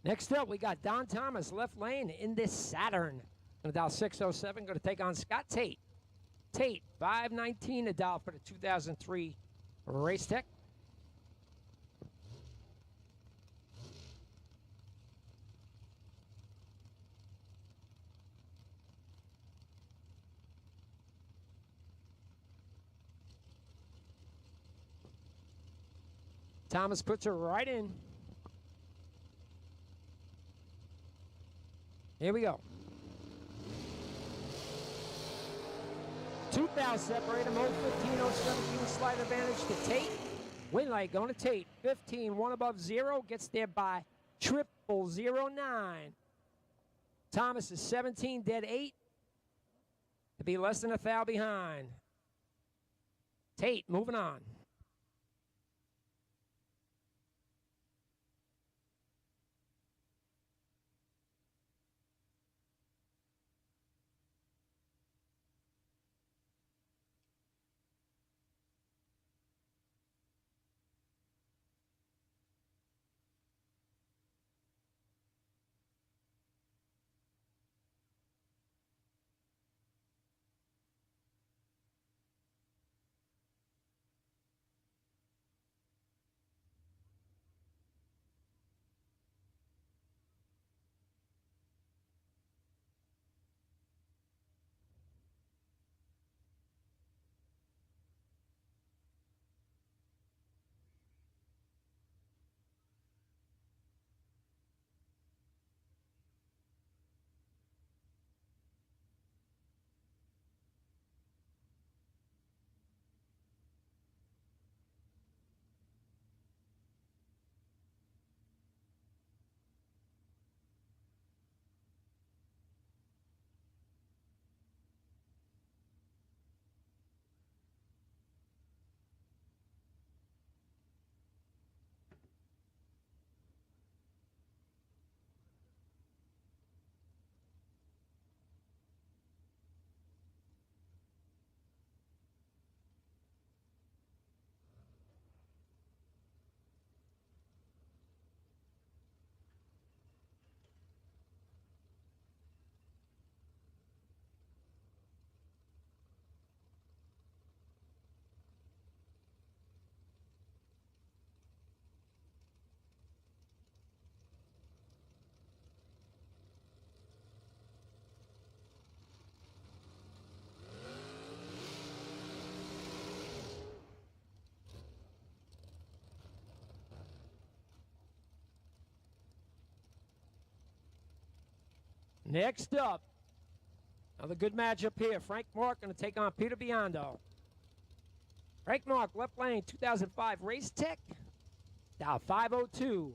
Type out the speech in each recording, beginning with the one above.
Next up, we got Don Thomas, left lane in this Saturn. Going to dial 607, going to take on Scott Tate. Tate, 519 a dial for the 2003 Race Tech. Thomas puts her right in. Here we go. 2,000 separate them. 015, 017 slight advantage to Tate. Win light going to Tate. 15, one above 0. Gets there by 0009. Thomas is 17, dead 8. To be less than a foul behind. Tate moving on. Next up, another good matchup here. Frank Mark going to take on Peter Biondo. Frank Mark, left lane, 2005 Race Tech. Dial 502.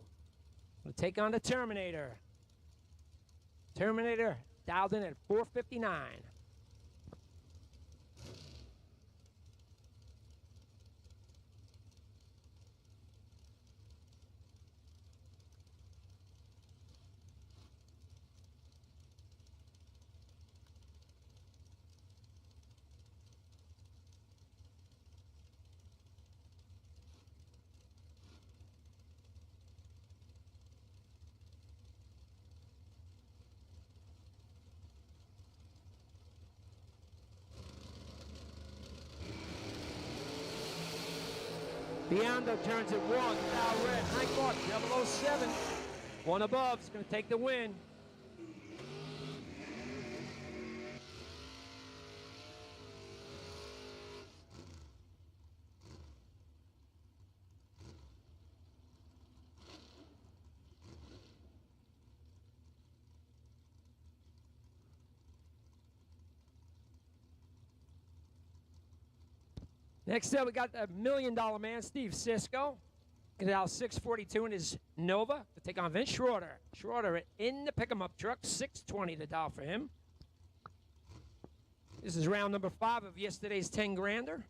Going to take on the Terminator. Terminator dialed in at 459. Biondo turns it 1. Now red. Frank Mark, 007. One above is going to take the win. Next up, we got the $1 Million Man, Steve Sisko. He's out 642 in his Nova to take on Vince Schroeder. Schroeder in the pick-em-up truck, 620 to dial for him. This is round number 5 of yesterday's 10 grander.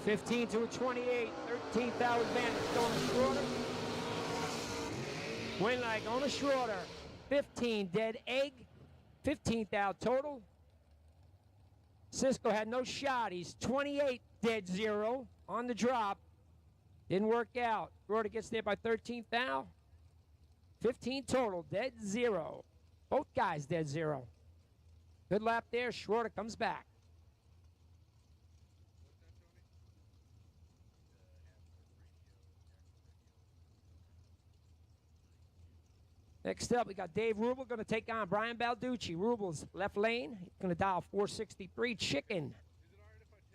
15 to a 28. 13th hour advantage going to Schroeder. Winlight on a Schroeder. 15 dead egg. 15th out total. Cisco had no shot. He's 28 dead zero on the drop. Didn't work out. Schroeder gets there by 13th out. 15 total, dead zero. Both guys dead zero. Good lap there. Schroeder comes back. Next up, we got Dave Rubel going to take on Brian Balducci. Rubel's left lane. He's going to dial 463. Chicken.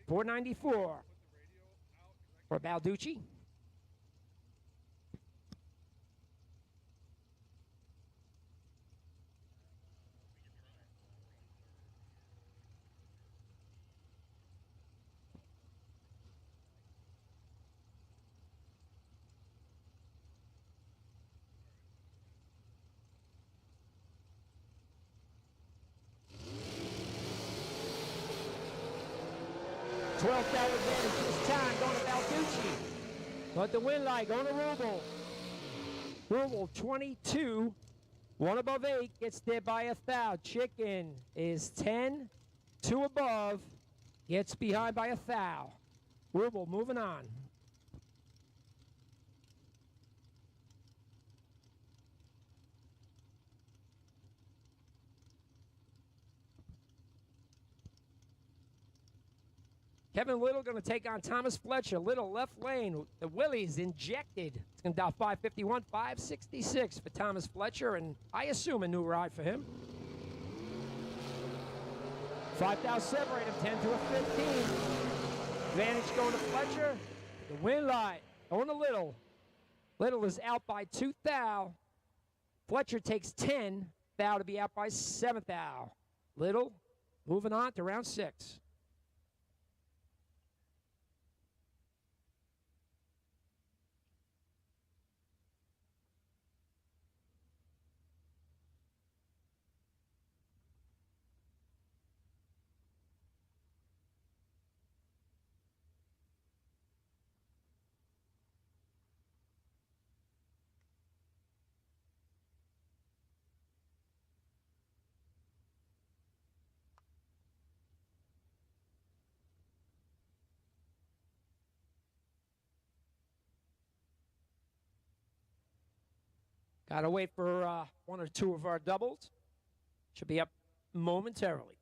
494 for Balducci. Twelfth out advantage this time going to Balducci. But the win light going to Rubel. Rubel 22. One above 8 gets there by a foul. Chicken is 10. 2 above. Gets behind by a foul. Rubel moving on. Kevin Little going to take on Thomas Fletcher. Little left lane. The Willie's injected. It's going to dial 551, 566 for Thomas Fletcher, and I assume a new ride for him. 5,000 separate him, 10 to a 15. Advantage going to Fletcher. The win light going to Little. Little is out by 2 thou. Fletcher takes 10 thou to be out by 7 thou. Little moving on to round 6. Got to wait for one or two of our doubles. Should be up momentarily.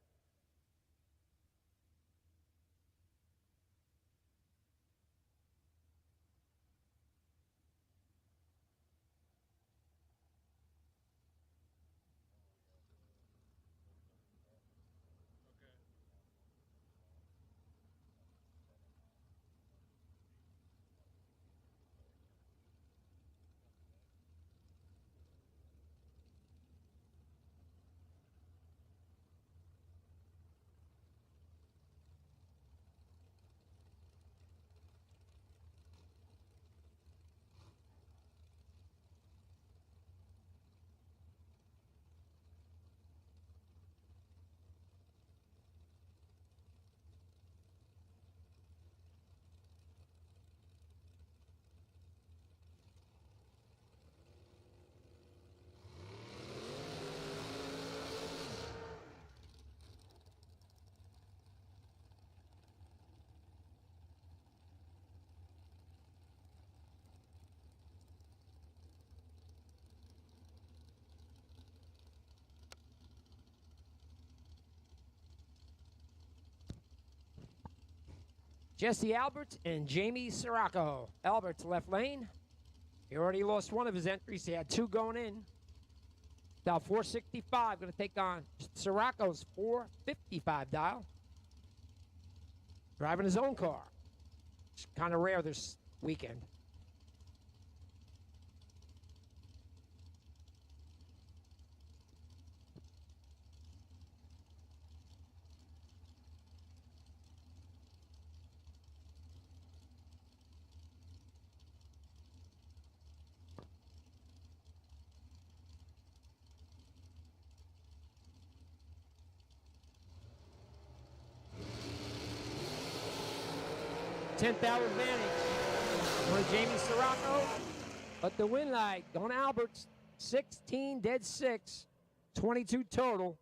Jesse Albert and Jamie Sirocco. Albert's left lane. He already lost one of his entries. He had 2 going in. Dial 465, going to take on Sirocco's 455 dial. Driving his own car. It's kind of rare this weekend. 10th hour advantage. One Jamie Sirocco. But the win light, going to Alberts. 16 dead 6. 22 total.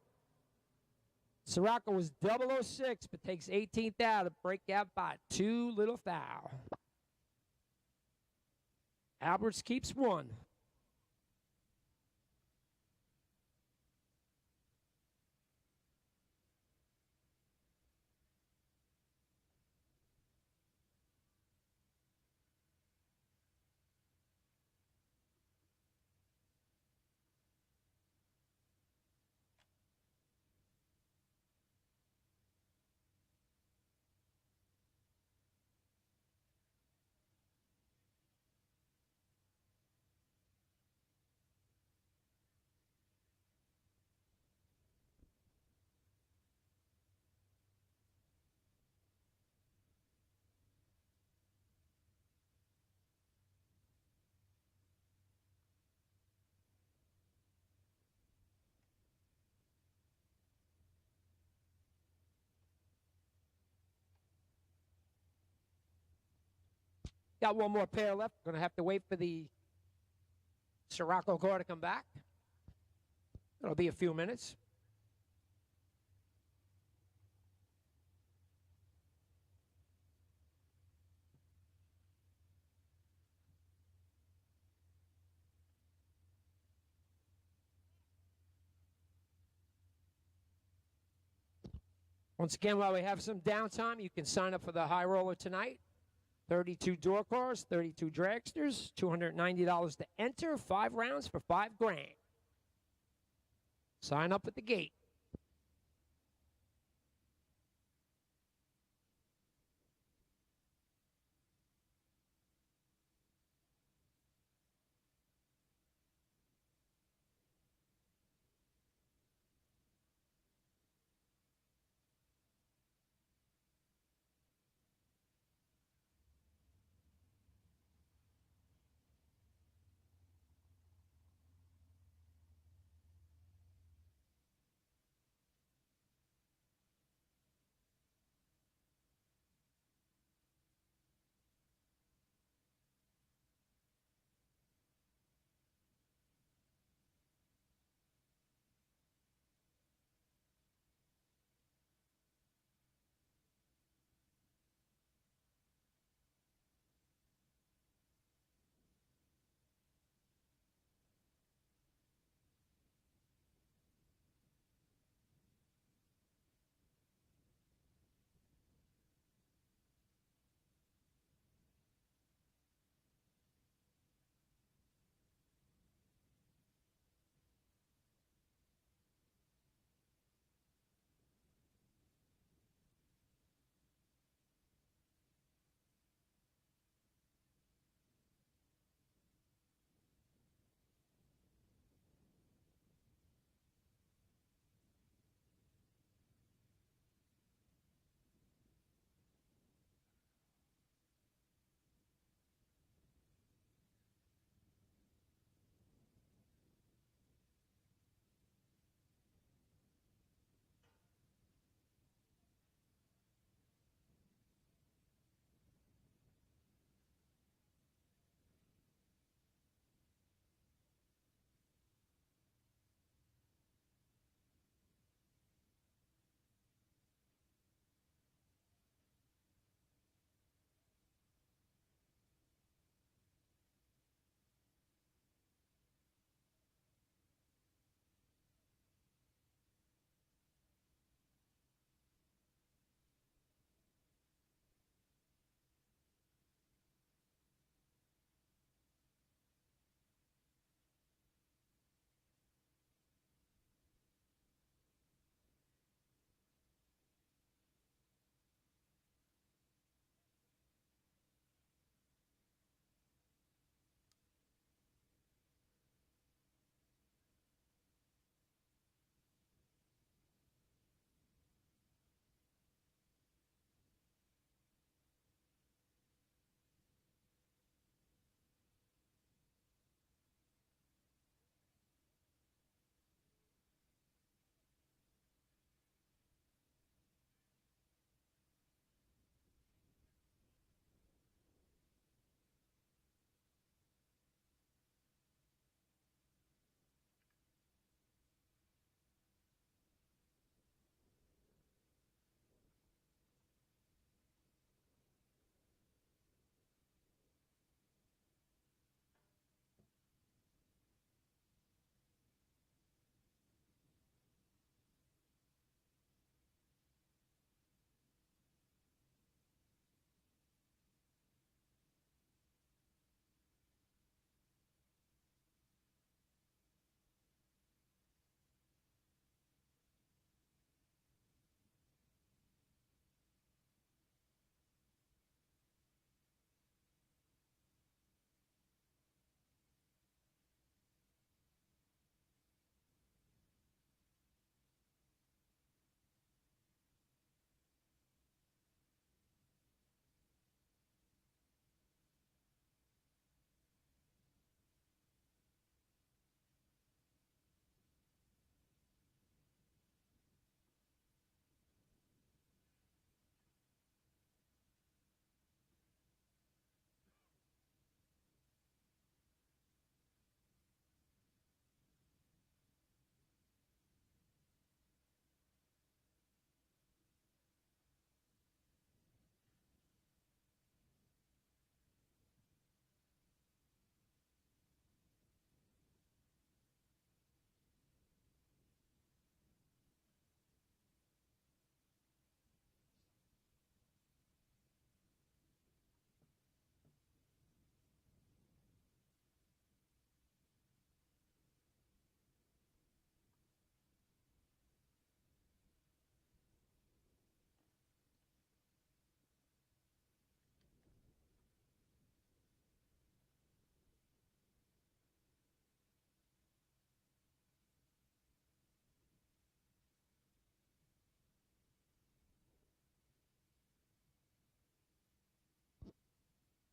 Sirocco was 006, but takes 18th out to break out by 2 little foul. Alberts keeps 1. Got one more pair left. Going to have to wait for the Sirocco car to come back. It'll be a few minutes. Once again, while we have some downtime, you can sign up for the high roller tonight. 32 door cars, 32 dragsters, $290 to enter, 5 rounds for $5,000. Sign up at the gate.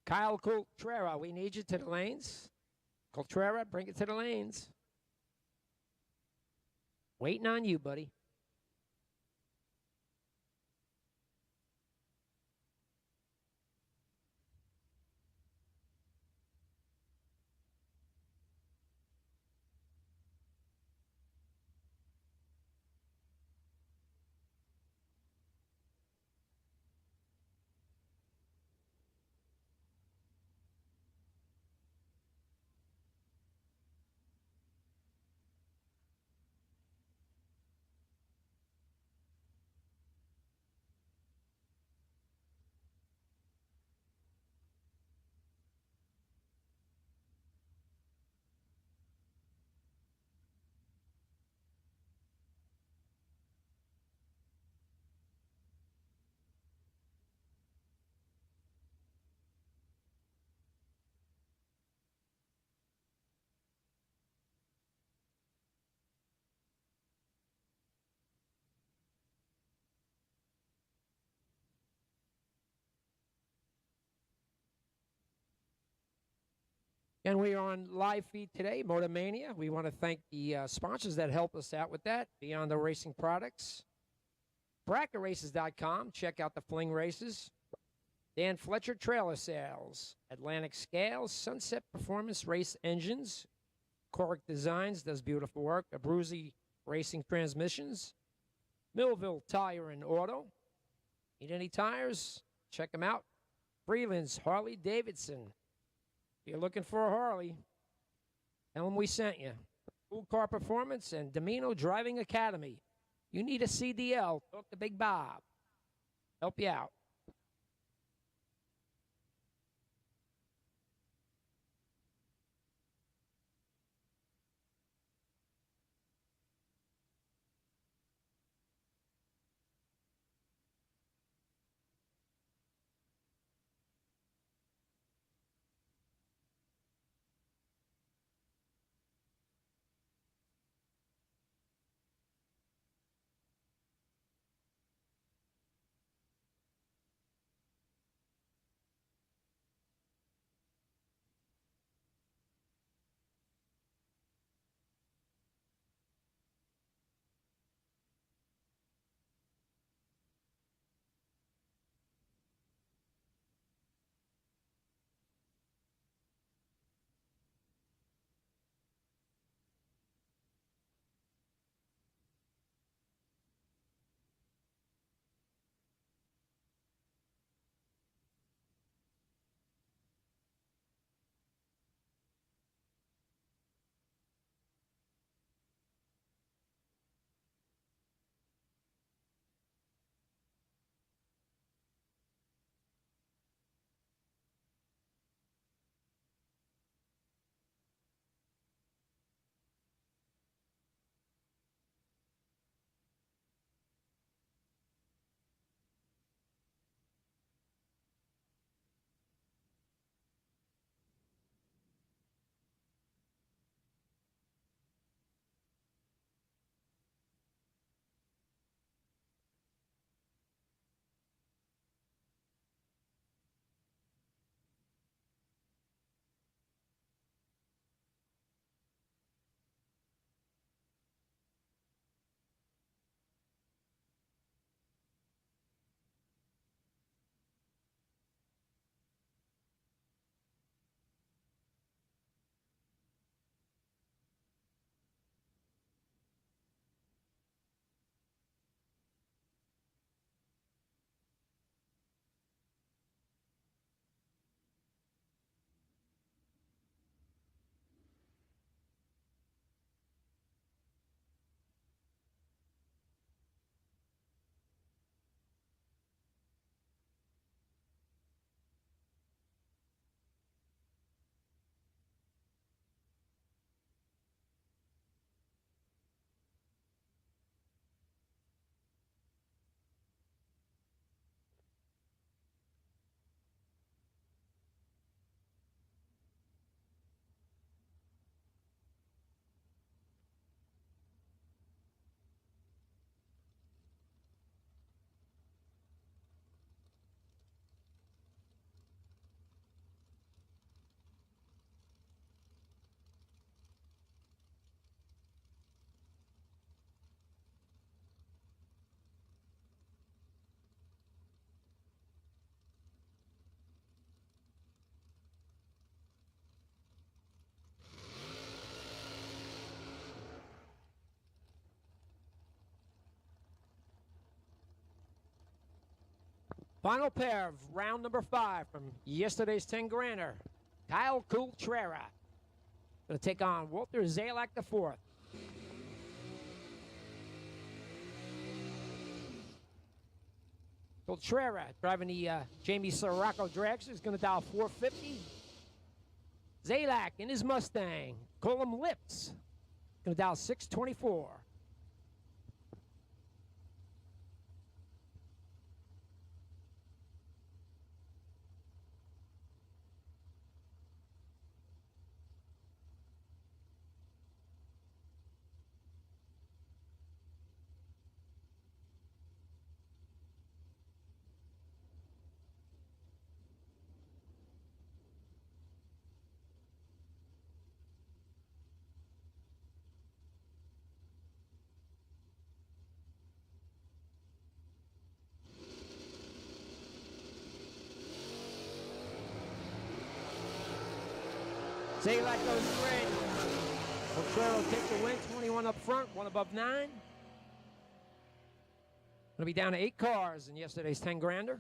Kyle Coltrera, we need you to the lanes. Coltrera, bring it to the lanes. Waiting on you, buddy. And we are on live feed today, Motomania. We want to thank the sponsors that help us out with that, Beyond the Racing Products. BrackeRaces.com. Check out the Fling Races. Dan Fletcher Trailer Sales. Atlantic Scales. Sunset Performance Race Engines. Cork Designs does beautiful work. Abruzzi Racing Transmissions. Millville Tire and Auto. Need any tires? Check them out. Freeland's Harley Davidson. If you're looking for a Harley, tell them we sent you. Cool Car Performance and Domino Driving Academy. You need a CDL, talk to Big Bob. Help you out. Final pair of round number 5 from yesterday's 10-grander. Kyle Coultrera going to take on Walter Zalak IV. Coultrera driving the Jamie Sirocco Dragster is going to dial 450. Zalak in his Mustang, Colum Lips, going to dial 624. Zalak goes red. Coultrera will take the win. 21 up front, 1 above 9. Going to be down to 8 cars in yesterday's 10-grander.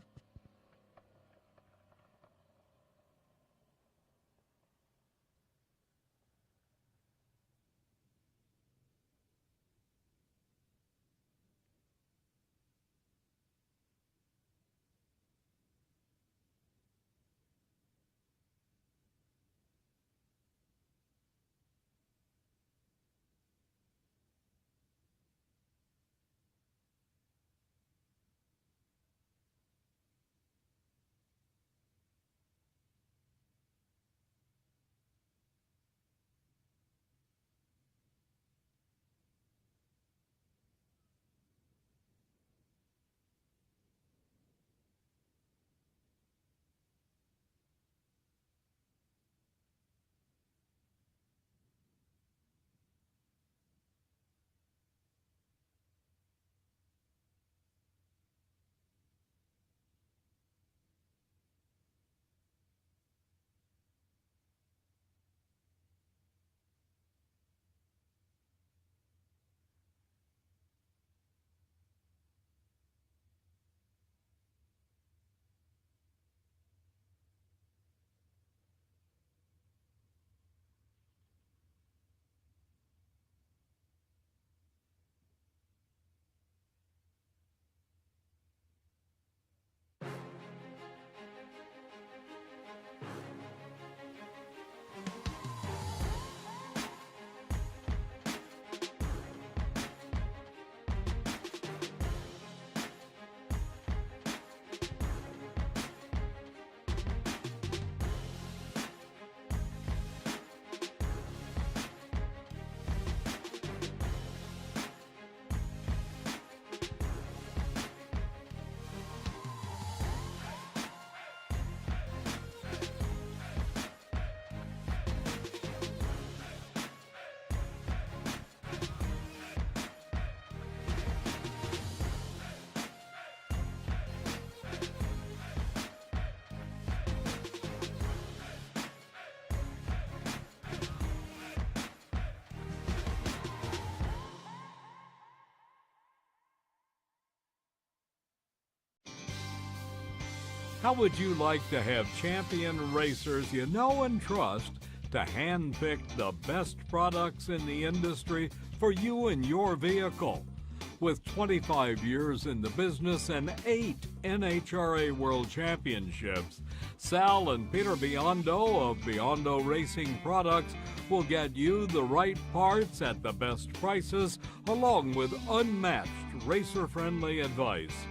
How would you like to have champion racers you know and trust to handpick the best products in the industry for you and your vehicle? With 25 years in the business and 8 NHRA World Championships, Sal and Peter Biondo of Biondo Racing Products will get you the right parts at the best prices, along with unmatched racer-friendly advice.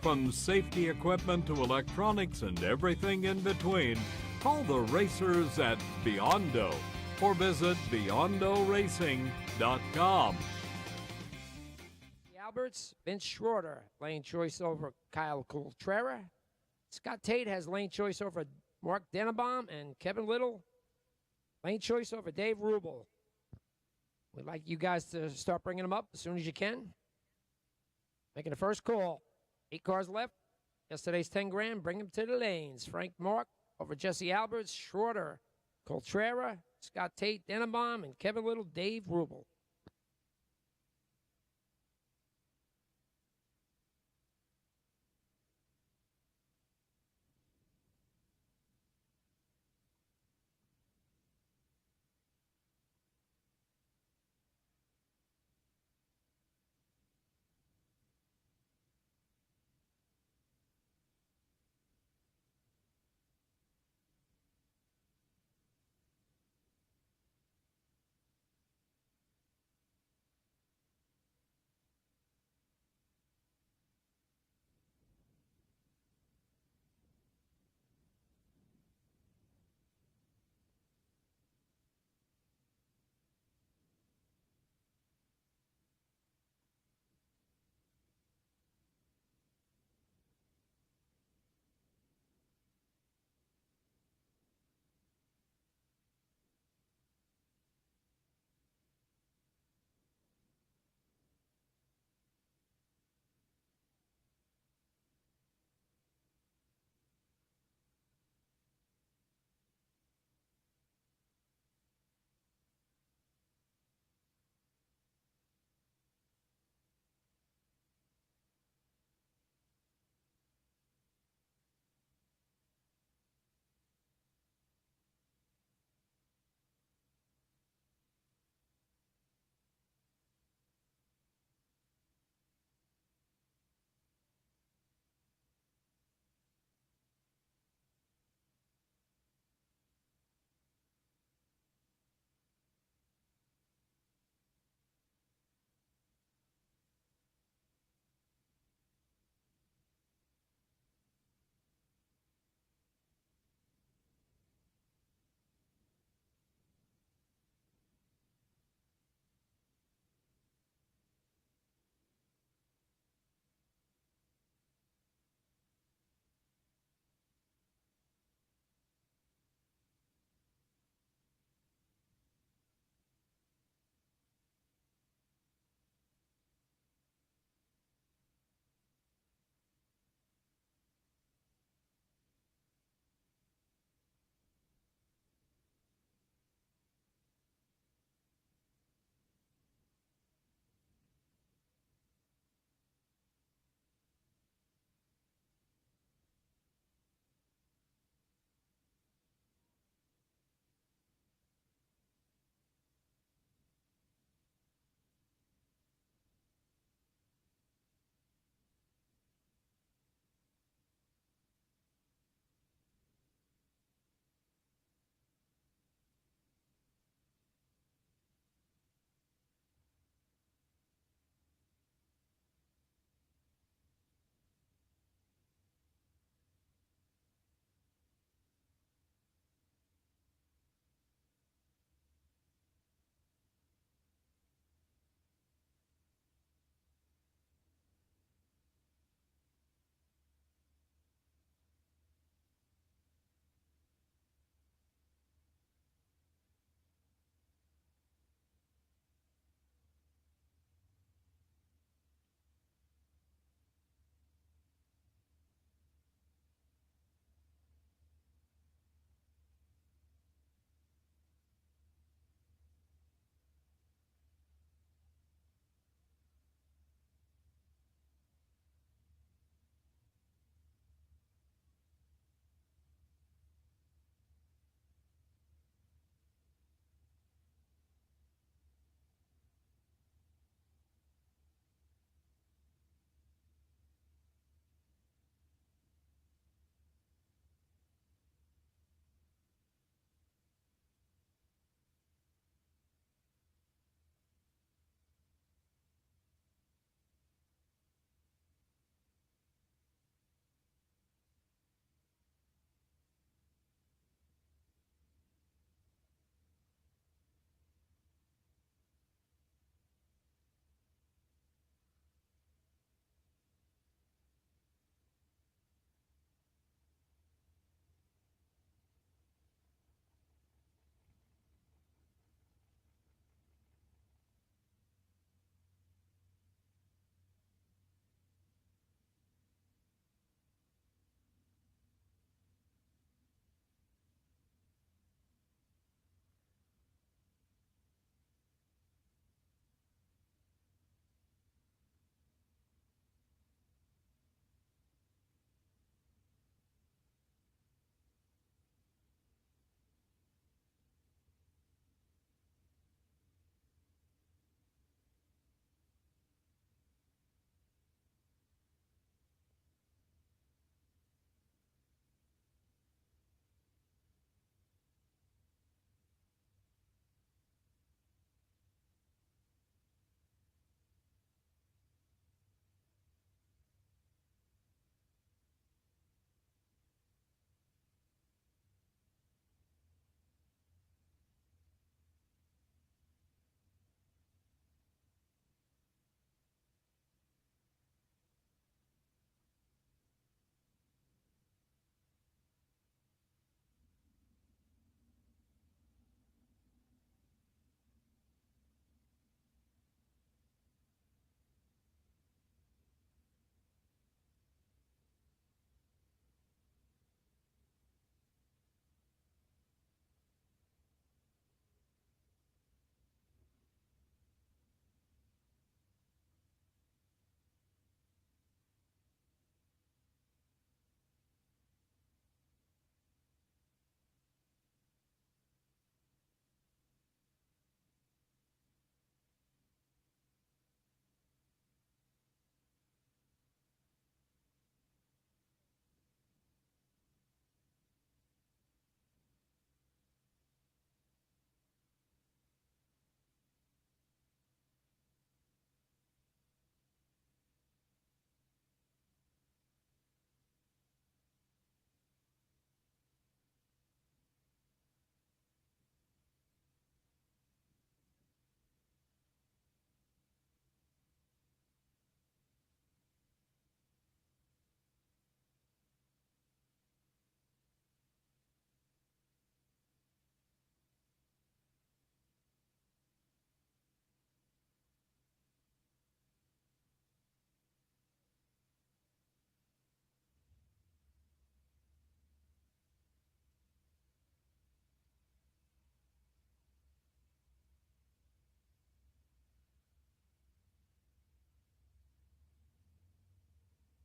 From safety equipment to electronics and everything in between, call the racers at Biondo or visit BiondoRacing.com. Alberts, Vince Schroeder, lane choice over Kyle Coultrera. Scott Tate has lane choice over Mark Dennebaum, and Kevin Little, lane choice over Dave Rubel. We'd like you guys to start bringing them up as soon as you can. Making the first call. 8 cars left. Yesterday's 10 grand. Bring them to the lanes. Frank Mark over Jesse Alberts, Schroeder, Coultrera, Scott Tate, Dennebaum, and Kevin Little, Dave Rubel.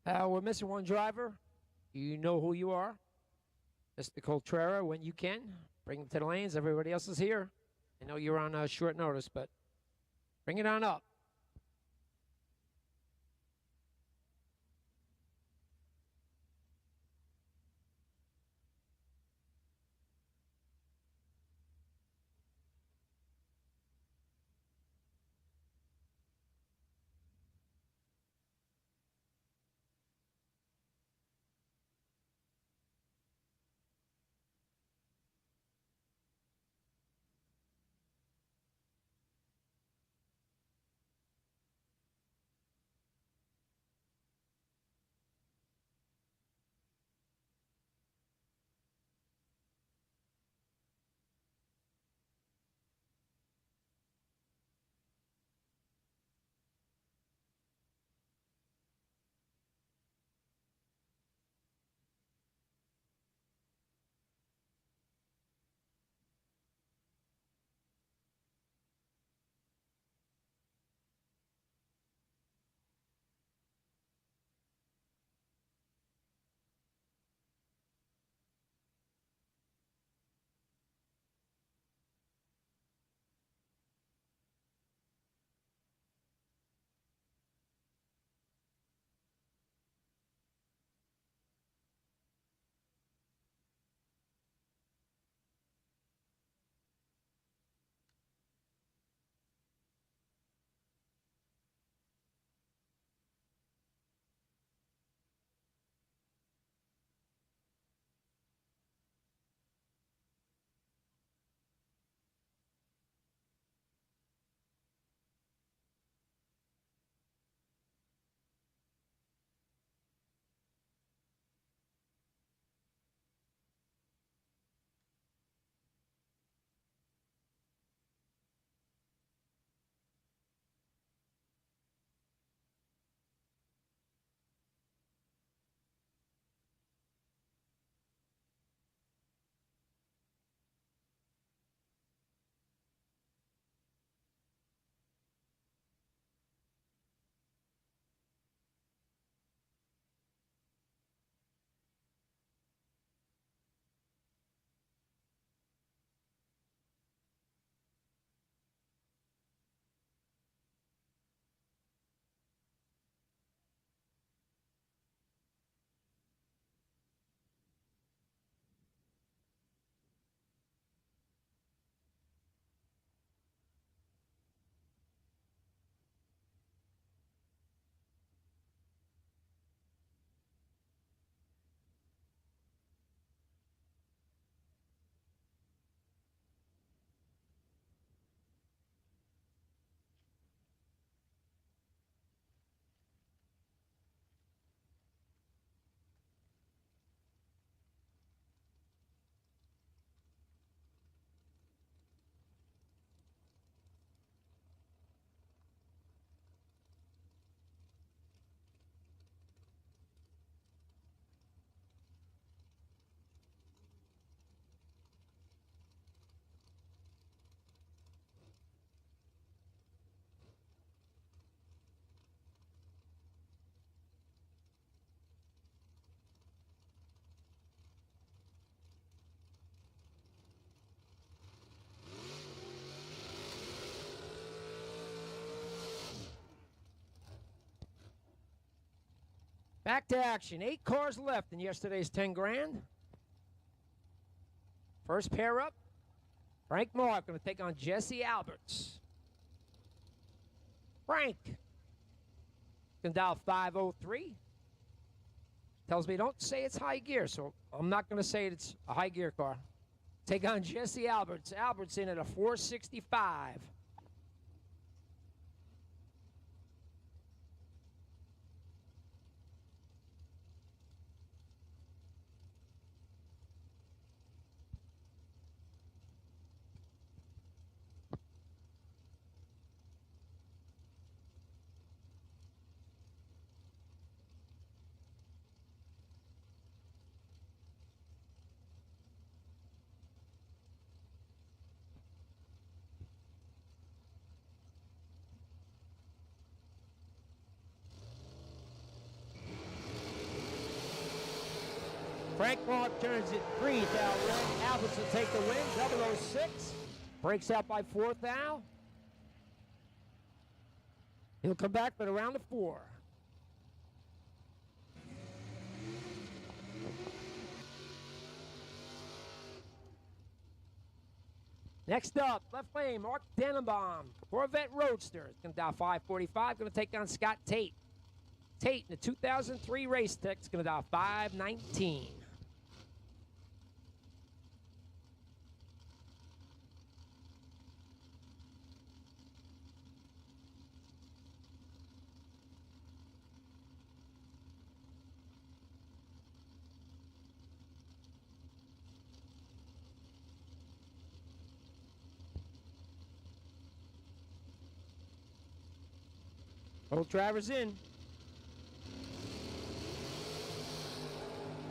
We're missing one driver. You know who you are. Mr. Coltrera, when you can, bring him to the lanes. Everybody else is here. I know you're on short notice, but bring it on up. Back to action. 8 cars left in yesterday's 10 grand. First pair up. Frank Mark going to take on Jesse Alberts. Frank can dial 503. Tells me don't say it's high gear, so I'm not going to say it's a high gear car. Take on Jesse Alberts. Alberts in at a 465. Frank Mark turns it 3 thou red. Alberts will take the win. 006 breaks out by 4 thou. He'll come back for the round of 4. Next up, left lane, Mark Denenbaum, Corvette Roadster. It's going to dial 545, going to take on Scott Tate. Tate in the 2003 race tech is going to dial 519. Both drivers in.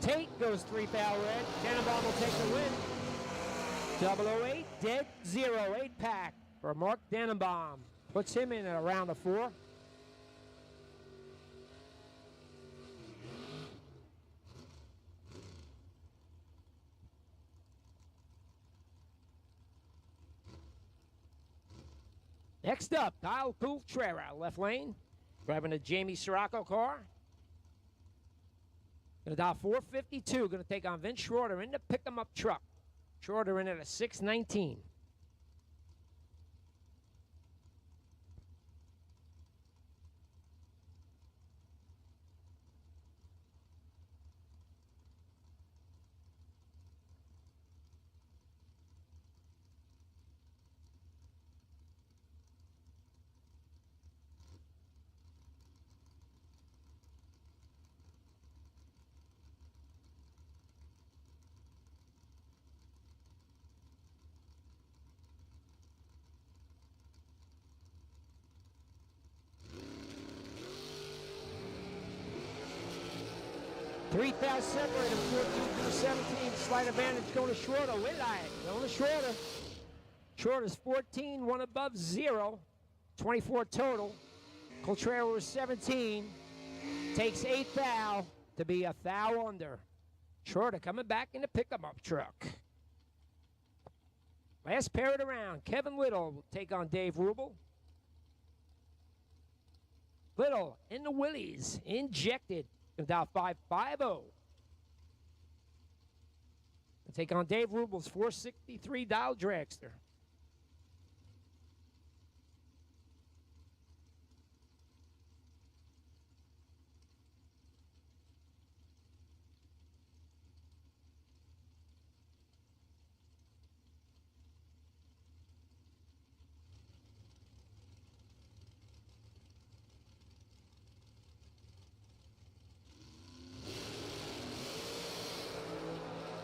Tate goes 3 thou red. Denenbaum will take the win. 008, dead 0, 8 pack for Mark Denenbaum. Puts him in at a round of 4. Next up, Kyle Coultrera, left lane. Grabbing a Jamie Sirocco car. Going to dial 452. Going to take on Vince Schroeder in the pick-em-up truck. Schroeder in at a 619. Three thou separated, 14 through 17. Slight advantage going to Schroeder. Going to Schroeder. Schroeder's 14, one above 0. 24 total. Coultrera was 17. Takes 8 thou to be a thou under. Schroeder coming back in the pick-em-up truck. Last pair of the round. Kevin Little will take on Dave Rubel. Little in the Willies. Injected. Going to dial 550. Take on Dave Rubel's 463 dial dragster.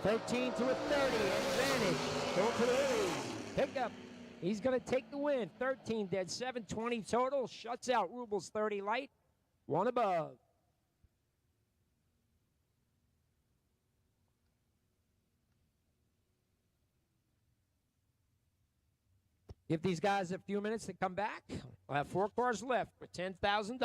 $13 to a 30, advantage. Going to the Willies. Pick up. He's going to take the win. 13 dead, 720 total. Shuts out Rubel's 30 light. One above. Give these guys a few minutes to come back. We'll have 4 cars left for $10,000.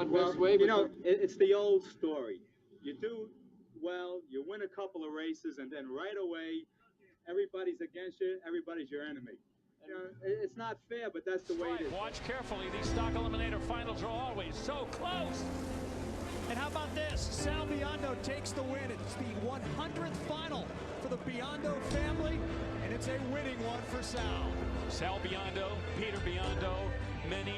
Well, you know, it's the old story. You do well, you win a couple of races, and then right away, everybody's against you, everybody's your enemy. You know, it's not fair, but that's the way it is. Watch carefully. These stock eliminator finals are always so close. And how about this? Sal Biondo takes the win. It's the 100th final for the Biondo family, and it's a winning one for Sal. Sal Biondo, Peter Biondo, many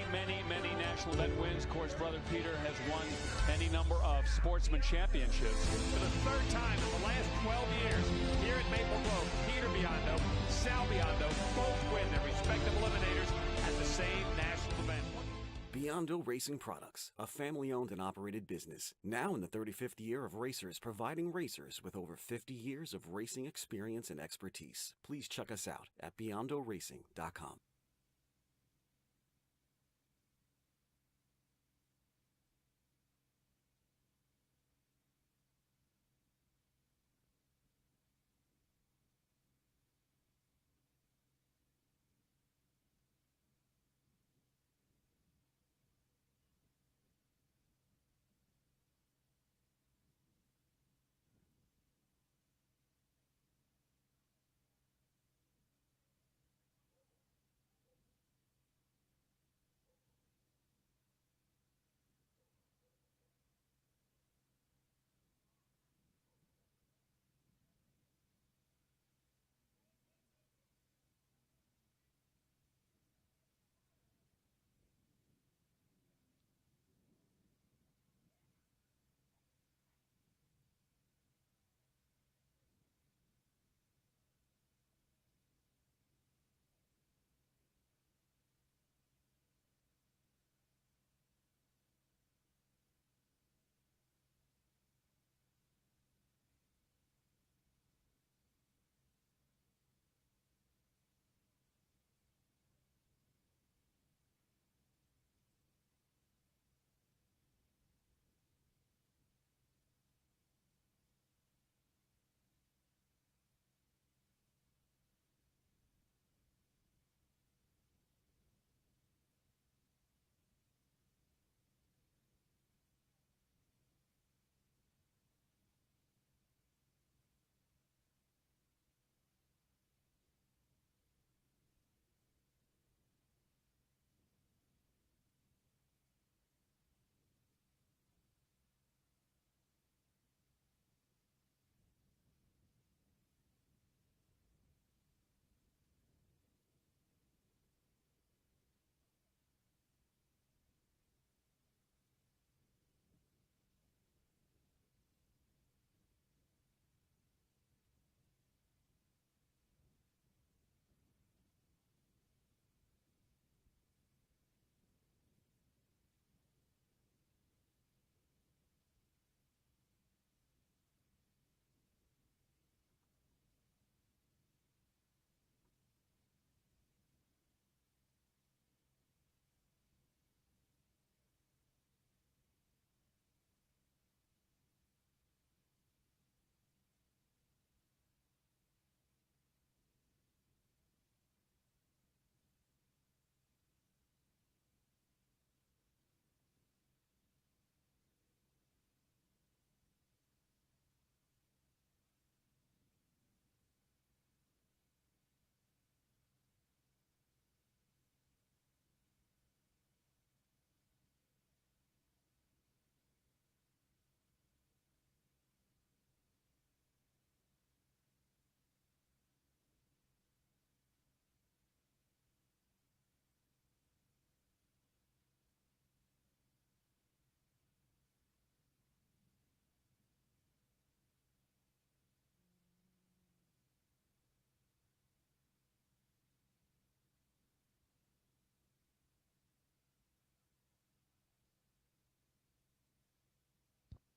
national event wins. Of course, brother Peter has won any number of sportsman championships. For the third time in the last 12 years, here at Maple Grove, Peter Biondo, Sal Biondo both win their respective eliminators at the same national event. Biondo Racing Products, a family-owned and operated business, now in the 35th year of racers, providing racers with over 50 years of racing experience and expertise. Please check us out at BiondoRacing.com.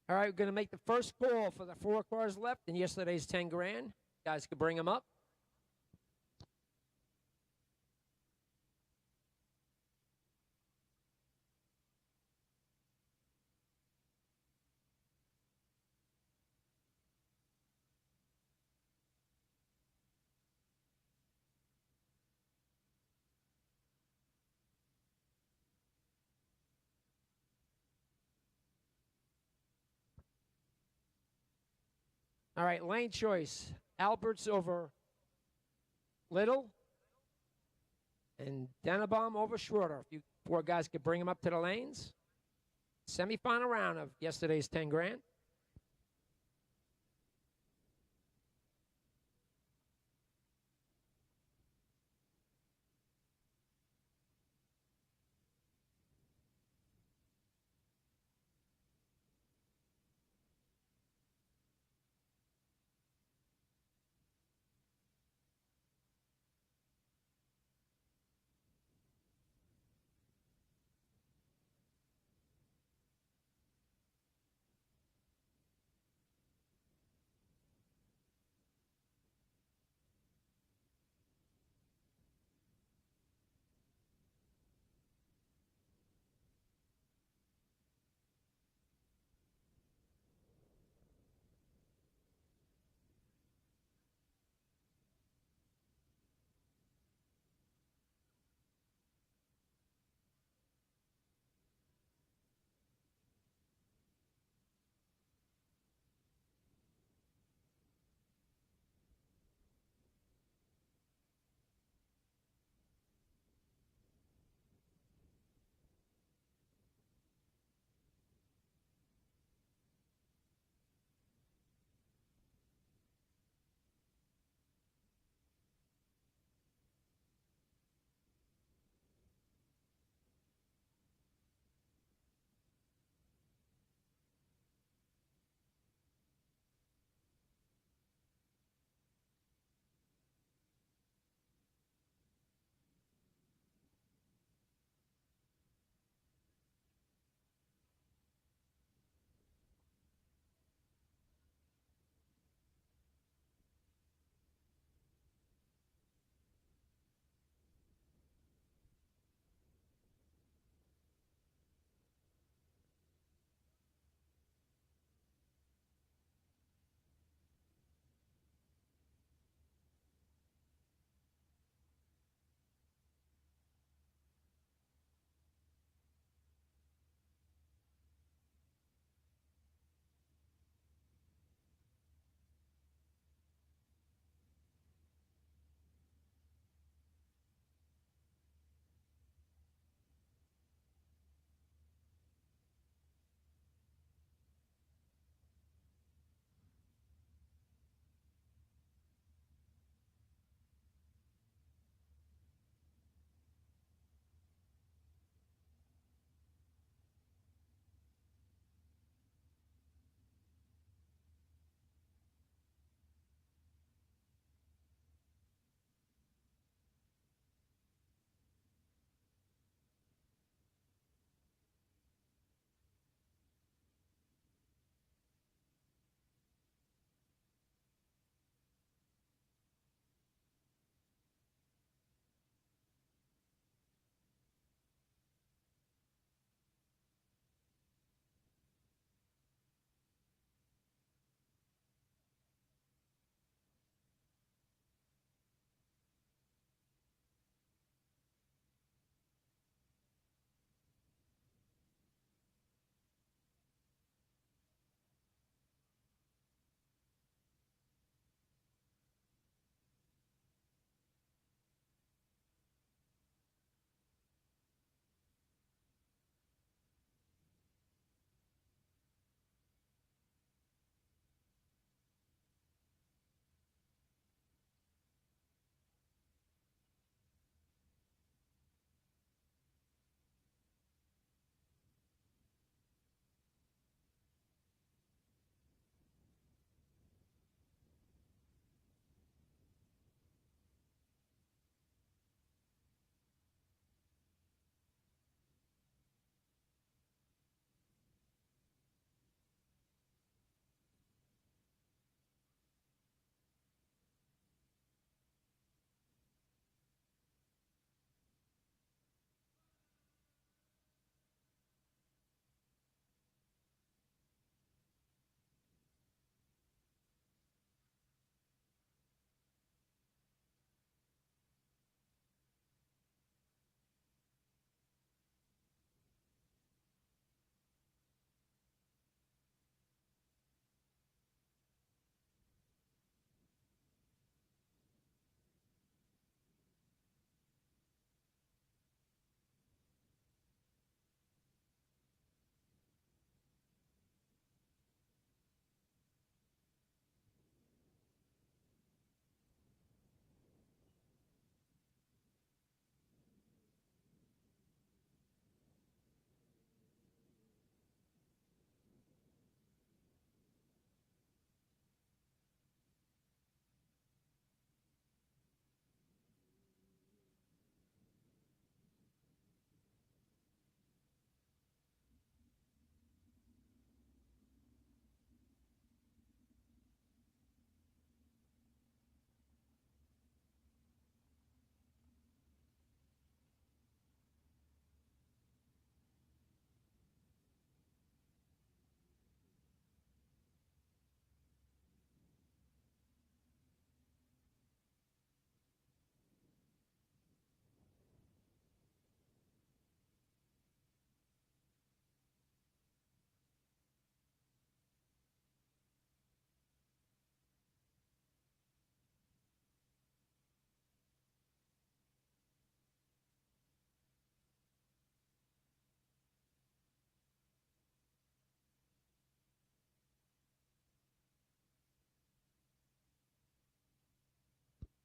All right, we're going to make the first call for the 4 cars left in yesterday's 10 grand. Guys can bring them up. All right, lane choice. Alberts over Little and Dennebaum over Schroeder. If you four guys could bring them up to the lanes. Semifinal round of yesterday's 10 grand.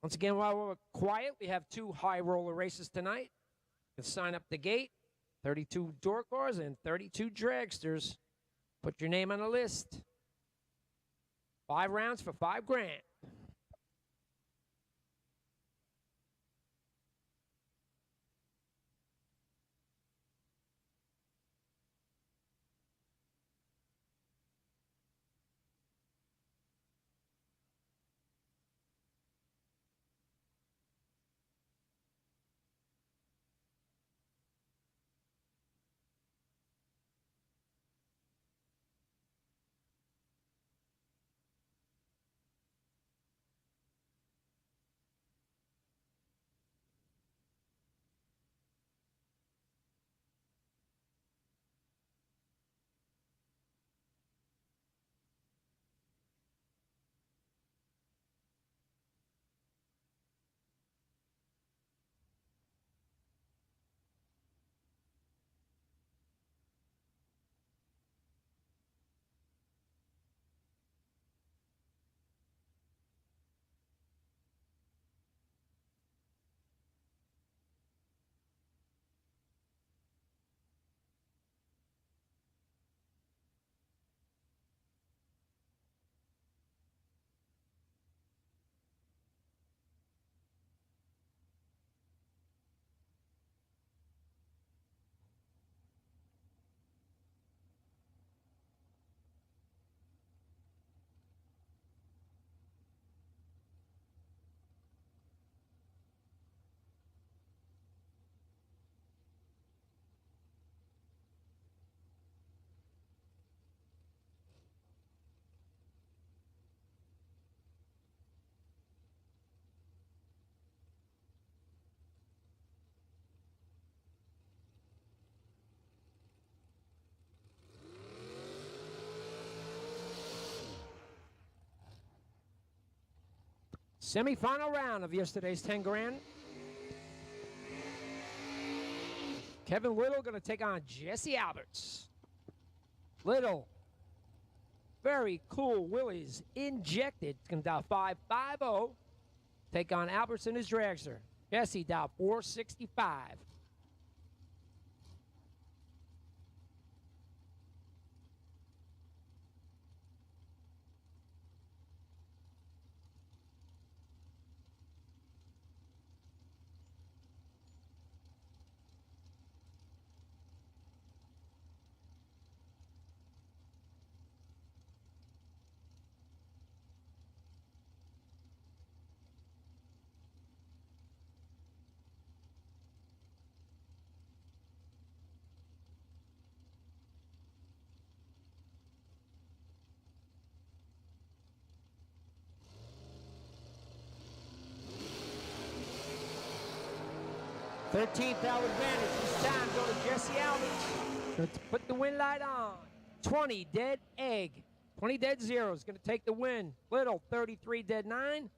Once again, while we're quiet, we have 2 high roller races tonight. You can sign up the gate, 32 door cars and 32 dragsters. Put your name on the list. 5 rounds for $5,000. Semi-final round of yesterday's 10 grand. Kevin Little going to take on Jesse Alberts. Little, very cool Willys injected. It's going to dial 550. Take on Alberts in his dragster. Jesse dial 465. $13,000 advantage. This time go to Jesse Alberts. Going to put the win light on. 20 dead egg. 20 dead zeros. Going to take the win. Little 33 dead 9.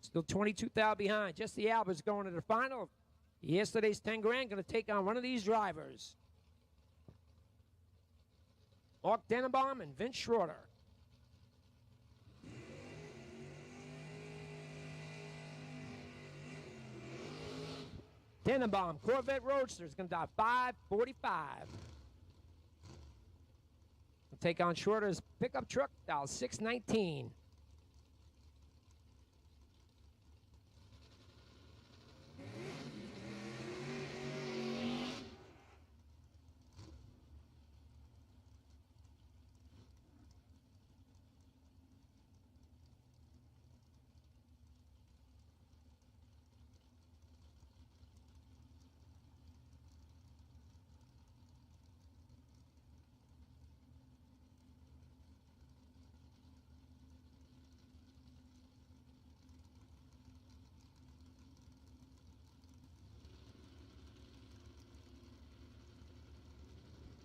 Still 22,000 behind. Jesse Alberts going to the final. Yesterday's 10 grand. Going to take on one of these drivers. Mark Denenbaum and Vince Schroeder. Denenbaum, Corvette Roadster is going to die 545. We'll take on Schroeder's pickup truck, dial 619.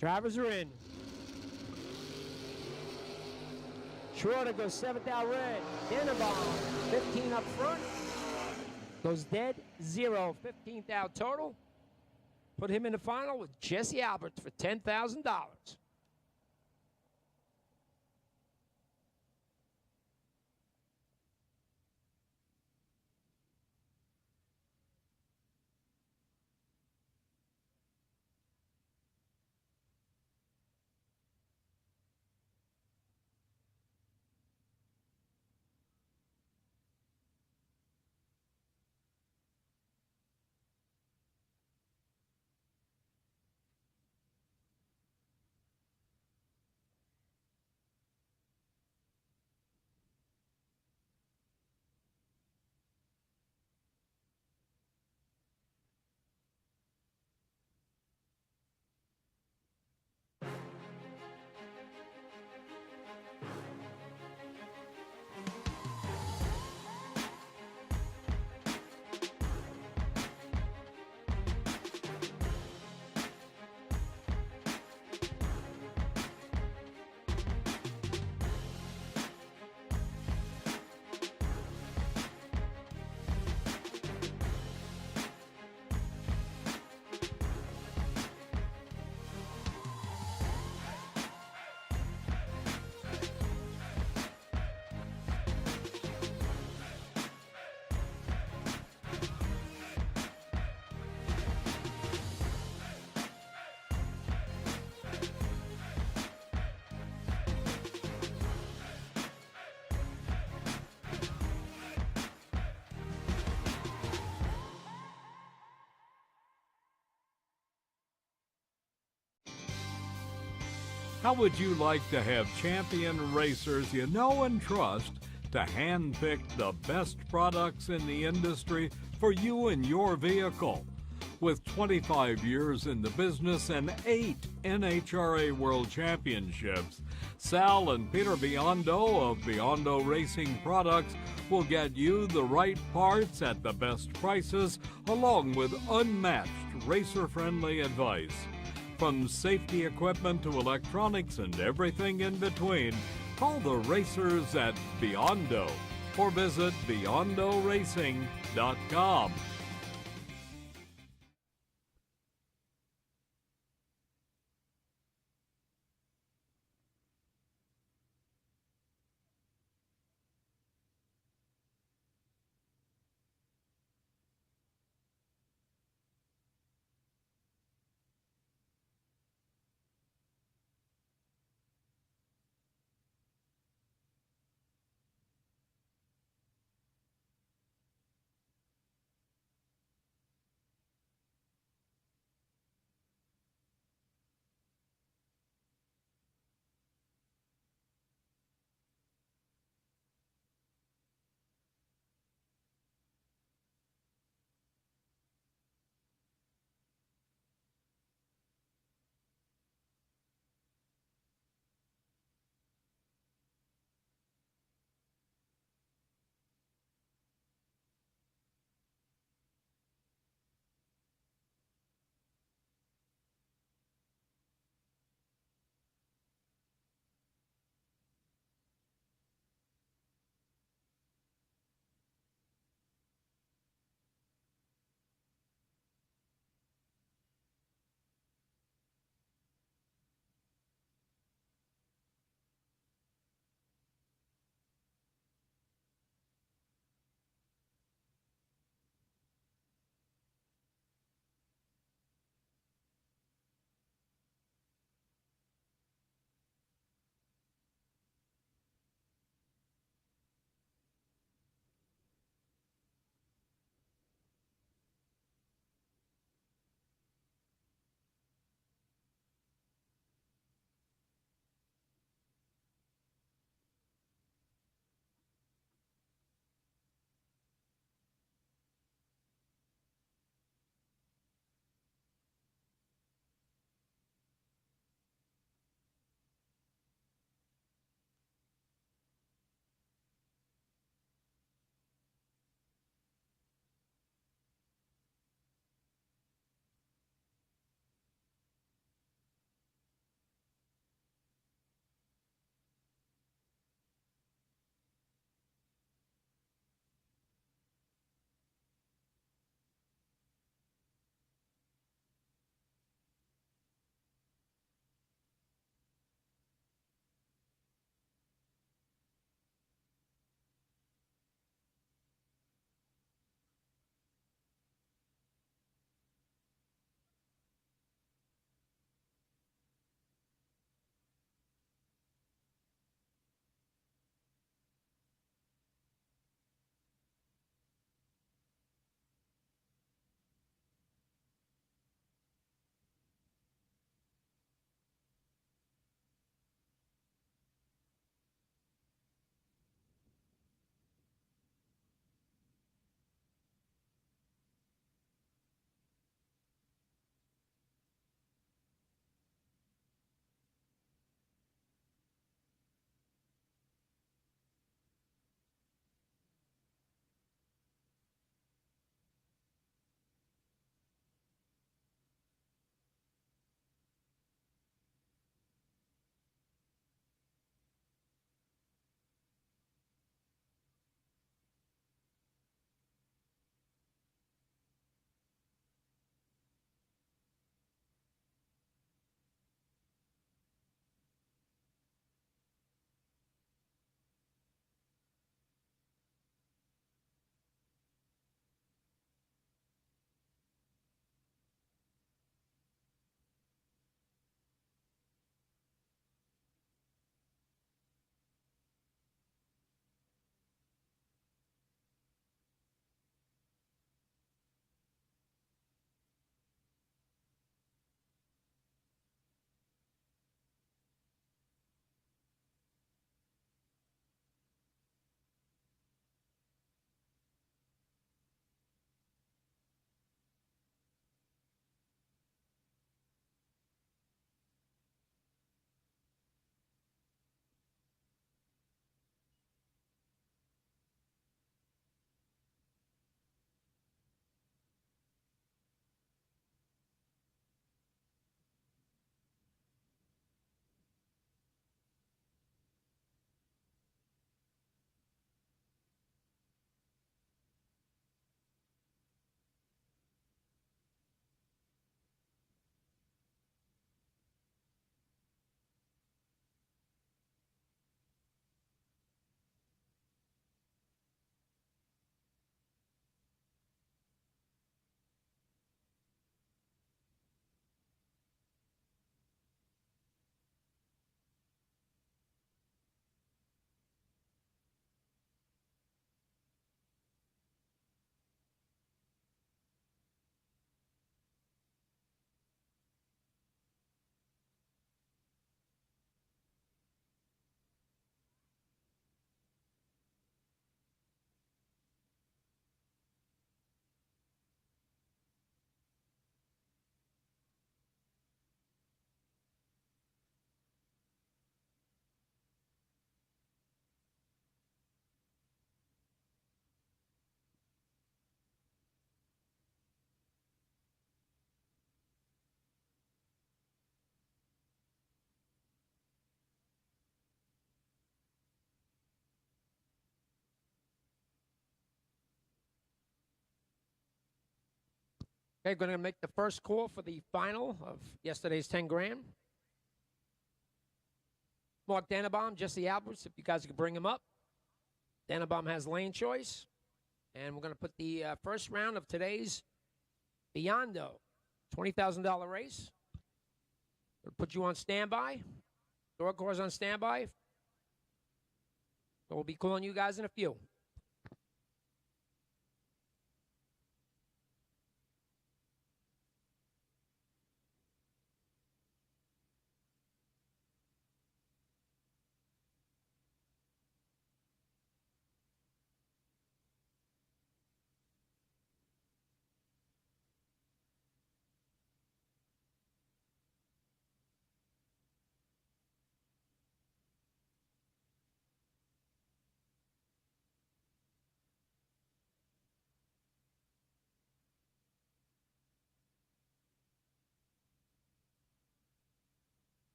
Drivers are in. Schroeder goes 7th out red. Denenbaum, 15 up front. Goes dead, 0. 15th out total. Put him in the final with Jesse Alberts for $10,000. How would you like to have champion racers you know and trust to handpick the best products in the industry for you and your vehicle? With 25 years in the business and 8 NHRA World Championships, Sal and Peter Biondo of Biondo Racing Products will get you the right parts at the best prices, along with unmatched racer-friendly advice. From safety equipment to electronics and everything in between, call the racers at Biondo or visit BiondoRacing.com. Okay, going to make the first call for the final of yesterday's 10 grand. Mark Dannenbaum, Jesse Alberts, if you guys could bring him up. Dannenbaum has lane choice. And we're going to put the first round of today's Biondo $20,000 race. We'll put you on standby. Door cars on standby. So we'll be calling you guys in a few.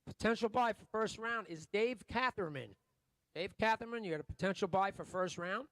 Potential buy for first round is Dave Catherman. Dave Catherman, you got a potential buy for first round.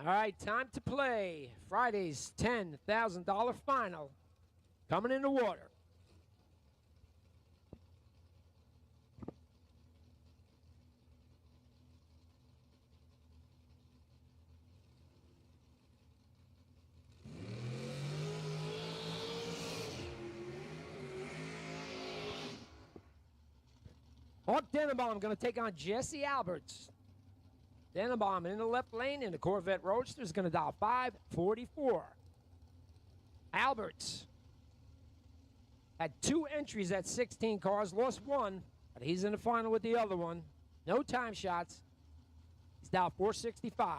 All right, time to play. Friday's $10,000 final. Coming in the water. Hawk Denenbaum going to take on Jesse Alberts. Denenbaum in the left lane in the Corvette Roadster is going to dial 544. Alberts had 2 entries at 16 cars, lost 1, but he's in the final with the other one. No time shots. He's dialed 465.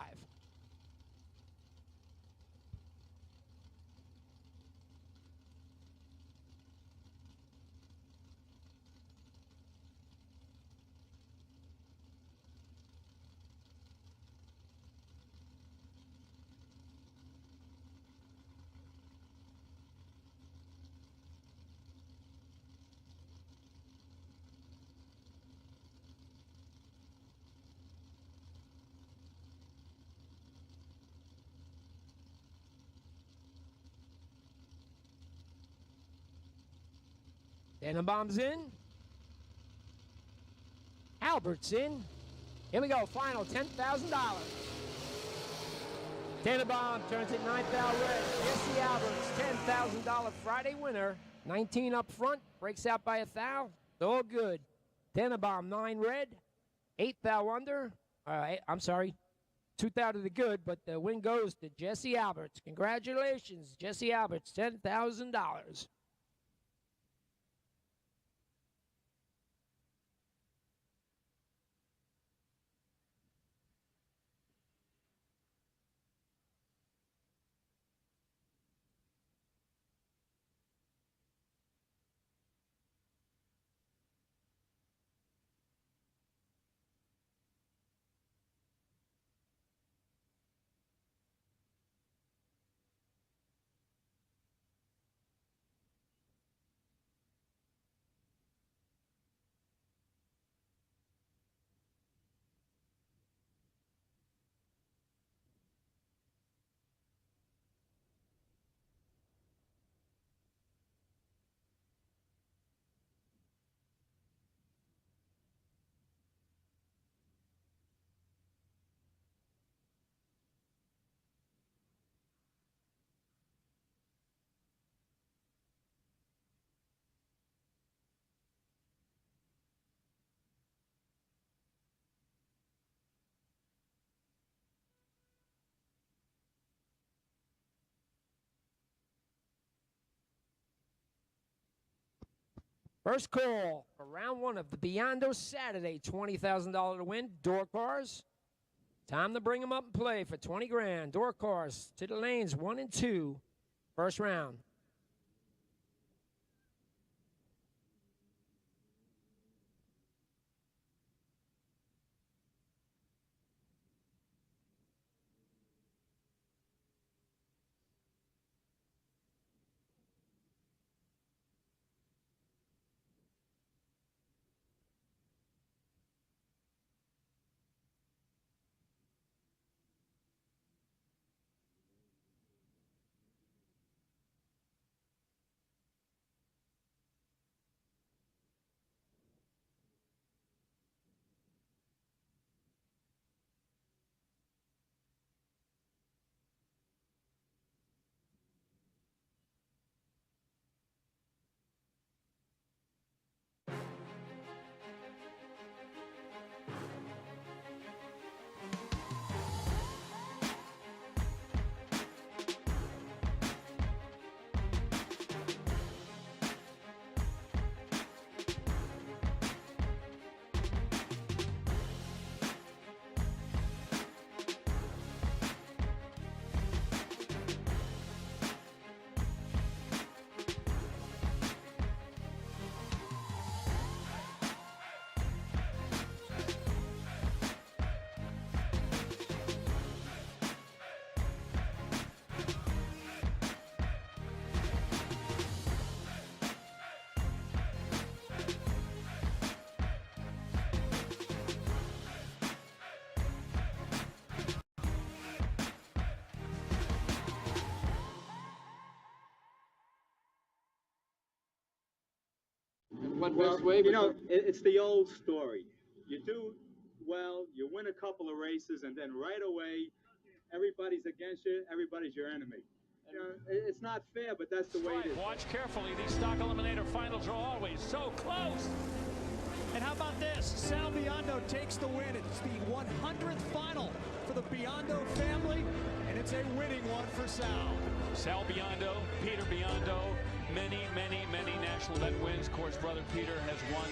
Denenbaum's in. Albert's in. Here we go, final $10,000. Denenbaum turns it 9th out red. Jesse Alberts, $10,000 Friday winner. 19 up front, breaks out by a thou. It's all good. Denenbaum 9 red, 8 thou under. All right, I'm sorry. 2 thou to the good, but the win goes to Jesse Alberts. Congratulations, Jesse Alberts, $10,000. First call for round 1 of the Biondo Saturday $20,000 to win. Door cars. Time to bring them up and play for 20 grand. Door cars to the lanes 1 and 2. First round. Well, you know, it's the old story. You do well, you win a couple of races, and then right away, everybody's against you, everybody's your enemy. You know, it's not fair, but that's the way it is. Watch carefully. These stock eliminator final draw always so close. And how about this? Sal Biondo takes the win. It's the 100th final for the Biondo family, and it's a winning one for Sal. Sal Biondo, Peter Biondo, many national event wins. Of course, brother Peter has won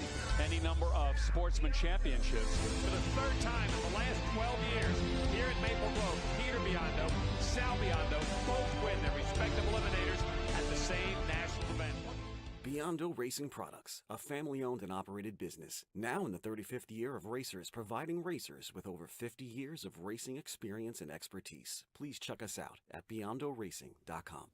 any number of sportsman championships. For the third time in the last 12 years, here at Maple Grove, Peter Biondo, Sal Biondo both win their respective eliminators at the same national event. Biondo Racing Products, a family-owned and operated business, now in the 35th year of racers, providing racers with over 50 years of racing experience and expertise. Please check us out at BiondoRacing.com.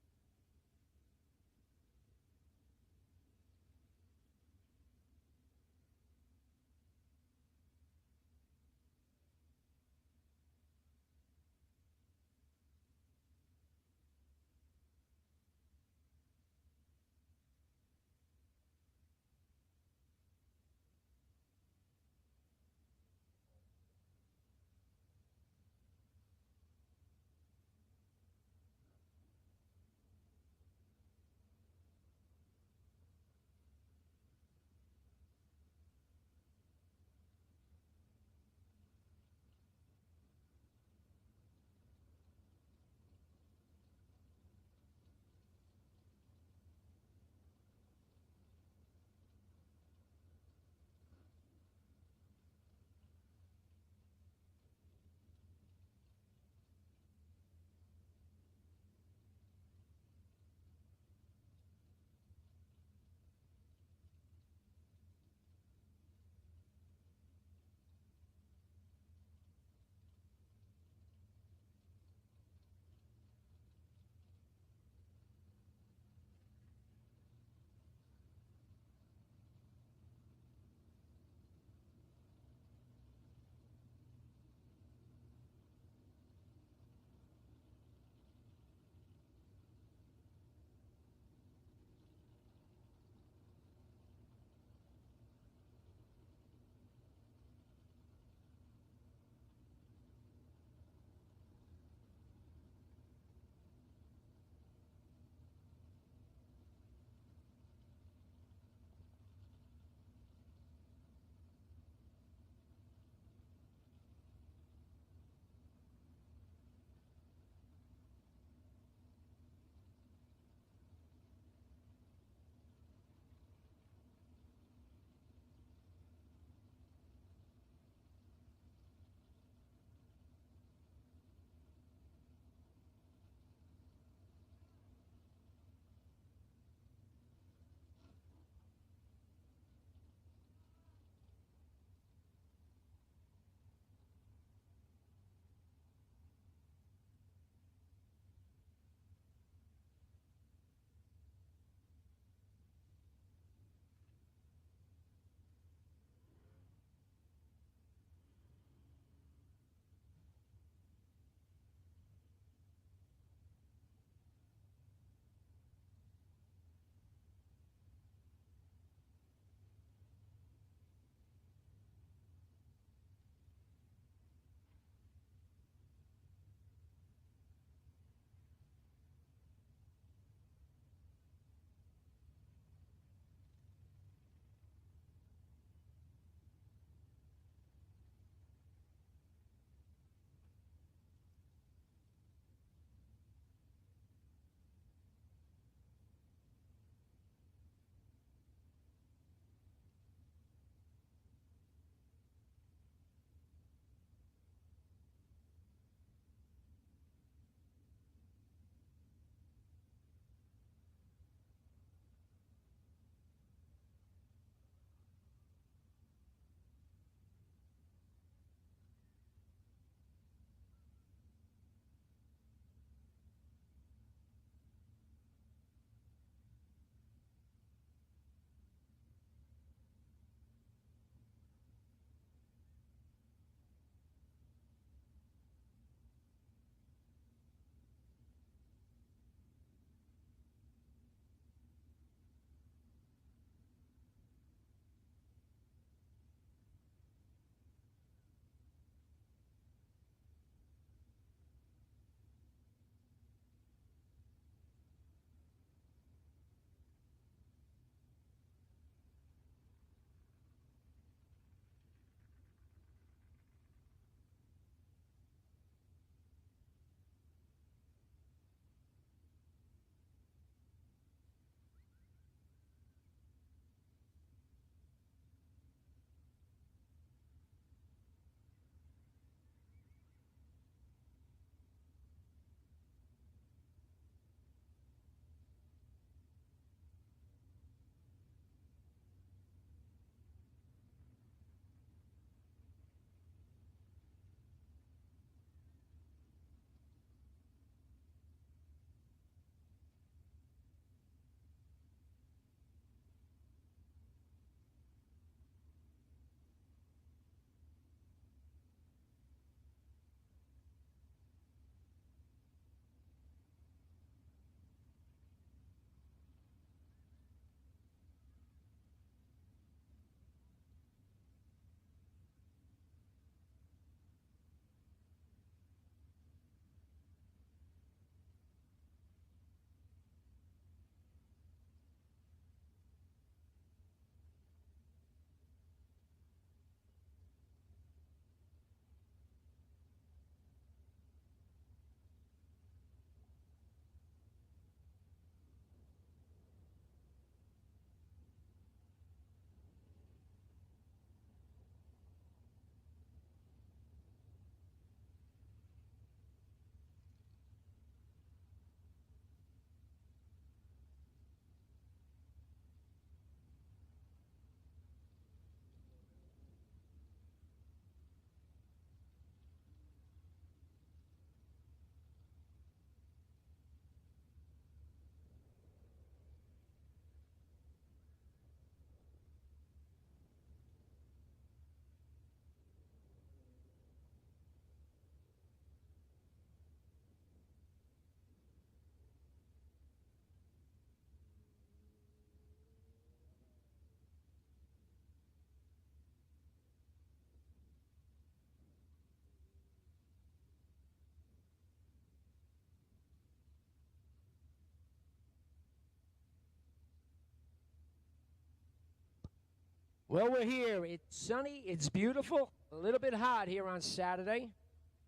Well, we're here. It's sunny. It's beautiful. A little bit hot here on Saturday.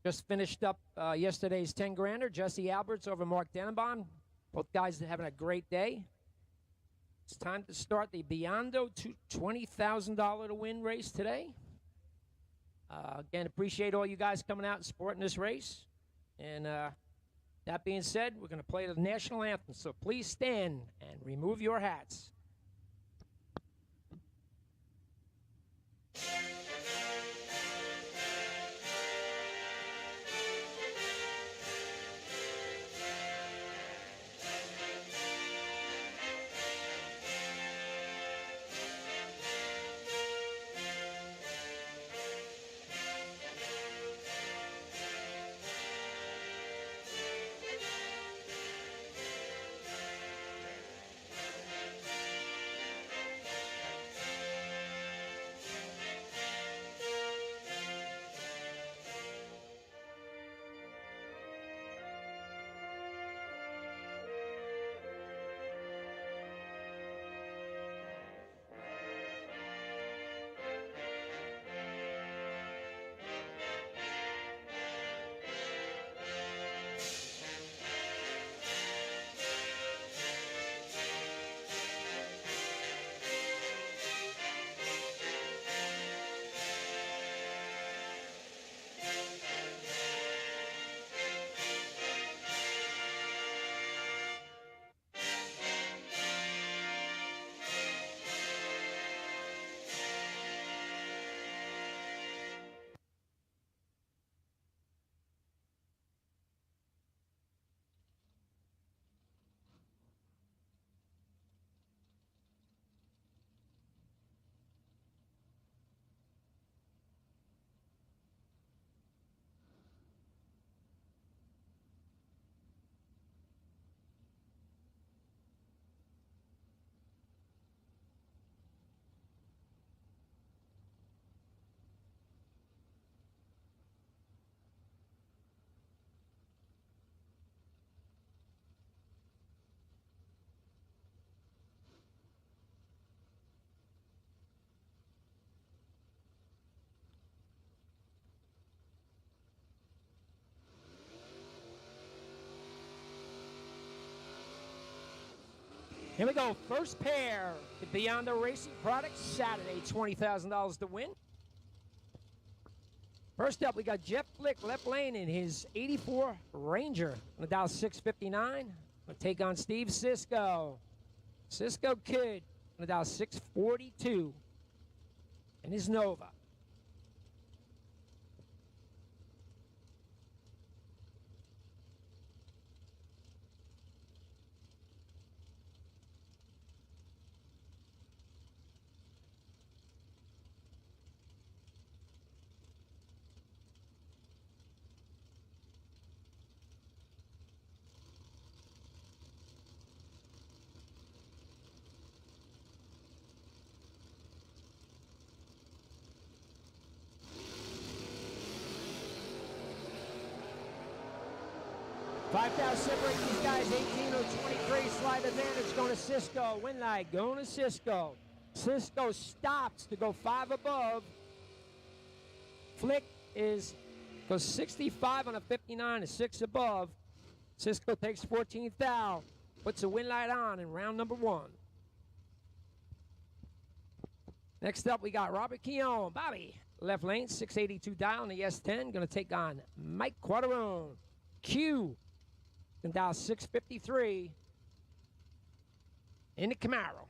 Just finished up yesterday's 10-grander. Jesse Alberts over Mark Denenbaum. Both guys are having a great day. It's time to start the Biondo $20,000 to win race today. Again, appreciate all you guys coming out and supporting this race. And that being said, we're going to play the national anthem. So please stand and remove your hats. Here we go. First pair. The Biondo Racing Products Saturday. $20,000 to win. First up, we got Jeff Flick, left lane in his 84 Ranger. On the dial 659. Gonna take on Steve Cisco. Cisco Kid. On the dial 642. And his Nova. $5,000 separate these guys, 18 or 23. Slide advantage going to Cisco. Win light going to Cisco. Cisco stops to go 5 above. Flick goes 65 on a 59 to 6 above. Cisco takes 14th thou. Puts a win light on in round number 1. Next up, we got Robert Keown. Bobby, left lane, 682 dial on the S10. Going to take on Mike Quaterone. Q. And dial 653 in the Camaro.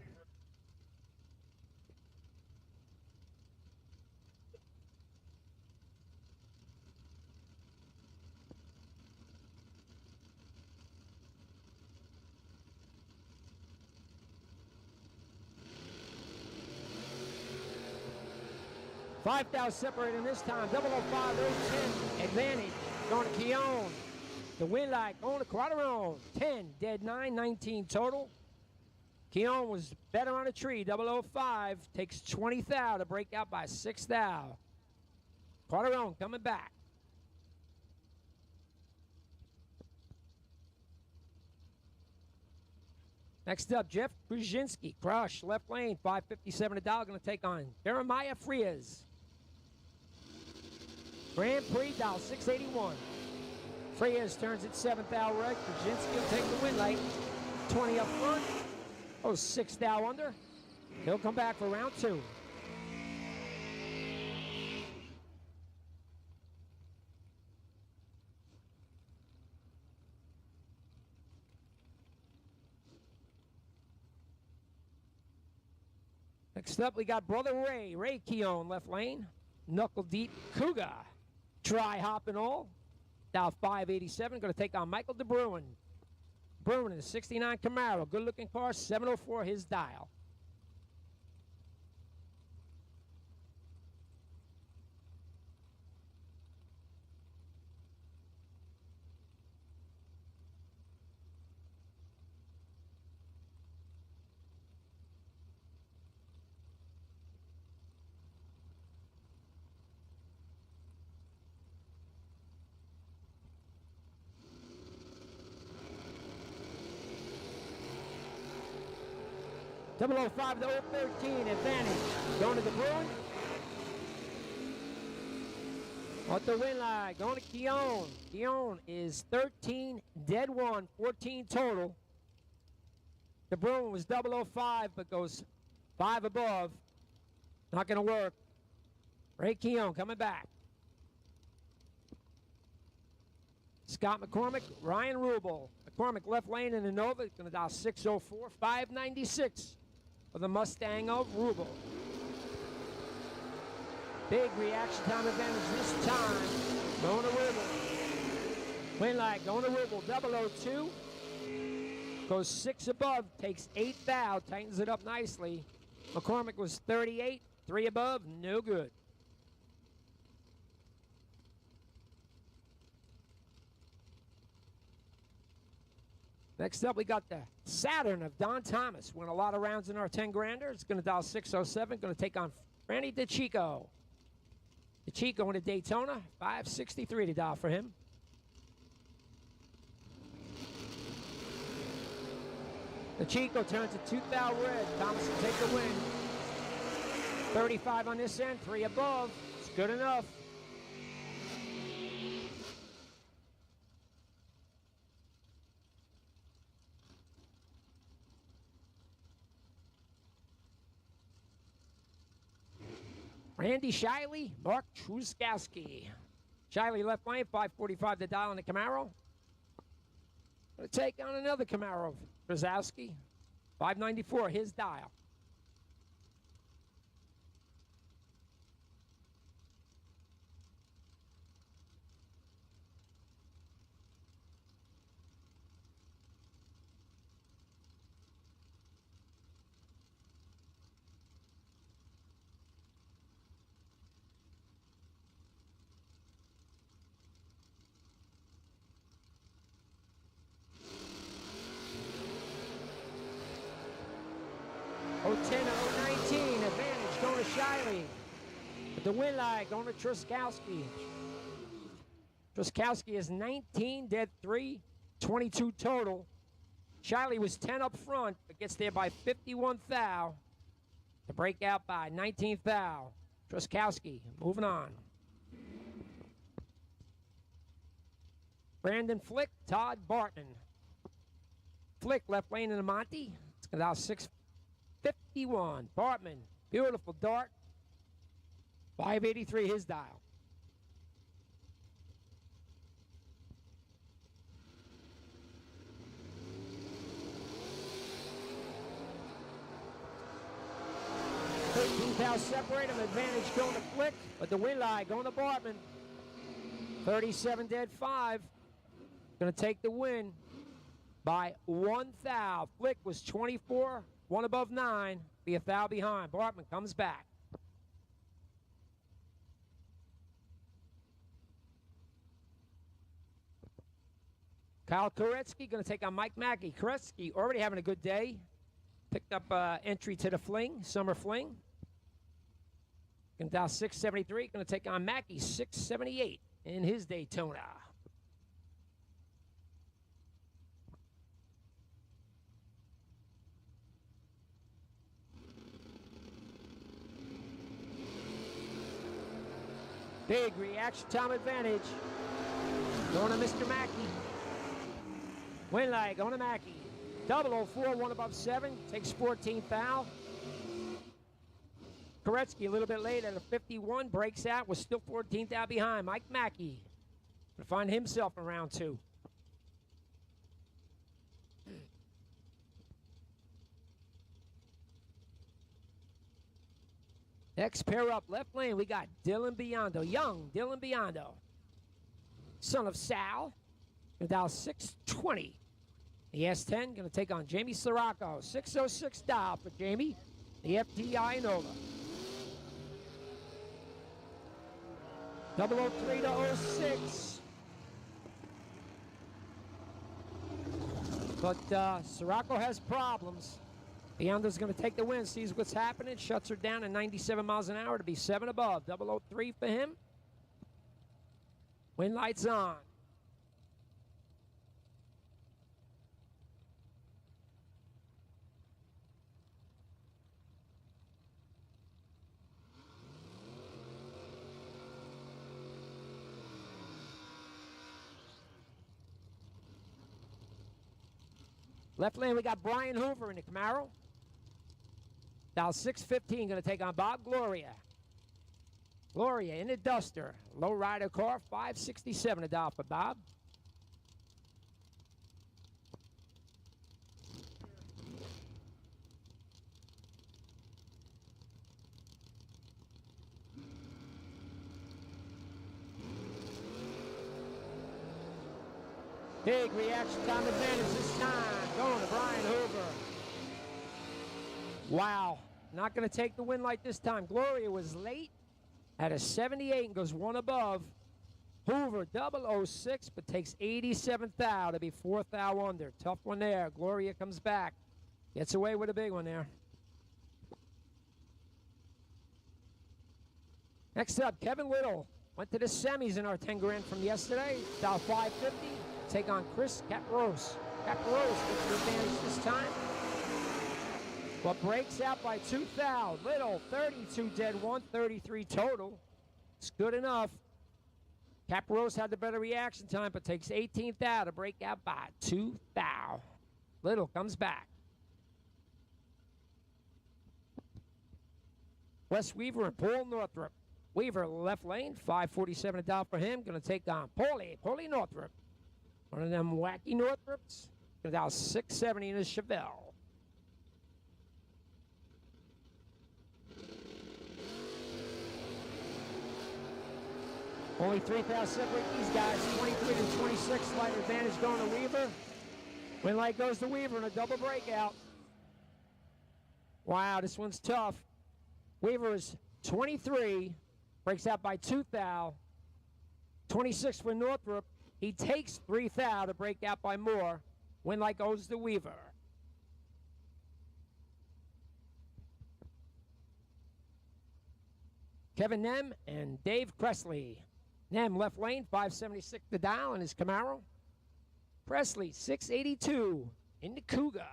$5,000 separating this time. 005, 010 advantage. Going to Keown. The win light going to Quaterone. 10, dead 9, 19 total. Keown was better on a tree. 005 takes 20 thou to break out by 6 thou. Quaterone coming back. Next up, Jeff Brzezinski, Crush, left lane, 557 a dollar, going to take on Jeremiah Frias. Grand Prix dial 681. Frias turns it 7th thou right. Brzezinski will take the win late. 20 up front. Oh, 6th thou under. He'll come back for round 2. Next up, we got Brother Ray Keown, left lane. Knuckle deep Cougar. Try hop and all. Dow 587, going to take on Michael DeBruin. Bruin in a 69 Camaro. Good looking car, 704 his dial. Double 05 to 013 advantage. Going to the Bruin. Off the win line. Going to Keown. Keown is 13, dead 1, 14 total. The Bruin was 005 but goes 5 above. Not going to work. Ray Keown coming back. Scott McCormick, Ryan Rubel. McCormick left lane in the Nova. Going to dial 604, 596. For the Mustang of Rubel. Big reaction time advantage this time. Going to Rubel. Win light going to Rubel. 002. Goes 6 above. Takes 8 thou. Tightens it up nicely. McCormick was 38. 3 above. No good. Next up, we got the Saturn of Don Thomas. Won a lot of rounds in our 10 grander. It's going to dial 607. Going to take on Franny DeChico. DeChico in a Daytona. 563 to dial for him. DeChico turns it 2 thou red. Thomas will take the win. 35 on this end. 3 above. It's good enough. Randy Shiley, Mark Truskowski. Shiley left lane, 545 the dial on the Camaro. Going to take on another Camaro, Truskowski. 594, his dial. Oh, 10 and 019, advantage going to Shiley. But the win line going to Truskowski. Truskowski is 19, dead 3, 22 total. Shiley was 10 up front, but gets there by 51 thou to break out by 19 thou. Truskowski moving on. Brandon Flick, Todd Barton. Flick left lane in the Monty. It's going to dial 651. Bartman, beautiful dart. 583 his dial. $13,000 separate him. Advantage going to Flick, but the win line going to Bartman. 37 dead 5. Going to take the win by 1 thou. Flick was 24, 1 above 9. Be a thou behind. Bartman comes back. Kyle Koretsky going to take on Mike Mackey. Koretsky already having a good day. Picked up entry to the Fling, Summer Fling. Going to dial 673. Going to take on Mackey, 678 in his Daytona. Big reaction time advantage. Going to Mr. Mackey. Winlight going to Mackey. 004, 1 above 7. Takes 14th foul. Koretsky a little bit late at a 51. Breaks out. Was still 14th out behind. Mike Mackey. Going to find himself in round 2. Next pair up, left lane, we got Dylan Biondo. Young Dylan Biondo. Son of Sal. Going to dial 620. The S10 going to take on Jamie Sirocco. 606 dial for Jamie. The FTI Nova. 003 to 06. But Sirocco has problems. Biondo's going to take the win, sees what's happening, shuts her down at 97 miles an hour to be 7 above. 003 for him. Win lights on. Left lane, we got Brian Hoover in the Camaro. Dial 615, going to take on Bob Gloria. Gloria in the Duster. Low rider car, 567 a dial for Bob. Big reaction time advantage this time. Going to Brian Hoover. Wow. Not going to take the win like this time. Gloria was late at a 78 and goes 1 above. Hoover 006 but takes 87th thou to be 4th thou under. Tough one there. Gloria comes back. Gets away with a big one there. Next up, Kevin Little. Went to the semis in our 10 grand from yesterday. Dial 550. Take on Chris Caparose. Caparose gets the advantage this time. But breaks out by 2 thou. Little, 32 dead, 133 total. It's good enough. Caparose had the better reaction time, but takes 18th thou to break out by 2 thou. Little comes back. Wes Weaver and Paul Northrup. Weaver left lane, 547 a dial for him. Going to take on Paulie Northrup. One of them wacky Northrups. Going to dial 670 in his Chevelle. Only 3 thou separate these guys. 23 to 26, slight advantage going to Weaver. Win light goes to Weaver in a double breakout. Wow, this one's tough. Weaver is 23, breaks out by 2 thou. 26 for Northrup. He takes 3 thou to break out by more. Win light goes to Weaver. Kevin Nem and Dave Presley. Nem left lane, 576 the dial in his Camaro. Presley, 682 in the Cougar.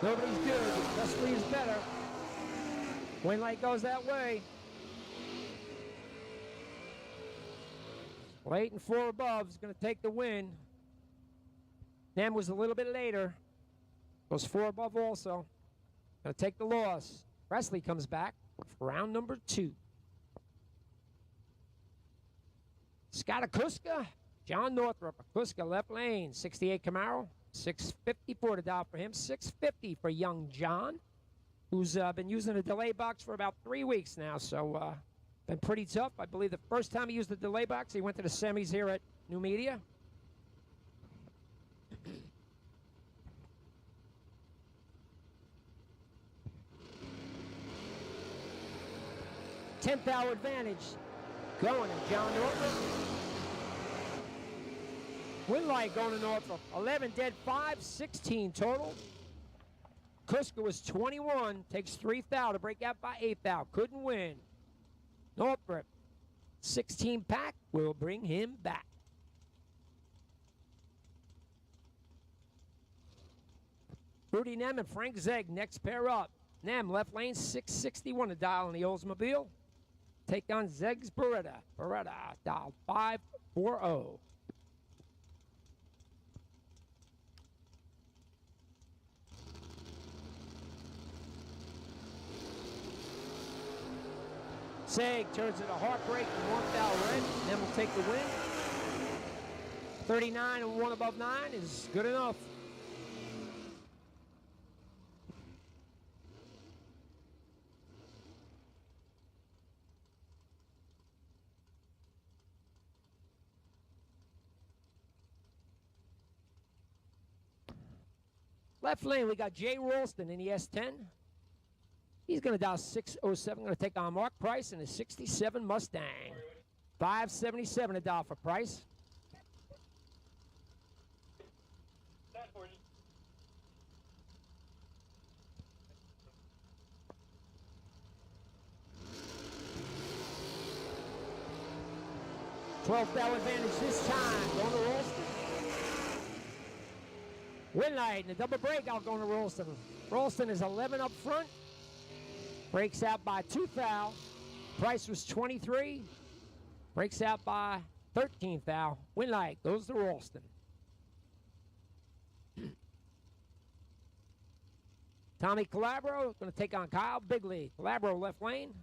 Nobody's good. Presley is better. Win light goes that way. Late and 4 above is going to take the win. Nem was a little bit later. Goes 4 above also. Going to take the loss. Presley comes back for round number 2. Scott Akuska. John Northrup. Akuska left lane. 68 Camaro. 654 to dial for him. 650 for young John, who's been using a delay box for about 3 weeks now. So been pretty tough. I believe the first time he used the delay box, he went to the semis here at Numidia. Tenth hour advantage going to John Northrup. Win light going to Northrup. 11 dead, 5, 16 total. Kuska was 21, takes 3 thou to break out by 8 thou. Couldn't win. Northrop, 16 pack will bring him back. Rudy Nem and Frank Zegg next pair up. Nem left lane 661 to dial in the Oldsmobile. Take on Zegg's Beretta. Beretta dial 540. Zegg turns it a heartbreak and 1 thou red. Nem will take the win. 39 and 1 above 9 is good enough. Left lane, we got Jay Ralston in the S10. He's going to dial 607. Going to take on Mark Price in a 67 Mustang. 577 to dial for Price. $12 advantage this time. Going to Ralston. Winlight and a double breakout going to Ralston. Ralston is 11 up front. Breaks out by 2 thou. Price was 23. Breaks out by 13 thou. Winlight goes to Ralston. Tommy Calabro going to take on Kyle Bigley. Calabro left lane.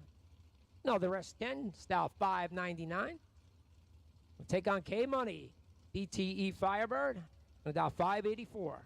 No, the rest 10. Style 599. We'll take on K Money. DTE Firebird. About 584.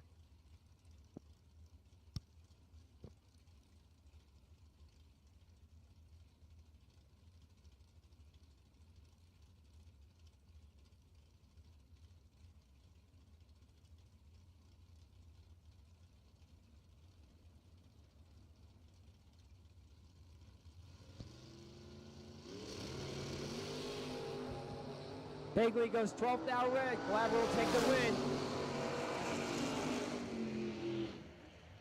Bagley goes 12th thou red. Calabro will take the win.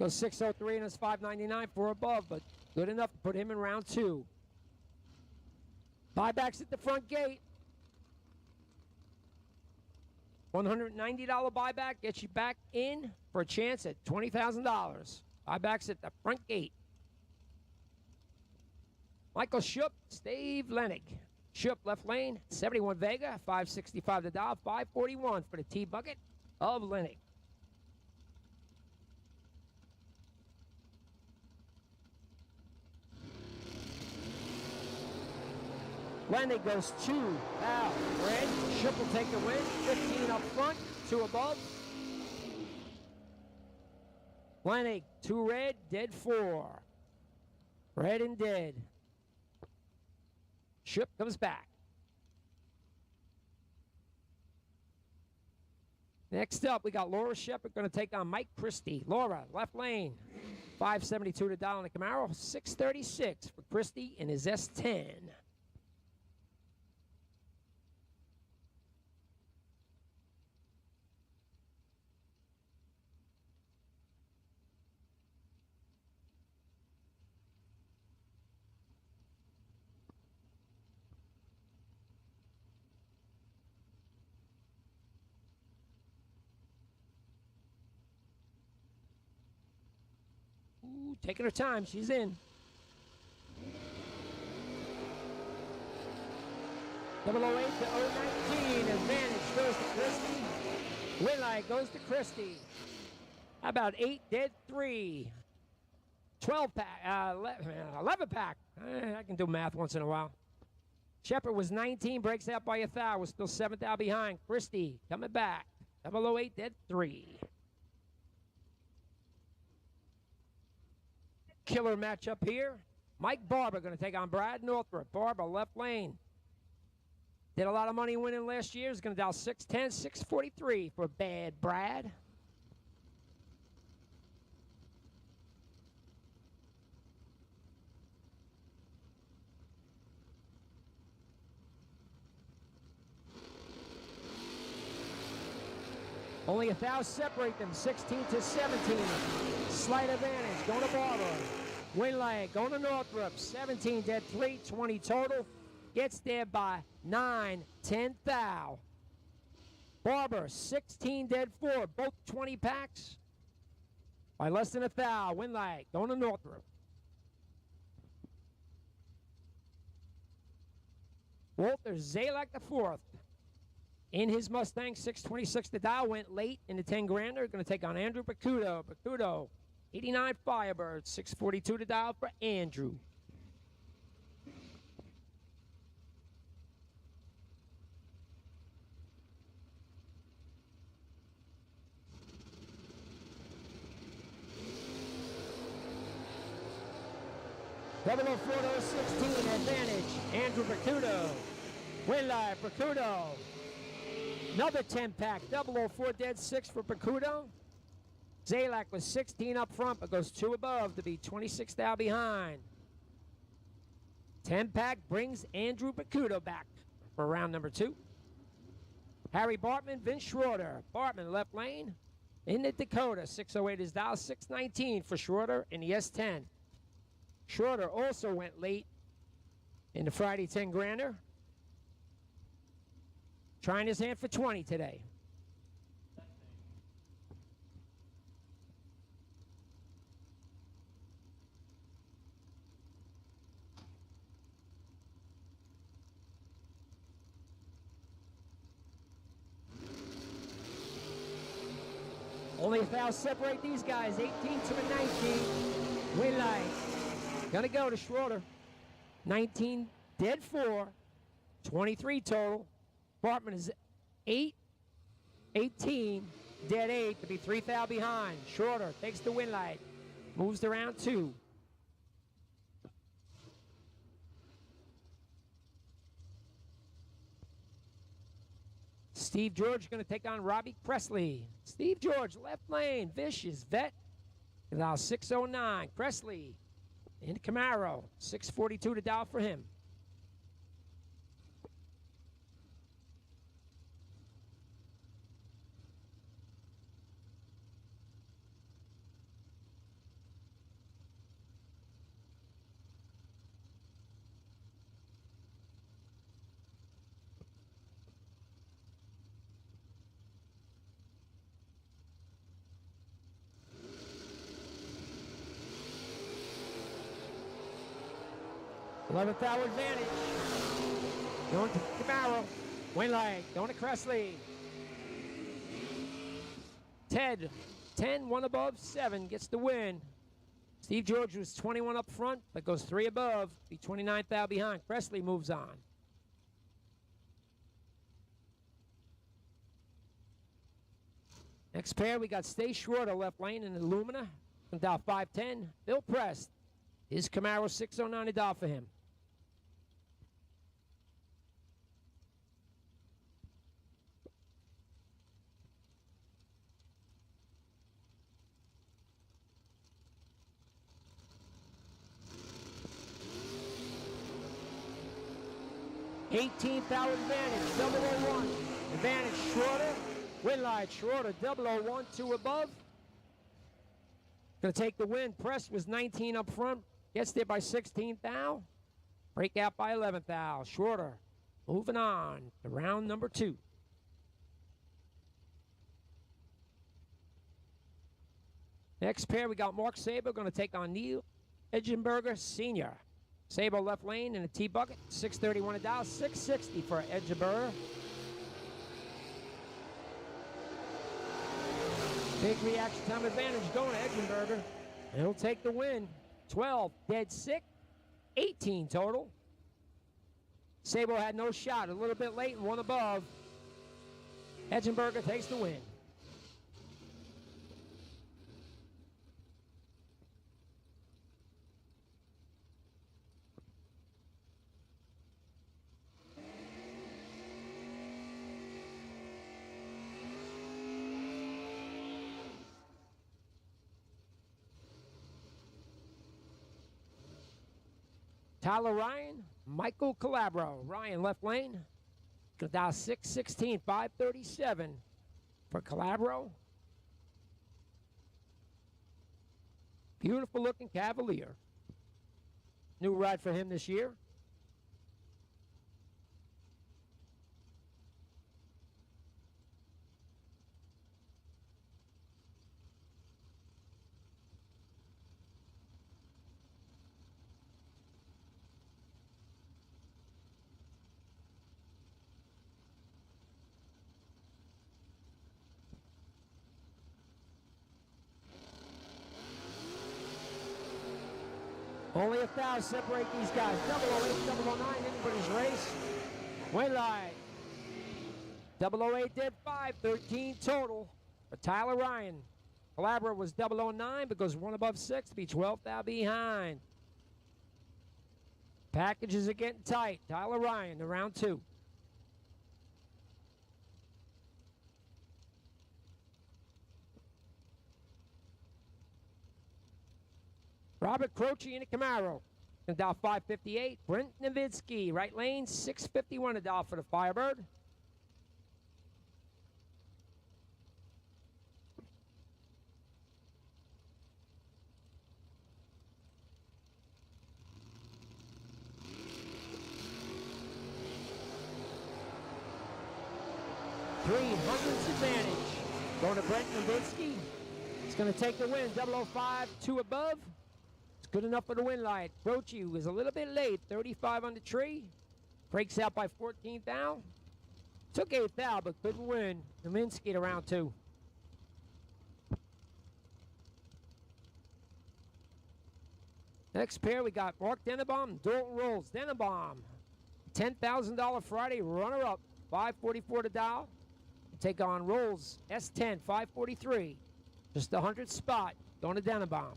Goes 603 and it's 599 for above, but good enough to put him in round 2. Buybacks at the front gate. $190 buyback gets you back in for a chance at $20,000. Buybacks at the front gate. Michael Schupp, Steve Lenig. Schupp left lane, 71 Vega, 565 to dial, 541 for the T-bucket of Lenig. Lenig goes 2 thou red. Schupp will take the win. 15 up front, 2 above. Lenig 2 red, dead 4. Red and dead. Schupp comes back. Next up, we got Laura Shepard going to take on Mike Christie. Laura, left lane. 572 to dial in the Camaro. 636 for Christie in his S10. Ooh, taking her time. She's in. .008 to 019. Advantage goes to Christie. Winlight goes to Christie. How about 8 dead 3? 12 pack. 11 pack. I can do math once in a while. Shepard was 19. Breaks out by 1 thou. Was still 7 thou behind. Christie coming back. 008 dead 3. Killer matchup here. Mike Barber going to take on Brad Northrop. Barber left lane. Did a lot of money winning last year. He's going to dial 610, 643 for Bad Brad. Only 1,000 separate them, 16 to 17. Slight advantage, going to Barber. Win leg, going to Northrup, 17 dead 3, 20 total. Gets there by 9, 10 thou. Barber, 16 dead 4, both 20 packs. By less than 1,000, win leg, going to Northrup. Walter Zalak the 4th. In his Mustang, 626 to dial, went late in the 10 grander. Going to take on Andrew Bacudo. Bacudo, 89 Firebird, 642 to dial for Andrew. Double 04 to 16, advantage, Andrew Bacudo. Win live, Bacudo. Another 10-pack, 004 dead 6 for Bacudo. Zalak was 16 up front, but goes 2 above to be 26 thou behind. 10-pack brings Andrew Bacudo back for round number 2. Harry Bartman, Vince Schroeder. Bartman left lane in the Dakota. 608 is dial, 619 for Schroeder in the S10. Schroeder also went late in the Friday 10 grander. Trying his hand for 20 today. Only 1,000 separate these guys, 18 to 19. Win light. Gonna go to Schroeder. 19 dead 4, 23 total. Bartman is 8, 18, dead 8 to be 3 thou behind. Schroeder takes the win light, moves to round 2. Steve George going to take on Robbie Presley. Steve George, left lane, vicious vet. Now 609. Presley in Camaro, 642 to dial for him. Eleventh hour advantage. Going to Camaro. Win leg. Going to Presley. Ted, 10, 1 above, 7 gets the win. Steve George was 21 up front, but goes 3 above. Be 29th thou behind. Presley moves on. Next pair, we got Stay Schroeder left lane in the Lumina. From dial 510. Bill Prest. His Camaro 609 to dial for him. $18th hour advantage, 001. Advantage, Schroeder. Win light, Schroeder, 001, 2 above. Gonna take the win. Press was 19 up front. Gets there by 16th thou. Breakout by 11th thou. Schroeder moving on to round number 2. Next pair, we got Mark Saber going to take on Neil Edgenberger Sr. Saber left lane in a T-bucket, 631 a dial, 660 for Edgenberger. Big reaction time advantage going to Edgenberger. And he'll take the win. 12, dead 6, 18 total. Sabo had no shot, a little bit late and 1 above. Edgenberger takes the win. Tyler Ryan, Michael Calabro. Ryan left lane. Dial 616, 537. for Calabro. Beautiful looking Cavalier. New ride for him this year. Only 1,000 separate these guys. 008, 009, anybody's race. Win line. 008 did 513 total for Tyler Ryan. Calabro was 009, but goes one above 6 to be 12th behind. Packages are getting tight. Tyler Ryan to round 2. Robert Croce in a Camaro. Dial 558. Brent Nowitzki, right lane, 651 a dial for the Firebird. $300 advantage. Going to Brent Nowitzki. He's going to take the win. 005, 2 above. Good enough for the win light. Croce was a little bit late. 35 on the tree. Breaks out by 14th thou. Took 8th thou, but couldn't win. Nowitzki to round 2. Next pair, we got Mark Denenbaum, Dalton Rolls. Denenbaum, $10,000 Friday runner-up. 544 to dial. Take on Rolls, S10, 543. Just the 100th spot. Going to Denenbaum.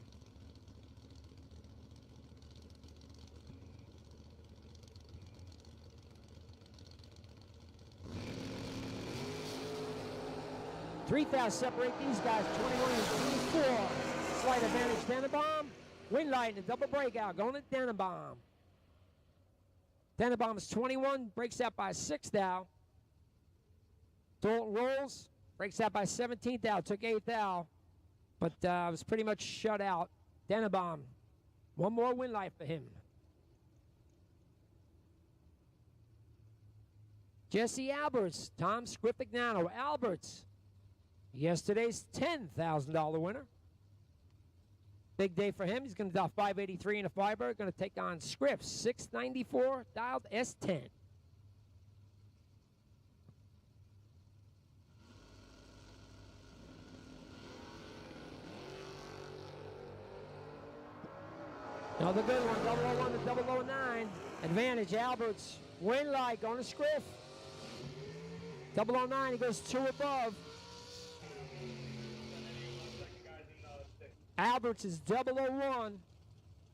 $3,000 separate these guys, 21 and 24. Slight advantage, Denenbaum. Win light and a double breakout, going to Denenbaum. Denenbaum is 21, breaks out by 6th thou. Dalton Rolls, breaks out by 17th thou, took 8th thou, but was pretty much shut out. Denenbaum, one more win light for him. Jesse Alberts, Tom Scripignano. Alberts, yesterday's $10,000 winner. Big day for him. He's going to dial 583 in a Firebird. Going to take on Scripps, 694, dialed S10. Another good one, 001 to 009. Advantage, Alberts. Win light, going to Scriff. 009, he goes 2 above. Alberts is 001,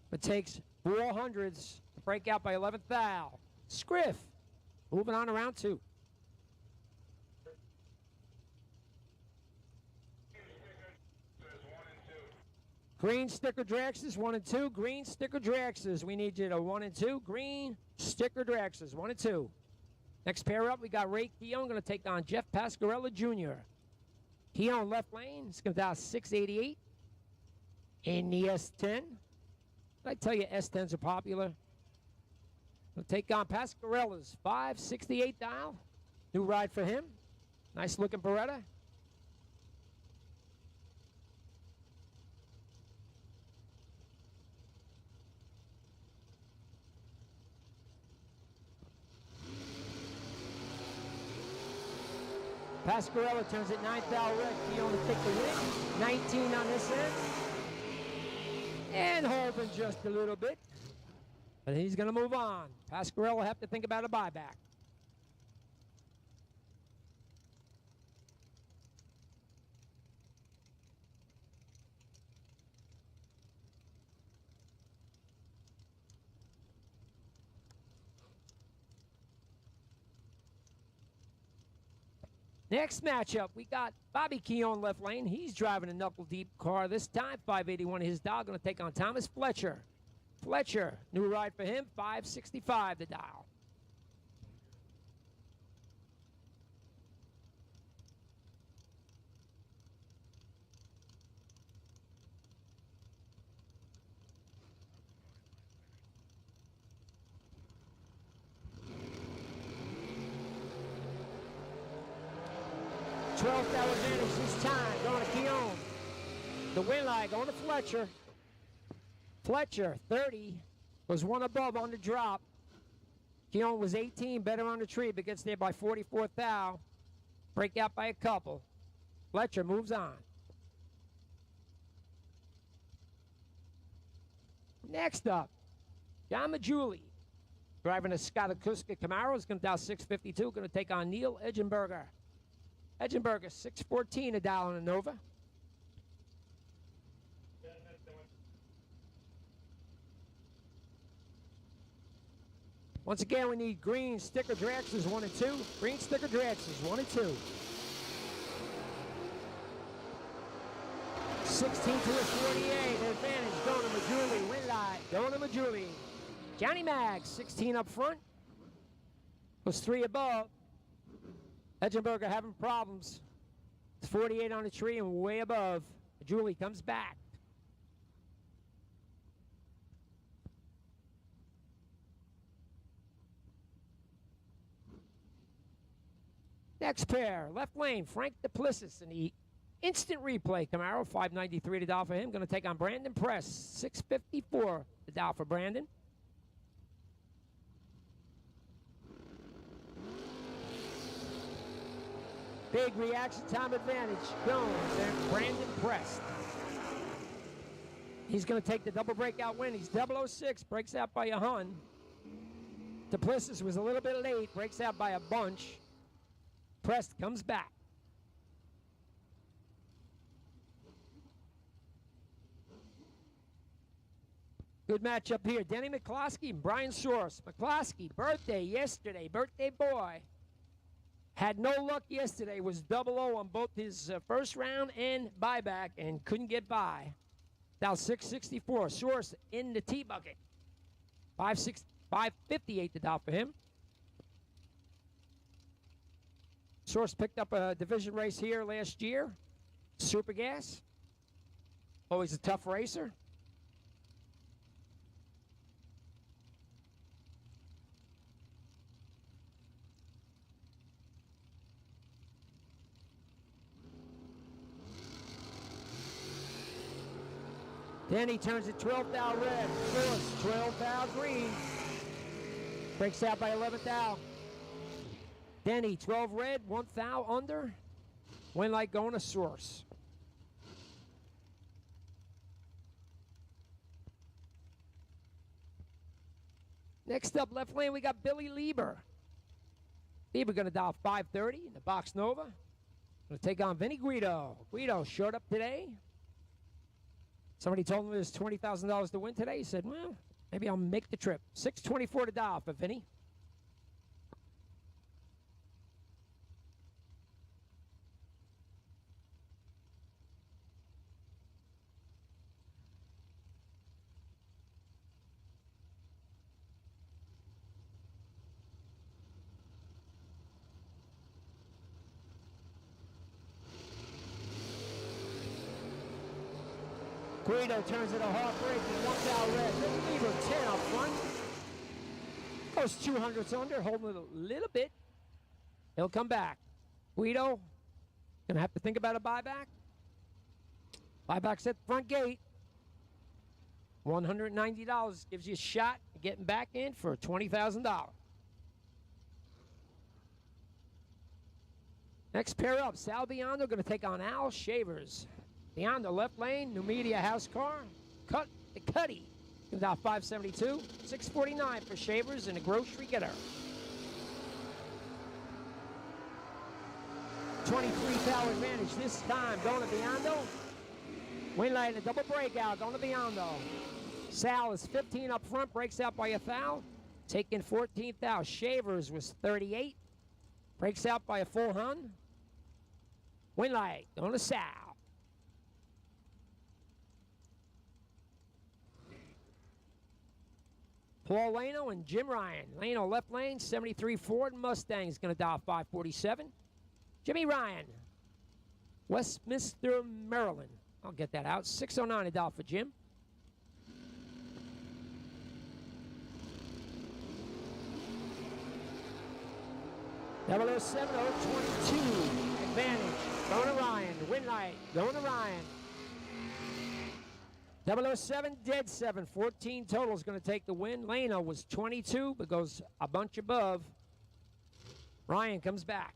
but takes 400s to break out by 11th thou. Scriff, moving on to round 2. Green sticker Draxes, 1 and 2. Green sticker Draxes. We need you to 1 and 2. Green sticker Draxes, 1 and 2. Next pair up, we got Ray Keown going to take on Jeff Pasquarella Jr. Keown left lane. He's going to dial 688 in the S10. Did I tell you S10s are popular? We'll take on Pasquarella's 568 dial. New ride for him. Nice looking Beretta. Pasquarella turns it 9th thou red. Keown to take the win. 19 on this end. And Holden just a little bit. But he's going to move on. Pasquarella will have to think about a buyback. Next matchup, we got Bobby Keown left lane. He's driving a knuckle-deep car this time. 581 his dial. Going to take on Thomas Fletcher. Fletcher, new ride for him. 565 the dial. 12th hour advantage this time. Going to Keown. The win line going to Fletcher. Fletcher, 30, was one above on the drop. Keown was 18, better on the tree, but gets there by 44th thou. Break out by a couple. Fletcher moves on. Next up, John Majuli, driving a Skadakuska Camaro, is going to down 652, going to take on Neil Edgenberger. Edgenberger, 614 a down on the Nova. Once again, we need green sticker Draxes 1 and 2. Green sticker Draxes 1 and 2. 16 to a 48. Advantage going to Majuli. Win light going to Majuli. Johnny Mag, 16 up front. Was 3 above. Edgenberger having problems. It's 48 on the tree and way above. Majuli comes back. Next pair, left lane, Frank Duplessis in the instant replay Camaro, $593 to dial for him. Going to take on Brandon Press, $654 to dial for Brandon. Big reaction time advantage going to Brandon Press. He's going to take the double breakout win. He's 006, breaks out by a hun. Duplessis was a little bit late, breaks out by a bunch. Prest comes back. Good matchup here. Denny McCloskey and Brian Source. McCloskey, birthday yesterday, birthday boy. Had no luck yesterday, was 0-0 on both his first round and buyback and couldn't get by. Down 664. Source in the T bucket. 558 to dial for him. Source picked up a division race here last year. Super Gas. Always a tough racer. Then he turns it 12th thou red. Source, 12th thou green. Breaks out by 11th thou. Denny, 12 red, 1 thou under. Win light going to Source. Next up, left lane, we got Billy Lieber. Lieber going to dial 530 in the Box Nova. Going to take on Vinny Guido. Guido showed up today. Somebody told him there's $20,000 to win today. He said, well, maybe I'll make the trip. 624 to dial for Vinny. Guido turns it a heartbreaking 1 thou red. Then Lieber 10 up front. Goes 200s under, holding it a little bit. He'll come back. Guido gonna have to think about a buyback. Buyback's at the front gate. $190 gives you a shot at getting back in for $20,000. Next pair up, Sal Biondo going to take on Al Shavers. Biondo left lane, Numidia house car. Cut the Cuddy. Comes out 572. $649 for Shavers and a grocery getter. 23-thou advantage this time. Going to Biondo. Win light and a double breakout. Going to Biondo. Sal is 15 up front. Breaks out by a thou. Taking 14th thou. Shavers was 38. Breaks out by a full hun. Win light. Going to Sal. Paul Lano and Jim Ryan. Lano left lane, 73 Ford Mustang is going to dial 547. Jimmy Ryan, Westminster, Maryland. I'll get that out. 609 to dial for Jim. Double 070 22 advantage. win light, going to Ryan. 007, dead 7, 14 total is going to take the win. Leno was 22, but goes a bunch above. Ryan comes back.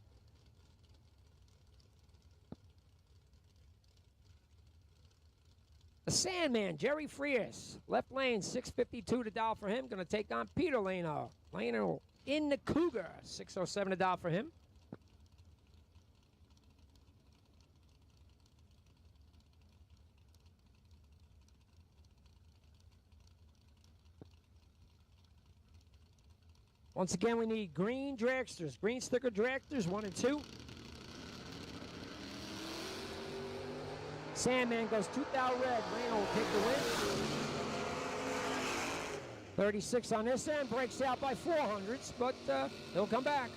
The Sandman, Jerry Frias. Left lane, 652 to dial for him. Going to take on Peter Leno. Leno in the Cougar, 607 to dial for him. Once again, we need green dragsters, green sticker dragsters, 1 and 2. Sandman goes 2,000 red. Leno will take the win. 36 on this end, breaks out by 400s, but he'll come back.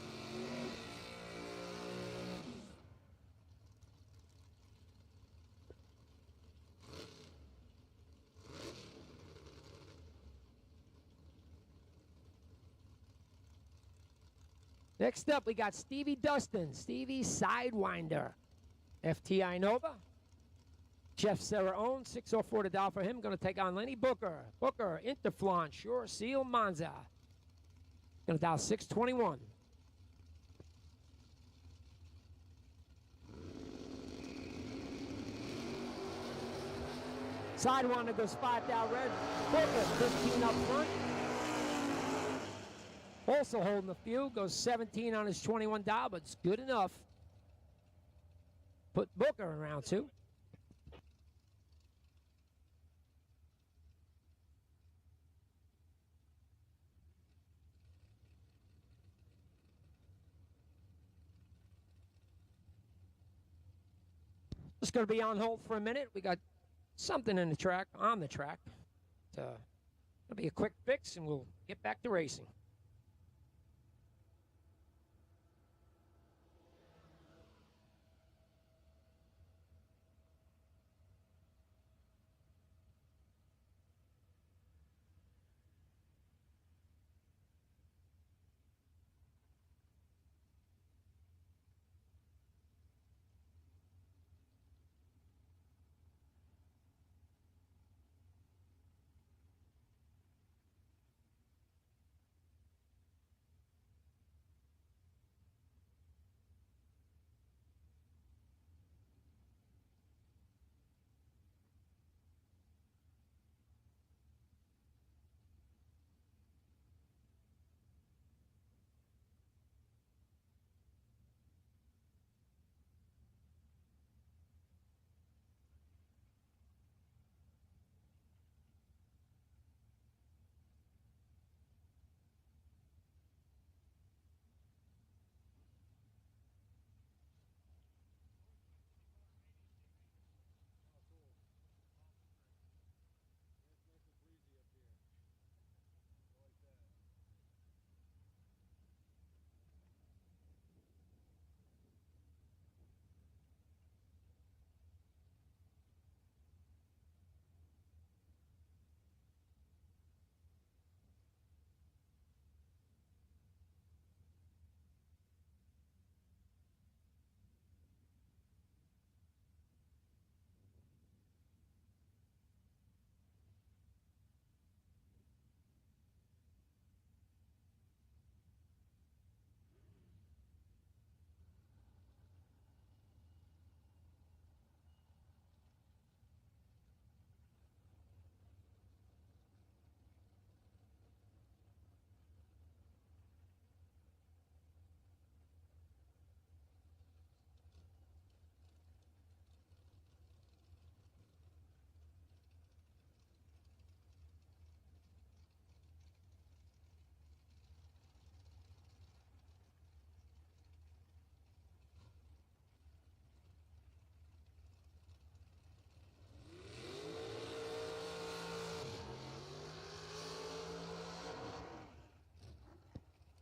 Next up, we got Stevie Dustin, Stevie Sidewinder, FTI Nova. Jeff Serra-Own, 604 to dial for him. Going to take on Lenny Booker. Booker, Interflon, Sure Seal, Monza. Going to dial 621. Sidewinder goes 5,000 red. Booker, 15 up front. Also holding the field, goes 17 on his 21 dial, but it's good enough. Put Booker in round 2. Just going to be on hold for a minute. We got something in the track, on the track. It'll be a quick fix, and we'll get back to racing.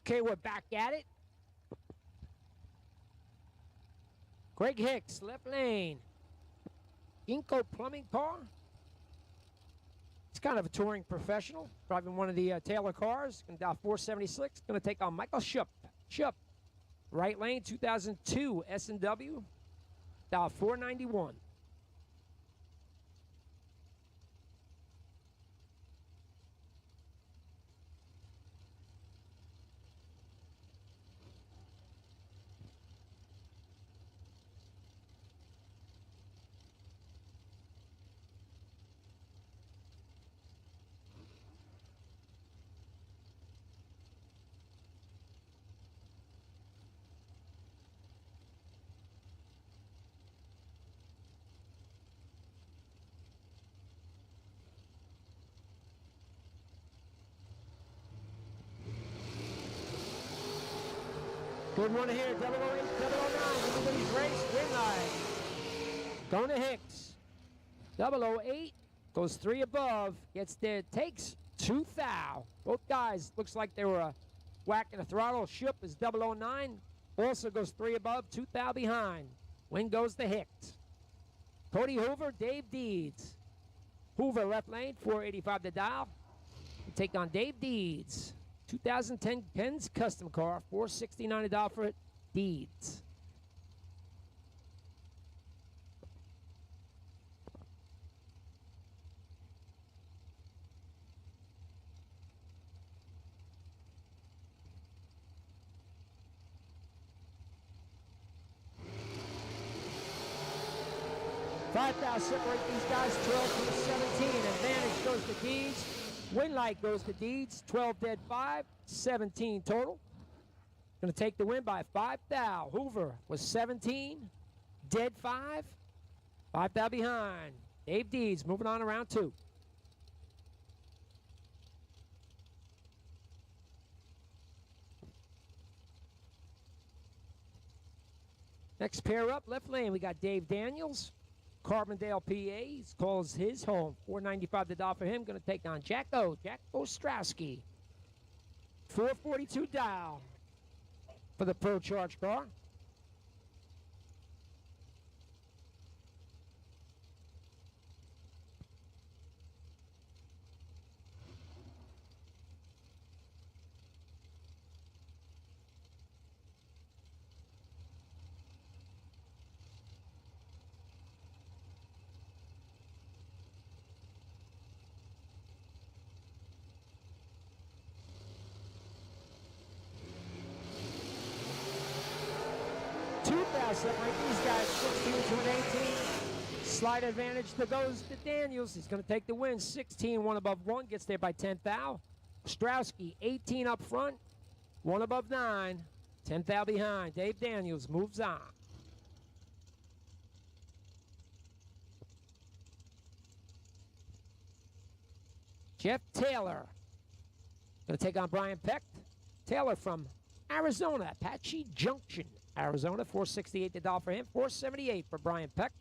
Okay, we're back at it. Greg Hicks, left lane. Ginkgo Plumbing Car. He's kind of a touring professional, driving one of the Taylor cars. Going down 476. Going to take on Michael Schupp. Schupp, right lane, 2002 S&W. $491. Good one here, 008, 009. Everybody's race, win line. Going to Hicks. 008 goes 3 above, gets there, takes 2 thou. Both guys, looks like they were whacking the throttle. Ship is 009, also goes 3 above, 2 thou behind. Win goes to Hicks. Cody Hoover, Dave Deeds. Hoover left lane, 485 to dial. We take on Dave Deeds. 2010 Ken's custom car, $469 a dollar for it. Deeds. $5,000 separate these guys, 12 to 17. Advantage goes to Deeds. Win light goes to Deeds, 12 dead 5, 17 total. Going to take the win by 5 thou. Hoover was 17, dead 5, 5 thou behind. Dave Deeds moving on to round 2. Next pair up, left lane, we got Dave Daniels. Carbondale, PA. He calls his home. $495 the dollar for him. Going to take on Jack Ostrowski. 442 dial for the Pro Charge car. Separate these guys, 16 to an 18. Slight advantage that goes to Daniels. He's going to take the win. 16, 1 above 1. Gets there by 10 thou. Ostrowski, 18 up front. 1 above 9. 10 thou behind. Dave Daniels moves on. Jeff Taylor. Going to take on Brian Peck. Taylor from Arizona, Apache Junction, Arizona. $468 the dollar for him. $478 for Brian Peck.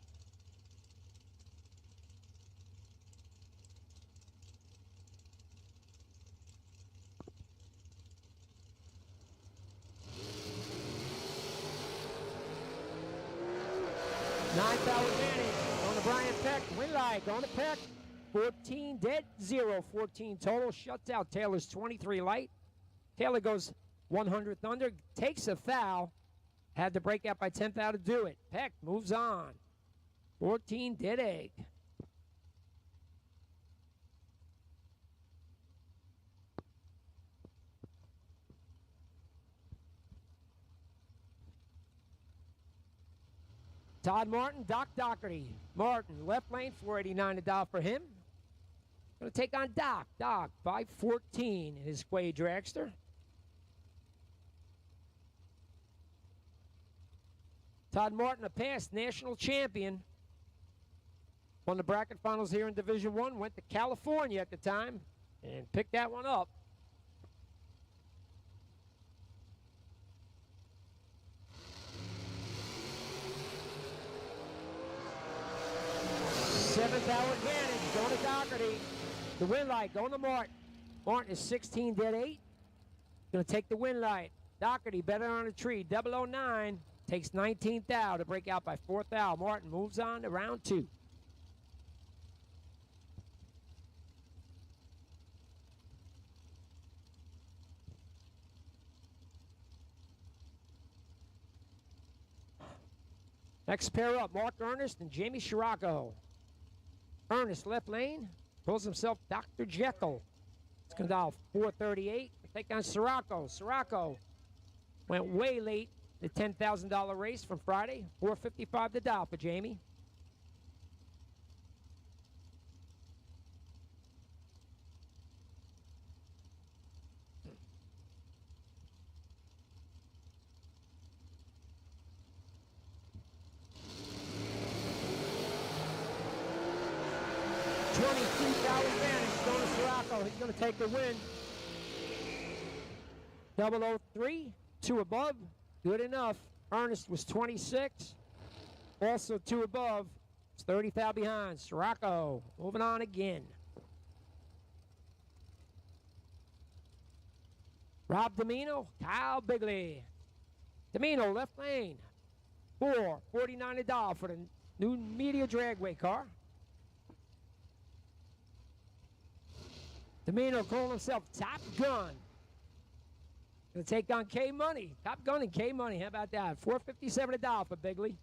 $9,000 advantage. Going to Brian Peck. Win light. Going to Peck. 14 dead, 0. 14 total. Shuts out Taylor's 23 light. Taylor goes 100th under. Takes a foul. Had to break out by 10th out to do it. Peck moves on. 14 dead egg. Todd Martin, Doc Doherty. Martin, left lane, $489 a dollar for him. Going to take on Doc. Doc, 514 in his Quay dragster. Todd Martin, a past national champion. Won the bracket finals here in Division I. Went to California at the time and picked that one up. Seventh hour advantage, going to Doherty. The win light, going to Martin. Martin is 16 dead 8. Going to take the win light. Doherty better on a tree, 009. Takes 19th thou to break out by 4th thou. Martin moves on to round 2. Next pair up, Mark Ernest and Jamie Scirocco. Ernest, left lane, pulls himself Dr. Jekyll. It's going to dial 438. Take on Scirocco. Scirocco went way late. The $10,000 race from Friday. 455 to dial for Jamie. $22,000 advantage going to Scirocco. He's going to take the win. 003, 2 above. Good enough. Ernest was 26. Also 2 above. It's 30,000 behind. Scirocco moving on again. Rob Domino, Kyle Bigley. Domino, left lane. 449 a dollar for the new Media Dragway car. Domino calling himself Top Gun. Gonna take on K Money. Top Gun and K Money. How about that? $457 a dollar for Bigley.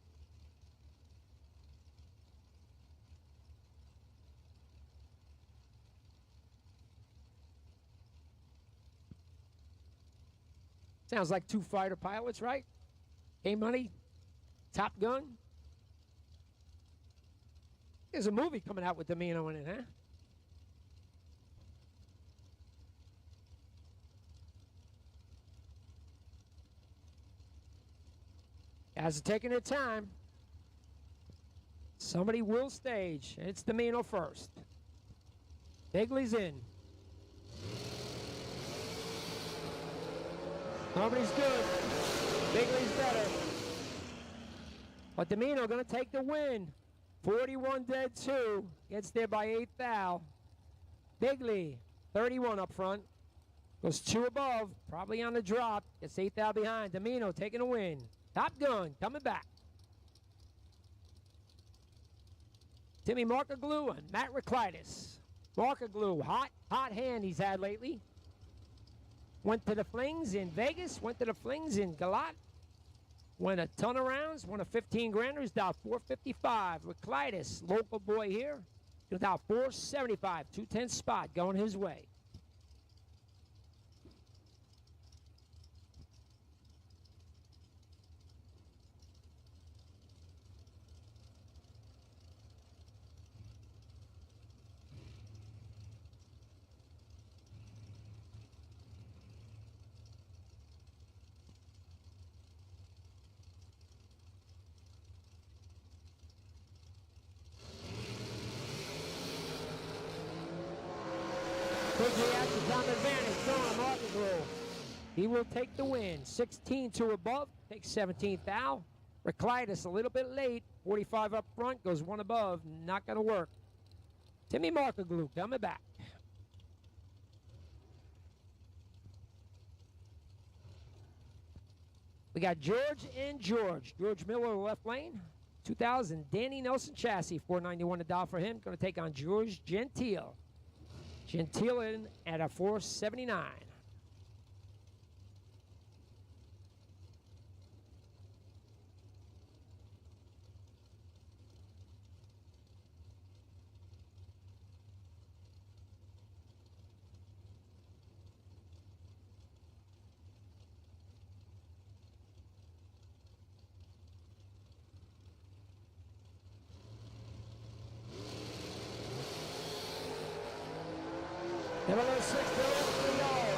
Sounds like 2 fighter pilots, right? K Money, Top Gun. There's a movie coming out with Domino in it, huh? Guys are taking their time. Somebody will stage. It's Domino first. Bigley's in. Nobody's good. Bigley's better. But Domino going to take the win. 41 dead 2. Gets there by 8,000. Bigley, 31 up front. Goes 2 above. Probably on the drop. Gets 8,000 behind. Domino taking a win. Top Gun coming back. Timmy Markaglu and Matt Reclitus. Markaglu, hot hand he's had lately. Went to the Flings in Vegas. Went to the Flings in Galat. Went a ton of rounds. Won a 15 granders. Dialed 455. Reclitus, local boy here. Dialed 475. 210 spot going his way. Quigley has the time advantage. Going Markaglu. He will take the win. 16 to above. Takes 17,000. Reclitus a little bit late. 45 up front. Goes 1 above. Not going to work. Timmy Markaglu coming back. We got George and George. George Miller left lane. 2000 Danny Nelson chassis. $491 a dollar for him. Going to take on George Gentile. Gentile in at a 479. Number 6,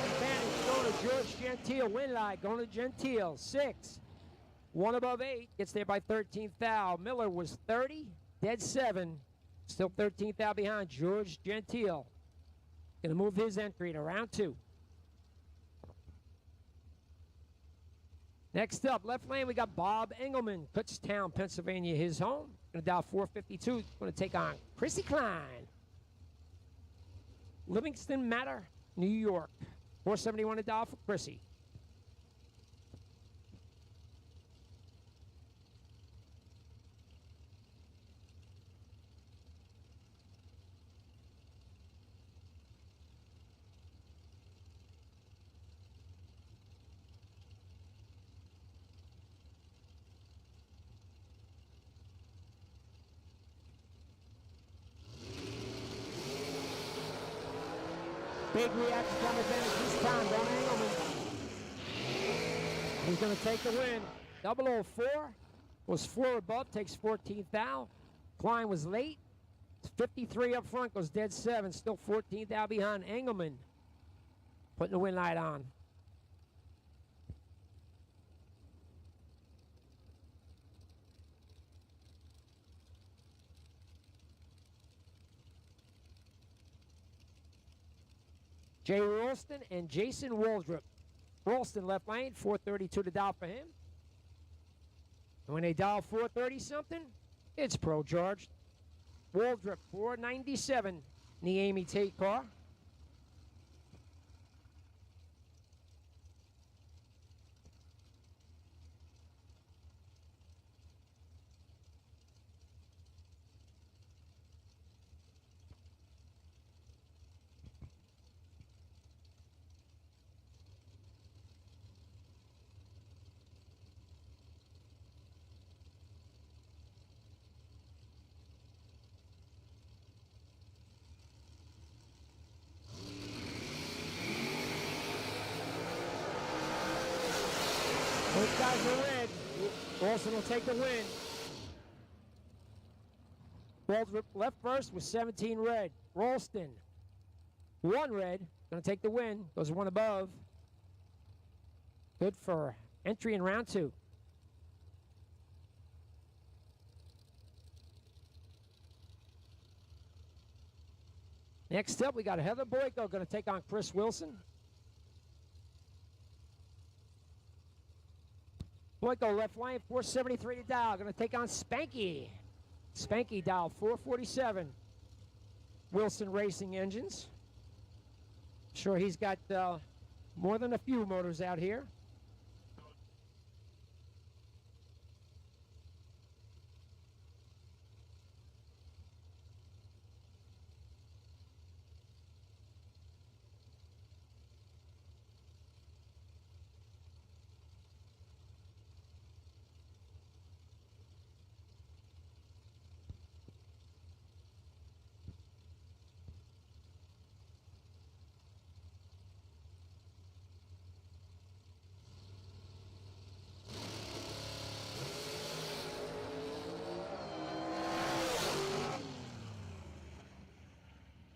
advantage going to George Gentile. Win light going to Gentile. 6. 1 above 8. Gets there by 13,000. Miller was 30. Dead 7. Still 13,000 behind George Gentile. Going to move his entry to round 2. Next up, left lane, we got Bob Engelman. Kutztown, Pennsylvania, his home. Going to dial 452. Going to take on Chrissy Klein. Livingston Manor, New York. 471 a dollar for Chrissy. Big reaction from advantage this time. Don Engelman. He's going to take the win. 004 was 4 above, takes 14th out. Klein was late. 53 up front, goes dead 7. Still 14th out behind Engelman. Putting the win light on. Jay Ralston and Jason Waldrop. Ralston left lane, 432 to dial for him. And when they dial 430 something, it's pro charged. Waldrop 497 in the Amy Tate car. Both guys are red. Wilson will take the win. Waldrop left first with 17 red. Ralston, 1 red. Going to take the win. Goes 1 above. Good for entry in round 2. Next up, we got Heather Boyko going to take on Chris Wilson. Boyko left lane, 473 to dial. Going to take on Spanky. Spanky dial 447. Wilson Racing Engines. Sure, he's got more than a few motors out here.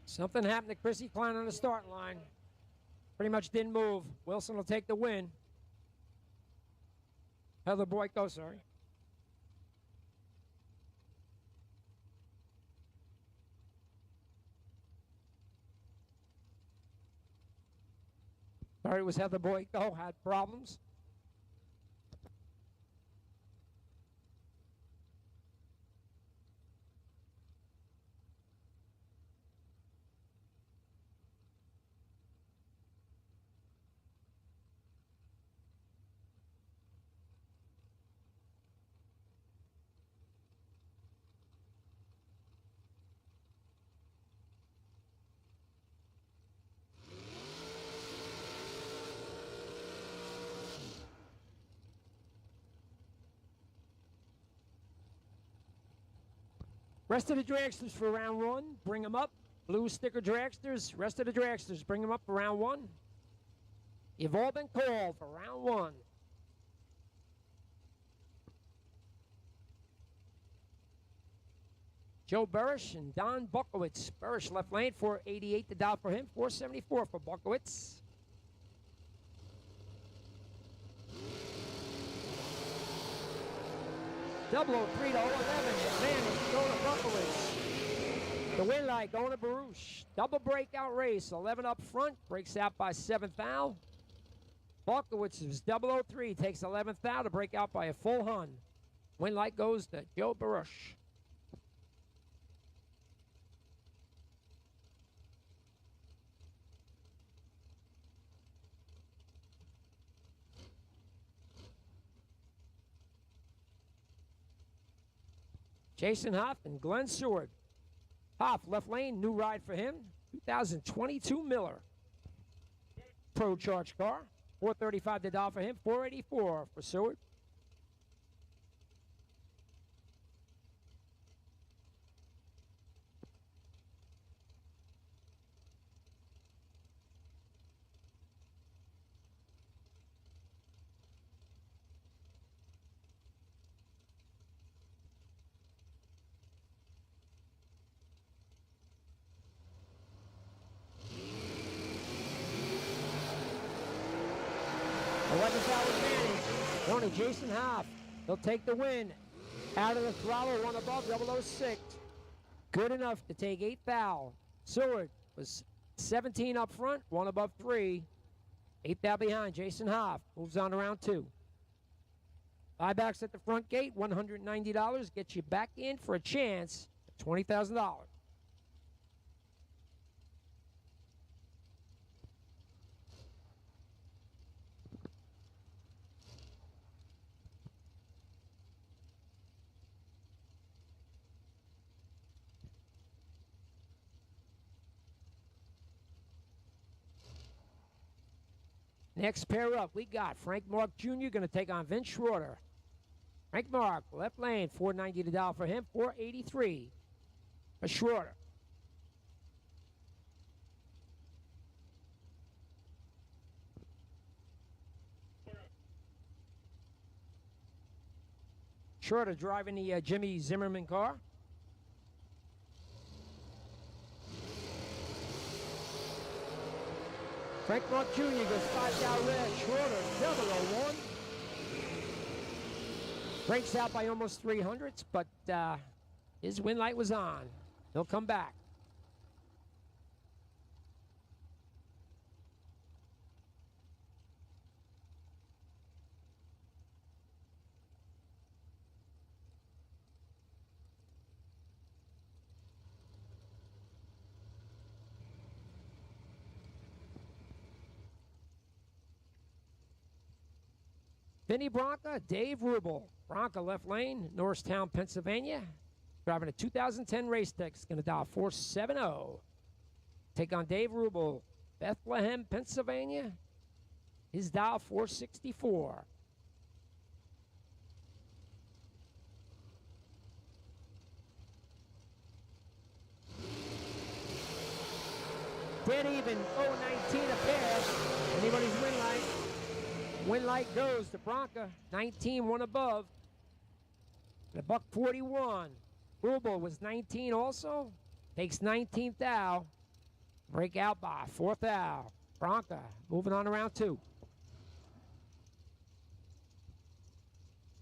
Something happened to Chrissy Klein on the start line. Pretty much didn't move. Wilson will take the win. Heather Boyko, sorry. Sorry, it was Heather Boyko, had problems. Rest of the dragsters for round 1, bring them up. Blue sticker dragsters, rest of the dragsters, bring them up for round 1. You've all been called for round 1. Joe Burish and Don Buckowitz. Burish left lane, 488 to dial for him, 474 for Buckowitz. Double 03 to 011. Advantage going to Buckowitz. The win light going to Baruch. Double breakout race. 11 up front. Breaks out by 7th foul. Buckowitz is 003. Takes 11th foul to break out by a full Hun. Win light goes to Joe Baruch. Jason Hoff and Glenn Seward. Hoff, left lane, new ride for him. 2022 Miller. Pro charge car. 435 to dial for him. 484 for Seward. advantage. Only Jason Hoff. He'll take the win. Out of the throttle, one above, 006. Good enough to take 8 thou. Seward was 17 up front, one above 3. 8 thou behind. Jason Hoff moves on to round 2. Buybacks at the front gate, $190. Gets you back in for a chance at $20,000. Next pair up, we got Frank Mark Jr. going to take on Vince Schroeder. Frank Mark, left lane, $490 to dial for him, $483 for Schroeder. Schroeder driving the Jimmy Zimmerman car. Frank Mark Jr. goes 5 down red. Schroeder, 001. Breaks out by almost 300s, but his win light was on. He'll come back. Vinny Bronca, Dave Rubel. Bronca left lane, Norristown, Pennsylvania. Driving a 2010 race tech. Going to dial 470. Take on Dave Rubel, Bethlehem, Pennsylvania. His dial 464. Dead even, 019 a pair. Anybody's win light. Win light goes to Bronca, 19, one above. The $141. Rubel was 19 also. Takes 19th thou. Break out by 4th thou. Bronca moving on to round 2.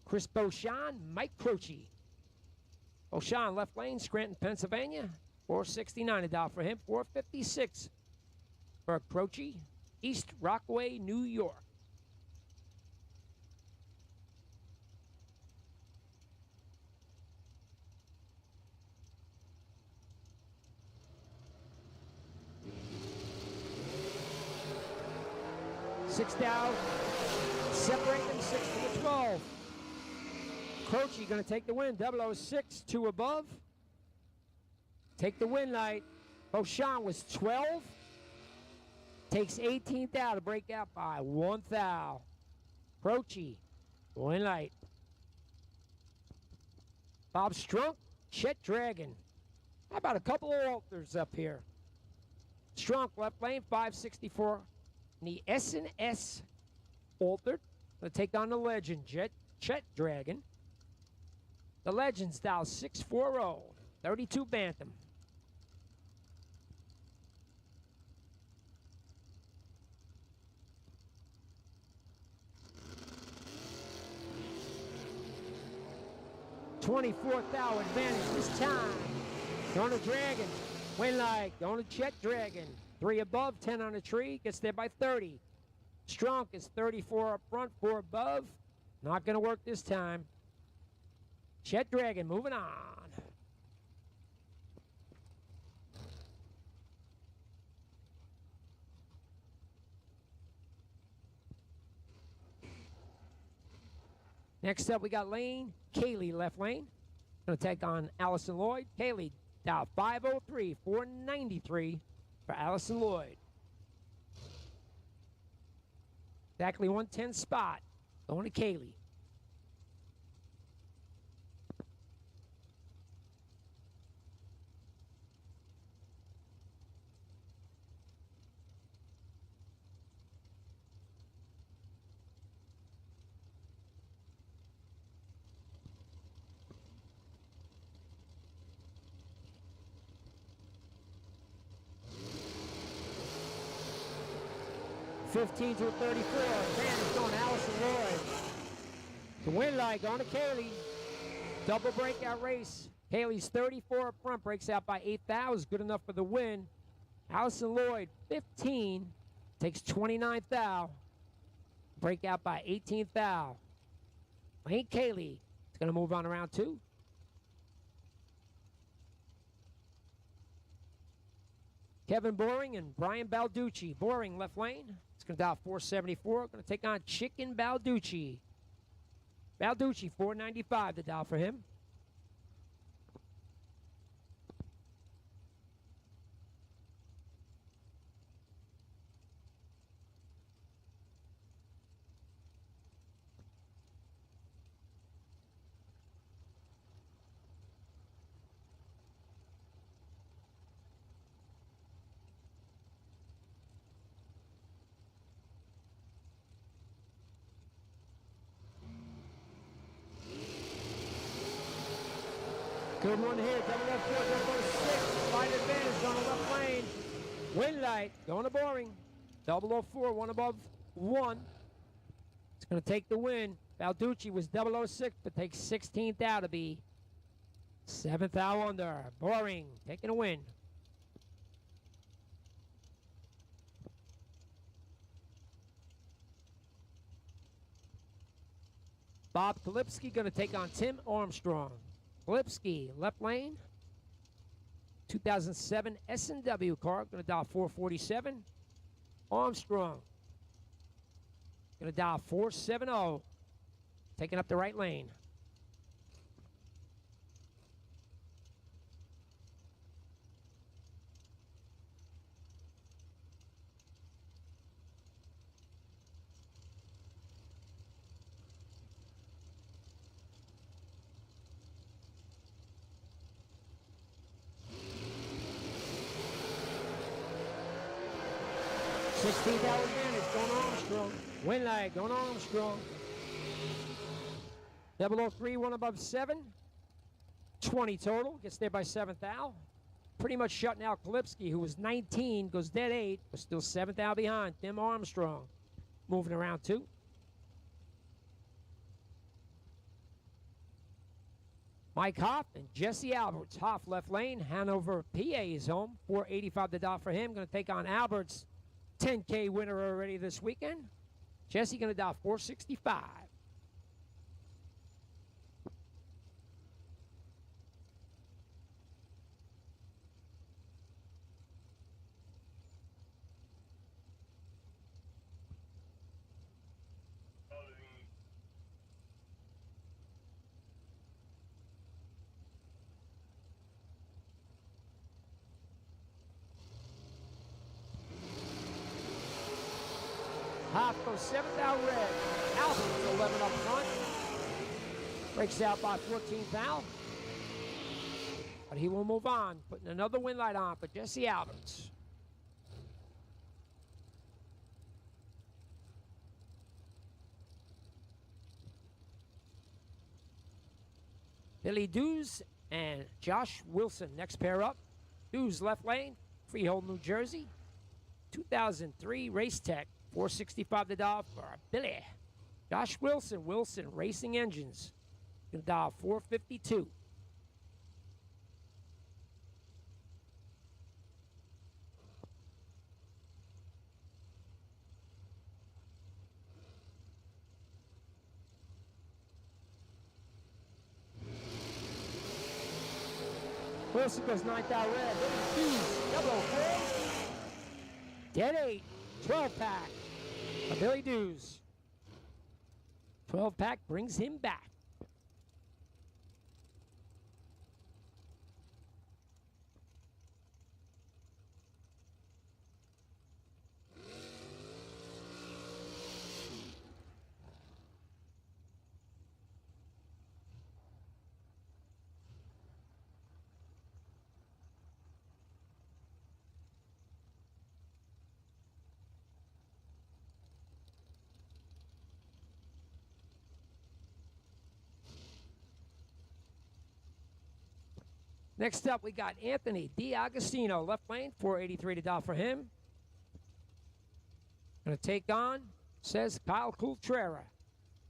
Chris Beauchamp, Mike Croce. Beauchamp left lane, Scranton, Pennsylvania. 469 a dial for him. 456 for Croce. East Rockaway, New York. Six down, separate them 6 to 12. Croce going to take the win, 006, 2 above. Take the win light. Beauchamp was 12. Takes 18th thou to break out by 1 thou. Croce, win light. Bob Strunk, Chet Dragon. How about a couple of alters up here? Strunk left lane, 564. The S&S altered. Going to take on the legend, Chet Dragon. The legend's dial 640, 32 Bantam. $24th thou advantage this time. Going to Dragon. Win light. Going to Chet Dragon. 3 above, 10 on the tree, gets there by 30. Strunk is 34 up front, 4 above. Not going to work this time. Chet Dragon moving on. Next up, we got Lane Kaylee left lane. Going to take on Allison Lloyd. Kaylee dial 503, 493. For Allison Lloyd. Exactly 110 spot. Going to Kaylee. $15 to $34. Advantage going to Allison Allison Lloyd. The win light going to Kaylee. Double breakout race. Kaylee's 34 up front, breaks out by 8 thou. Is good enough for the win. Allison Lloyd, 15, takes 29 thou. Breakout by 18 thou. Lane Kaylee is going to move on to round 2. Kevin Boring and Brian Balducci. Boring left lane. It's going to dial 474. Going to take on Chicken Balducci. Balducci, 495 to dial for him. Good one here, double left 4, double left 6, wide advantage on the left lane. Win light, going to Boring. 004, one above 1. It's going to take the win. Balducci was 006, but takes 16th out to be 7th out under. Boring, taking a win. Bob Kalipski going to take on Tim Armstrong. Kalipski, left lane. 2007 S&W car, going to dial 447. Armstrong, going to dial 470. Taking up the right lane. $16 advantage going to Armstrong. Win lag going to Armstrong. 003, one above 7. 20 total. Gets there by 7th thou. Pretty much shutting out Kalipski, who was 19, goes dead 8, but still 7th thou behind. Tim Armstrong moving around 2. Mike Hoff and Jesse Alberts. Hoff left lane. Hanover, PA is home. 485 the dot for him. Going to take on Alberts. 10K winner already this weekend. Jesse going to dial 465. Hoff goes 7th out red. Alberts 11 up front. Breaks out by 14th thou. But he will move on, putting another win light on for Jesse Alberts. Billy Dews and Josh Wilson next pair up. Dews left lane, Freehold, New Jersey. 2003 Race Tech. 465 the dial for Billy. Josh Wilson, Wilson Racing Engines. Gonna dial 452. Wilson goes 9th out red. Billy Dews, 004. Dead 8, 12 pack. Billy Dews. 12 pack brings him back. Next up, we got Anthony DiAgostino, left lane, 483 to dial for him. Going to take on, says Kyle Coultrera.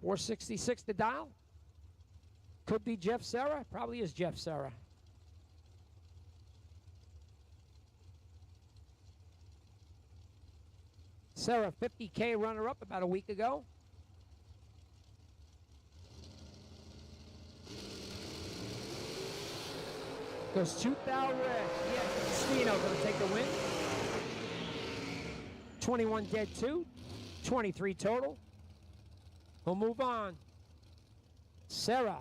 466 to dial. Could be Jeff Serra. Probably is Jeff Serra. Serra, 50K runner-up about a week ago. Goes 2,000 red. Yeah, Stino going to take the win. 21 dead 2. 23 total. We'll move on. Serra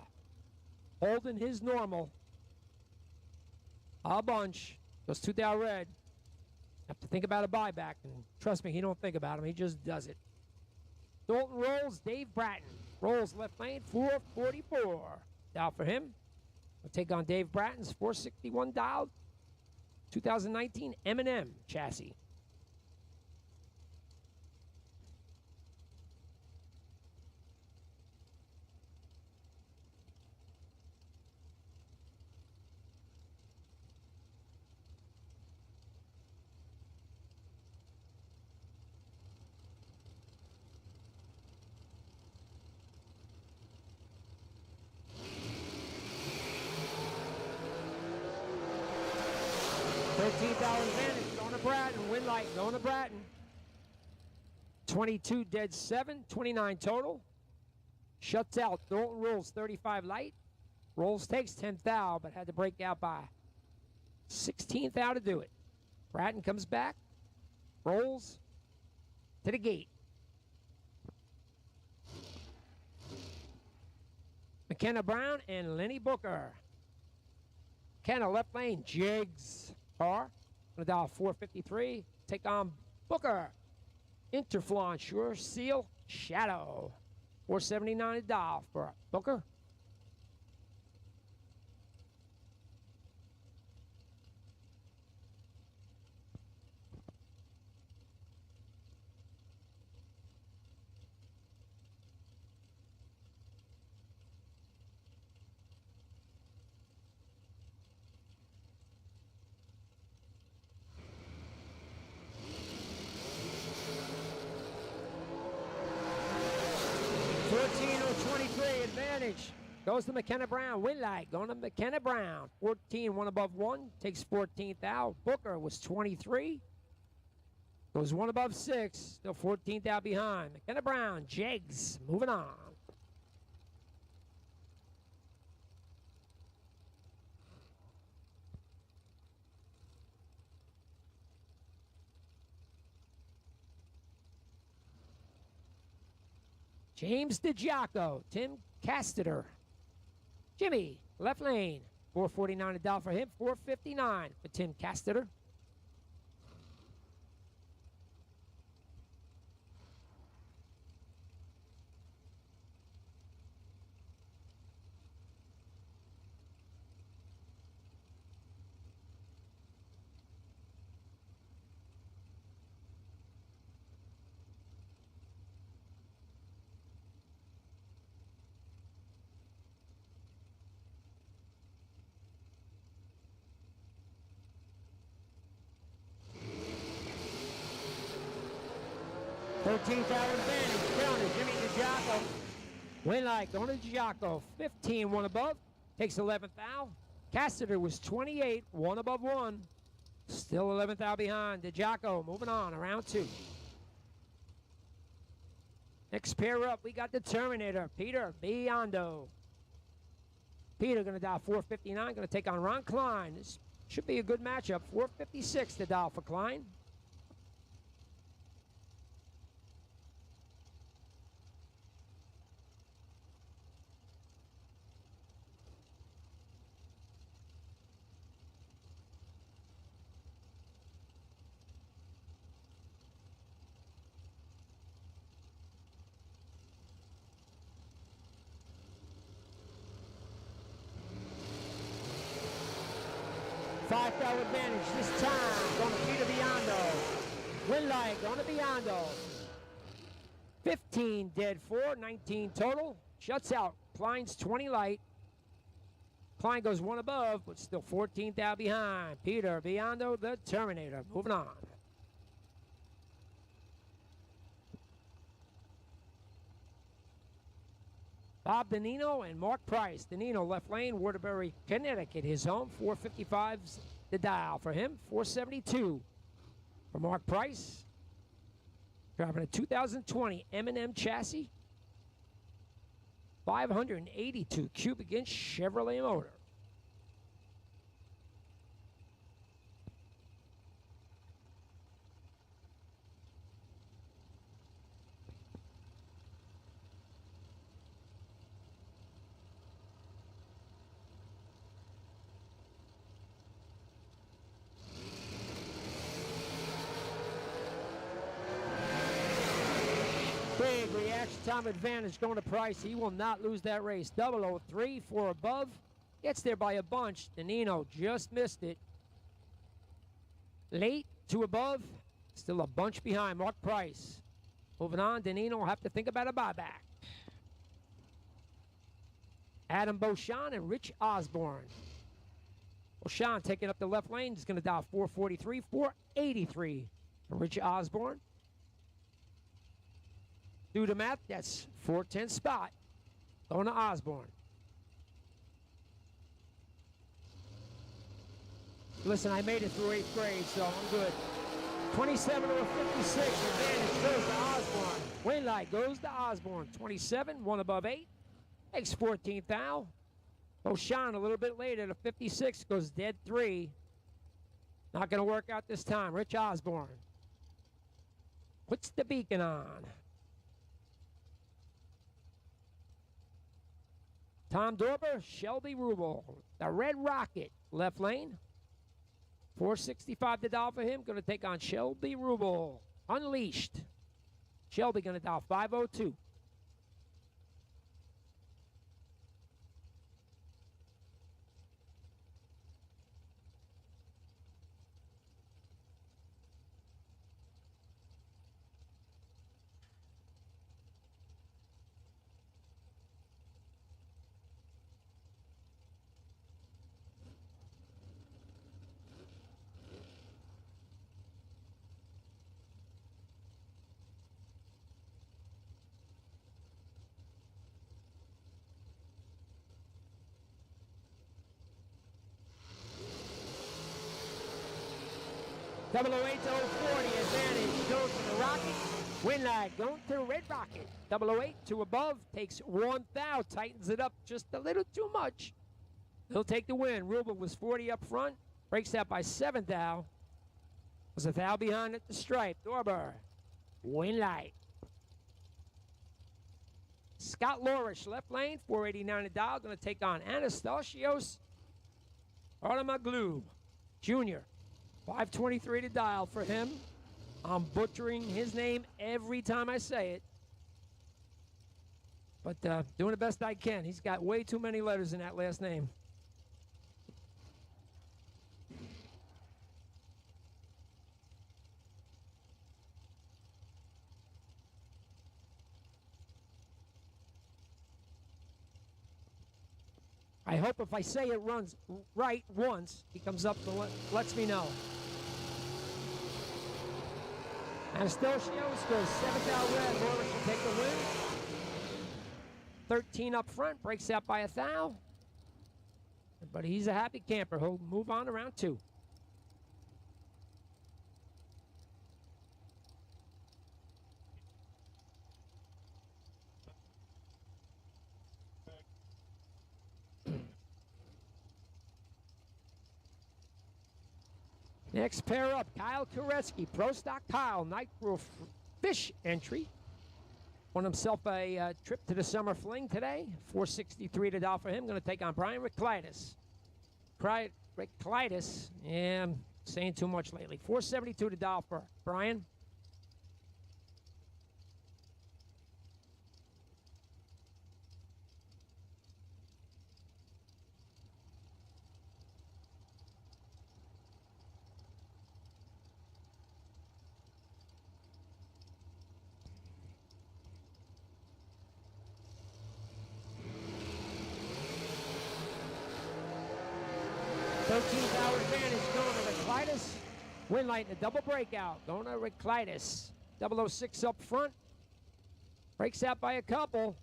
holding his normal. A bunch. Goes 2,000 red. Have to think about a buyback, and trust me, he don't think about him. He just does it. Dalton rolls. Dave Bratton rolls left lane. 444. Dial for him. We'll take on Dave Bratton's 461 dial. 2019 M&M chassis. $13,000 advantage, going to Bratton. Win light, going to Bratton. 22 dead 7, 29 total. Shuts out. Dalton rolls 35 light. Rolls takes 10,000, but had to break out by 16,000 to do it. Bratton comes back. Rolls to the gate. McKenna Brown and Lenny Booker. McKenna left lane, Jigs. Car, gonna dial 453. Take on Booker. Interflon, Sure Seal, Shadow. 479 a dial for Booker. Advantage goes to McKenna Brown. Win light going to McKenna Brown. 14, one above one. Takes 14th out. Booker was 23. Goes one above 6. Still 14th out behind. McKenna Brown, Jegs, moving on. James DiGiaco, Tim Casteter. Jimmy, left lane. 449 a dial for him. 459 for Tim Casteter. $13,000 advantage. Down to Jimmy DiGiaco. Win light going to DiGiaco. 15, one above. Takes 11th out. Cassidy was 28, one above one. Still 11th out behind. DiGiaco moving on, around 2. Next pair up, we got the Terminator, Peter Biondo. Peter going to dial 459, going to take on Ron Klein. This should be a good matchup. 456 to dial for Klein. $5,000 advantage this time. Going to Peter Biondo. Win light going to Biondo. 15 dead 4, 19 total. Shuts out. Klein's 20 light. Klein goes one above, but still 14th out behind. Peter Biondo, the Terminator. Moving on. Bob Danino and Mark Price. Danino left lane, Waterbury, Connecticut, his home. 455's the dial for him. 472 for Mark Price. Driving a 2020 M&M chassis. 582 cubic inch Chevrolet motor. Big reaction time advantage going to Price. He will not lose that race. 003 for above. Gets there by a bunch. Danino just missed it. Late to above. Still a bunch behind. Mark Price. Moving on. Danino will have to think about a buyback. Adam Beauchamp and Rich Osborne. Beauchamp taking up the left lane. He's going to dial 443, 483 for Rich Osborne. Do the math, that's 410 spot. Going to Osborne. Listen, I made it through 8th grade, so I'm good. 27 to a 56. Advantage goes to Osborne. Win light goes to Osborne. 27, 1 above 8. Makes 14th thou. Beauchamp a little bit later to 56. Goes dead 3. Not going to work out this time. Rich Osborne puts the beacon on. Tom Dorber, Shelby Rubel. The Red Rocket, left lane. 465 to dial for him. Going to take on Shelby Rubel. Unleashed. Shelby going to dial 502. Double 08 to 040, advantage goes to the Rocket. Win light going to the Red Rocket. 008 to above, takes 1 thou, tightens it up just a little too much. He'll take the win. Rubel was 40 up front, breaks that by 7 thou. Was a thou behind at the stripe. Dorber, win light. Scott Lorish, left lane, 489 to dial, going to take on Anastasios Artemaglu Jr. 523 to dial for him. I'm butchering his name every time I say it. But doing the best I can. He's got way too many letters in that last name. I hope if I say it runs right once, he comes up and lets me know. Anastasios goes 7th out red. Lorish will take the win. 13 up front, breaks out by 1 thou. But he's a happy camper. He'll move on to round 2. Next pair up, Kyle Koretsky, Pro Stock Kyle, Nitro Fish entry. Won himself a trip to the Summer Fling today. 463 to dial for him. Going to take on Brian Ricklitis. Ricklitis, yeah, I'm saying too much lately. 472 to dial for Brian. $13 advantage going to Ricklitis. Win light in a double breakout. Going to Ricklitis. 006 up front. Breaks out by a couple.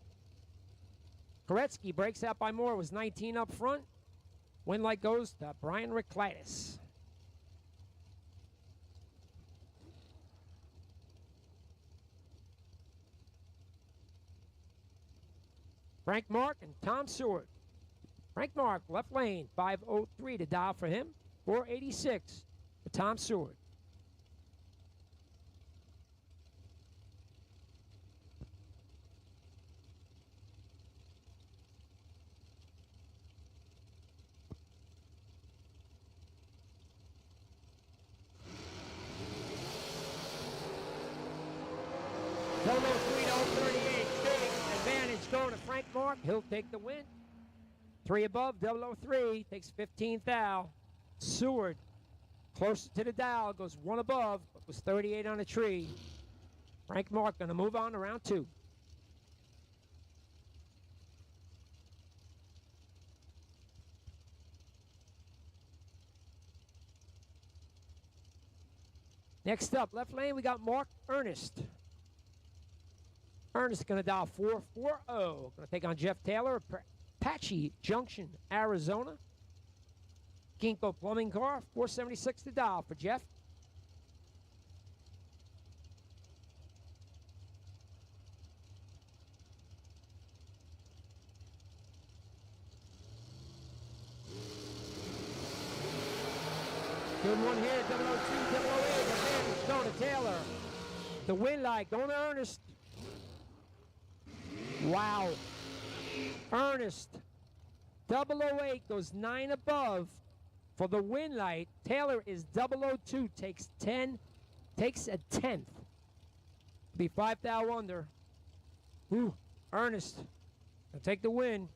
Koretsky breaks out by more. It was 19 up front. Win light goes to Brian Ricklitis. Frank Mark and Tom Seward. Frank Mark, left lane, 503 to dial for him. 486 for Tom Seward. Double 03 to 038. Big advantage going to Frank Mark. He'll take the win. 3 above, 003 takes 15th thou. Seward closer to the dial, goes 1 above, but was 38 on the tree. Frank Mark going to move on to round 2. Next up, left lane, we got Mark Ernest. Ernest going to dial 440. Going to take on Jeff Taylor, Apache Junction, Arizona. Ginkgo Plumbing Car, 476 to dial for Jeff. Good one here, 002, 008, advantage going to Taylor. The win light going to Ernest. Wow. Ernest, 008 goes 9 above for the win light. Taylor is 002, takes a 10th. Be 5 thou under. Ooh, Ernest, will take the win.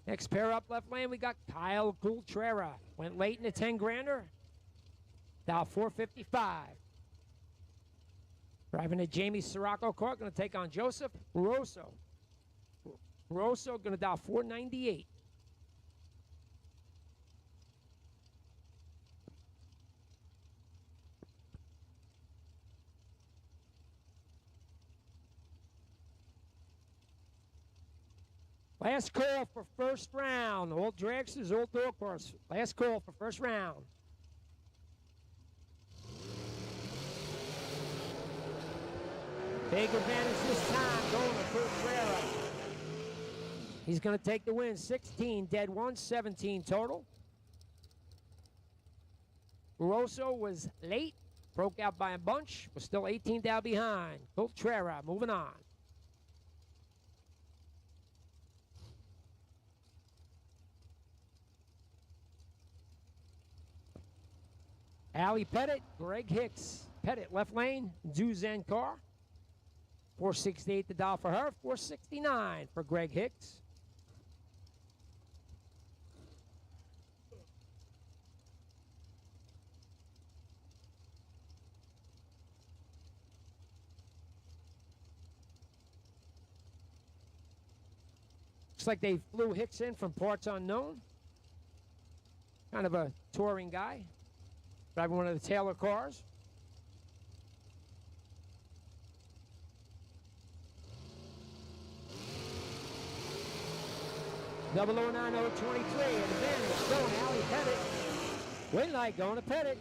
Next pair up left lane, we got Kyle Coultrera. Went late in the 10 grander. Dial 455. Driving a Jamie Sirocco car, going to take on Joseph Rosso. Rosso going to dial 498. Last call for first round. Old dragsters, old door course. Last call for first round. Big advantage this time going to Coultrera. He's going to take the win. 16 dead one, 17 total. Rosso was late, broke out by a bunch, was still 18 down behind. Coultrera moving on. Allie Pettit, Greg Hicks. Pettit left lane, Zuzan car. 468 the dial for her, 469 for Greg Hicks. Looks like they flew Hicks in from parts unknown. Kind of a touring guy. Driving one of the Taylor cars. Double 09023, advantage going to Allie Pettit. Win light going to Pettit.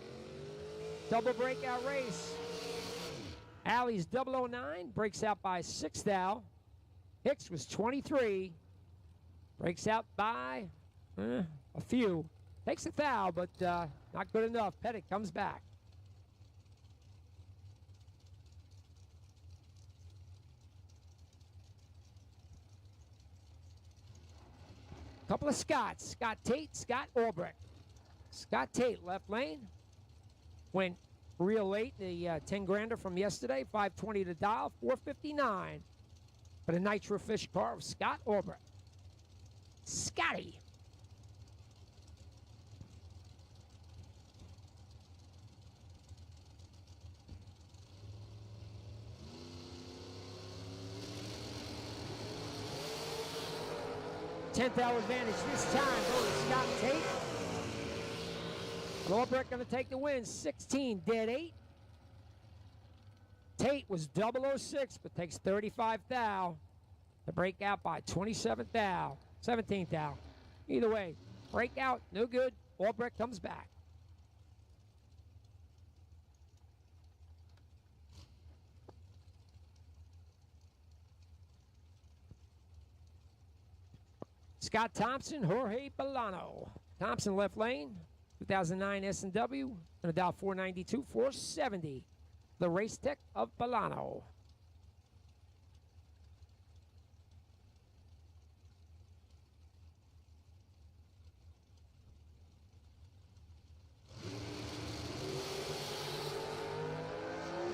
Double breakout race. Allie's 009 breaks out by 6 thou. Hicks was 23. Breaks out by a few. Takes a thou, but not good enough. Pettit comes back. Couple of Scots. Scott Tate, Scott Albrecht. Scott Tate, left lane. Went real late, the 10 grander from yesterday. 520 to dial, 459 for the Nitro Fish car of Scott Albrecht. Scotty. Tenth hour advantage this time going to Scott Tate. Albrecht going to take the win, 16 dead 8. Tate was 006, but takes 35 thou to break out by 27 thou, 17 thou. Either way, breakout, no good. Albrecht comes back. Scott Thompson, Jorge Bolano. Thompson left lane, 2009 S&W, and a Dow 492, 470. The race tech of Bolano.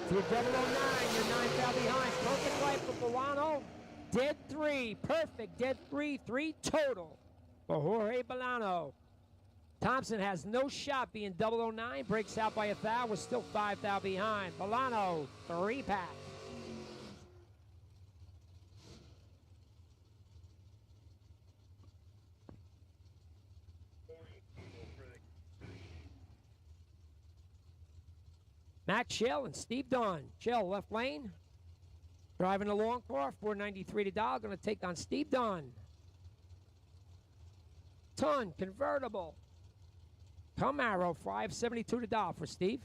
To your 009, you're 9 thou behind. Perfect right for Bolano. Dead 3, perfect, dead 3, 3 total for Jorge Bolano. Thompson has no shot being 009, breaks out by a thou, was still 5 thou behind. Bolano, 3-pack. Matt Shell and Steve Dunn. Shell left lane. Driving the long car, 493 to Dow, going to take on Steve Dunn. Ton, convertible. Camaro, 572 to Dow for Steve.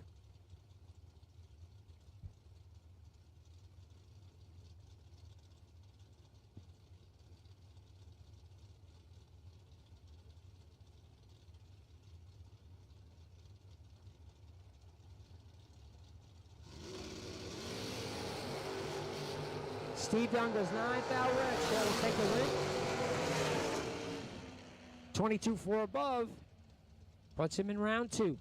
Steve Dunn goes 9 thou red. Shell will take the win. 22 for above. Puts him in round 2.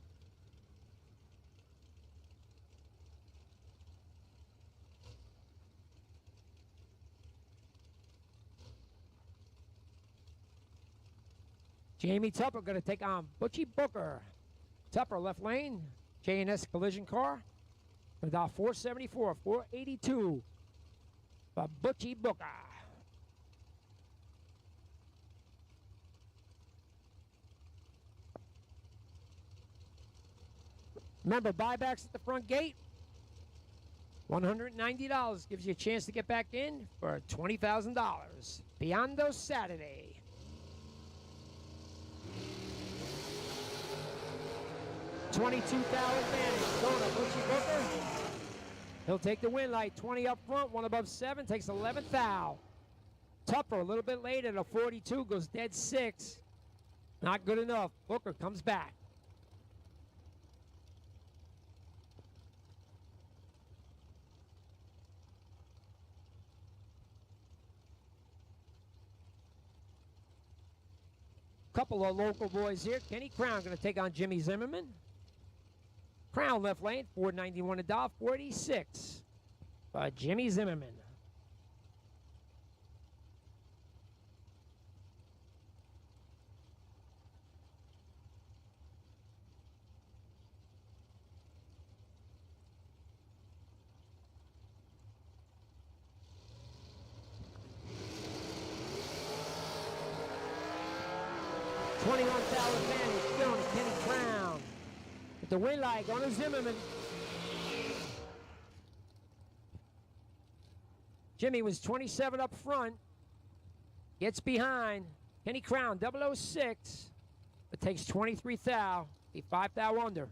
Jamie Tupper going to take on Butchie Booker. Tupper left lane. J&S collision car. About 474, 482. For Butchie Booker. Remember, buybacks at the front gate. $190 gives you a chance to get back in for $20,000. Biondo Saturday. $22,000 advantage. Going to Butchie Booker. He'll take the win light. 20 up front, 1 above 7, takes 11th thou. Tupper a little bit late at a 42, goes dead 6. Not good enough. Booker comes back. Couple of local boys here. Kenny Crown going to take on Jimmy Zimmerman. Crown left lane, 491 to Dow, 46. Jimmy Zimmerman. $21,000 advantage going to Kenny Crown. With the win light on to Zimmerman. Jimmy was 27 up front. Gets behind. Kenny Crown, 006. But takes 23 thou. Be 5 thou under.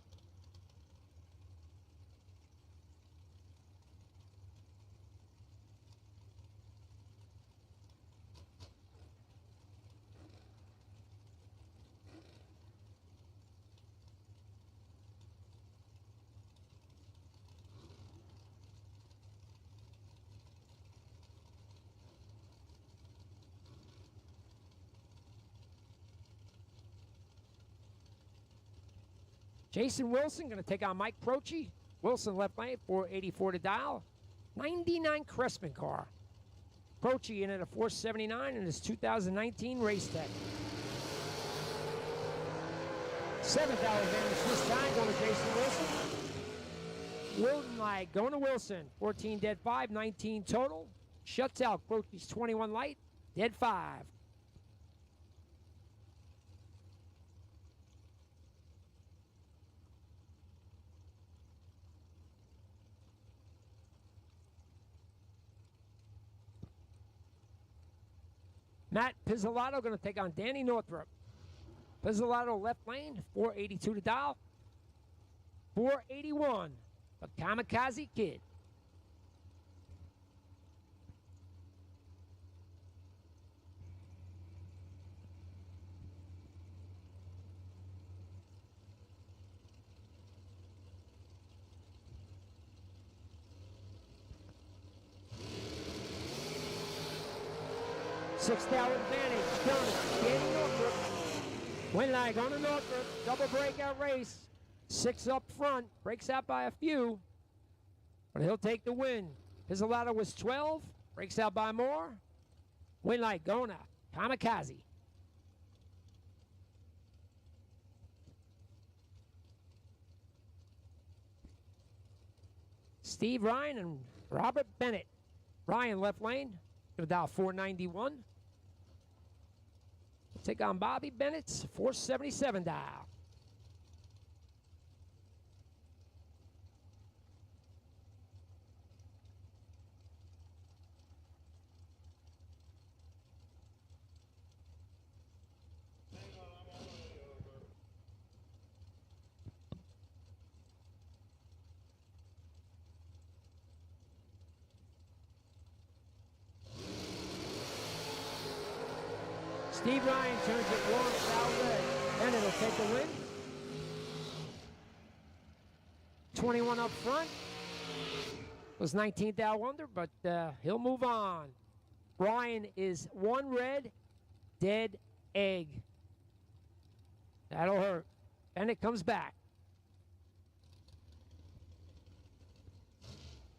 Jason Wilson going to take on Mike Croce. Wilson left lane, 484 to Dow. 99 Cressman car. Croce in at a 479 in his 2019 race tech. $7,000 advantage this time going to Jason Wilson. Wilton light going to Wilson. 14 dead 5, 19 total. Shuts out Croce's 21 light, dead 5. Matt Pizzolatto going to take on Danny Northrup. Pizzolatto left lane, 482 to dial. 481, the Kamikaze Kid. $6 advantage, Danny Northrup. Win line on to Northrup, double breakout race. 6 up front, breaks out by a few, but he'll take the win. Pizzolatto was 12, breaks out by more. Win light, Gona, Kamikaze. Steve Ryan and Robert Bennett. Ryan left lane, gonna dial 491. Take on Bobby Bennett's 477 dial. Steve Ryan turns it warm, foul red. And it'll take the win. 21 up front. Was 19th out wonder, but he'll move on. Ryan is 1 red, dead egg. That'll hurt. And it comes back.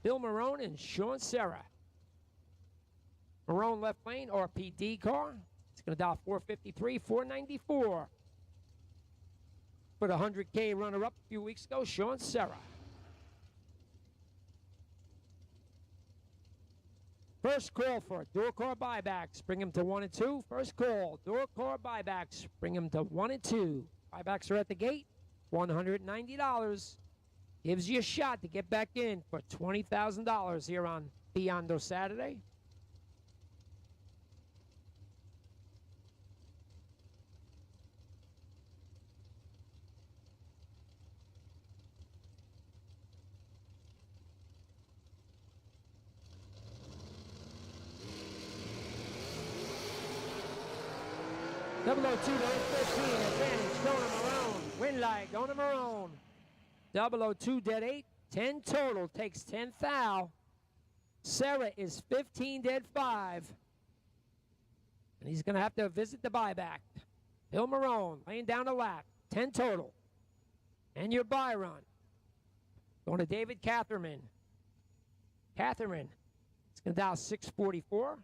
Bill Marone and Sean Serra. Marone left lane, RPD car. It's going to dial 453, 494. Put a 100K runner-up a few weeks ago, Sean Serra. First call for door car buybacks. Bring him to 1 and 2. First call, door car buybacks. Bring him to 1 and 2. Buybacks are at the gate. $190. Gives you a shot to get back in for $20,000 here on Biondo Saturday. Double 02 to 15, advantage, going to Marone. Win light, going to Marone. 002 dead 8, 10 total, takes 10 foul. Serra is 15 dead 5. And he's going to have to visit the buyback. Bill Marone laying down a lap, 10 total. And your buy run. Going to David Catherman. Catherman, it's going to dial 644.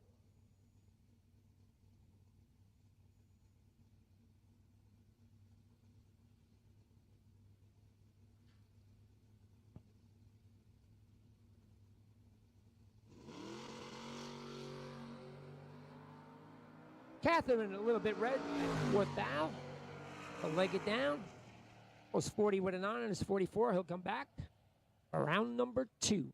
Catherine a little bit red, 4th thou. He'll leg it down. Goes 40 with an on and it's 44. He'll come back for round number 2.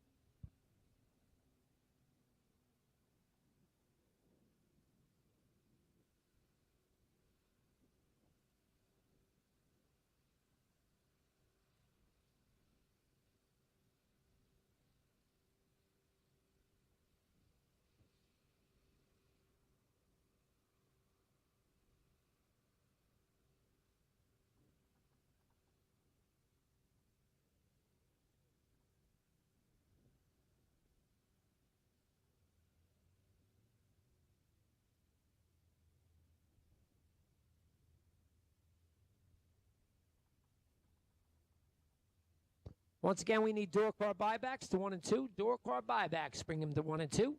Once again, we need door car buybacks to 1 and 2. Door car buybacks, bring them to 1 and 2.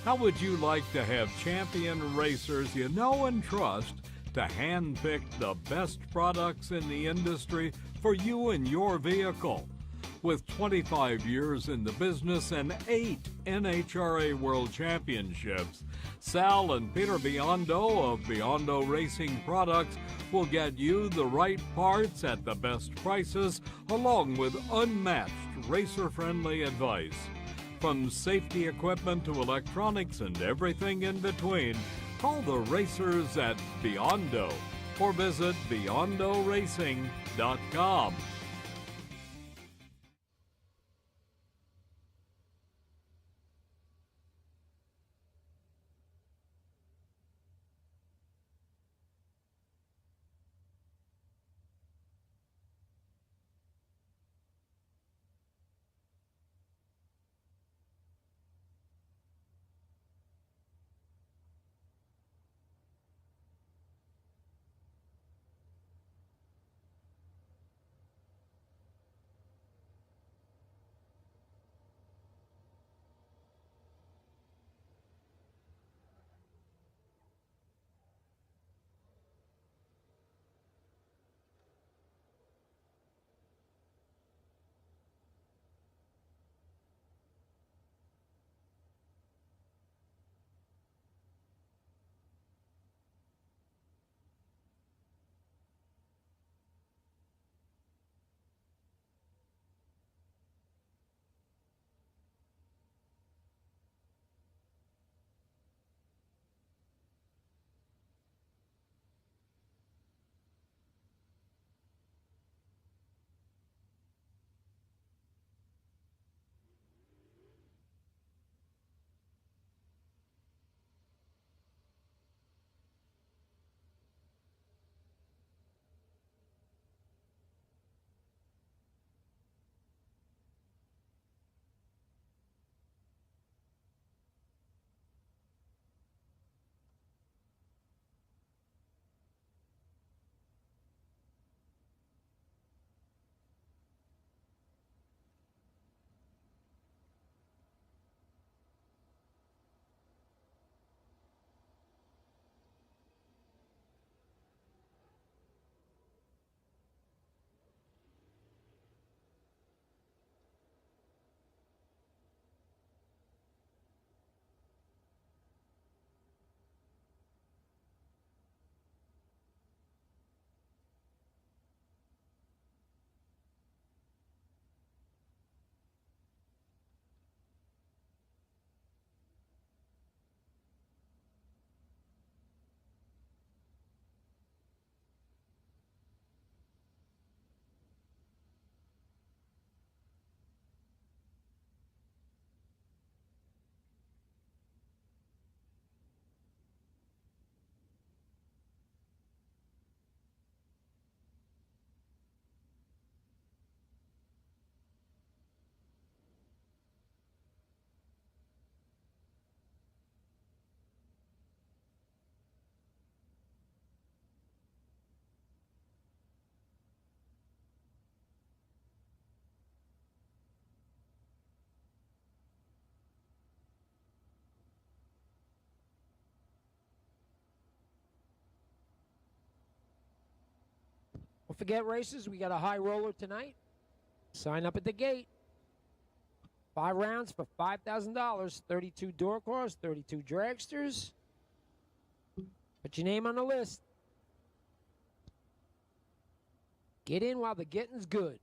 How would you like to have champion racers you know and trust to handpick the best products in the industry for you and your vehicle? With 25 years in the business and 8 NHRA World Championships, Sal and Peter Biondo of Biondo Racing Products will get you the right parts at the best prices, along with unmatched racer-friendly advice. From safety equipment to electronics and everything in between, call the racers at Biondo or visit BiondoRacing.com. Don't forget, racers, we got a high roller tonight. Sign up at the gate. 5 rounds for $5,000. 32 door cars, 32 dragsters. Put your name on the list. Get in while the getting's good.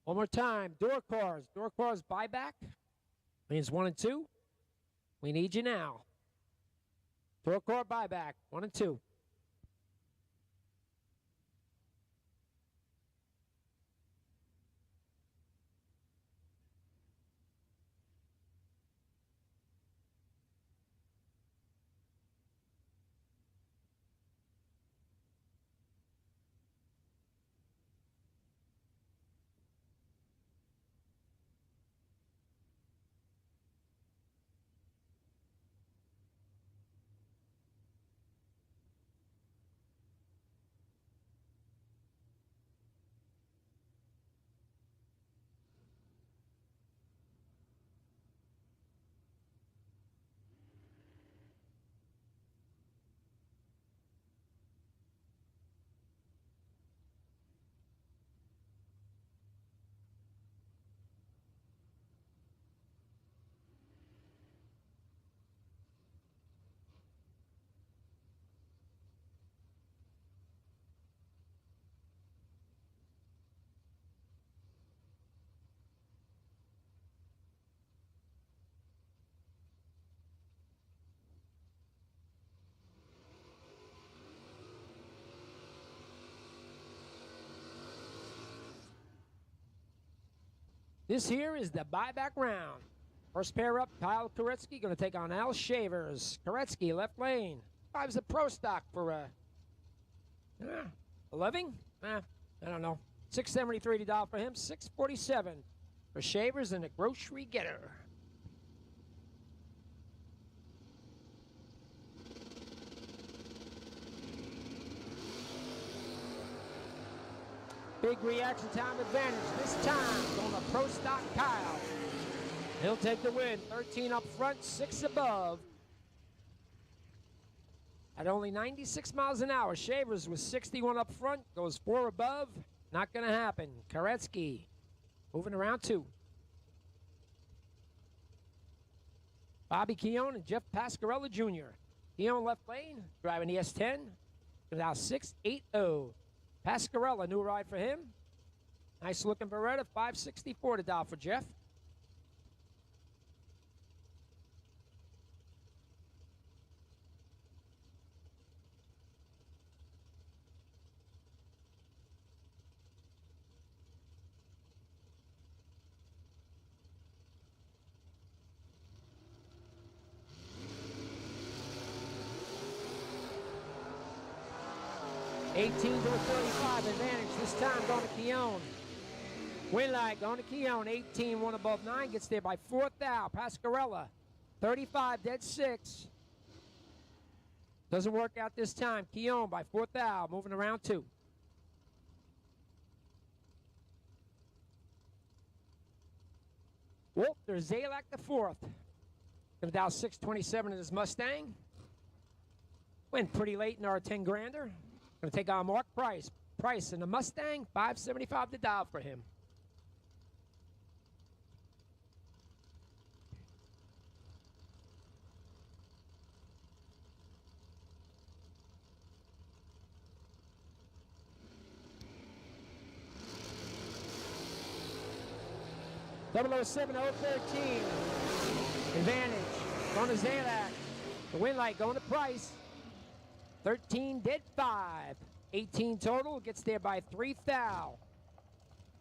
One more time. Door cars. Door cars buyback. Means 1 and 2. We need you now. Door car buyback. 1 and 2. This here is the buyback round. First pair up, Kyle Koretsky going to take on Al Shavers. Koretsky, left lane. 5's a pro stock for 11? I don't know. $6.73 to dial for him. $6.47 for Shavers and the grocery getter. Big reaction time advantage. This time on the pro stock Kyle. He'll take the win. 13 up front, 6 above. At only 96 miles an hour, Shavers with 61 up front, goes 4 above. Not going to happen. Koretsky moving around 2. Bobby Keown and Jeff Pascarella Jr. Keown left lane, driving the S10. Now 6.80. Pascarella, new ride for him. Nice looking Beretta, 564 to dial for Jeff. $18 to a 35 advantage. This time going to Keown. Win light going to Keown. 18, 1 above 9. Gets there by 4th thou. Pascarella. 35, dead 6. Doesn't work out this time. Keown by 4th thou. Moving around 2. Whoop, there's Zalak the 4th. Gonna dial 627 in his Mustang. Went pretty late in our 10 grander. Gonna take on Mark Price. Price in the Mustang, 575 to dial for him. .007 013. Advantage. Going to Zalak. The win light going to Price. 13 dead 5. 18 total. Gets there by 3 thou.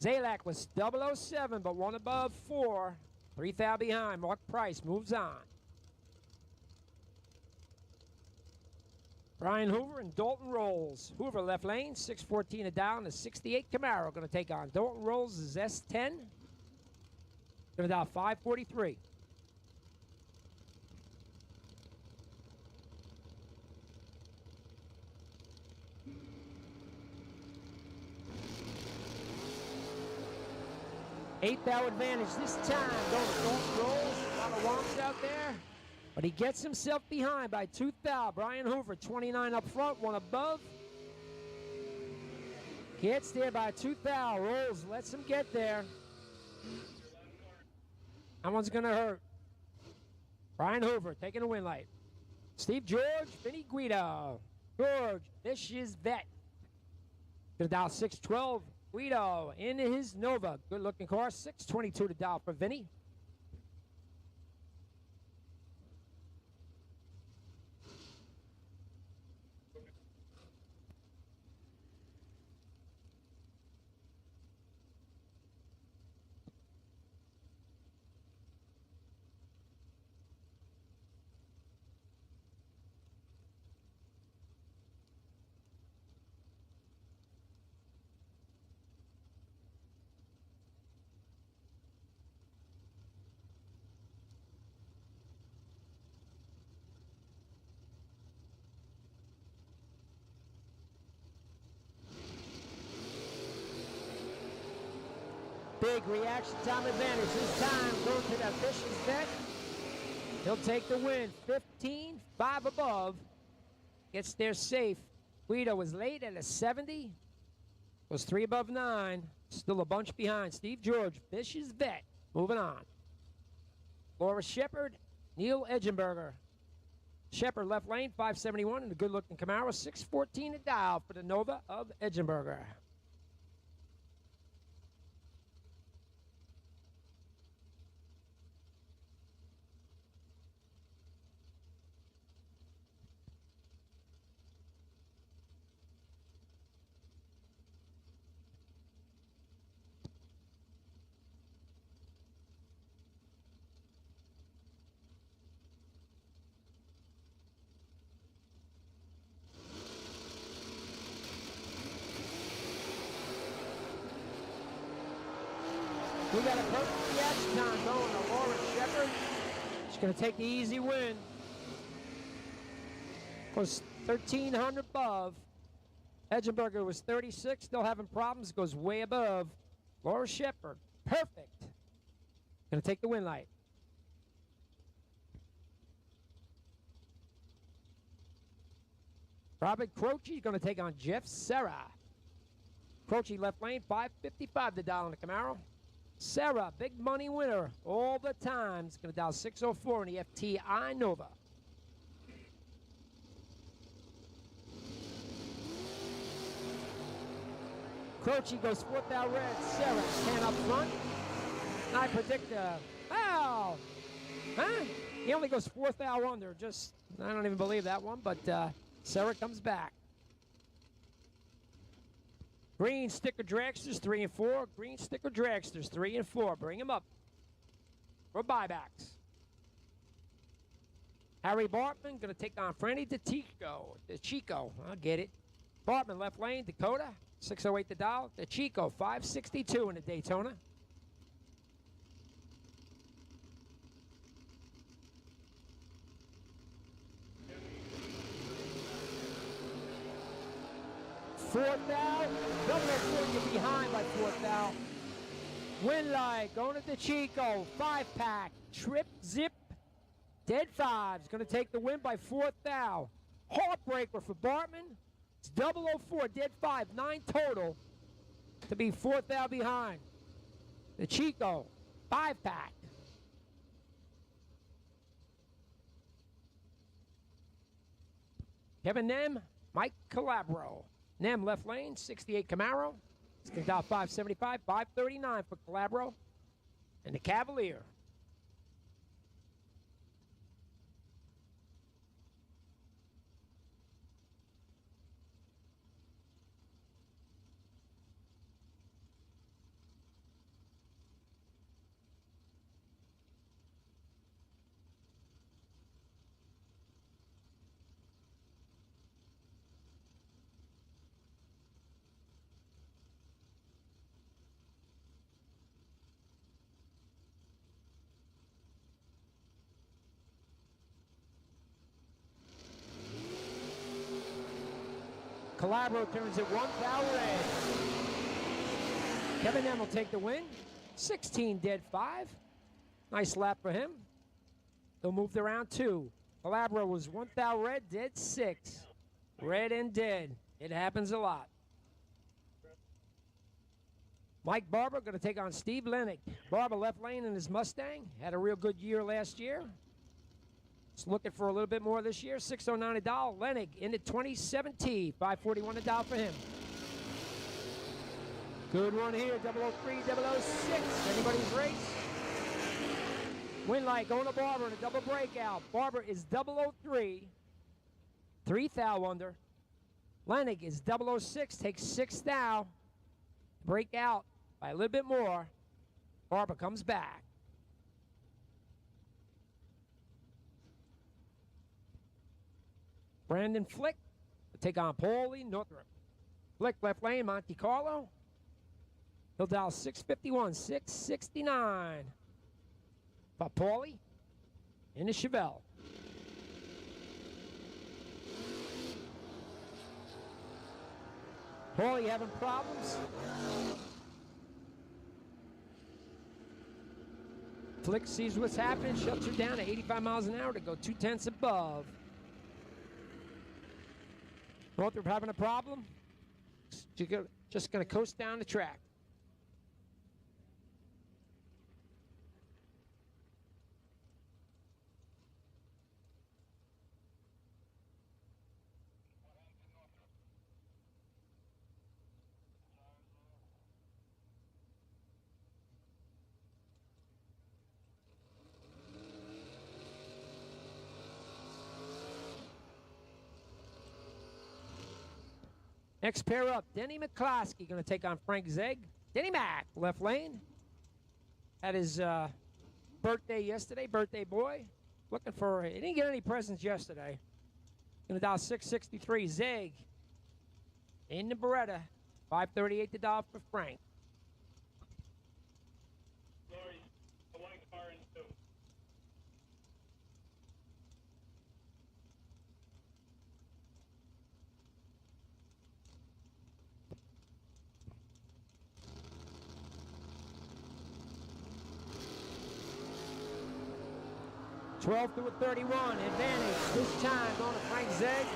Zalak was 007, but 1 above 4. 3 thou behind. Mark Price moves on. Brian Hoover and Dalton Rolls. Hoover left lane, 614 a down. The 68 Camaro going to take on Dalton Rolls' S10. Going to dial 543. Eighth thou advantage this time. Don't rolls. A lot of wonks out there. But he gets himself behind by 2 thou. Brian Hoover, 29 up front, 1 above. Gets there by 2 thou. Rolls, lets him get there. That one's going to hurt. Brian Hoover taking a win light. Steve George, Vinny Guido. George, this is vet. Gonna dial 612. Guido in his Nova. Good looking car. $622 to dial for Vinny. Big reaction time advantage. This time going to that vicious vet. He'll take the win. 15, 5 above. Gets there safe. Guido was late at a 70. Was 3 above 9. Still a bunch behind. Steve George, vicious vet. Moving on. Laura Shepard, Neil Edgenberger. Shepard left lane, 571, and a good-looking Camaro, 614 to dial for the Nova of Edgenberger. We got a perfect reaction time going to Laura Shepard. She's going to take the easy win. Was 1,300 above. Edgenberger was 36, still having problems, goes way above. Laura Shepard, perfect. Going to take the win light. Robert Croce going to take on Jeff Serra. Croce left lane, 555 to dial on the Camaro. Serra, big money winner all the time. He's going to dial 604 in the FTI Nova. Croce goes 4th out red. Serra, 10 up front. And I predict foul. Huh? He only goes 4th out under. Just, I don't even believe that one, but Serra comes back. Green sticker dragsters 3 and 4. Green sticker dragsters 3 and 4. Bring him up for buybacks. Harry Bartman going to take on Franny DeChico. I'll get it. Bartman left lane. Dakota 608 to dial. DeChico 562 in the Daytona. Fourth out. Double 4, you're behind by 4th out. Winlight going to DeChico. 5-pack. Trip zip. Dead 5's going to take the win by 4th out. Heartbreaker for Bartman. It's 004. Dead 5. 9 total to be 4th out behind. DeChico. 5-pack. Kevin Nem. Mike Calabro. Nem left lane, 68 Camaro. It's going to dial 575, 539 for Calabro. And the Cavalier. Calabro turns it 1 foul red. Kevin M will take the win. 16 dead 5. Nice lap for him. They'll move to round 2. Calabro was 1 foul red, dead 6. Red and dead. It happens a lot. Mike Barber going to take on Steve Lennick. Barber left lane in his Mustang. Had a real good year last year. Just looking for a little bit more this year. 609 a dial. Lennick in the 2017. 541 a dial for him. Good one here, 003, 006. Anybody's race? Win light going to Barber in a double breakout. Barber is 003, 3 thou under. Lennig is 006, takes 6 thou. Break out by a little bit more. Barber comes back. Brandon Flick to take on Paulie Northrup. Flick left lane, Monte Carlo. He'll dial 651, 669. For Paulie in the Chevelle. Paulie having problems. Flick sees what's happening, shuts her down to 85 miles an hour to go 2/10 above. Northrop having a problem. Just going to coast down the track. Next pair up, Denny McCloskey going to take on Frank Zeg. Denny Mac, left lane. Had his birthday yesterday, birthday boy. Looking for, he didn't get any presents yesterday. Going to dial 663. Zeg in the Beretta. 538 to dial for Frank. Twelve to a 31, advantage this time going to Frank Zeg.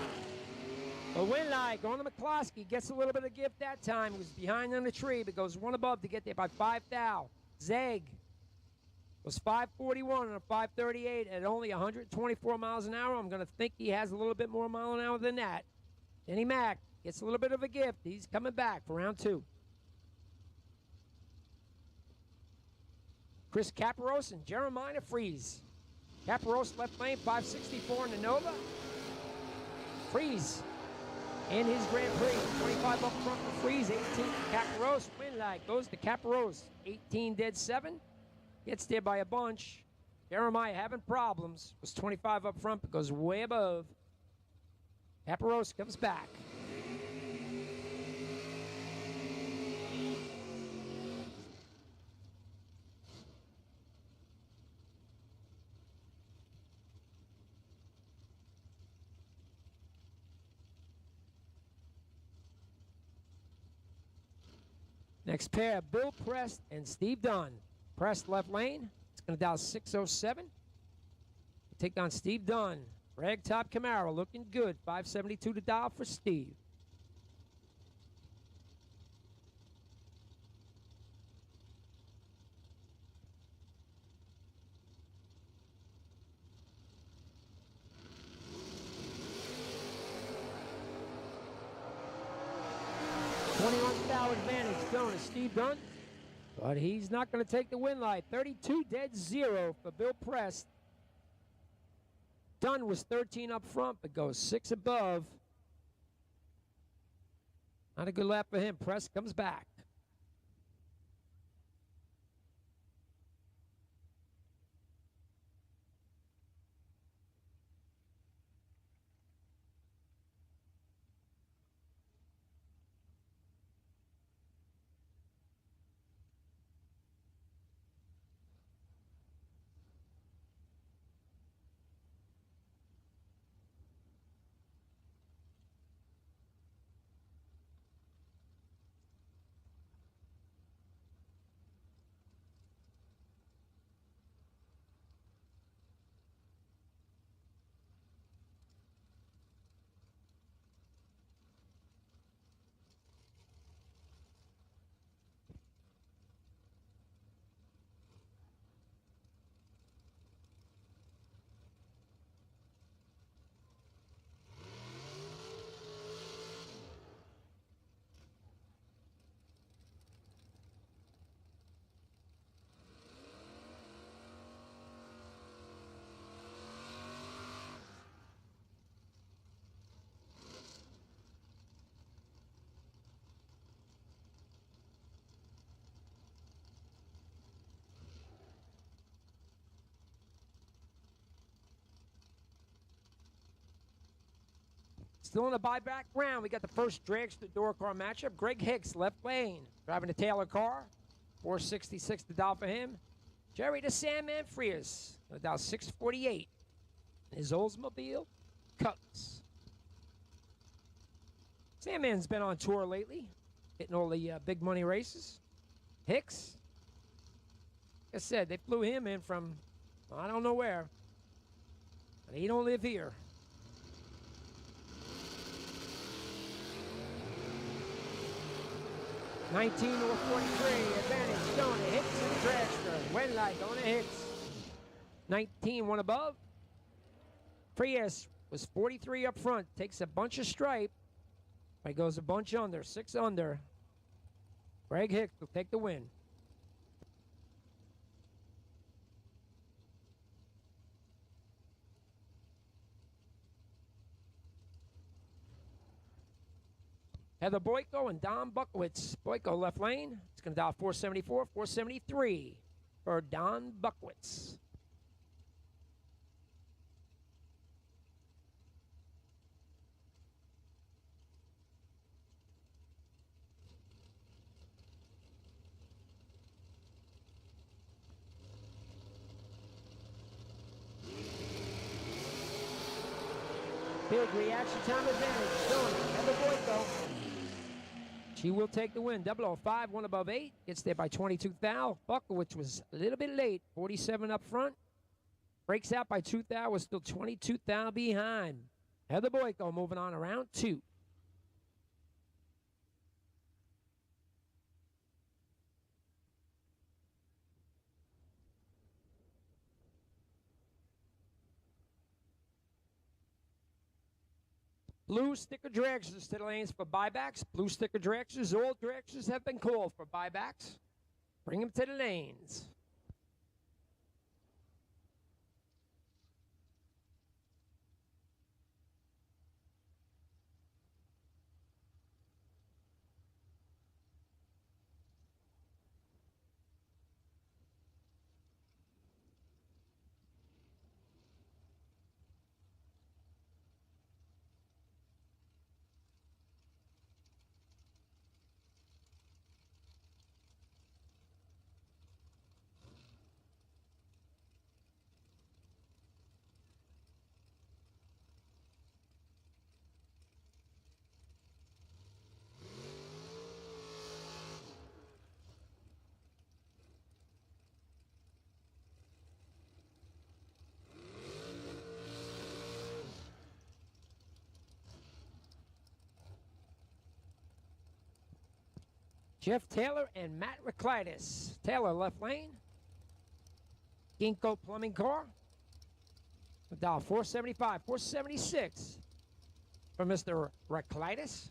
A win light going to McCloskey, gets a little bit of gift that time. He was behind on the tree, but goes one above to get there by 5 thou. Zeg was 541 and a 538 at only 124 miles an hour. I'm going to think he has a little bit more mile an hour than that. Denny Mac gets a little bit of a gift. He's coming back for round 2. Chris Caparos and Jeremiah Freeze. Caparos left lane, 564 in the Nova. Freeze in his Grand Prix. 25 up front for Freeze, 18 for Caparos. Win light goes to Caparos. 18 dead 7. Gets there by a bunch. Jeremiah having problems. Was 25 up front, but goes way above. Caparos comes back. Next pair, Bill Prest and Steve Dunn. Prest left lane. It's going to dial 607. Take on Steve Dunn. Ragtop Camaro looking good. 572 to dial for Steve. Advantage going to Steve Dunn, but he's not going to take the win light. 32 dead 0 for Bill Prest. Dunn was 13 up front, but goes 6 above. Not a good lap for him. Prest comes back. Still in the buyback round, we got the first dragster door car matchup. Greg Hicks, left lane, driving the Taylor car. $466 the dollar for him. Jerry the Sandman Frias, about $648. His Oldsmobile Cutlass. Sandman's been on tour lately, hitting all the big money races. Hicks, like I said, they flew him in from I don't know where, but he don't live here. $19 or 43, advantage, going to Hicks and Dragster. Wainwright going to Hicks. 19, one above. Frias was 43 up front, takes a bunch of stripe. He goes a bunch under, 6 under. Greg Hicks will take the win. Heather Boyko and Don Buckwitz. Boyko left lane. It's going to dial 474, 473 for Don Buckwitz. Big reaction time advantage. Stone, Heather Boyko. She will take the win. 005, one above 8. Gets there by 22 thou. Buckwitz was a little bit late. 47 up front. Breaks out by 2 thou. Was still 22 thou behind. Heather Boyko moving on around 2. Blue sticker dragsters to the lanes for buybacks. Blue sticker dragsters. All dragsters have been called for buybacks. Bring them to the lanes. Jeff Taylor and Matt Reclitus. Taylor left lane. Ginkgo plumbing car. $475, 476 for Mr. Reclitus.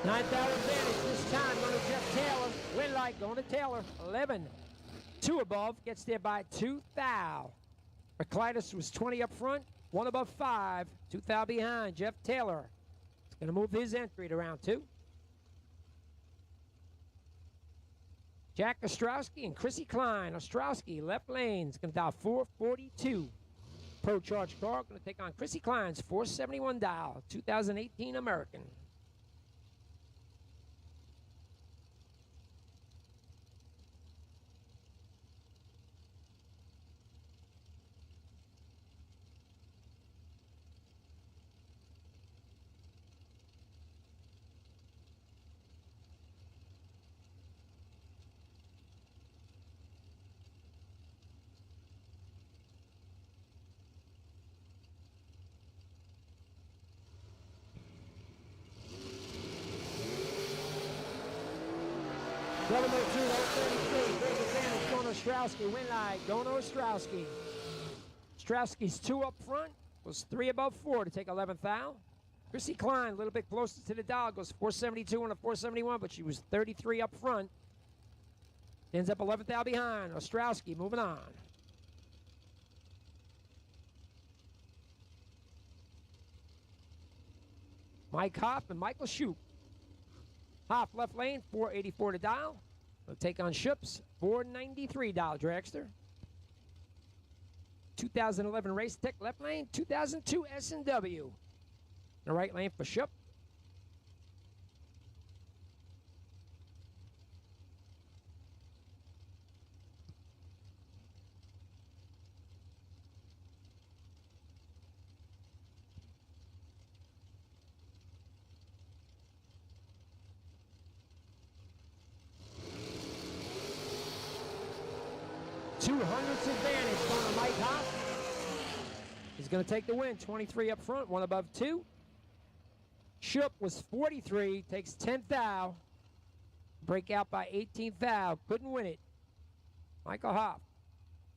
$9,000 advantage this time going to Jeff Taylor. Win light going to Taylor. 11. 2 above. Gets there by 2 thou. Reclitus was 20 up front. 1 above 5. 2 thou behind. Jeff Taylor is going to move his entry to round 2. Jack Ostrowski and Chrissy Klein. Ostrowski left lane is going to dial 442. Pro Charge car going to take on Chrissy Klein's 471 dial. 2018 American. Double 02, 033, big advantage, going to Ostrowski, win light, going to Ostrowski. Ostrowski's 2 up front, goes 3 above 4 to take 11th thou. Chrissy Klein, a little bit closer to the dial, goes 472 and a 471, but she was 33 up front. Ends up 11th thou behind. Ostrowski moving on. Mike Hoff and Michael Shoup. Hoff left lane, 484 to dial. They'll take on Schups, 493 dial dragster. 2011 Race Tech left lane, 2002 S&W. The right lane for Schupp. Advantage going to Mike Hoff. He's going to take the win. 23 up front, 1 above 2. Schupp was 43, takes 10th thou. Break out by 18th thou. Couldn't win it. Michael Hoff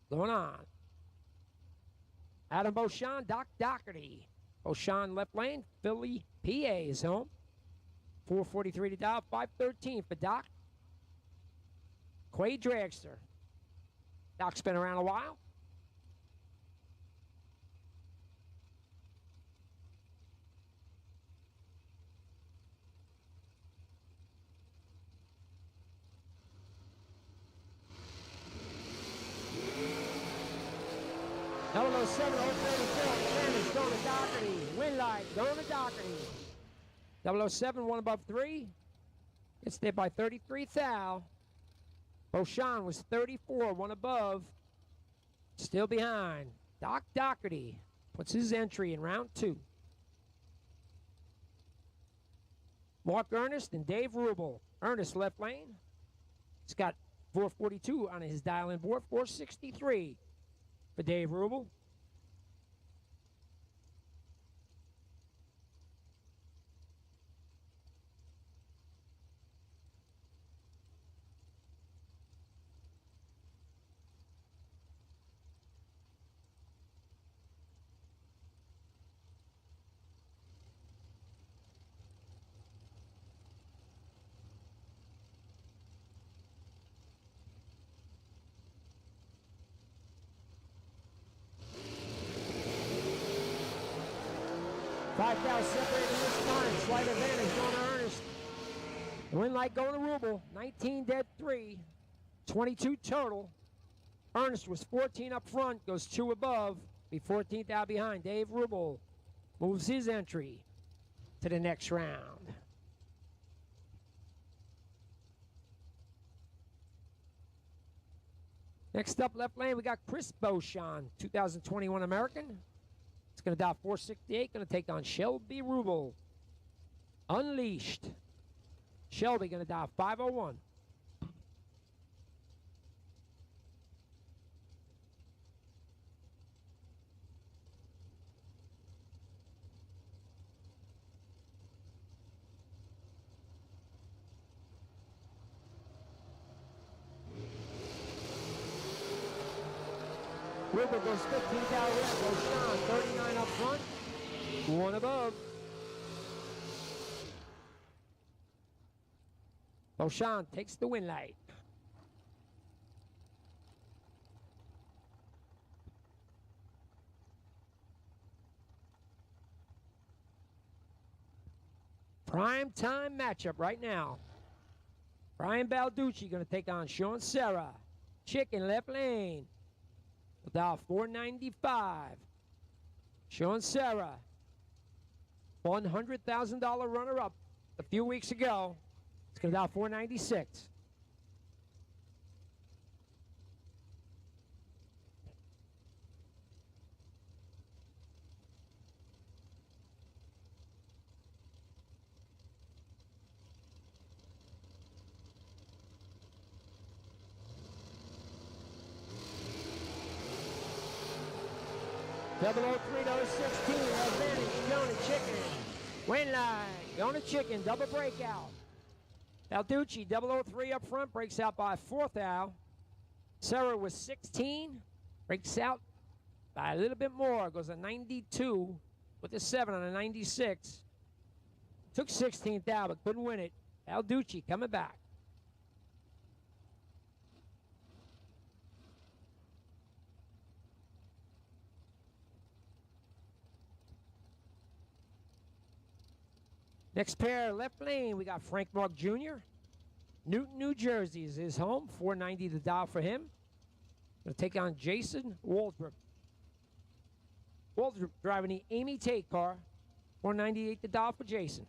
going on. Adam Beauchamp, Doc Doherty. Beauchamp left lane, Philly, PA is home. 443 to dial, 513 for Doc. Quay Dragster. Doc's been around a while. Double 07, 034, advantage going to Doherty. Win light, going to Doherty. 007, 1 above 3. It's there by 33 thou. Beauchamp was 34, 1 above. Still behind. Doc Doherty puts his entry in round 2. Mark Ernest and Dave Rubel. Ernest left lane. He's got 442 on his dial-in board, 463 for Dave Rubel. Separating this time, slight advantage going to Ernest. Win light going to Rubel, 19 dead 3, 22 total. Ernest was 14 up front, goes 2 above, be 14th out behind. Dave Rubel moves his entry to the next round. Next up, left lane, we got Chris Beauchamp, 2021 American. It's going to dial 468, going to take on Shelby Rubel. Unleashed. Shelby going to dial 501. Rubel goes 15 down left. Beauchamp 39 up front. 1 above. Beauchamp takes the win light. Prime time matchup right now. Brian Balducci going to take on Sean Serra. Chicken left lane. Dial 495. Sean Serra, $100,000 runner-up a few weeks ago. It's going to dial 496. Double 03 to 16, advantage, going to Chicken. Win line, going to Chicken, double breakout. Balducci, 003 up front, breaks out by 4th Al. Serra was 16, breaks out by a little bit more, goes a 92 with a 7 on a 96. Took 16th out, but couldn't win it. Balducci coming back. Next pair, left lane, we got Frank Mark Jr. Newton, New Jersey is his home. 490 the dial for him. Going to take on Jason Waldrop. Waldrop driving the Amy Tate car. 498 the dial for Jason.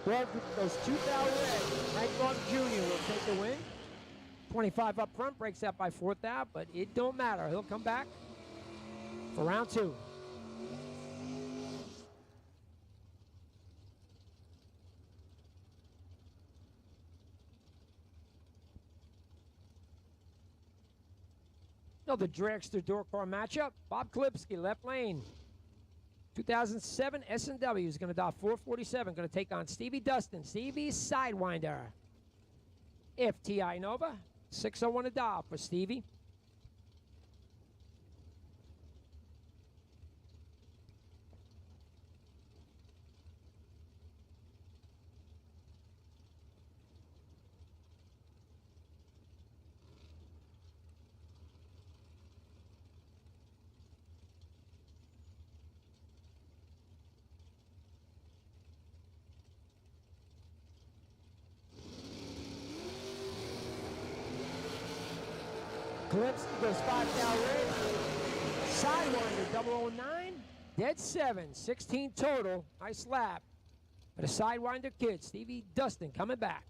Well, goes 2,000 red. Frank Mark Jr. will take the win. 25 up front, breaks out by 4th out, but it don't matter. He'll come back for round 2. The dragster door car matchup. Bob Klipski, left lane. 2007 S&W is going to dial 447. Going to take on Stevie Dustin. Stevie Sidewinder. FTI Nova. 601 a dial for Stevie. Clips goes 5,000 red. Sidewinder 009. Dead 7. 16 total. Nice lap. But a Sidewinder kid. Stevie Dustin coming back.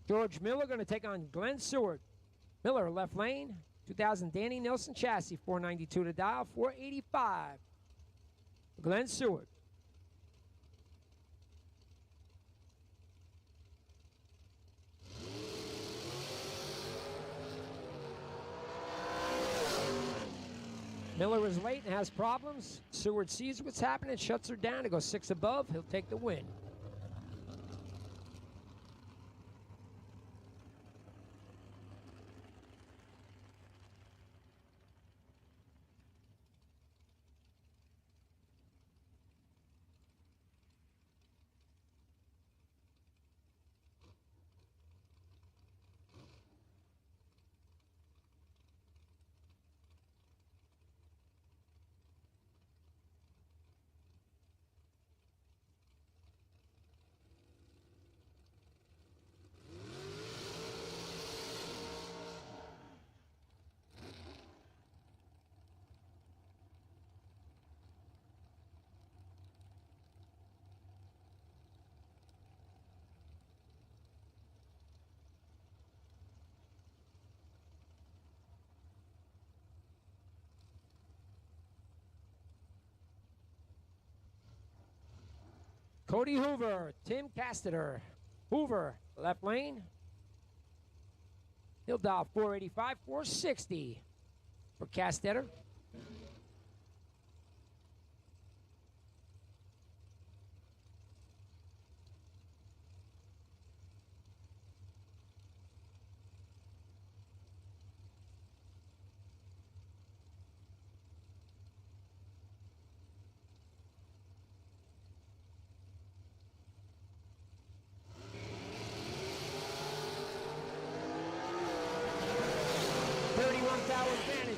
George Miller going to take on Glenn Seward. Miller left lane. 2000 Danny Nelson chassis. 492 to dial. 485. Glenn Seward. Miller is late and has problems. Seward sees what's happening, shuts her down to go 6 above. He'll take the win. Cody Hoover, Tim Casteter. Hoover, left lane. He'll dial 485, 460 for Casteter.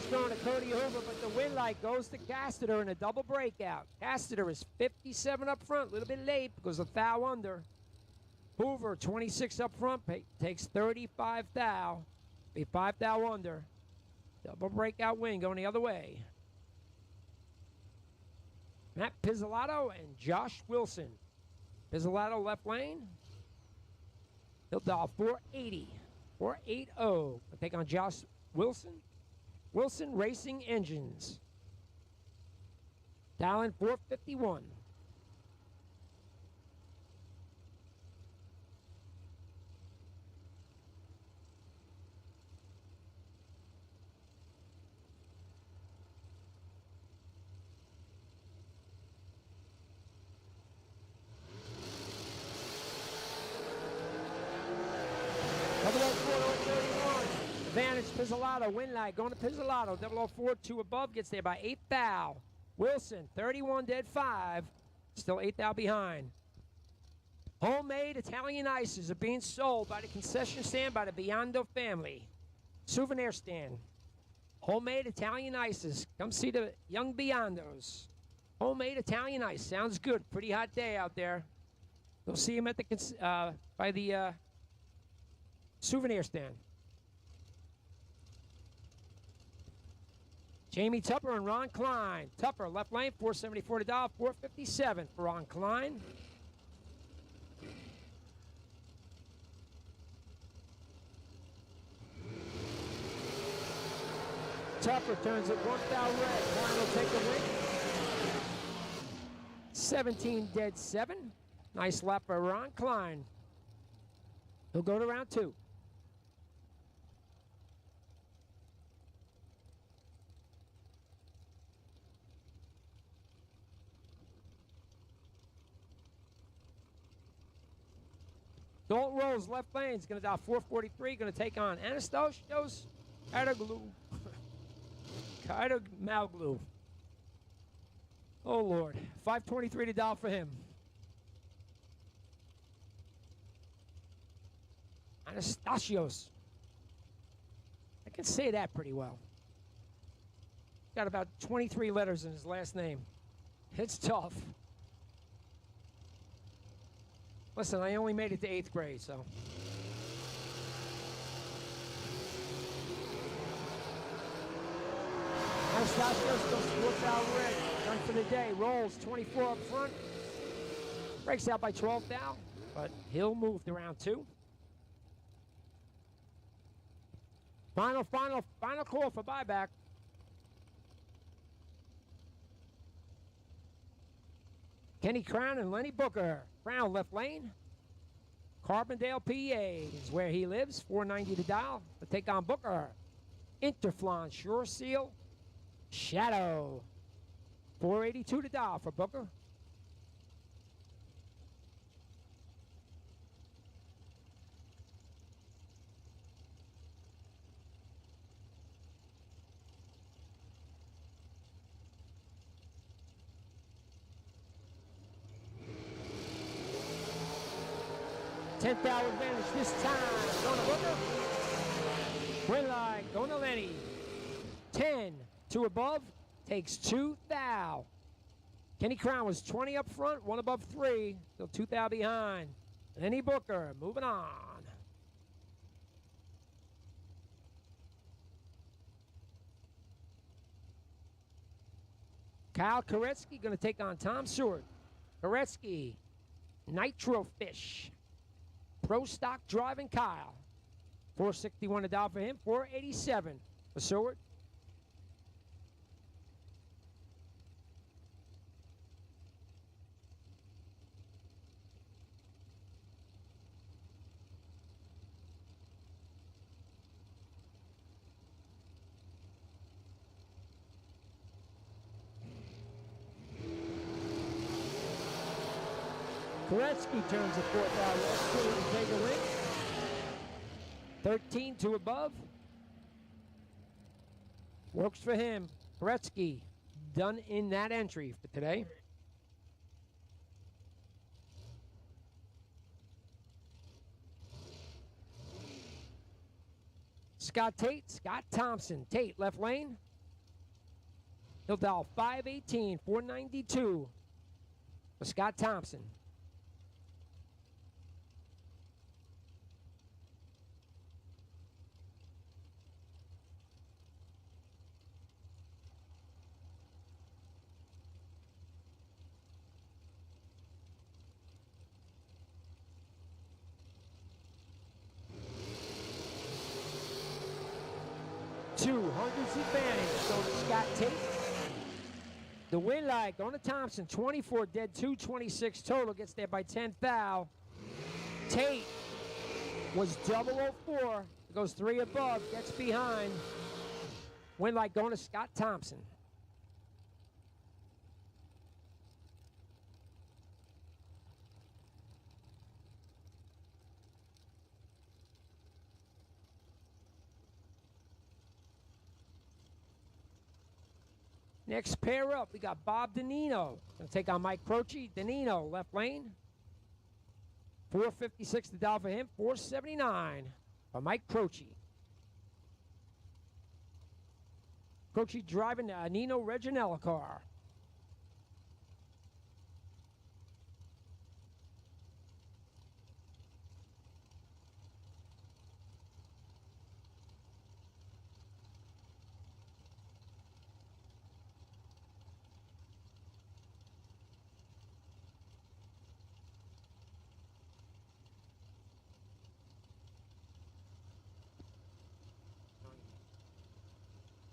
Going to Cody Hoover, but the win light goes to Casteter in a double breakout. Casteter is 57 up front, a little bit late because of foul under. Hoover, 26 up front, takes 35 thou. Be 5 thou under. Double breakout win going the other way. Matt Pizzolato and Josh Wilson. Pizzolato left lane. He'll dial 480. 480. I'll take on Josh Wilson. Wilson Racing Engines. Dialing 451. Advantage Pizzolato, win light, going to Pizzolato, 004, 2 above, gets there by 8 thou. Wilson, 31 dead 5, still 8 thou behind. Homemade Italian ices are being sold by the concession stand by the Biondo family. Souvenir stand. Homemade Italian ices. Come see the young Biondos. Homemade Italian ice, sounds good. Pretty hot day out there. You'll see him at the by the souvenir stand. Jamie Tupper and Ron Klein. Tupper, left lane, 474 to dial, 457 for Ron Klein. Tupper turns it 1 thou red. Klein will take the win. 17 dead 7. Nice lap for Ron Klein. He'll go to round 2. Dalton Rose, left lane, is going to dial 443, going to take on Anastasios Kaidoglu. Oh, Lord. 523 to dial for him. Anastasios. I can say that pretty well. Got about 23 letters in his last name. It's tough. Listen, I only made it to 8th grade, so. Anastasios goes to look out red. Done for the day. Rolls 24 up front. Breaks out by 12 thou, but he'll move to round 2. Final call for buyback. Kenny Crown and Lenny Booker. Crown left lane. Carbondale, PA is where he lives. 490 to dial. To take on Booker. Interflon, Sure Seal, Shadow. 482 to dial for Booker. $10,000 advantage this time. Going to Booker. Win line. Going to Lenny. 10. 2 above. Takes 2 thou. Kenny Crown was 20 up front. 1 above 3. Still 2 thou behind. Lenny Booker moving on. Kyle Koretsky going to take on Tom Seward. Koretsky. Nitro Fish. Pro Stock Driving Kyle. 461 to dial for him. 487 for Seward. Koretsky turns the 4th out. Let's to take a win. 13 to above. Works for him. Koretsky done in that entry for today. Scott Tate, Scott Thompson. Tate left lane. He'll dial 518, 492 for Scott Thompson. Scott Tate. The win leg on to Thompson, 24 dead, 226 total, gets there by 10 foul. Tate was 004, goes 3 above, gets behind. Win leg going to Scott Thompson. Next pair up, we got Bob Danino. Gonna take on Mike Croce. Danino, left lane. 456 to dial for him. 479 for Mike Croce. Croce driving the Nino Reginella car.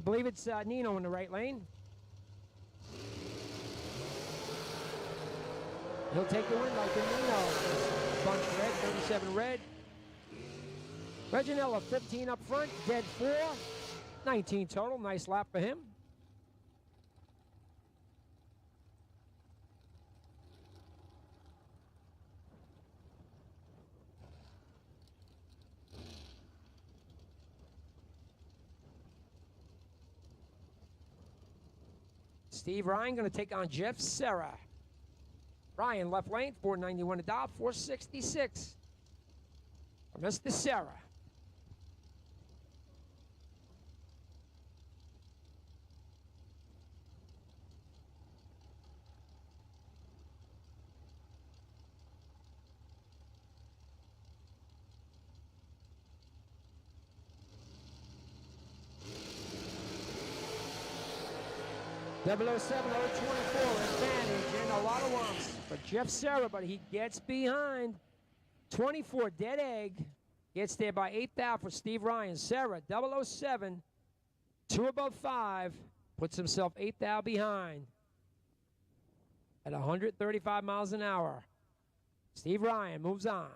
I believe it's Nino in the right lane. He'll take the win like a Nino. Bunch red, 37 red. Reginella, 15 up front, dead 4. 19 total, nice lap for him. Steve Ryan going to take on Jeff Serra. Ryan left lane, 491 to dial, 466 for Mr. Serra. .07024 advantage and a lot of lumps for Jeff Serra, but he gets behind. 24 dead egg. Gets there by 8 thou for Steve Ryan. Serra, 007, 2 above 5. Puts himself 8 thou behind at 135 miles an hour. Steve Ryan moves on.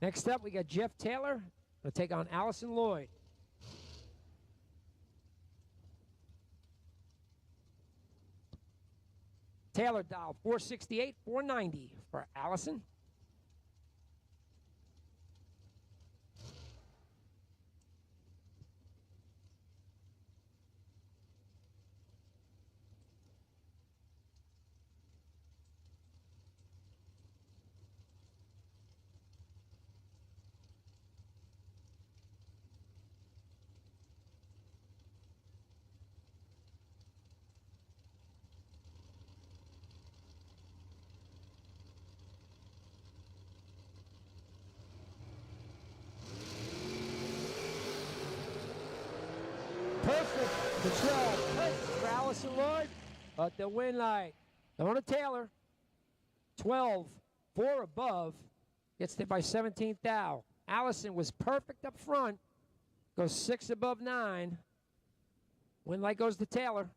Next up, we got Jeff Taylor. Going to take on Allison Lloyd. Taylor dial 468, 490 for Allison. Perfect control. Good for Allison Lloyd. But the win light. Donna Taylor, 12, 4 above, gets there by 17th thou. Allison was perfect up front, goes 6 above 9. Win light goes to Taylor.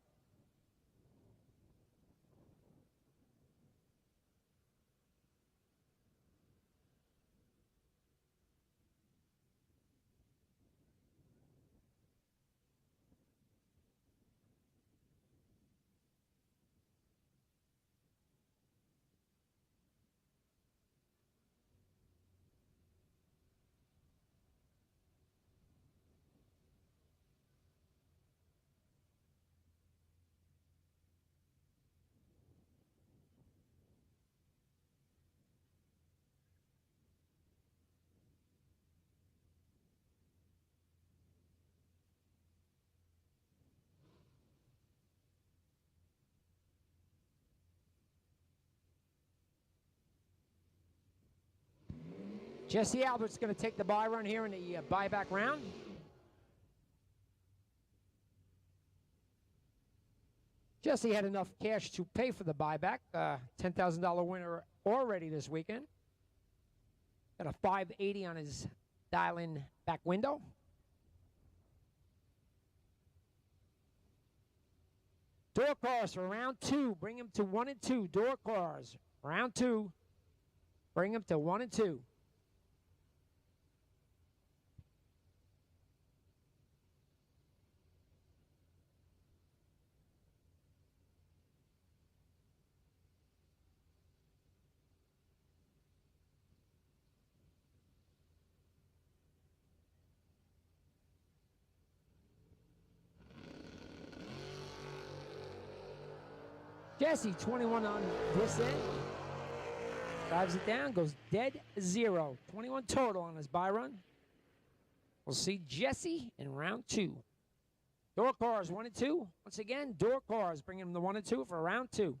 Jesse Albert's going to take the buy run here in the buyback round. Jesse had enough cash to pay for the buyback. $10,000 winner already this weekend. Got a 580 on his dial-in back window. Door cars for round 2. Bring him to 1 and 2. Door cars. Round 2. Bring him to 1 and 2. Jesse, 21 on this end. Drives it down, goes dead 0. 21 total on his buy run. We'll see Jesse in round 2. Door cars 1 and 2. Once again, door cars bringing him to 1 and 2 for round 2.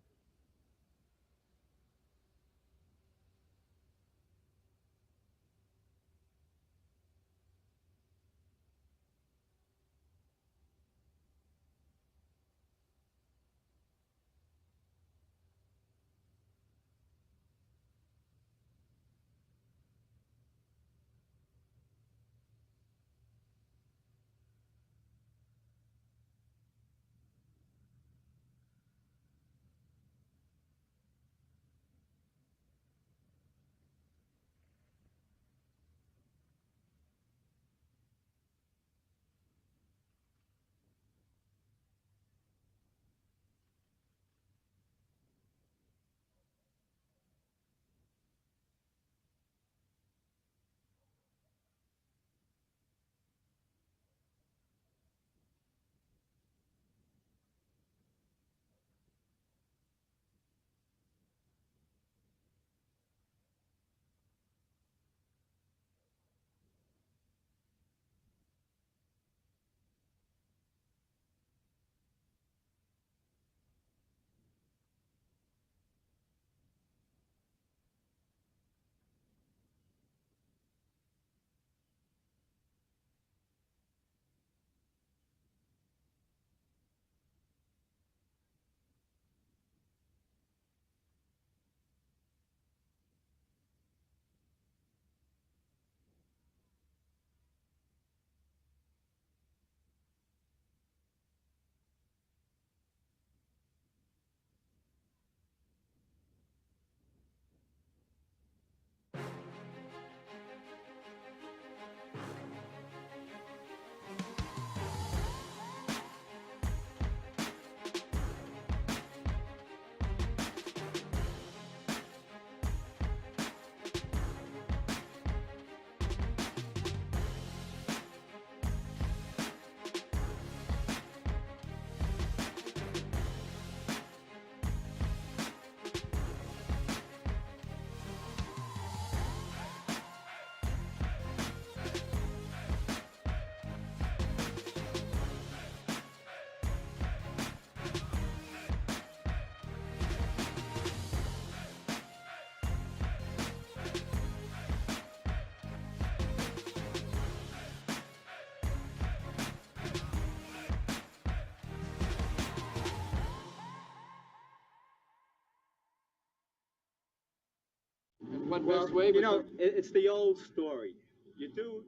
what Well, best way? you know, it's the old story. You do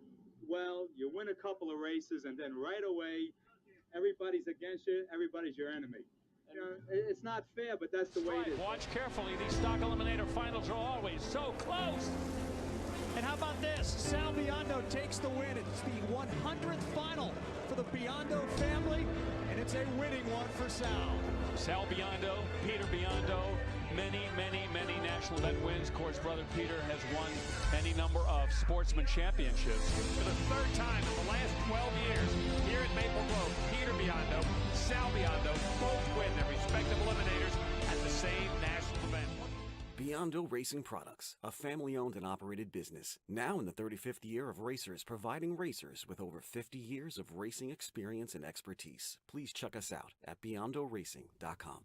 well, you win a couple of races, and then right away, everybody's against you, everybody's your enemy. You know, it's not fair, but that's the way it is. Watch carefully. These stock eliminator finals are always so close. And how about this? Sal Biondo takes the win. It's the 100th final for the Biondo family, and it's a winning one for Sal. Sal Biondo, Peter Biondo, many national event wins. Of course, brother Peter has won any number of sportsman championships. For the third time in the last 12 years, here at Maple Grove, Peter Biondo, Sal Biondo both win their respective eliminators at the same national event. Biondo Racing Products, a family-owned and operated business, now in the 35th year of racers, providing racers with over 50 years of racing experience and expertise. Please check us out at BiondoRacing.com.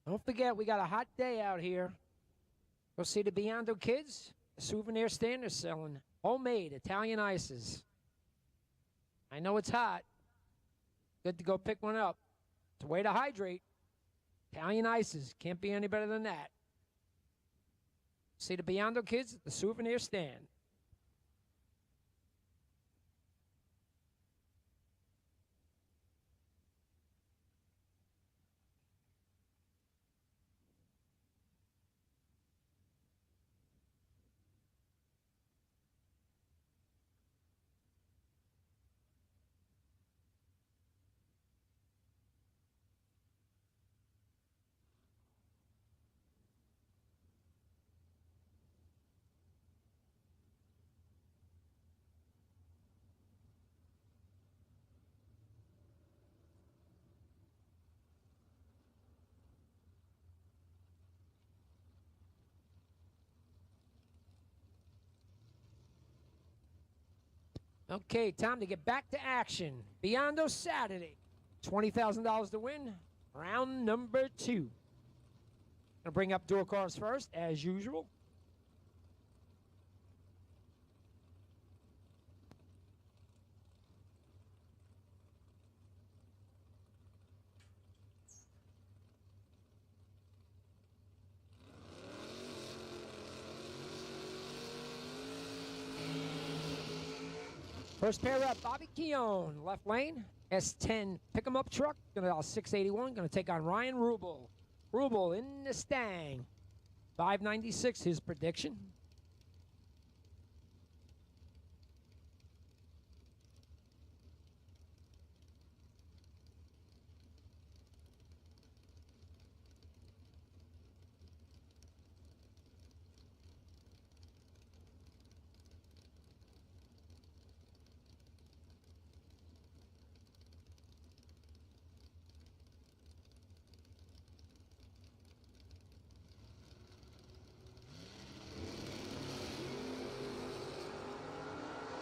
Don't forget, we got a hot day out here. Go see the Biondo kids. The souvenir stand, they're selling homemade Italian ices. I know it's hot. Good to go pick one up. It's a way to hydrate. Italian ices. Can't be any better than that. See the Biondo kids at the souvenir stand. Okay, time to get back to action. Biondo Saturday. $20,000 to win. Round number 2. Gonna bring up dual cars first, as usual. First pair up, Bobby Keown, left lane. S10 pick-em-up truck, gonna dial 681, gonna take on Ryan Rubel. Rubel in the Stang. 596, his prediction.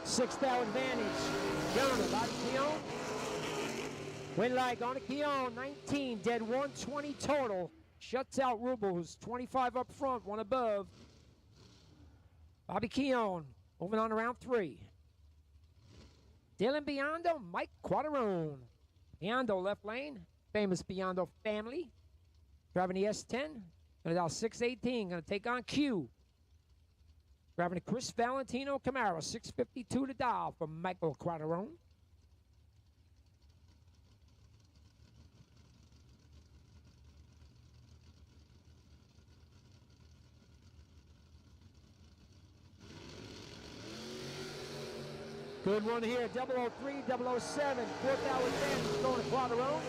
Sixth hour advantage. Going to Bobby Keown. Win like on a Keown. 19, dead 120 total. Shuts out Rubel's 25 up front, 1 above. Bobby Keown moving on to round 3. Dylan Biondo, Mike Quaterone. Biondo left lane. Famous Biondo family. Driving the S10. Gonna dial 618. Gonna take on Q. Driving a Chris Valentino Camaro, 652 to dial for Michael Quaterone. Good one here, 003, 007, 4th hour advantage going to Quaterone.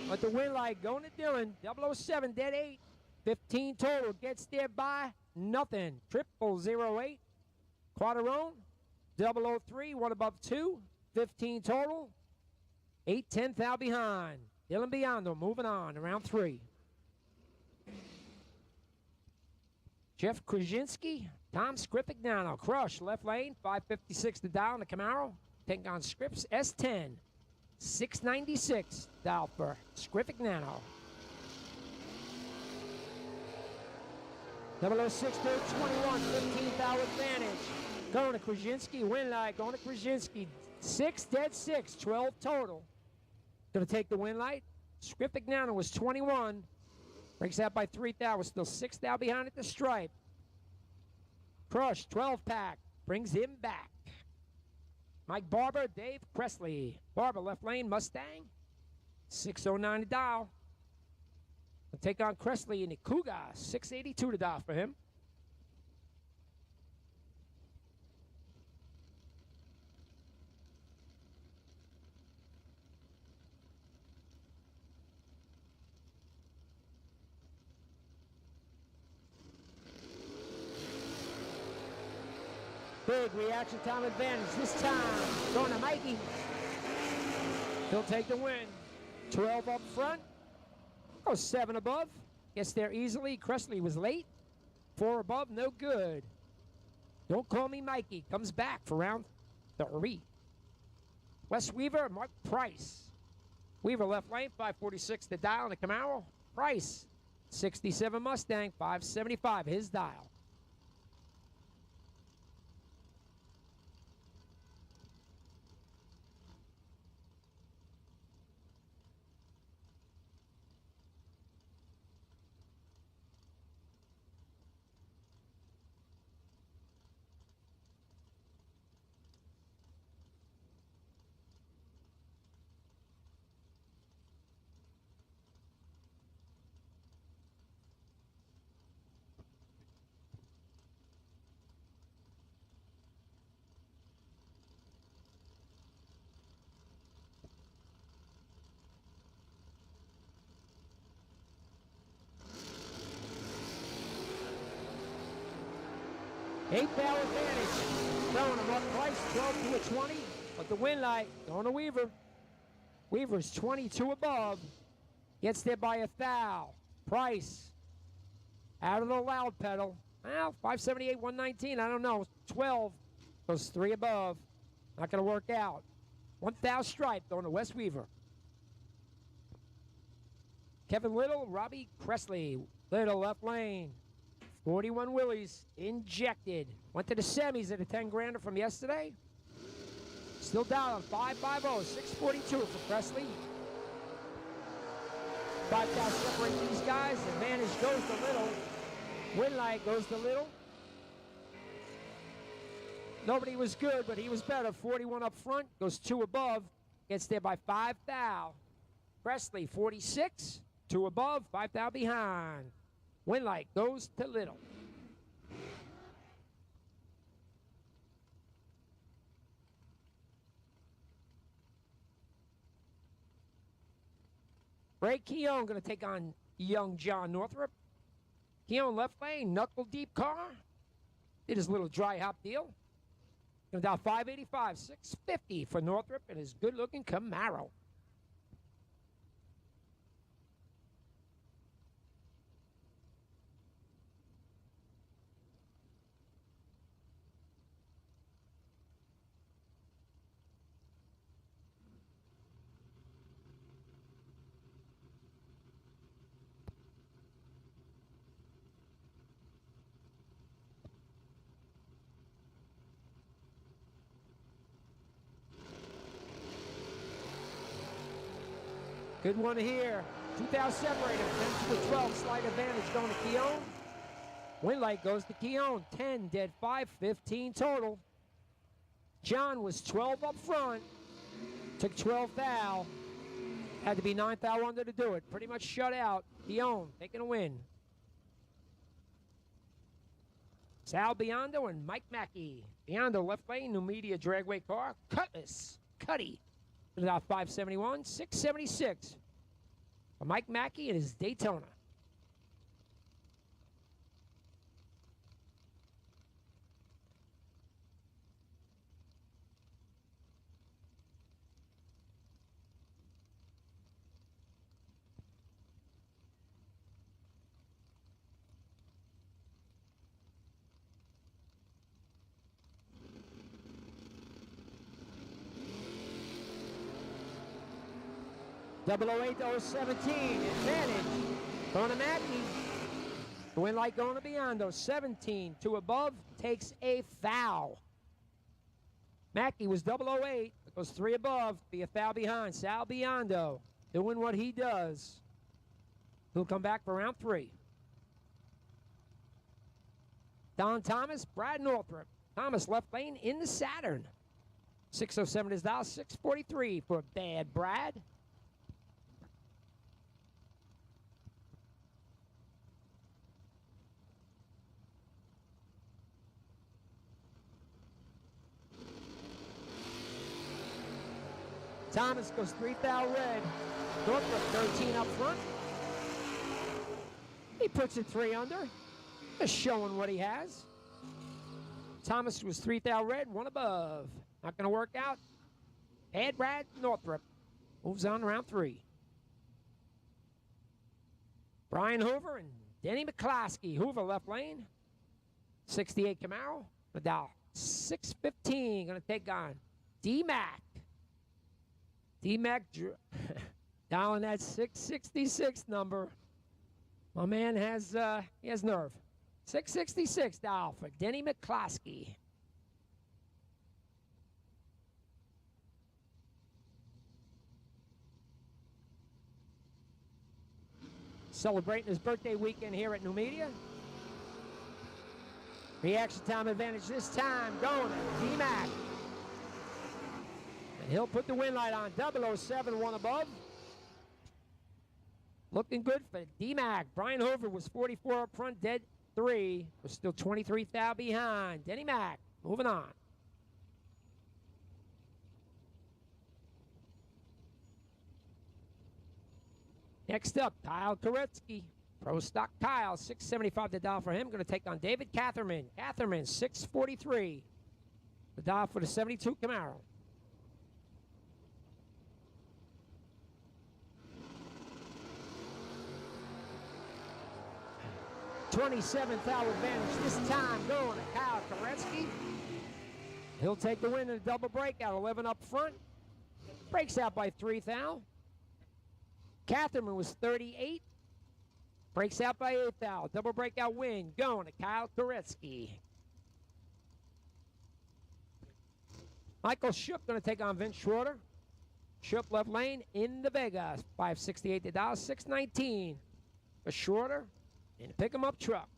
But the win light going to Dylan, 007, dead 8, 15 total, gets there by nothing. 0008. Quaterone, 003, 1 above 2, 15 total, 8 10th out behind. Dylan Biondo moving on to round 3. Jeff Krasinski, Tom Skripignano, Crush, left lane, 556 to dial in the Camaro. Taking on Scripps, S10, 696 dial for Skripignano. 006, 21, 15th hour advantage. Going to Krasinski, win light, going to Krasinski. 6, dead 6, 12 total. Going to take the win light. Skripignano was 21. Breaks out by 3,000, still 6,000 behind at the stripe. Crush, 12-pack, brings him back. Mike Barber, Dave Presley. Barber, left lane, Mustang. 609 to dial. We'll take on Presley in the Cougar, 682 to dial for him. Big reaction time advantage this time. Going to Mikey. He'll take the win. 12 up front. Oh, 7 above. Gets there easily. Presley was late. 4 above, no good. Don't call me Mikey. Comes back for round 3. Wes Weaver, Mark Price. Weaver left lane, 546 to dial in the Camaro. Price, 67 Mustang, 575 his dial. Eighth-hour advantage. Throwing him up Price, 12 to a 20. But the win light going to Weaver. Weaver's 22 above. Gets there by 1,000. Price out of the loud pedal. Well, 578, 119. I don't know. 12 goes 3 above. Not going to work out. 1,000 stripe going to Wes Weaver. Kevin Little, Robbie Cressley. Little left lane. 41 Willies injected. Went to the semis at a 10-grander from yesterday. Still down on 5.50, 6.42 for Presley. 5,000 separate these guys. Advantage goes to Little. Win light goes to Little. Nobody was good, but he was better. 41 up front, goes 2 above. Gets there by 5,000. Presley, 46, 2 above, 5,000 behind. Win light goes to Little. Ray Keown going to take on young John Northrup. Keown left lane, knuckle deep car. Did his little dry hop deal. Going down 585, 650 for Northrup and his good looking Camaro. Good one here. 2,000 separated. 10 to the 12. Slight advantage going to Keown. Win light goes to Keown. 10 dead 5. 15 total. John was 12 up front. Took 12 thou. Had to be 9 thou under to do it. Pretty much shut out. Keown taking a win. Sal Biondo and Mike Mackey. Biondo left lane. Numidia dragway car. Cutlass. Cuddy. About 571, 676 for Mike Mackey and his Daytona. Double 08017, advantage. Going to Mackey. The win light going to Biondo. 17, 2 above, takes a foul. Mackey was 008, goes 3 above, be a foul behind. Sal Biondo doing what he does. He'll come back for round 3. Don Thomas, Brad Northrup. Thomas left lane in the Saturn. 607 is dial, 643 for Bad Brad. Thomas goes 3 thou red. Northrup 13 up front. He puts it 3 under. Just showing what he has. Thomas was 3 thou red, 1 above. Not going to work out. Bad Brad Northrup moves on to round 3. Brian Hoover and Denny McCloskey. Hoover left lane. 68 Camaro. Nadal 615. Going to take on D-Mac. D-Mac dialing that 666 number. My man has he has nerve. 666 dial for Denny McCloskey. Celebrating his birthday weekend here at Numidia. Reaction time advantage this time going to D-Mac. And he'll put the win light on. 007, 1 above. Looking good for D-Mac. Brian Hoover was 44 up front, dead 3. Was still 23 thou behind. Denny Mac moving on. Next up, Kyle Koretsky. Pro Stock Kyle, 675 the dial for him. Going to take on David Catherman. Catherman, 643. The dial for the 72 Camaro. $27,000 advantage this time going to Kyle Koretsky. He'll take the win in a double breakout. 11 up front. Breaks out by 3 thou. Catherine was 38. Breaks out by 8 thou. Double breakout win. Going to Kyle Koretsky. Michael Shook going to take on Vince Schroeder. Shook left lane in the Vegas. 568 to $, 619 for Schroeder in a pick-em-up truck.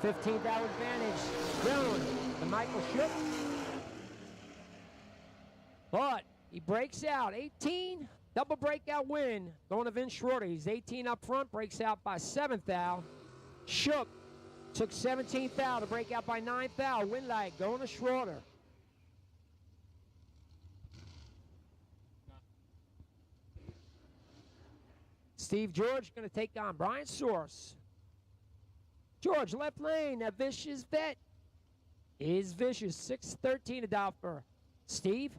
$15 advantage. Going to Michael Shook. But he breaks out. 18, double breakout win. Going to Vince Schroeder. He's 18 up front, breaks out by 7 thou. Shook took 17 thou to break out by 9 thou. Win light going to Schroeder. Steve George going to take on Brian Source. George left lane. A vicious vet is vicious. 613 to $, for Steve.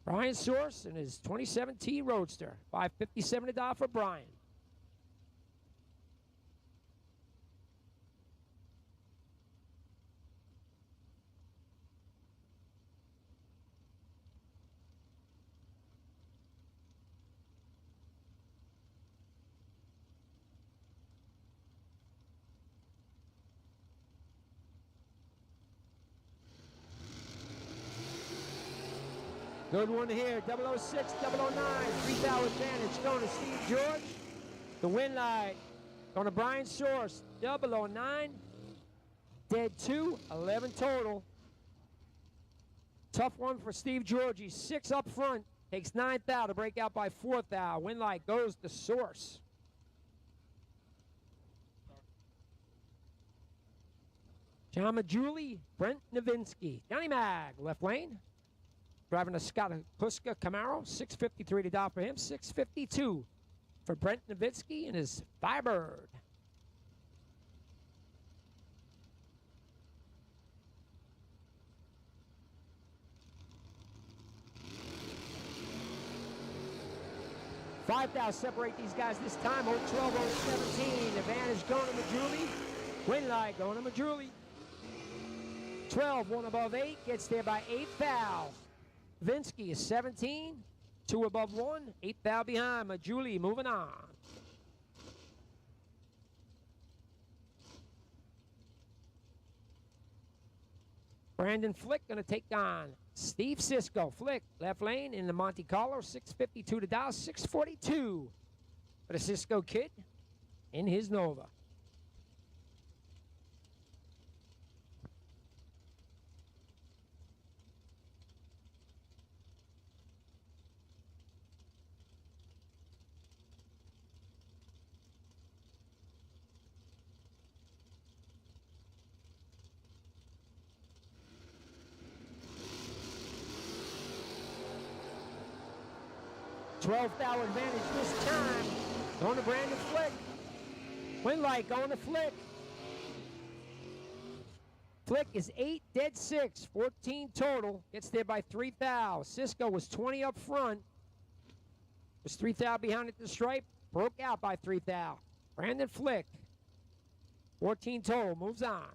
Brian Source in his 2017 Roadster. 557 to $, for Brian. Good one here, 006, 009, 3 thou advantage going to Steve George. The win light going to Brian Source, 009, dead 2, 11 total. Tough one for Steve George. He's 6 up front, takes 9 thou to break out by 4 thou. Win light goes to Source. John Majuli, Brent Nowitzki. Johnny Mag, left lane. Driving a Scott Huska Camaro, 653 to $, for him, 652 for Brent Nowitzki and his Firebird. $5 thou separate these guys this time. 012, 017. Advantage going to Majuli. Win light going to Majuli. 12, 1 above 8. Gets there by 8 thou. Vinsky is 17, 2 above 1, 8 thou behind. Majuli moving on. Brandon Flick going to take on Steve Cisco. Flick, left lane in the Monte Carlo, 652 to $, 642 for the Cisco kid in his Nova. $12 thou advantage this time. Going to Brandon Flick. Win light going to Flick. Flick is 8, dead 6, 14 total. Gets there by 3 thou. Cisco was 20 up front. Was 3 thou behind at the stripe. Broke out by 3 thou. Brandon Flick. 14 total. Moves on.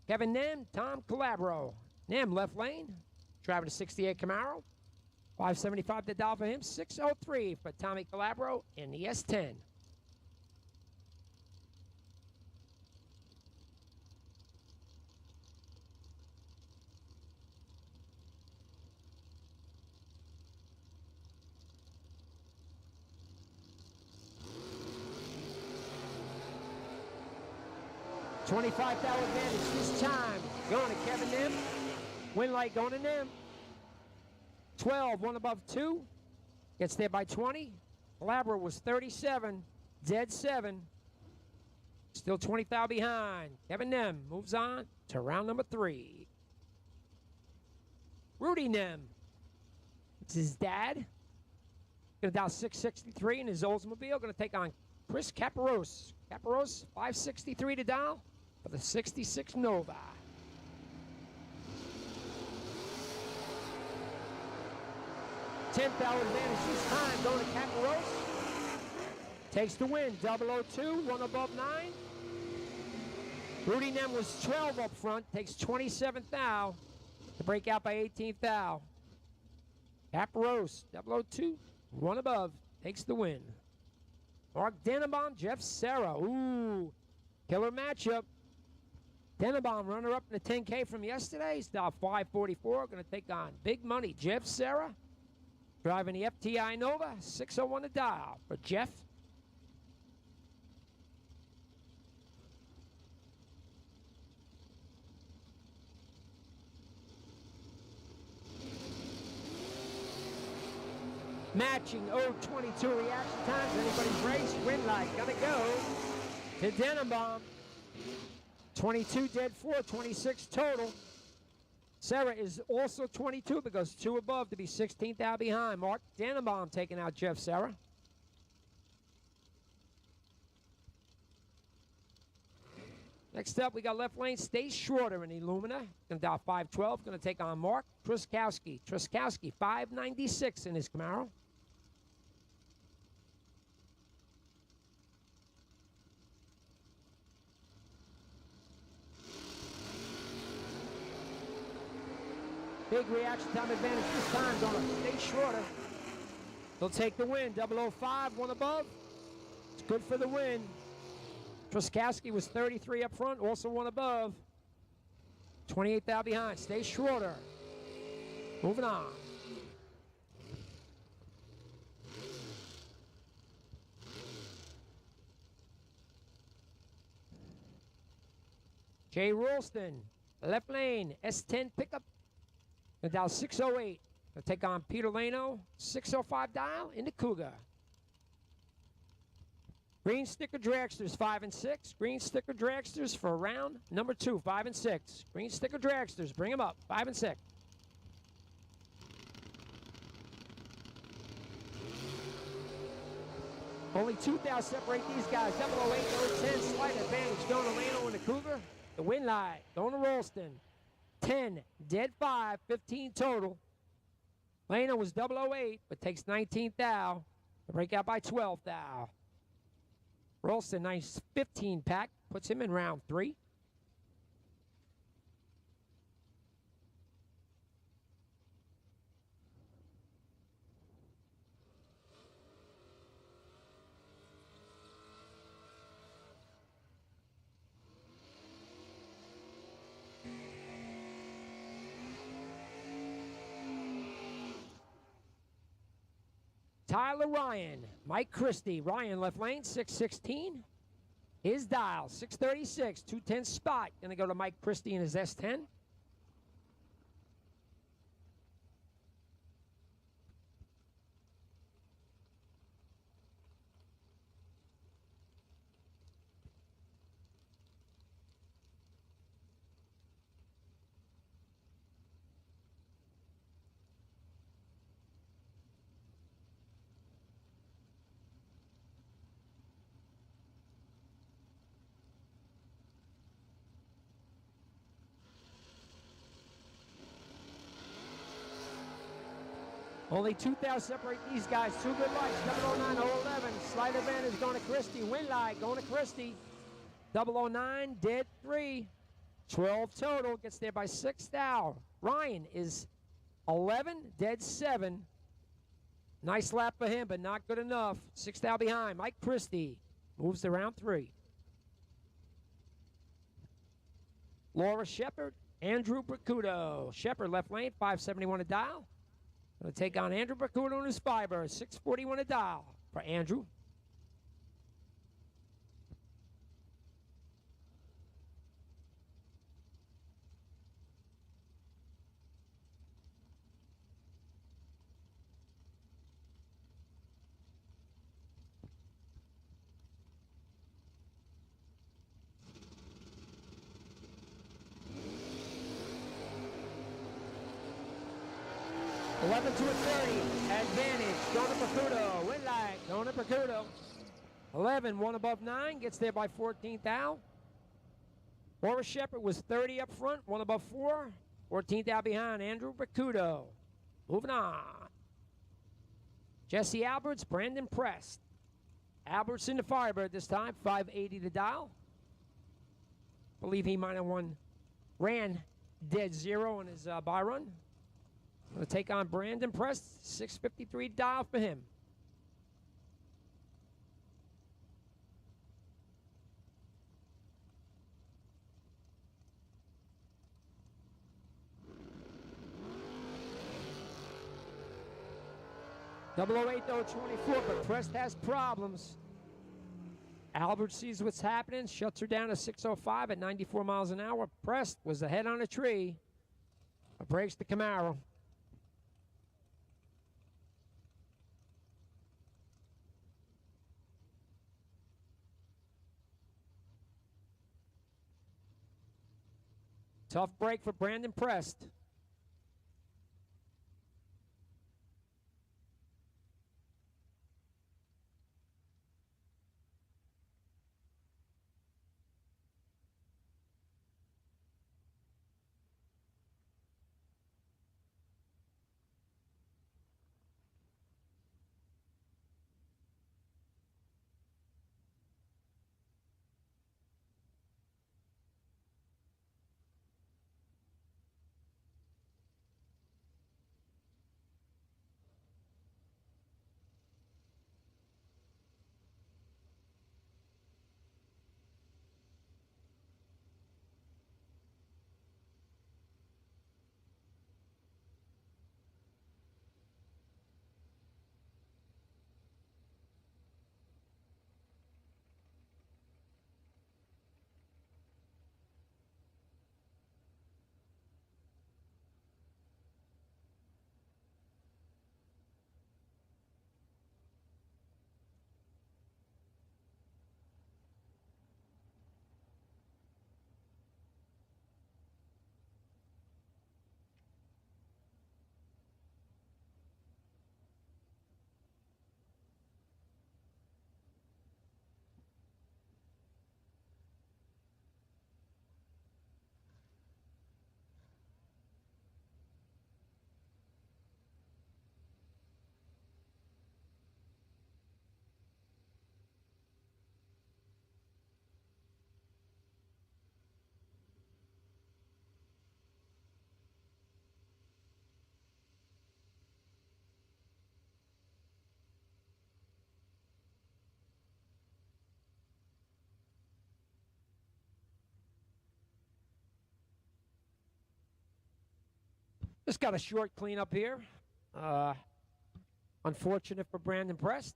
Kevin Nem, Tom Calabro. Nem left lane. Driving a 68 Camaro. 575 to $, for him. 603 for Tommy Calabro in the S10. $25 advantage this time. Going to Kevin Nem. Win light going to Nem. 12, 1 above 2. Gets there by 20. Calabro was 37, dead 7. Still 20 thou behind. Kevin Nem moves on to round number 3. Rudy Nem. It's his dad. Going to dial 663 in his Oldsmobile. Going to take on Chris Caparos. Caparos, 563 to dial. for the 66 Nova. $10,000 advantage this time going to Caparos. Takes the win, 002, one above 9. Rudy Nem was 12 up front, takes 27th thou to break out by 18th thou. Caparos, 002, one above, takes the win. Mark Denenbaum, Jeff Serra. Ooh, killer matchup. Denenbaum, runner-up in the 10K from yesterday. He's now 544, going to take on big money. Jeff Serra, driving the FTI Nova, 601 to dial for Jeff. Matching 022 reaction times. Anybody's race. Win light. Gonna go to Denenbaum. 22 dead 4, 26 total. Sarah is also 22 because 2 above to be 16th out behind. Mark Denenbaum taking out Jeff Sarah. Next up, we got left lane Stace Schroeder in Illumina. Going to dial 512. Going to take on Mark Truskowski. Truskowski, 596 in his Camaro. Big reaction time advantage this time going to Stace Schroeder. They'll take the win. 005, one above. It's good for the win. Truskowski was 33 up front, also one above. 28th out behind. Stace Schroeder. Moving on. Jay Ralston, left lane, S10 pickup. Gonna dial 608. Gonna take on Peter Lano, 605 dial in the Cougar. Green sticker dragsters 5 and 6. Green sticker dragsters for round number 2, 5 and 6. Green sticker dragsters, bring them up, 5 and 6. Only 2,000 separate these guys. 008, 010, slight advantage. Going to Lano in the Cougar. The win light, going to Ralston. 10, dead 5, 15 total. Lano was 008, but takes 19th thou. To break out by 12th thou. Ralston, nice 15 pack, puts him in round 3. Tyler Ryan, Mike Christie. Ryan left lane, 616. His dial, 636, 210 spot. Gonna go to Mike Christie in his S10. Only 2,000 separate these guys. 2 good lights. 009, 011. Slight advantage going to Christie. Win light going to Christie. 009, dead 3. 12 total. Gets there by 6 thou. Ryan is 11, dead 7. Nice lap for him, but not good enough. 6 thou behind. Mike Christie moves to round 3. Laura Shepard, Andrew Bracudo. Shepard left lane, 571 a dial. Going to take on Andrew Bracudo in his fiber, 641 a dial for Andrew. To a 30, advantage, going to Bracudo, win light, going to Bracudo. 11, one above 9, gets there by 14th thou. Horace Shepard was 30 up front, one above 4. 14th out behind, Andrew Bracudo. Moving on. Jesse Alberts, Brandon Prest. Alberts in the Firebird this time, 580 to dial. Believe he might have ran dead zero on his buy run. Going to take on Brandon Prest, 653 dial for him. Double 08 though, 24, but Prest has problems. Albert sees what's happening, shuts her down to 605 at 94 miles an hour. Prest was ahead on a tree. Breaks the Camaro. Tough break for Brandon Prest. Just got a short cleanup here. Unfortunate for Brandon Prest.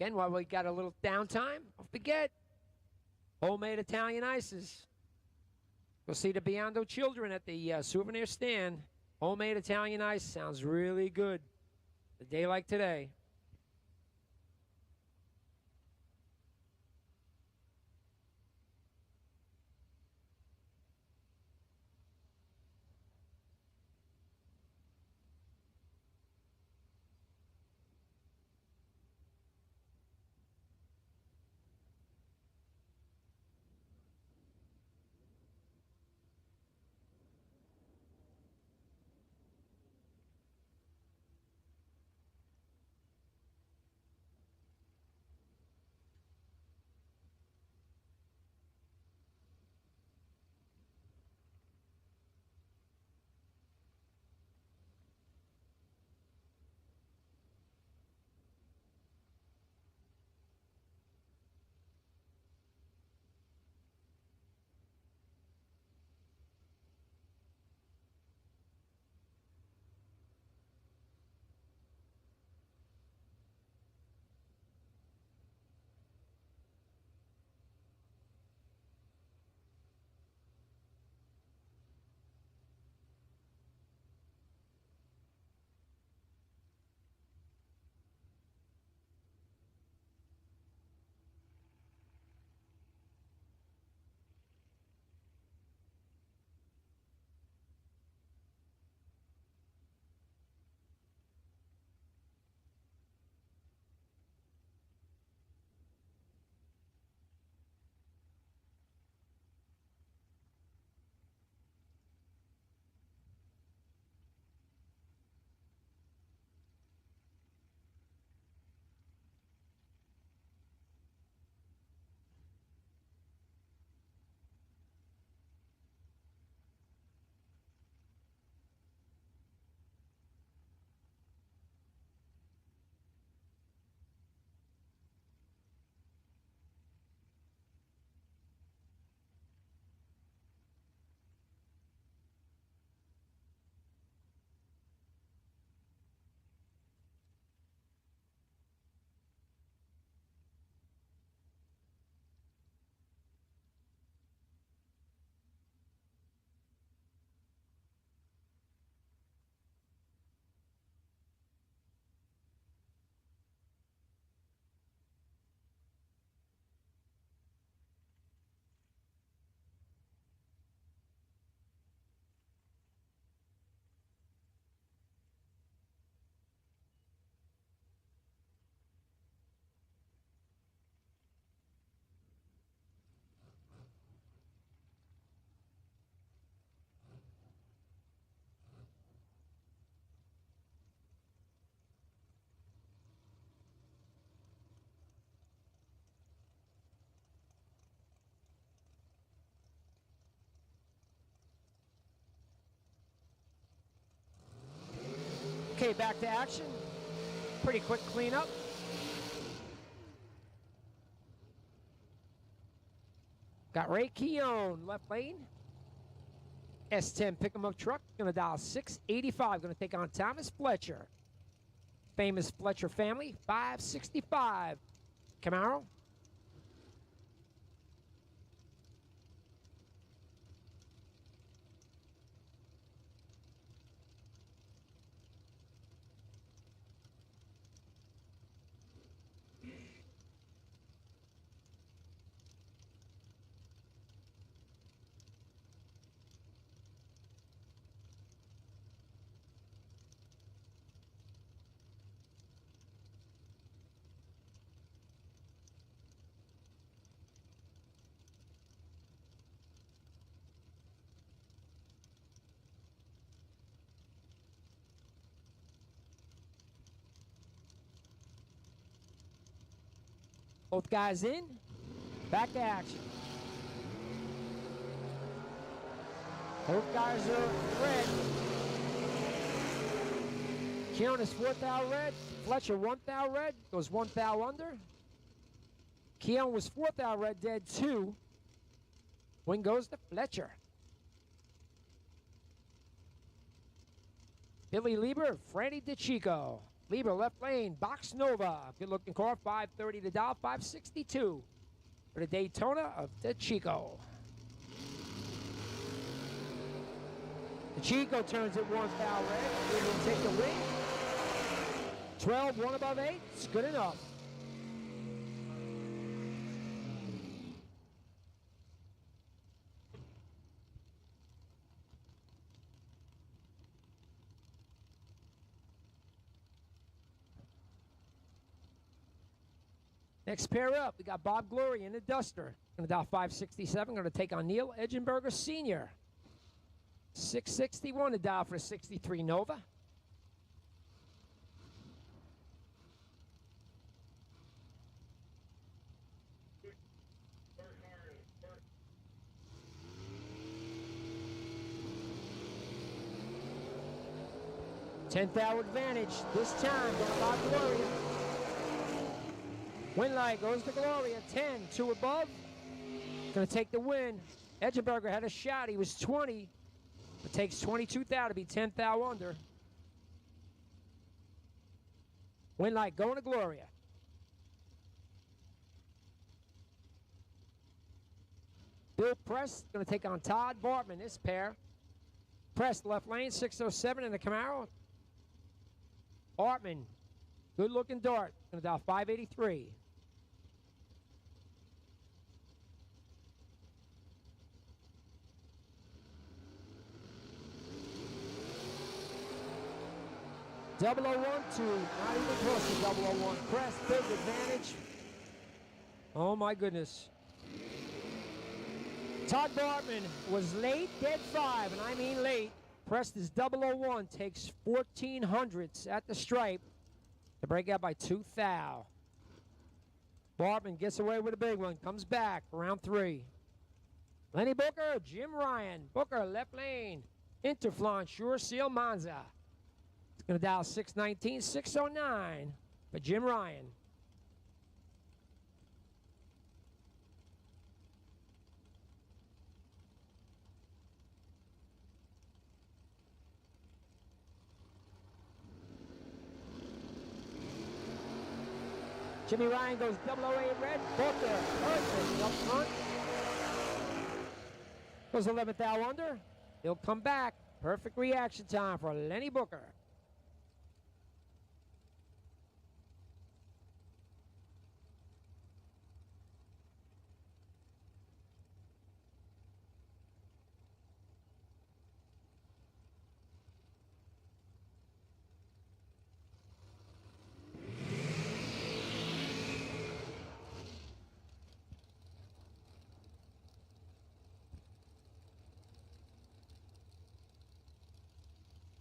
Again, while we got a little downtime, don't forget, homemade Italian ices. Go see the Biondo children at the souvenir stand. Homemade Italian ice sounds really good. A day like today. Okay, back to action. Pretty quick cleanup. Got Ray Keown, left lane. S10 pick-em-up truck, gonna dial 685. Gonna take on Thomas Fletcher. Famous Fletcher family, 565. Camaro. Both guys in. Back to action. Both guys are red. Keown is 4th thou red. Fletcher 1st thou red. Goes 1 thou under. Keown was 4th thou red, dead 2. Win goes to Fletcher. Billy Lieber, Franny DeChico. Lieber left lane, Box Nova. Good looking car, 530 to dial, 562 for the Daytona of DeChico. DeChico turns it 1 thou red. He will take the win. 12, 1 above 8. It's good enough. Next pair up, we got Bob Glory in the Duster. Going to dial 567. Going to take on Neil Edgenberger Sr. 661 to dial for 63 Nova. Tenth hour advantage. This time, going to Bob Gloria. Win light goes to Gloria, 10, 2 above. Gonna take the win. Edgenberger had a shot, he was 20, but takes 22 thou to be 10 thou under. Win light going to Gloria. Bill Press gonna take on Todd Bartman, this pair. Press left lane, 607 in the Camaro. Bartman, good looking dart, gonna dial 583. Double 0-1-2, not even close to double 0-1. Press, big advantage. Oh my goodness. Todd Bartman was late, dead 5, and I mean late. Pressed his double 0-1, takes 14 hundredths at the stripe to break out by 2 thou. Bartman gets away with a big one, comes back, round 3. Lenny Booker, Jim Ryan. Booker, left lane. Interflon, Sure Seal, Monza. Going to dial 619, 609 for Jim Ryan. Jimmy Ryan goes 008 red. Booker, perfect up front. Goes 11th thou under. He'll come back. Perfect reaction time for Lenny Booker.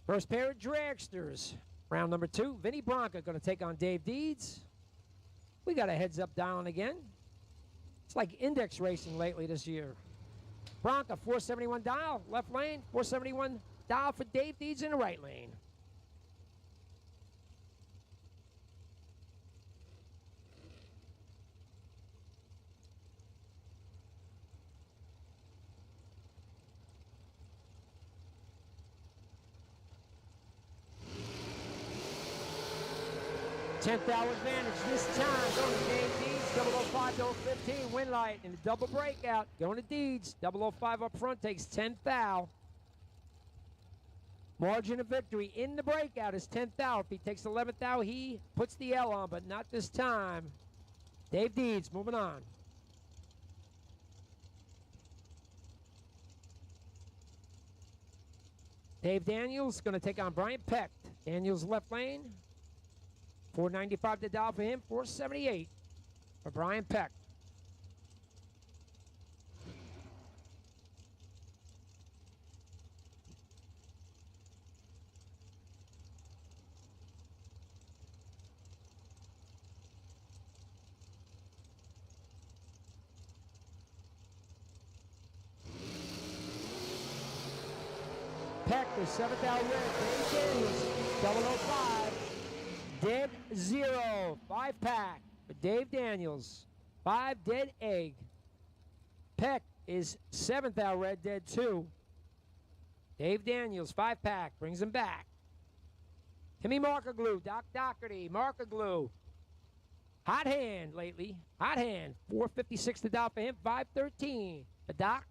First pair of dragsters. Round number 2. Vinny Bronca going to take on Dave Deeds. We got a heads up dialing again. It's like index racing lately this year. Bronca, 471 dial, left lane. 471 dial for Dave Deeds in the right lane. 10th hour advantage this time. Going to Dave Deeds, 005 to 015. Win light in the double breakout. Going to Deeds, 005 up front, takes 10th thou. Margin of victory in the breakout is 10th thou. If he takes 11th thou, he puts the L on, but not this time. Dave Deeds moving on. Dave Daniels going to take on Brian Peck. Daniels left lane. 495 to dial for him. 478 for Brian Peck. Peck, the 7th out red. Dave Daniels, 005. Dead 0. 5-pack for Dave Daniels. 5 dead egg. Peck is 7th out red, dead 2. Dave Daniels, 5-pack, brings him back. Timmy Markerglue, Doc Doherty, Markerglue. Hot hand lately. Hot hand. 456 to dial for him. 513 for Doc.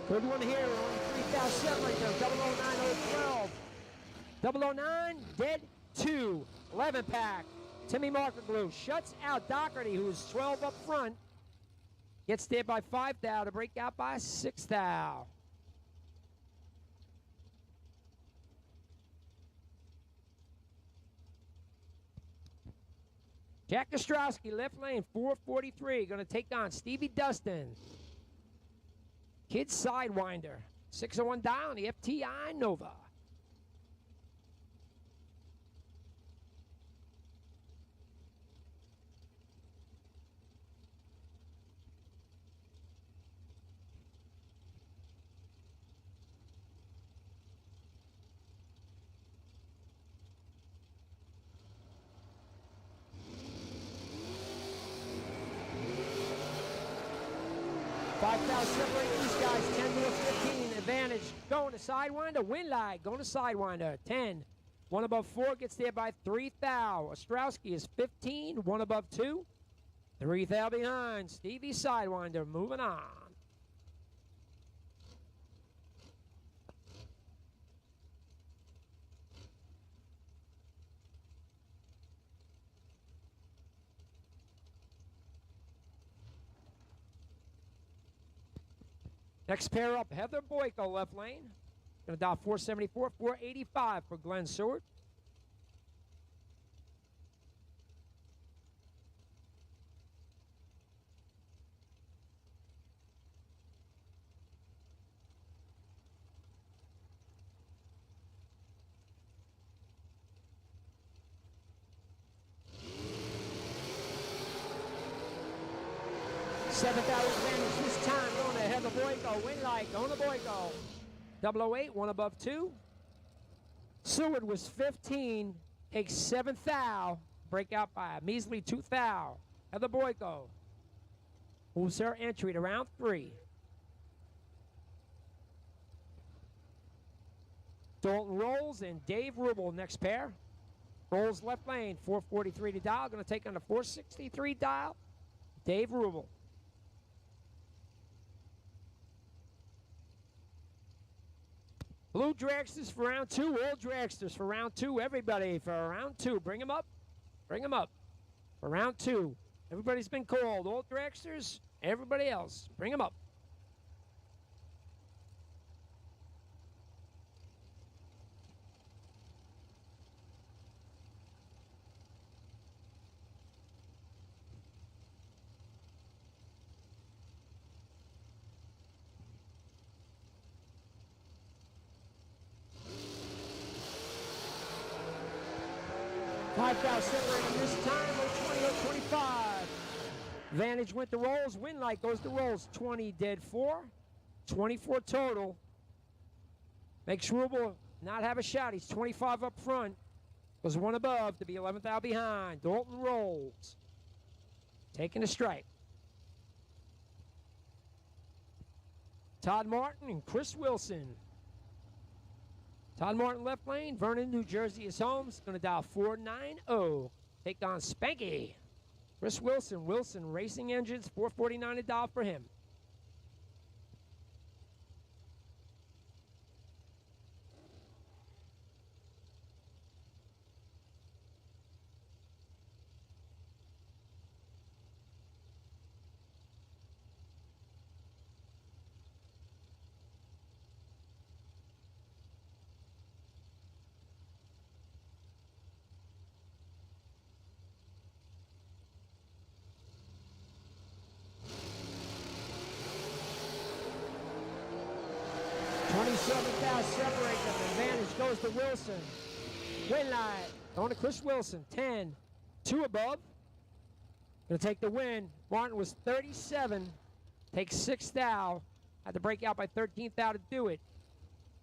Good one here, only 3,007 right there. 009, 012. 009, dead 2. 11-pack. Timmy Markerglue shuts out Doherty, who's 12 up front. Gets there by 5 thou to break out by 6 thou. Jack Ostrowski, left lane, 443. Going to take on Stevie Dustin. Kid Sidewinder, 601 dial on the FTI Nova. Separate these guys, 10 to 15, advantage. Going to Sidewinder, win light, going to Sidewinder, 10. 1 above 4 gets there by 3 thou. Ostrowski is 15, 1 above 2. 3 thou behind. Stevie Sidewinder moving on. Next pair up, Heather Boyko, left lane. Going to dial 474, 485 for Glenn Seward. Seventh hour advantage this time, going to Heather Boyko. Win light, going to Boyko. 008, 1 above 2. Seward was 15, takes 7 thou. Break out by a measly 2 thou. Heather Boyko moves her entry to round 3. Dalton Rolls and Dave Rubel, next pair. Rolls left lane, 443 to dial. Going to take on the 463 dial. Dave Rubel. Blue dragsters for round 2. All dragsters for round 2. Everybody for round 2. Bring them up. Bring them up for round 2. Everybody's been called. All dragsters, everybody else. Bring them up. 5,000 separating this time, 020, 025. Vantage went to rolls. Winlight goes to rolls. 20 dead 4. 24 total. Makes Rubel not have a shot. He's 25 up front. Goes one above to be 11th out behind. Dalton rolls. Taking a strike. Todd Martin and Chris Wilson. Todd Martin left lane. Vernon, New Jersey is home. He's going to dial 490. Take on Spanky. Chris Wilson. Wilson Racing Engines. 449 a dial for him. Separate them. Advantage goes to Wilson. Winlight going to Chris Wilson. 10. 2 above. Going to take the win. Martin was 37. Takes 6th thou. Had to break out by 13th thou to do it.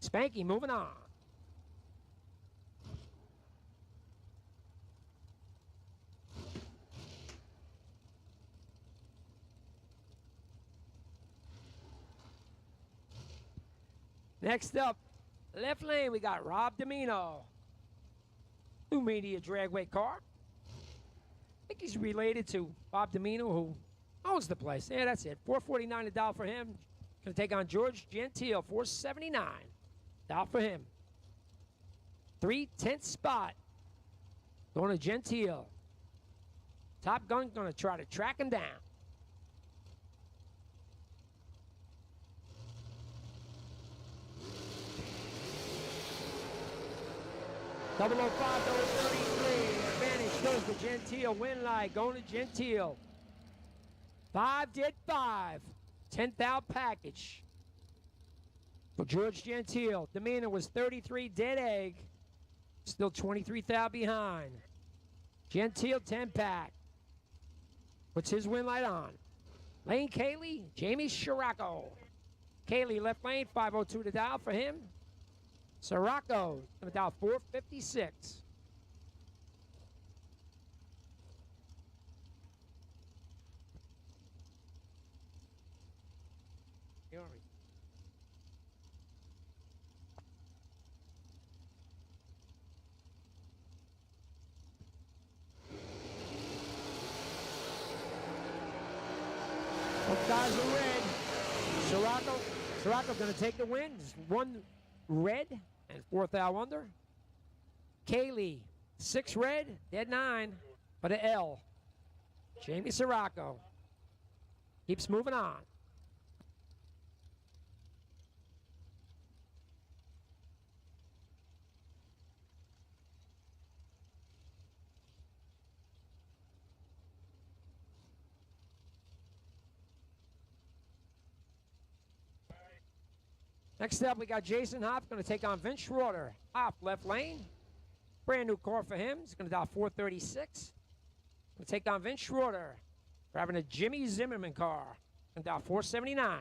Spanky moving on. Next up, left lane, we got Rob Domino. Numidia dragway car. I think he's related to Bob Domino, who owns the place. Yeah, that's it. 449 a dial for him. Going to take on George Gentile, 479. Dial for him. 3/10 spot. Going to Gentile. Top Gun going to try to track him down. 005 033. Advantage goes to Gentile. Winlight going to Gentile. 5 did 5. 10th out package for George Gentile. Domino was 33 dead egg. Still 23 thou behind. Gentile 10 pack. Puts his Winlight on. Lane Cayley, Jamie Scirocco. Cayley left lane, 502 to dial for him. Scirocco going to dial 456. Both guys are red. Scirocco going to take the win. Just 1 red and 4th thou under. Cayley, 6 red, dead 9 for the L. Jamie Scirocco keeps moving on. Next up, we got Jason Hoff going to take on Vince Schroeder. Hoff, left lane. Brand new car for him. He's going to dial 436. Going to take on Vince Schroeder. Driving a Jimmy Zimmerman car. Going to dial 479.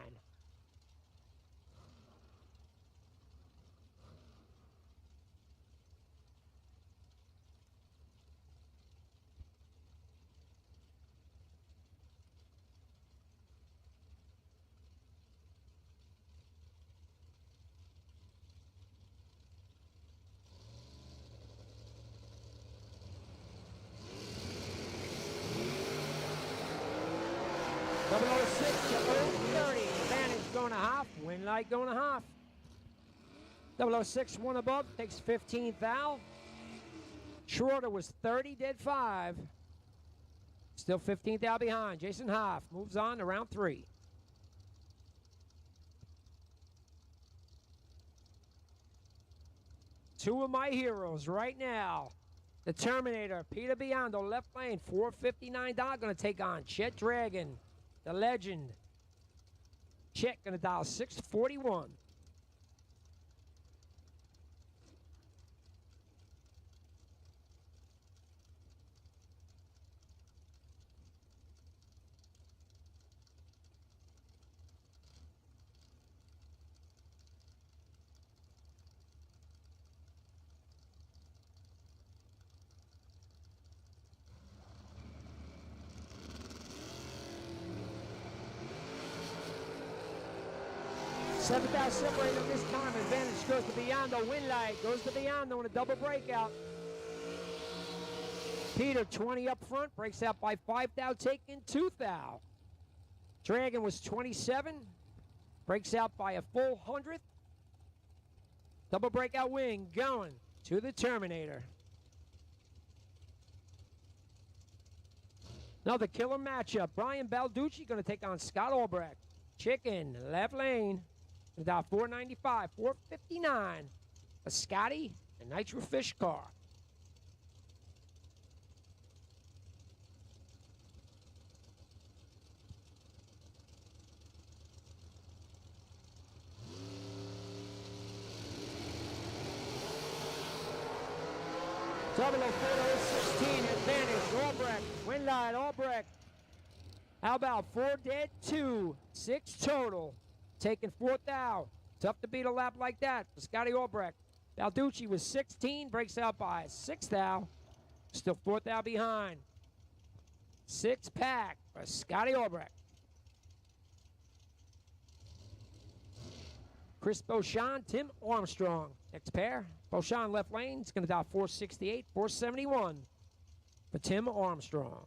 Winlight going to Hoff. 006, 1 above, takes 15th thou. Schroeder was 30, dead 5. Still 15th thou behind. Jason Hoff moves on to round 3. Two of my heroes right now. The Terminator, Peter Biondo, left lane, 459 going to take on Chet Dragon, the legend. Chet going to dial 641. 7th out separator this time. Advantage goes to Biondo. Win light goes to Biondo in a double breakout. Peter 20 up front, breaks out by 5 thou, taking 2 thou. Dragon was 27, breaks out by a full 100th. Double breakout win going to the Terminator. Another killer matchup. Brian Balducci going to take on Scott Albrecht. Chicken, left lane. About 495, 459. A Scotty, a Nitro Fish car. Double 416 advantage. Albrecht, win line, Albrecht. How about 4 dead, 2, 6 total. Taking 4th thou. Tough to beat a lap like that for Scotty Albrecht. Balducci was 16, breaks out by 6 thou. Still 4th thou behind. 6-pack for Scotty Albrecht. Chris Beauchamp, Tim Armstrong. Next pair. Beauchamp left lane. It's going to dial 468, 471 for Tim Armstrong.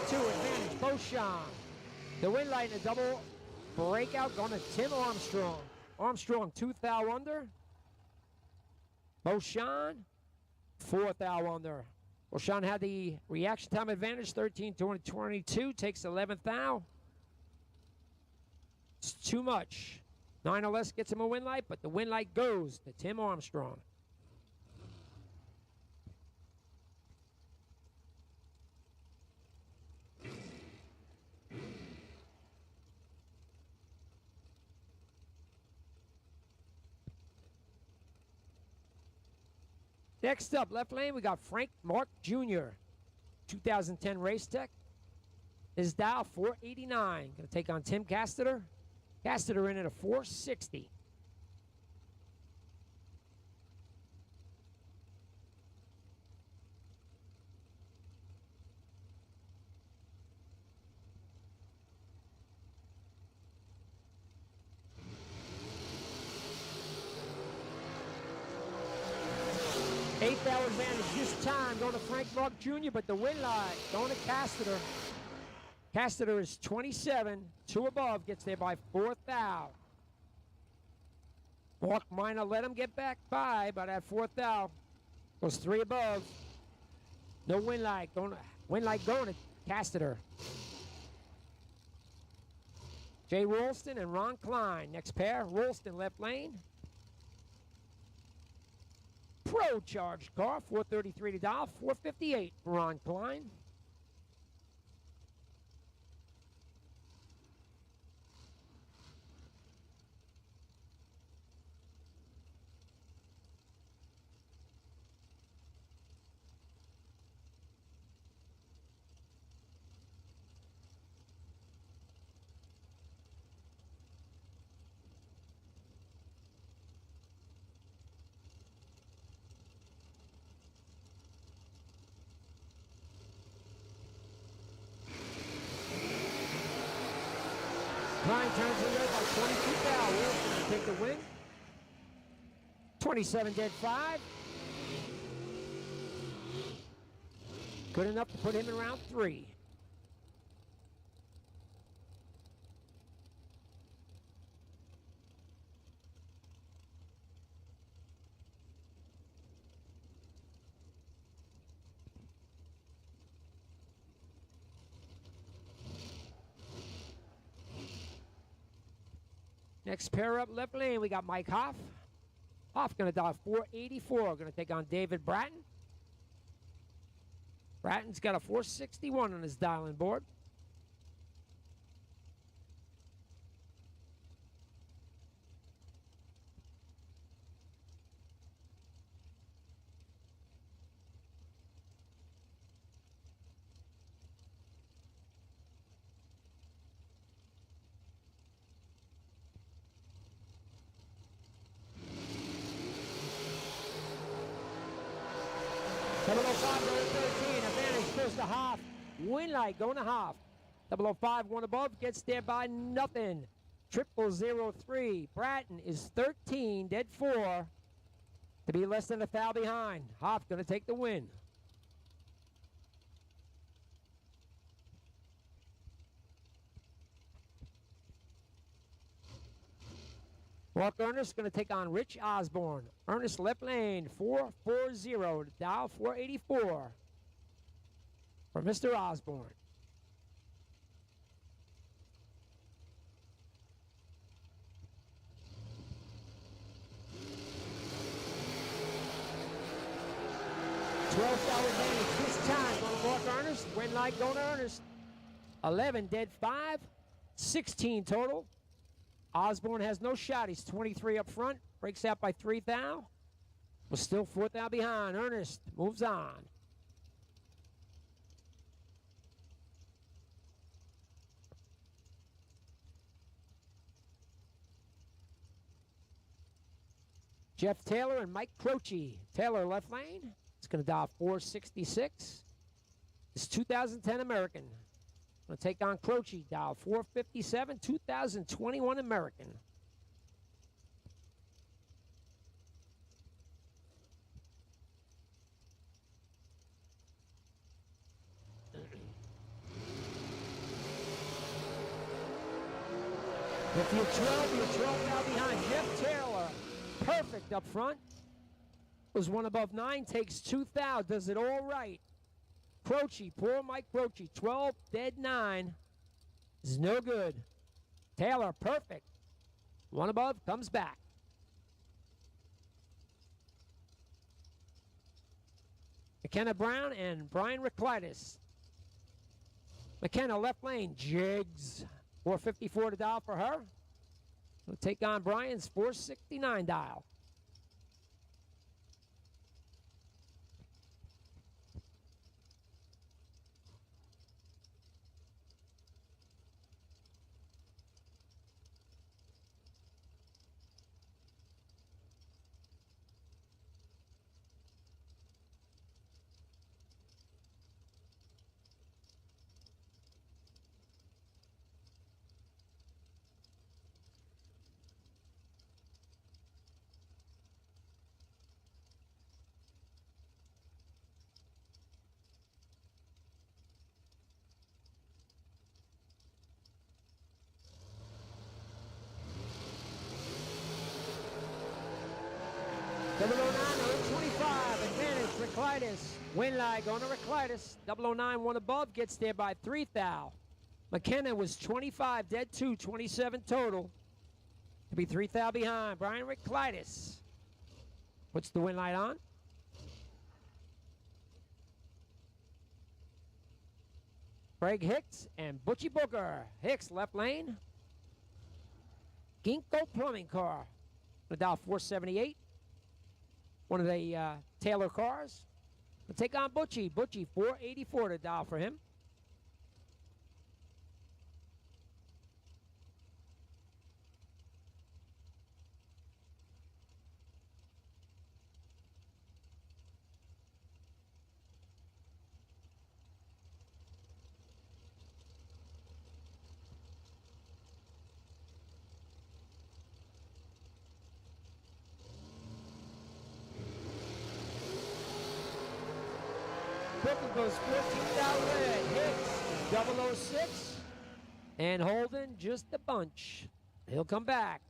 Advantage, Beauchamp. The win light in a double breakout going to Tim Armstrong. Armstrong 2 thou under. Beauchamp 4 thou under. Beauchamp had the reaction time advantage, 13-22, takes 11th thou. It's too much. 9 or less gets him a win light, but the win light goes to Tim Armstrong. Next up, left lane, we got Frank Mark Jr., 2010 Race Tech. His dial 489. Going to take on Tim Casteter. Casteter in at a 460. Eighth hour advantage this time going to Frank Mark Jr., but the win light going to Casteter. Casteter is 27, 2 above, gets there by 4th thou. Mark Minor let him get back by, but at 4th thou goes 3 above. No win light going to Casteter. Jay Rolston and Ron Klein. Next pair, Rolston left lane. Pro charged car, 433 to dial, 458 for Ron Klein. Klein turns it red by 22 thou. Wilson to take the win. 27 dead 5. Good enough to put him in round 3. Next pair up left lane, we got Mike Hoff. Hoff going to dial 484. Going to take on David Bratton. Bratton's got a 461 on his dialing board. Hoff. Win light going to Hoff. 005, one above, gets there by nothing. 0003. Bratton is 13, dead 4. To be less than a foul behind. Hoff going to take the win. Mark Ernest going to take on Rich Osborne. Ernest left lane, 440 to dial 484 for Mr. Osborne. $12 advantage this time going to Mark Ernest. Win light going to Ernest. 11 dead 5, 16 total. Osborne has no shot. He's 23 up front. Breaks out by 3 thou. Was still 4 thou behind. Ernest moves on. Jeff Taylor and Mike Croce. Taylor left lane. It's going to dial 466. It's 2010 American. Going to take on Croce, dial 457, 2021 American. If you're 12 now behind. Jeff Taylor, perfect up front. Was one above 9, takes 2 thou, does it all right. Croce, poor Mike Croce, 12, dead 9. Is no good. Taylor, perfect. One above, comes back. McKenna Brown and Brian Reclitus. McKenna left lane, jigs. 454 to dial for her. We'll take on Brian's 469 dial. Double 09, 125, advantage, Reclitus. Win line going to Reclitus. 009, one above, gets there by 3 thou. McKenna was 25, dead 2, 27 total. To be 3 thou behind. Brian Reclitus puts the win light on. Craig Hicks and Butchie Booker. Hicks left lane. Ginkgo plumbing car. The dial 478. One of the Taylor cars. We'll take on Butchie. Butchie, 484 to dial for him. Booker goes 14 down red. Hicks, 006. And Holden, just a bunch. He'll come back.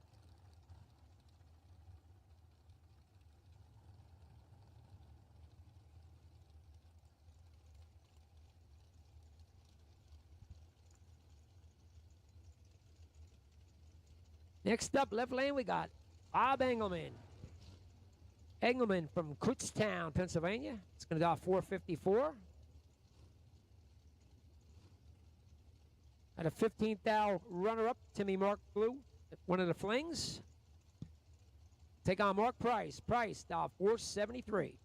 Next up, left lane, we got Bob Engelman. Engelman from Kutztown, Pennsylvania. It's going to dial 454. At a 15th thou runner-up, Timmy Mark Blue, one of the flings. Take on Mark Price. Price, dial 473.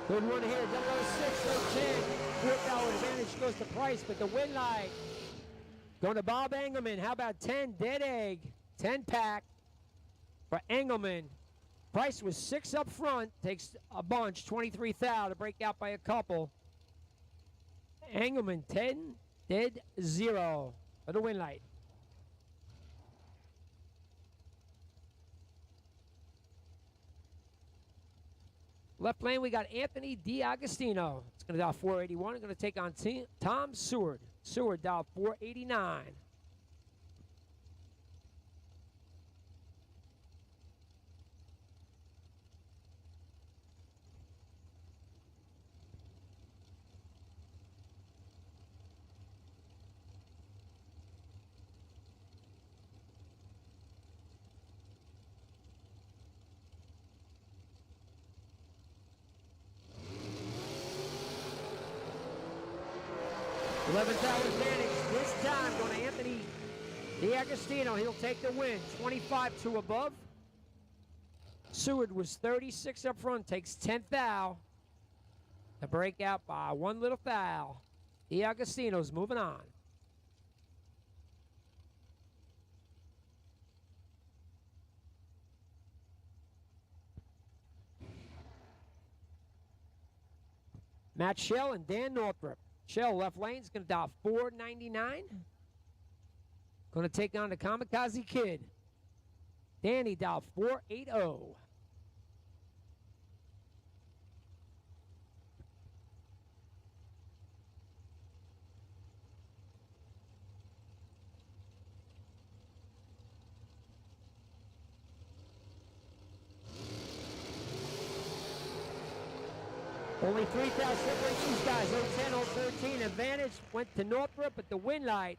Good one here, 006, 010. 4th hour advantage goes to Price, but the win line Going to Bob Engelman. How about 10 dead egg? 10 pack for Engelman. Price was 6 up front. Takes a bunch. 23,000 to break out by a couple. Engelman 10 dead 0 for the win light. Left lane, we got Anthony DiAgostino. It's going to dial 481. Going to take on Tom Seward. Seward dial 489. $11,000 advantage. This time going to Anthony DiAgostino. He'll take the win. 25 to above. Seward was 36 up front. Takes 10 thou. To break out by one little foul. DiAgostino's moving on. Matt Shell and Dan Northrup. Shell left lane's going to dial 499. Going to take on the Kamikaze Kid. Danny dial 480. Only 3,000 separate these guys. 010, 013. Advantage went to Northrop at the win light.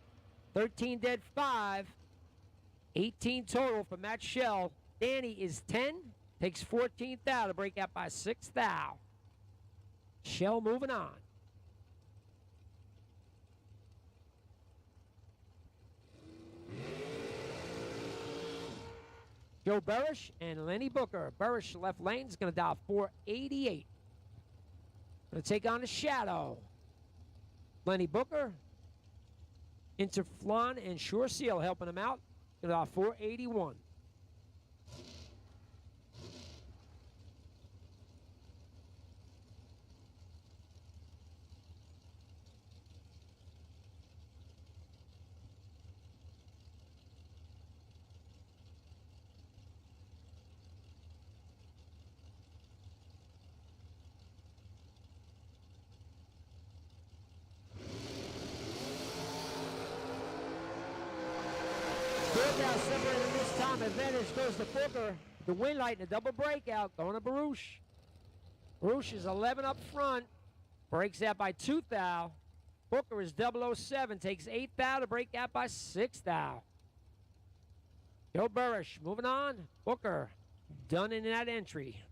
13 dead 5. 18 total for Matt Shell. Danny is 10. Takes 14 thou to break out by 6 thou. Shell moving on. Joe Barish and Lenny Booker. Barish left lane is going to dial 488. Going to take on the Shadow. Lenny Booker, Interflon, and Sure Seal helping him out. Going to dial 481. Separated this time. Advantage goes to Booker. The win light and a double breakout going to Baruch. Baruch is 11 up front. Breaks out by 2 thou. Booker is 007. Takes 8 thou to break out by 6 thou. Joe Barish moving on. Booker done in that entry.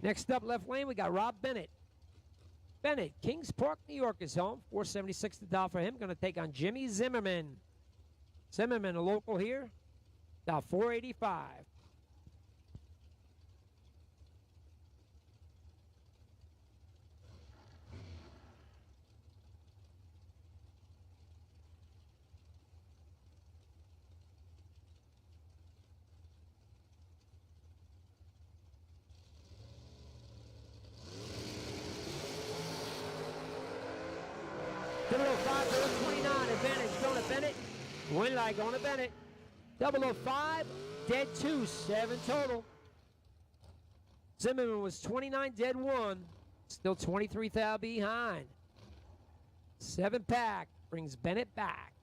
Next up, left lane, we got Rob Bennett. Bennett, Kings Park, New York is home. 476 to dial for him. Going to take on Jimmy Zimmerman. Zimmerman, a local here. Dial 485. Advantage going to Bennett. Win light going to Bennett. 005, dead 2, 7 total. Zimmerman was 29, dead 1. Still 23 thou behind. 7 pack brings Bennett back.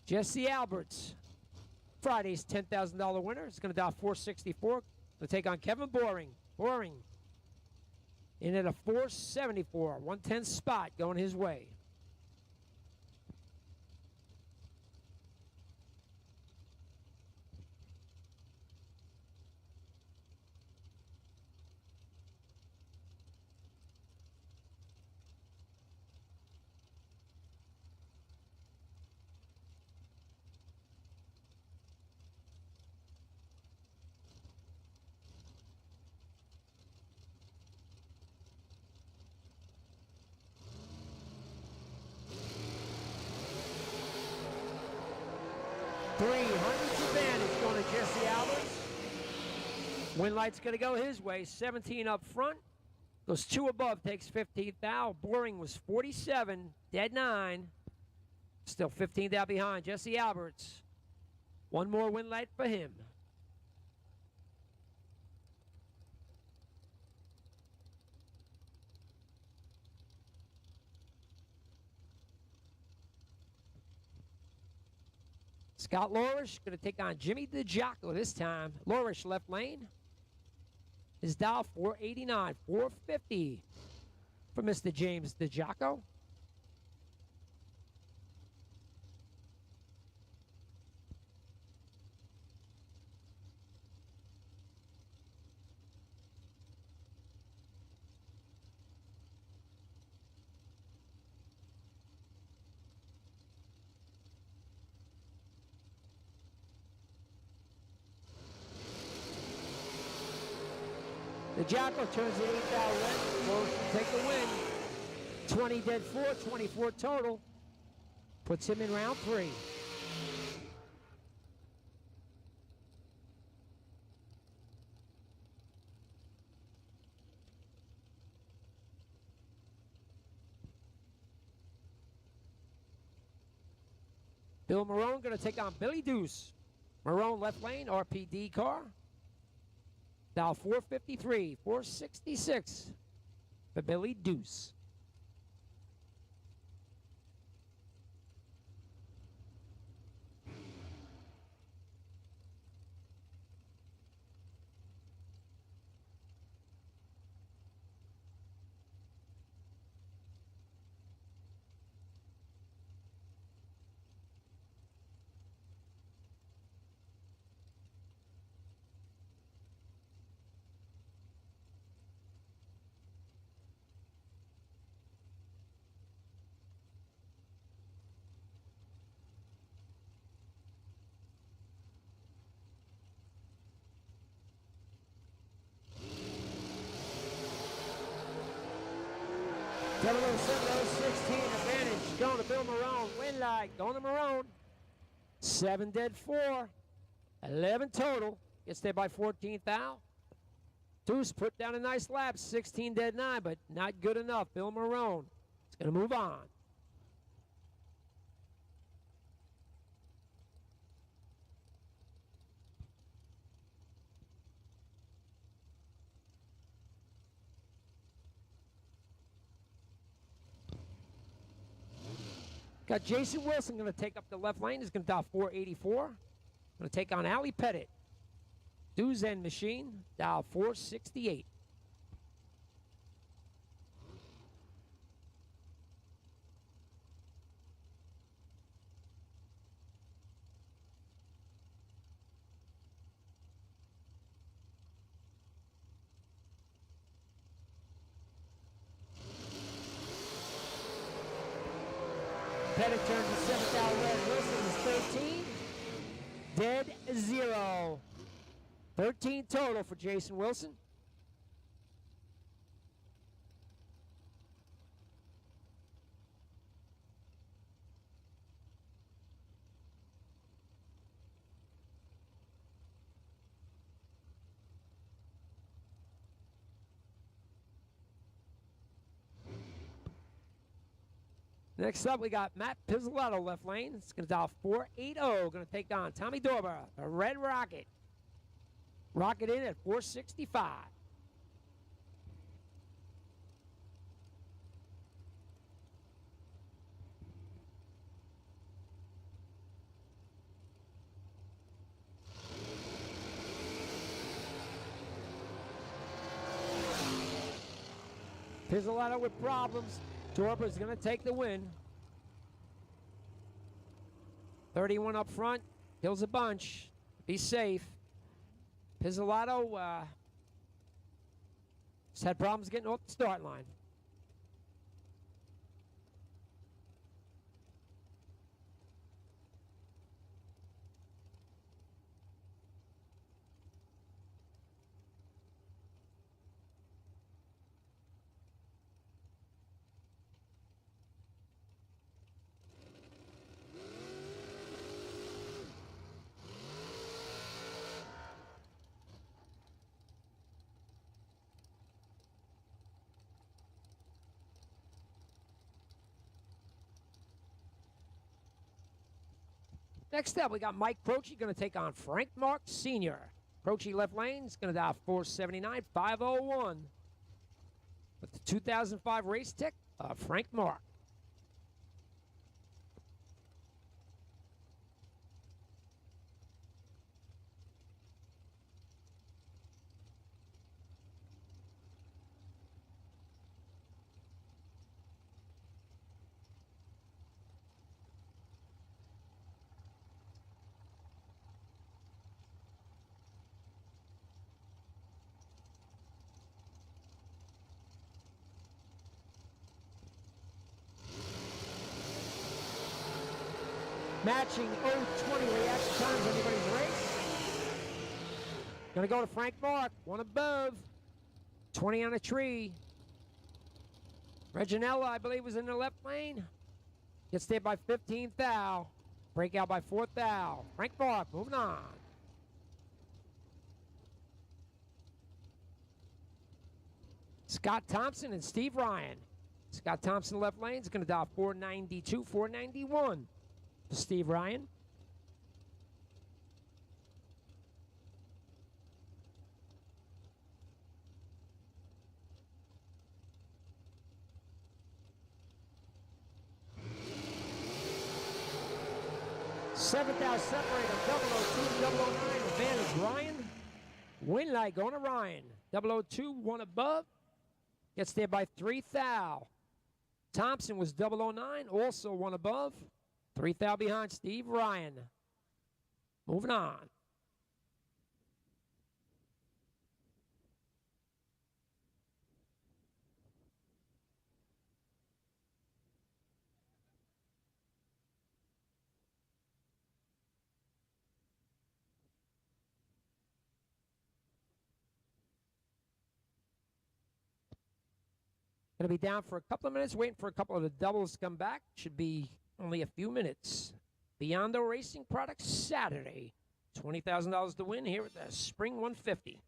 Jesse Alberts, Friday's $10,000 winner, is going to dial 464. To take on Kevin Boring. Boring in at a 474. 110 spot going his way. 300's advantage going to Jesse Alberts. Win light's going to go his way. 17 up front. Goes 2 above, takes 15th out. Boring was 47, dead 9. Still 15th out behind. Jesse Alberts. One more win light for him. Scott Lorish going to take on Jimmy DiGiaco this time. Lorish left lane. His dial 489, 450 for Mr. James DiGiaco. The Jacko turns it 8th out left. Lorish will take the win. 20 dead 4, 24 total. Puts him in round 3. Bill Marone going to take on Billy Deuce. Marone left lane, RPD car. Now 453, 466 for Billy Deuce. Double 16 advantage going to Bill Marone. Win light going to Marone. 7 dead 4. 11 total. Gets there by 14th out. Deuce put down a nice lap. 16 dead 9, but not good enough. Bill Marone is going to move on. Got Jason Wilson going to take up the left lane. He's going to dial 484. Going to take on Ali Pettit. Dues End Machine, dial 468. Pettit turns the 7th out red. Wilson is 13. Dead 0. 13 total for Jason Wilson. Next up, we got Matt Pizzolatto left lane. It's going to dial 480. Going to take on Tommy Dorber, the Red Rocket. Rocket in at 465. Pizzolatto with problems. Dorber's going to take the win. 31 up front. Kills a bunch. Be safe. Pizzolatto just had problems getting off the start line. Next up, we got Mike Croce going to take on Frank Mark Sr. Croce left lane is going to dial 479, 501. With the 2005 race tick of Frank Mark. Matching 020 reaction times anybody's race. Gonna go to Frank Mark, one above. 20 on a tree. Reginella, I believe, was in the left lane. Gets there by 15th thou. Breakout by 4th thou. Frank Mark, moving on. Scott Thompson and Steve Ryan. Scott Thompson left lane is gonna dial 492, 491. Steve Ryan. Seventh out separator, 002, 009, advantage Ryan. Win light going to Ryan. 002, one above. Gets there by 3 thou. Thompson was 009, also one above. 3 thou behind Steve Ryan. Moving on. Going to be down for a couple of minutes, waiting for a couple of the doubles to come back. Should be only a few minutes. Biondo Racing Products Saturday. $20,000 to win here at the Spring 150.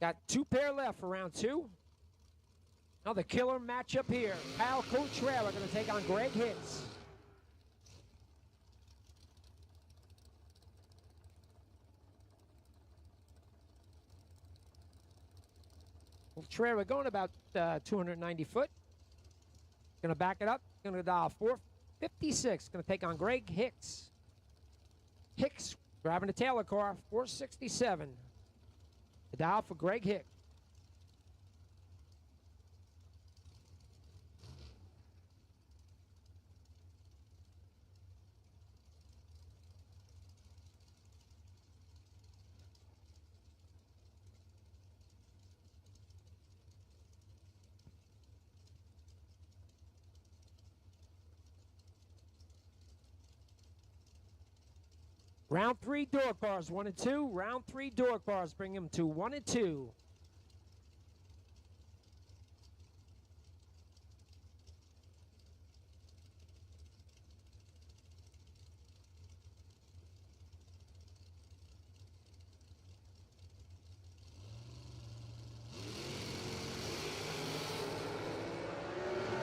Got 2 pair left for round 2. Another killer matchup here. Kyle Cotrell are going to take on Greg Hicks. Cotrell going about 290 foot. Going to back it up. Going to dial 456. Going to take on Greg Hicks. Hicks driving the Taylor car, 467. The dial for Greg Hicks. Round 3 door cars, 1 and 2. Round 3 door cars bring him to 1 and 2.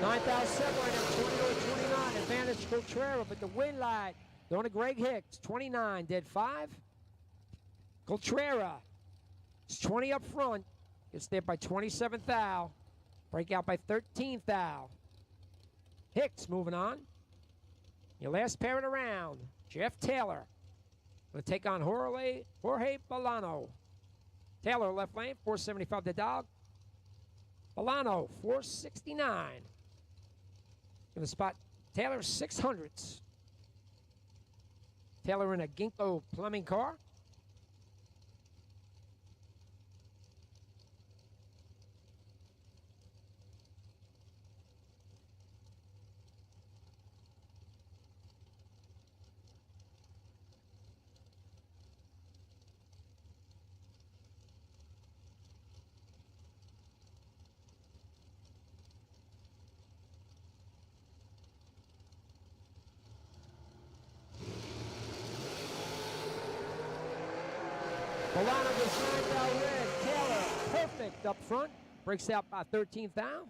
$9,700, 29 advantage Cotrell, but the win light going to Greg Hicks, 29, dead 5. Cotrell is 20 up front. Gets there by 27th thou. Breakout by 13th thou. Hicks moving on. Your last pair of the round. Jeff Taylor going to take on Jorge Bolano. Taylor left lane, 475 the dog. Bolano, 469. Going to spot Taylor 600s. Taylor in a Ginkgo plumbing car. Bolano gets knocked out red. Taylor, perfect up front. Breaks out by 13th thou.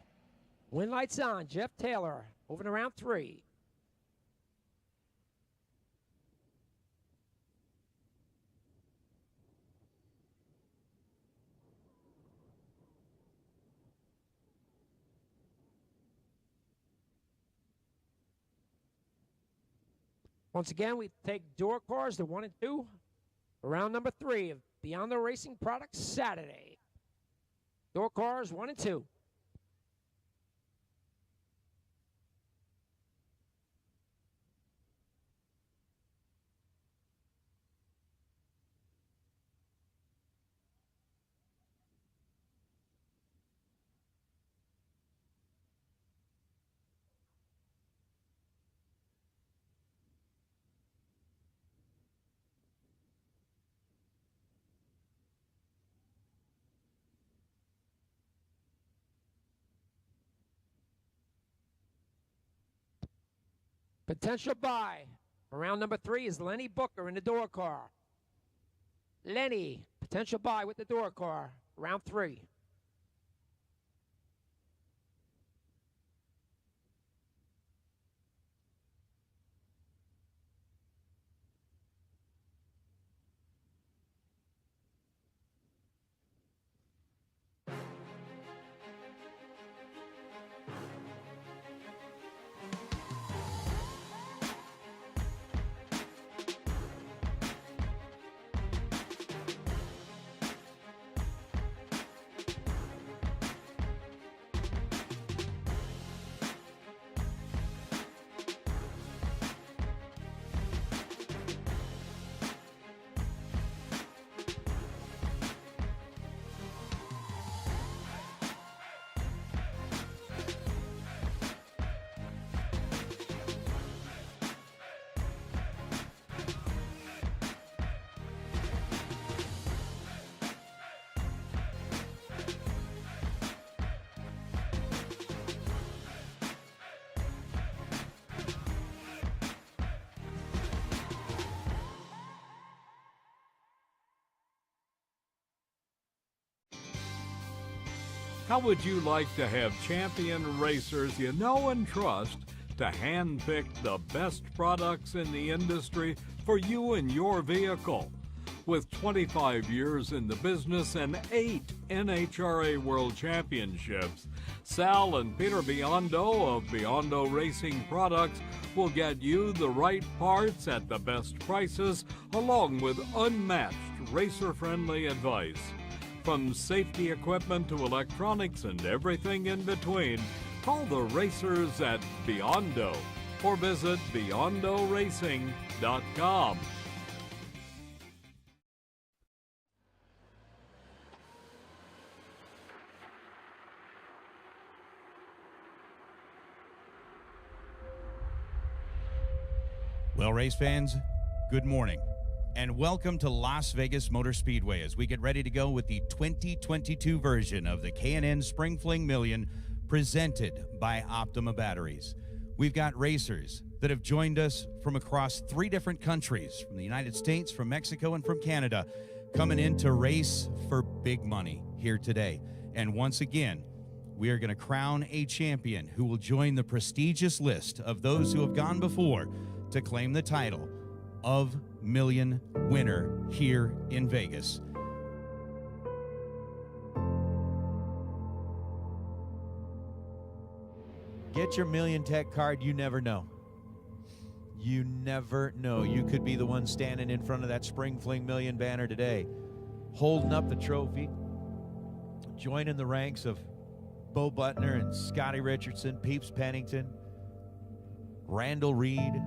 Win lights on. Jeff Taylor over to round 3. Once again, we take door cars to 1 and 2. Round number 3 of Beyond the Racing Products Saturday. Door cars 1 and 2. Potential buy. Round number 3 is Lenny Booker in the door car. Lenny, potential buy with the door car. Round 3. How would you like to have champion racers you know and trust to handpick the best products in the industry for you and your vehicle? With 25 years in the business and 8 NHRA World Championships, Sal and Peter Biondo of Biondo Racing Products will get you the right parts at the best prices, along with unmatched racer-friendly advice. From safety equipment to electronics and everything in between, call the racers at Biondo or visit BiondoRacing.com. Well, race fans, good morning, and welcome to Las Vegas Motor Speedway as we get ready to go with the 2022 version of the K&N Spring Fling Million presented by Optima Batteries. We've got racers that have joined us from across 3 different countries, from the United States, from Mexico, and from Canada, coming in to race for big money here today. And once again, we are going to crown a champion who will join the prestigious list of those who have gone before to claim the title of Million winner here in Vegas. Get your Million Tech card. You never know. You never know. You could be the one standing in front of that Spring Fling Million banner today, holding up the trophy, joining the ranks of Bo Butner and Scotty Richardson, Peeps Pennington, Randall Reed,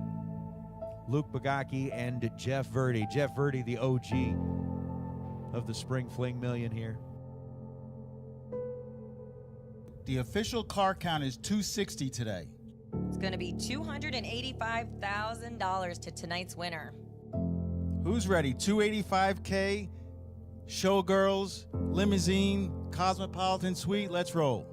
Luke Bagaki, and Jeff Verdi. Jeff Verdi, the OG of the Spring Fling Million here. The official car count is 260 today. It's going to be $285,000 to tonight's winner. Who's ready? 285K, Showgirls, Limousine, Cosmopolitan Suite. Let's roll.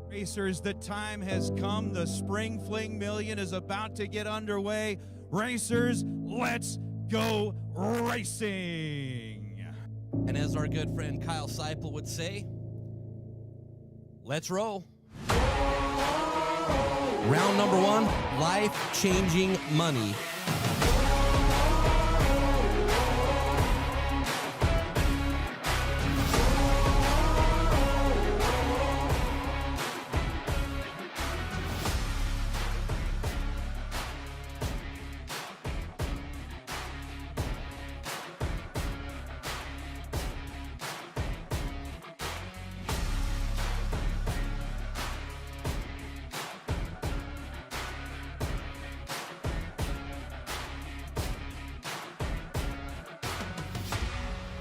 Racers, the time has come. The Spring Fling Million is about to get underway. Racers, let's go racing. And as our good friend Kyle Seipel would say, let's roll. Round number 1, life-changing money.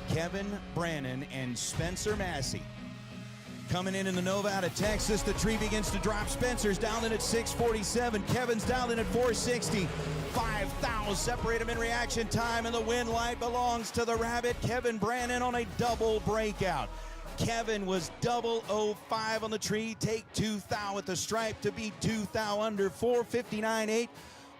Kevin Brannon and Spencer Massey. Coming in the Nova out of Texas, the tree begins to drop. Spencer's dialed in at 647. Kevin's dialed in at 460. 5,000 separate them in reaction time, and the win light belongs to the Rabbit. Kevin Brannon on a double breakout. Kevin was 005 on the tree. Take 2,000 at the stripe to beat 2,000 under 459.8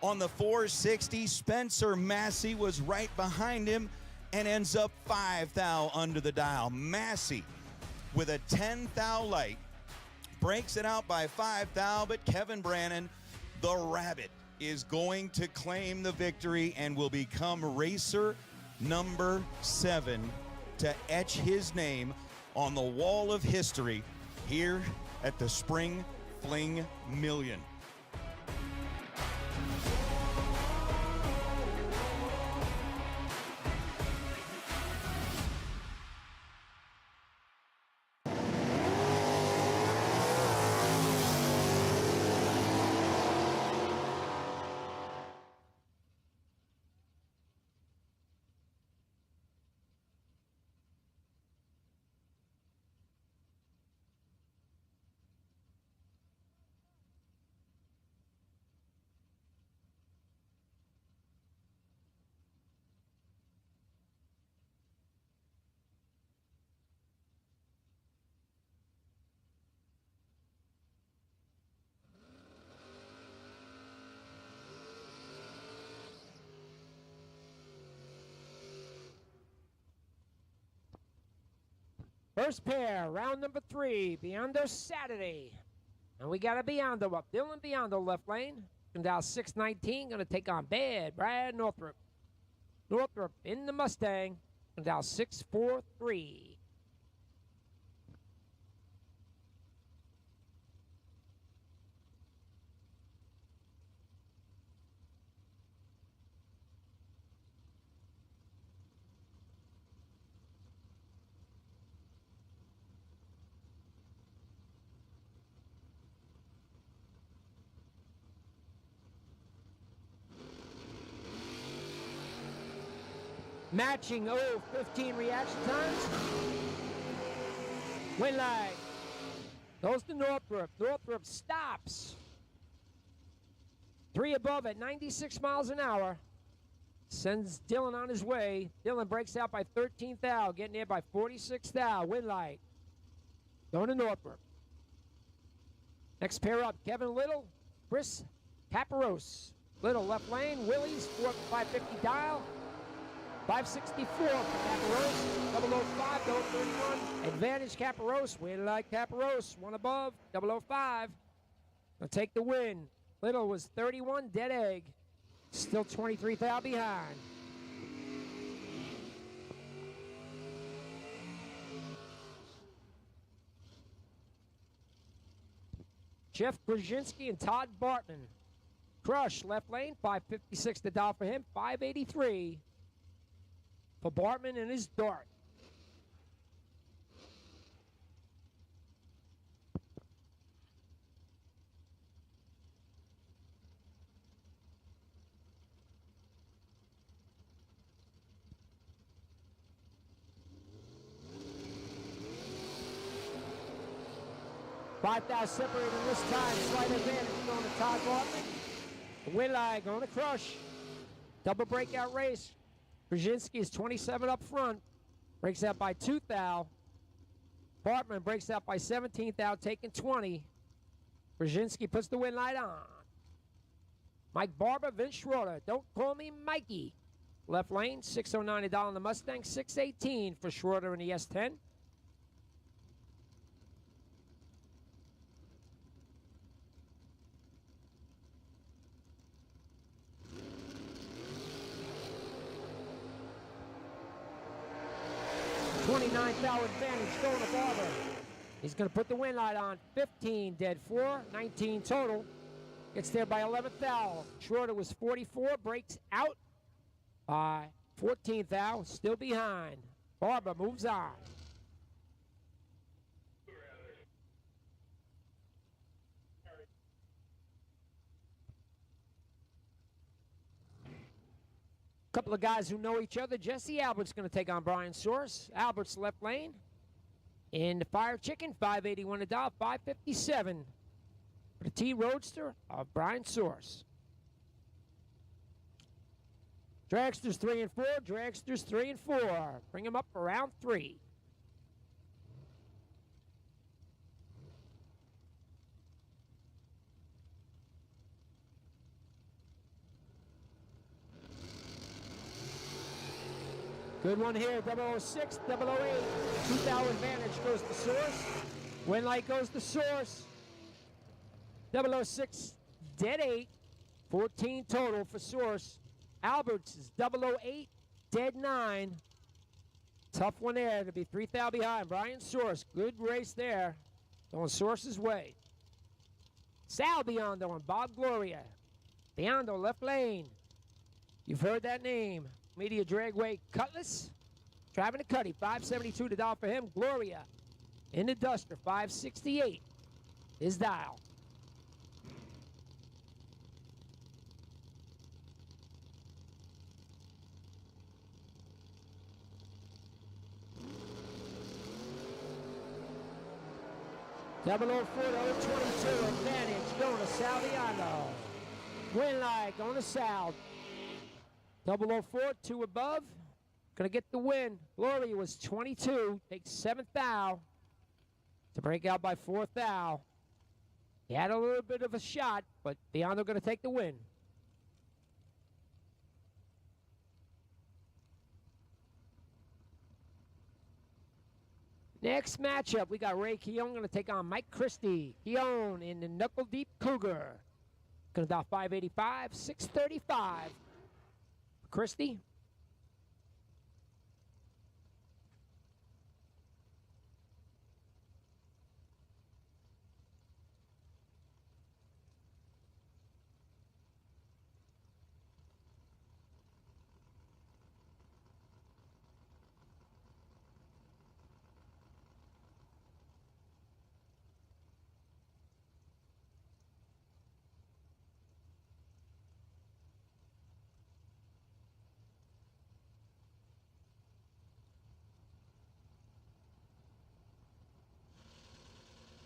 on the 460. Spencer Massey was right behind him and ends up 5,000 under the dial. Massey with a 10,000 light breaks it out by 5,000, but Kevin Brannon, the Rabbit, is going to claim the victory and will become racer number 7 to etch his name on the wall of history here at the Spring Fling Million. First pair, round number 3, Biondo Saturday. And we got a Biondo up. Dylan Biondo left lane. And down 619, going to take on Bad Brad Northrup. Northrup in the Mustang. And down 643. Matching 15 reaction times. Win line. Goes to Northrup. Northrup stops. 3 above at 96 miles an hour. Sends Dylan on his way. Dylan breaks out by 13th thou. Getting there by 46th thou. Win light. Going to Northrup. Next pair up, Kevin Little, Chris Caparos. Little left lane. Willie's 550 dial. 564 for Caparos, 005, 031. Advantage Caparos, win like Caparos, 1 above, 005. Gonna take the win. Little was 31, dead egg. Still 23 thou behind. Jeff Brzezinski and Todd Bartman. Crush, left lane, 556 to dial for him, 583. For Bartman and his dart. $5,000 separated this time. Slight advantage going to Todd Bartman. The win line going to Crush. Double breakout race. Brzezinski is 27 up front, breaks out by 2 thou. Bartman breaks out by 17 thou, taking 20. Brzezinski puts the win light on. Mike Barber, Vince Schroeder, don't call me Mikey. Left lane, 609 a dollar in the Mustang, 618 for Schroeder in the S10. $29,000 advantage going to Barber. He's going to put the win light on. 15 dead 4, 19 total. Gets there by 11th thou. Schroeder was 44, breaks out by 14th thou, still behind. Barber moves on. Couple of guys who know each other. Jesse Albert's going to take on Brian Source. Albert's left lane. In the Fire Chicken, 581 a dollar, 557 for the T Roadster of Brian Source. Dragsters 3 and 4. Dragsters 3 and 4. Bring them up for round 3. Good one here, 006, 008. 2,000 advantage goes to Source. Win light goes to Source. 006, dead 8. 14 total for Source. Alberts is 008, dead 9. Tough one there to be 3,000 behind. Brian Source, good race there. Going Source's way. Sal Biondo and Bob Gloria. Biondo left lane. You've heard that name. Media Dragway Cutlass. Driving the Cuddy, 572 to dial for him. Gloria in the Duster, 568. His dial. Double 04 to 022 advantage going to Sal Biondo. Win light going to Sal. 004, 2 above. Gonna get the win. Gloria was 22, takes 7th thou to break out by 4th thou. He had a little bit of a shot, but Biondo gonna take the win. Next matchup, we got Ray Keown going to take on Mike Christie. Keown in the Knuckle Deep Cougar. Going to dial 585, 635. Christie.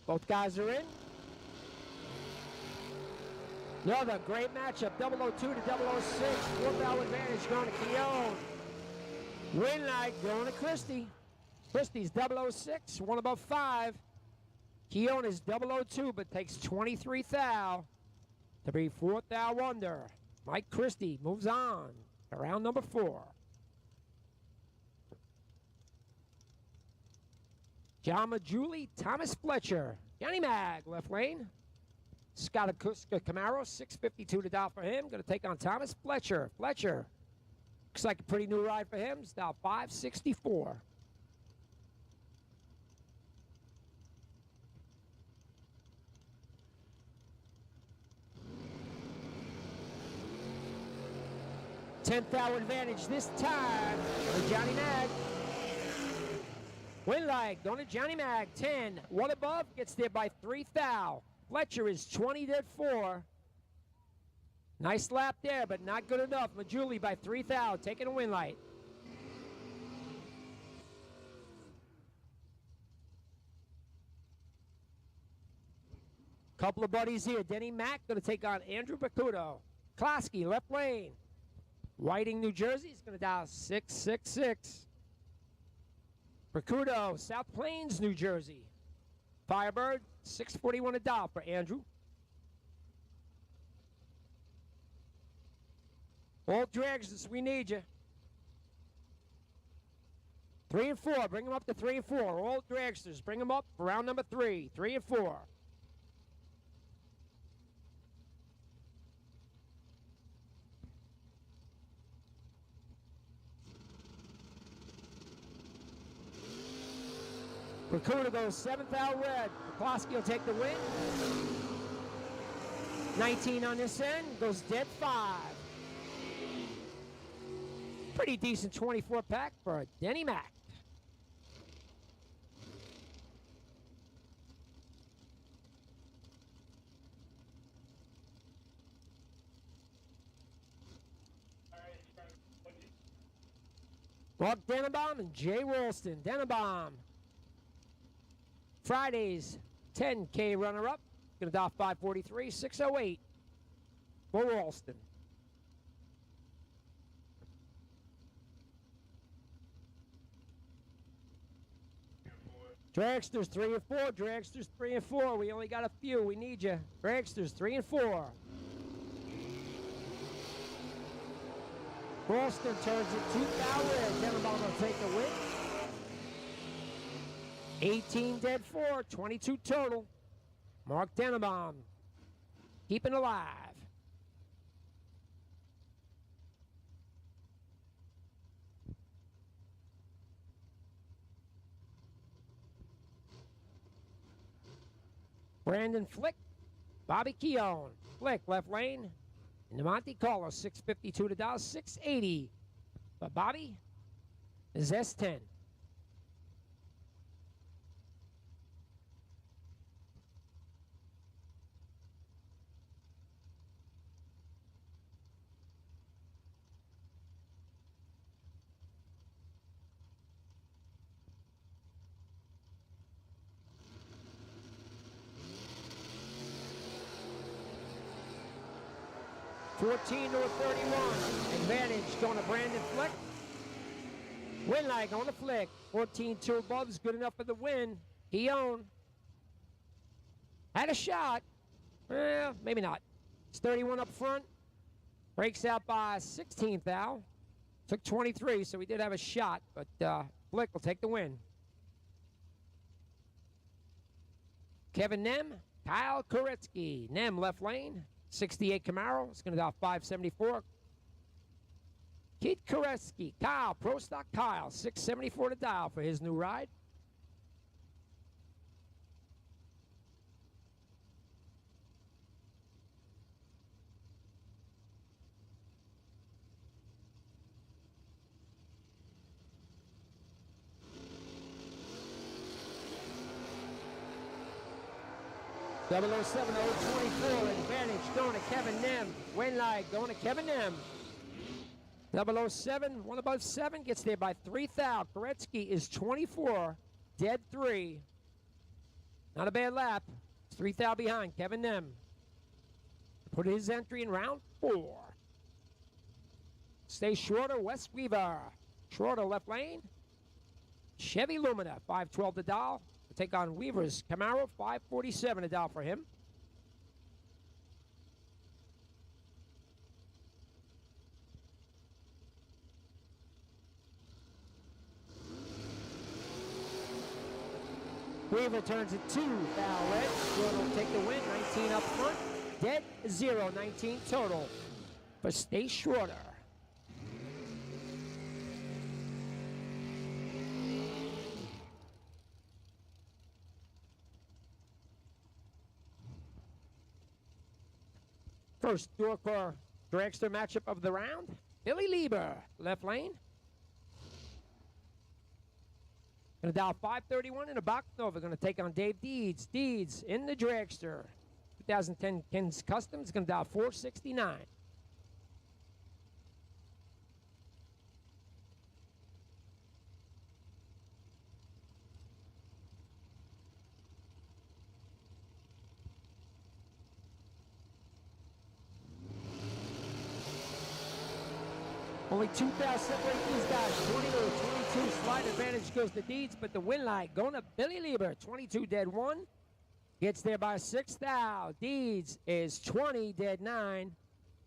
Both guys are in. Another great matchup. 002 to 006. 4-foul advantage going to Keown. Win light going to Christie. Christie's 006, one above 5. Keown is 002, but takes 23 thou to be 4th thou under. Mike Christie moves on to round number 4. John Majuli, Thomas Fletcher. Johnny Mag, left lane. Scott Akuska Camaro, 652 to dial for him. Going to take on Thomas Fletcher. Fletcher, looks like a pretty new ride for him. It's dial 564. Tenth hour advantage this time for Johnny Mag. Win leg going to Johnny Mag, 10. One above, gets there by 3 thou. Fletcher is 20 to 4. Nice lap there, but not good enough. Majuli by 3 thou, taking a win light. Couple of buddies here. Denny Mack going to take on Andrew Bakudo. Klosky, left lane. Whiting, New Jersey is going to dial 666. Bakudo, South Plains, New Jersey. Firebird, 641 a dial for Andrew. All dragsters, we need you. 3 and 4, bring them up to 3 and 4. All dragsters, bring them up for round number 3. 3 and 4. Bakudo goes 7th out red. McCloskey will take the win. 19 on this end, goes dead 5. Pretty decent 24 pack for Denny Mack. Mark Denenbaum and Jay Rolston. Denenbaum, Friday's 10K runner-up. Going to dial 543, 608 for Rolston. Dragsters 3 and 4. Dragsters 3 and 4. We only got a few. We need you. Dragsters 3 and 4. Rolston turns it 2 thou red. Denenbaum will take the win. 18 dead 4, 22 total. Mark Denenbaum keeping alive. Brandon Flick, Bobby Keown. Flick, left lane. And the Monte Carlo, 652 to dial, 680. But Bobby is S10. $14 to a 31. Advantage going to Brandon Flick. Win leg on the Flick. 14-2 above is good enough for the win. Keown had a shot. Maybe not. It's 31 up front. Breaks out by 16 thou. Took 23, so he did have a shot, but Flick will take the win. Kevin Nem, Kyle Koretsky. Nem left lane, 68 Camaro. It's going to dial 574. Keith Koretsky, Kyle, Pro Stock Kyle, 674 to dial for his new ride. Double 070 024 advantage going to Kevin Nem. Win light going to Kevin Nem. 007, one above 7, gets there by 3 thou. Koretsky is 24, dead 3. Not a bad lap. It's 3 thou behind Kevin Nem. Put his entry in round 4. Stay shorter, Wes Weaver. Shorter left lane. Chevy Lumina, 512 to dial. To take on Weaver's Camaro, 547 to dial for him. Weaver turns it 2 foul red. Shorter will take the win, 19 up front. Dead 0, 19 total for Stay Shorter. First Door-Core dragster matchup of the round. Billy Lieber, left lane. Going to dial 531 in a box Nova. Going to take on Dave Deeds. Deeds in the dragster. 2010 Ken's Customs. Going to dial 469. Only 2 fouls separate these guys. 22, slide advantage goes to Deeds, but the win light going to Billy Lieber. 22 dead 1. Gets there by 6 thou. Deeds is 20 dead 9.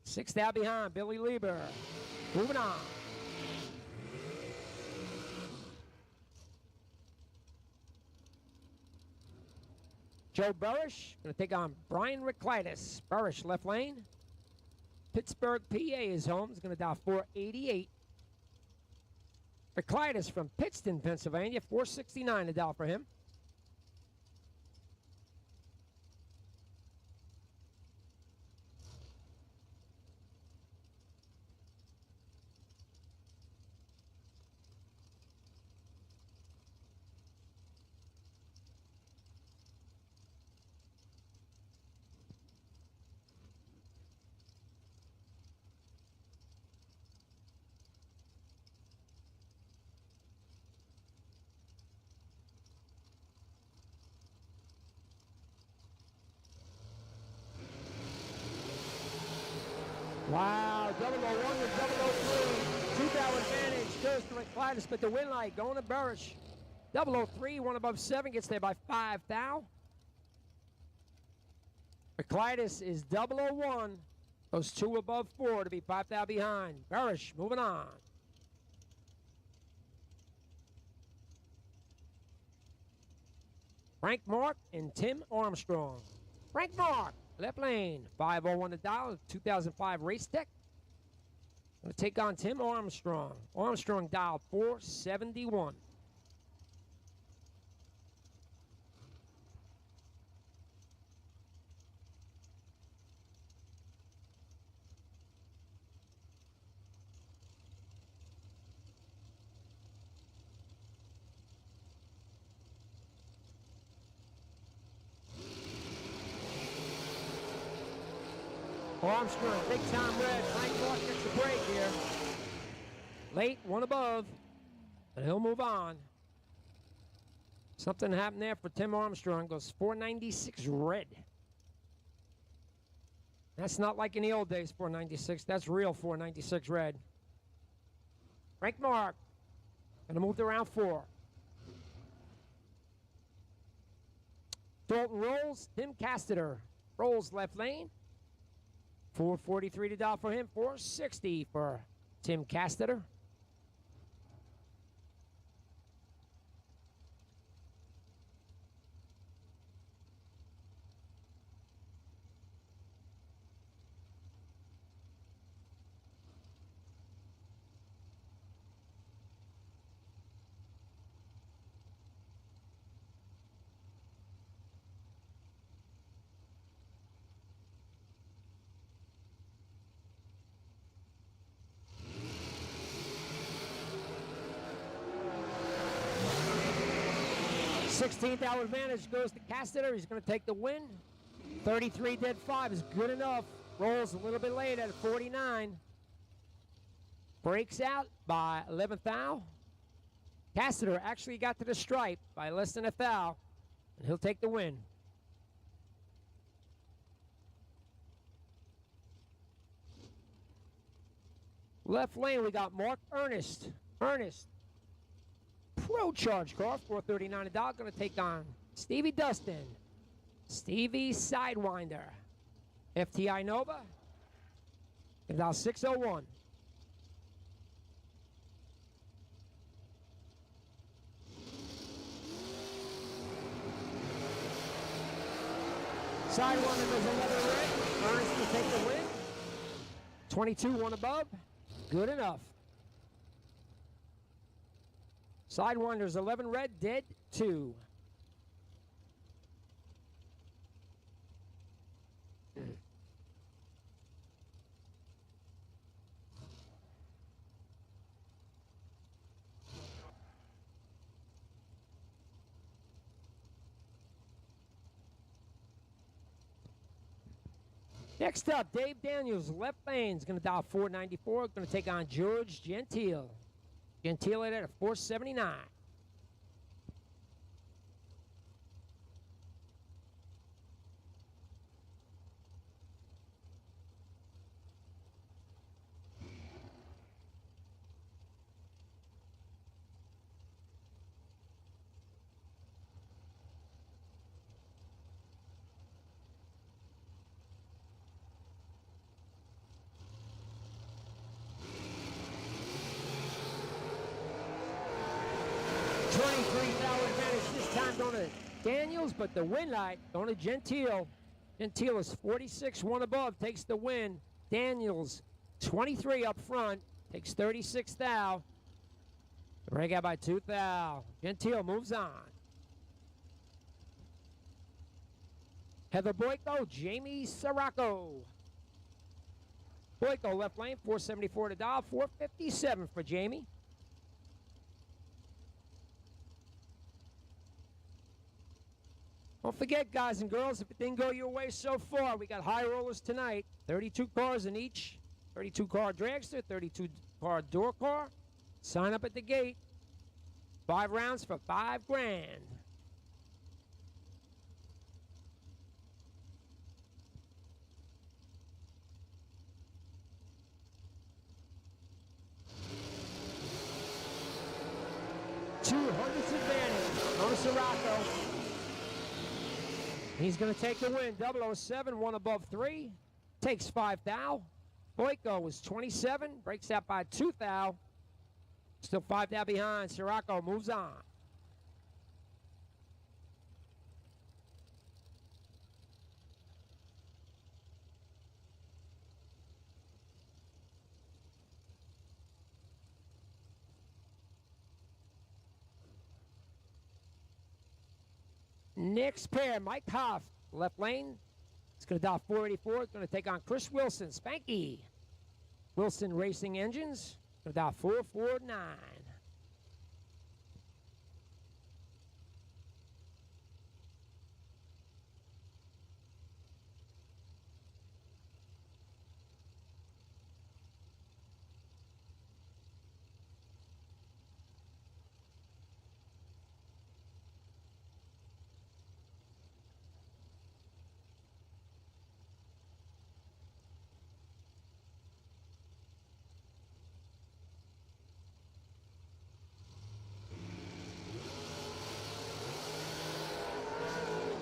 6 thou behind Billy Lieber. Moving on. Joe Burrish going to take on Brian Reclitus. Burrish left lane. Pittsburgh, PA is home. He's going to dial 488. Reclitus from Pittston, Pennsylvania. 469 to dial for him. Wow, 001 to 003. 2 thou advantage goes to Reclitus, but the win light going to Burrish. 003, one above 7, gets there by 5 thou. Reclitus is 001. Those 2 above 4 to be 5 thou behind. Burrish moving on. Frank Mark and Tim Armstrong. Frank Mark, left lane, 501 to dial, 2005 Race Tech. Going to take on Tim Armstrong. Armstrong dialed 471. Armstrong, big time red. Frank Mark gets a break here. Late, 1 above, but he'll move on. Something happened there for Tim Armstrong. Goes 496 red. That's not like in the old days, 496. That's real 496 red. Frank Mark, gonna move to round 4. Dalton Rolls, Tim Casteter. Rolls left lane. 443 to dial for him, 460 for Tim Casteter. 16th hour advantage goes to Castetter. He's going to take the win. 33 dead 5 is good enough. Rolls a little bit late at 49. Breaks out by 11th thou. Castetter actually got to the stripe by less than a thou, and he'll take the win. Left lane, we got Mark Ernest. Ernest. Pro charge car, 439 a dog, going to take on Stevie Dustin. Stevie Sidewinder. FTI Nova. And now 601. Sidewinder does another red. Ernest will take the win. 22, one above. Good enough. Sidewinder's 11 red, dead 2. Next up, Dave Daniels, left lane, is going to dial 494, going to take on George Gentile. Gentile at a 479. On to Daniels, but the win light on to Gentile. Gentile is 46, one above, takes the win. Daniels, 23 up front, takes 36 thou. Break out by 2 thou. Gentile moves on. Heather Boyko, Jamie Sirocco. Boyko left lane, 474 to dial, 457 for Jamie. Don't forget, guys and girls, if it didn't go your way so far, we got high rollers tonight. 32 cars in each. 32-car dragster, 32-car door car. Sign up at the gate. 5 rounds for $5 grand. $200 advantage. On Sirocco. He's going to take the win. 007, one above 3. Takes 5 thou. Boyko was 27. Breaks out by 2 thou. Still 5 thou behind. Sirocco moves on. Next pair, Mike Hoff, left lane. It's going to dial 484. It's going to take on Chris Wilson, Spanky. Wilson Racing Engines, going to dial 449.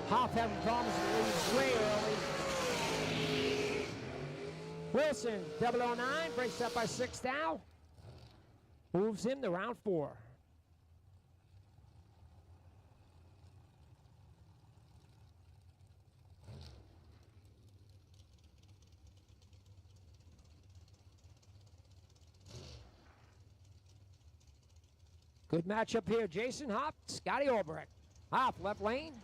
Hoff having problems with way early. Wilson, 009, breaks up by 6 thou. Moves him to round 4. Good matchup here. Jason Hoff, Scotty Albrecht. Hoff, left lane.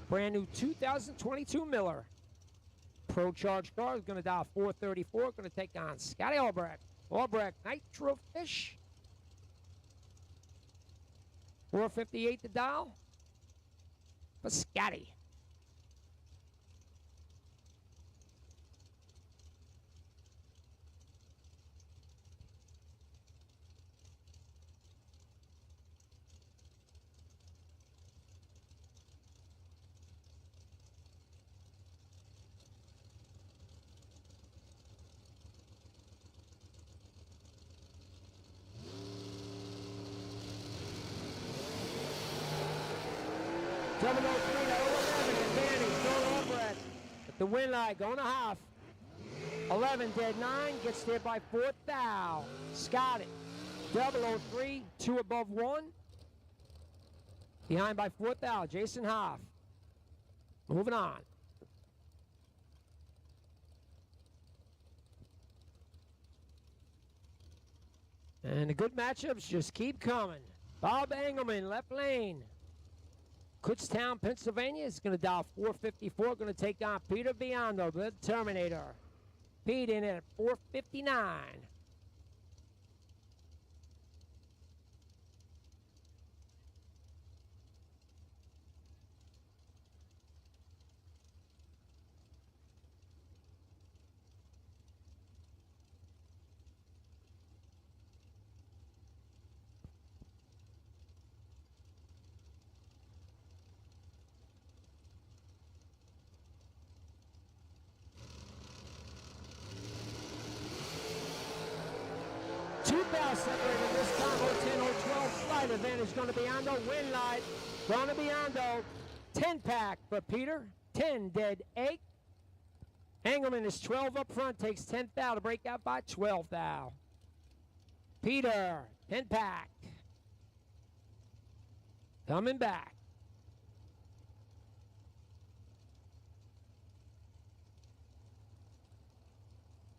Brand new 2022 Miller. Pro Charge car is going to dial 434. Going to take on Scotty Albrecht. Albrecht, Nitro Fish. 458 to dial. for Scotty. Double 03 to 11 advantage, going over it. At the win line, going to half. 11 dead 9, gets there by 4th thou. Scott it. 003, 2 above 1. Behind by 4th thou, Jason Hoff. Moving on. And the good matchups just keep coming. Bob Engelman, left lane. Kutztown, Pennsylvania is going to dial 454, going to take on Peter Biondo, the Terminator. Pete in at 459. Separated this time, 010-012 flight advantage going to be on the win light. Going to be on the 10-pack for Peter. 10 dead 8. Engelman is 12 up front, takes 10 thou to break out by 12 thou. Peter, 10-pack. Coming back.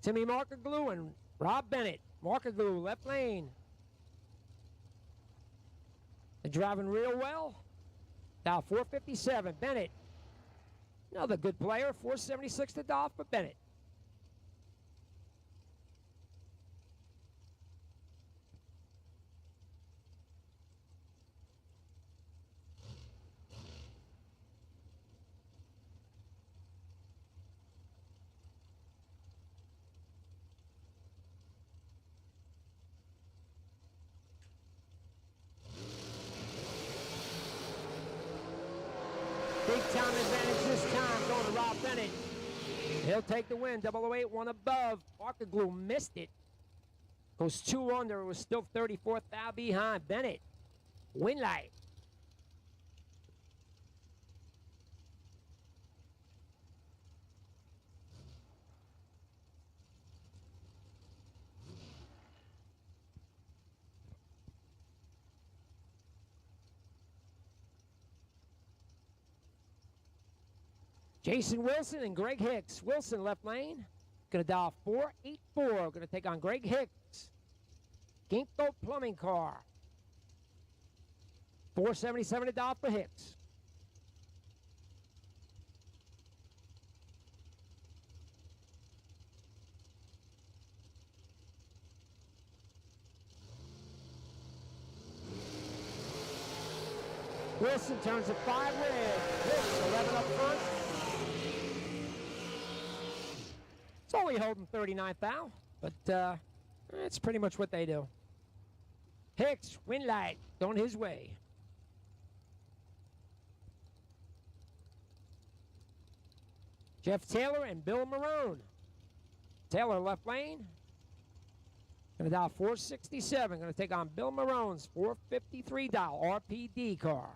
Timmy Markerglue and Rob Bennett. Markerglue, left lane. They're driving real well. Now 457, Bennett. Another good player, 476 to Dolph for Bennett. Big time advantage this time, going to Rob Bennett. He'll take the win, 008, 1 above. Markerglue missed it. Goes 2 under, it was still 34th thou behind. Bennett, win light. Jason Wilson and Greg Hicks. Wilson left lane. Going to dial 484. Going to take on Greg Hicks. Ginkgo Plumbing Car. 477 to dial for Hicks. Wilson turns it 5 red. Hicks 11 up front. It's only holding 39th thou, but it's pretty much what they do. Hicks, win light, going his way. Jeff Taylor and Bill Marone. Taylor left lane. Going to dial 467. Going to take on Bill Marone's 453 dial RPD car.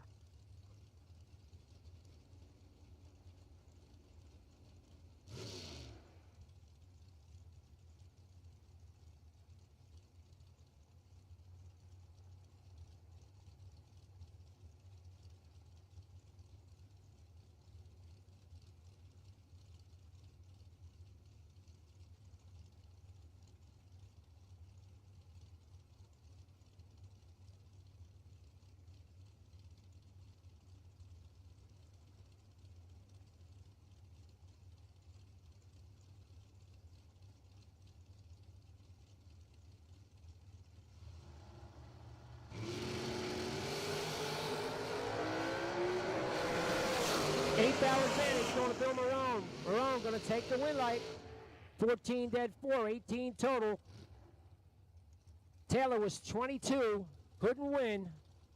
8-hour advantage going to Bill Marone. Marone going to take the win light. 14 dead, 4, 18 total. Taylor was 22, couldn't win.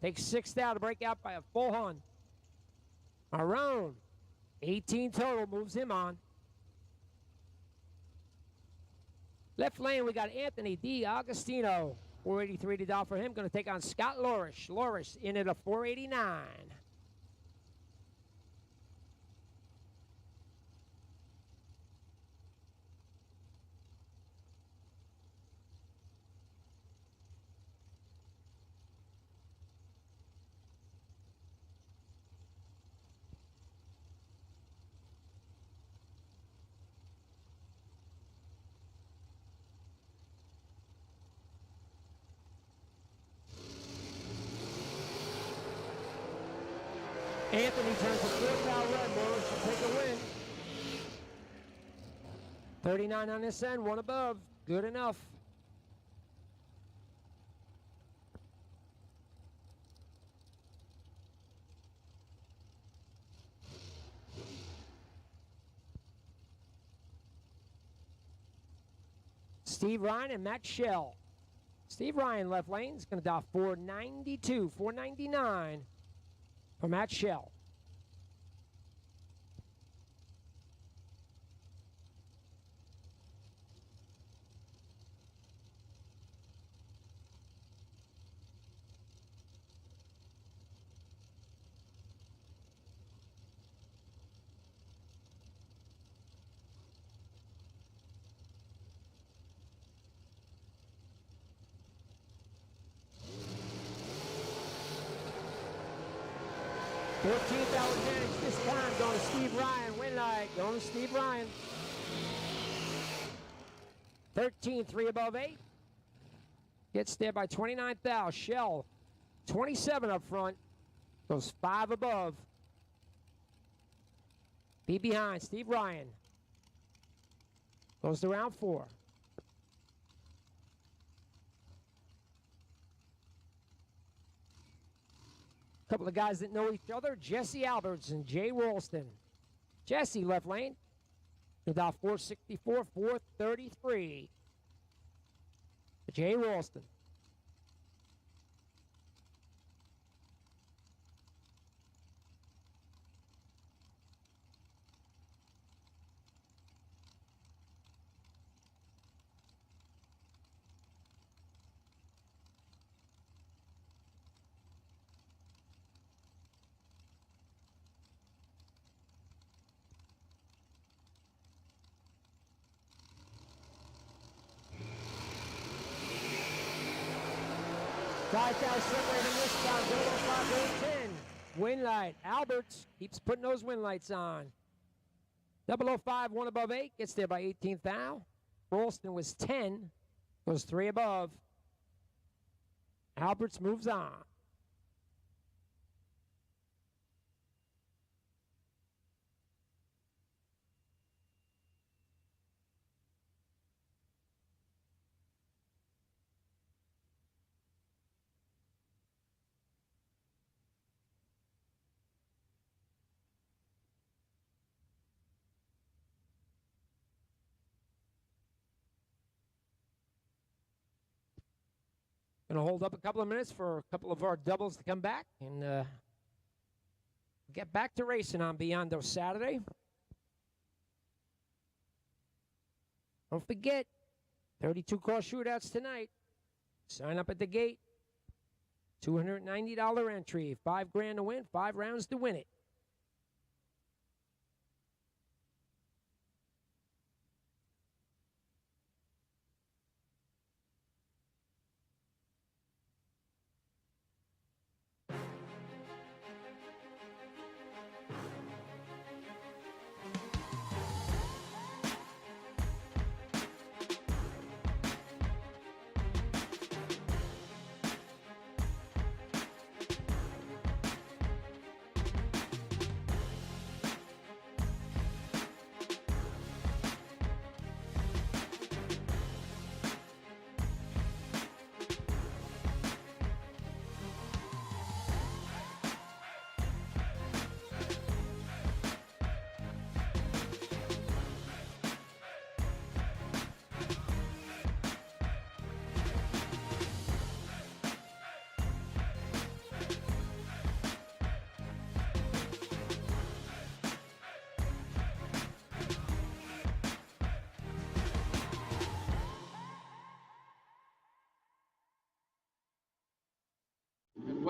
Takes 6th out to break out by a full Hun. Marone, 18 total, moves him on. Left lane, we got Anthony D. Agostino. 483 to dial for him. Going to take on Scott Lorish. Lorish in at a 489. Anthony turns to 4th out red. Morris should take a win. 39 on this end, 1 above. Good enough. Steve Ryan and Matt Shell. Steve Ryan left lane is going to dial 492, 499 for Matt Shell. $14,000 advantage this time going to Steve Ryan. Win light going to Steve Ryan. 13, 3 above 8. Gets there by 29,000. Shell, 27 up front. Goes 5 above. Be behind. Steve Ryan. Goes to round 4. Couple of guys that know each other, Jesse Alberts and Jay Ralston. Jesse left lane, about 464, 433. Jay Ralston. Separating this time, 005, 10. Win light. Alberts keeps putting those win lights on. 005, 1 above 8, gets there by 18th thou. Ralston was 10, goes 3 above. Alberts moves on. Going to hold up a couple of minutes for a couple of our doubles to come back and get back to racing on Biondo Saturday. Don't forget, 32 car shootouts tonight. Sign up at the gate. $290 entry, $5,000 to win, 5 rounds to win it.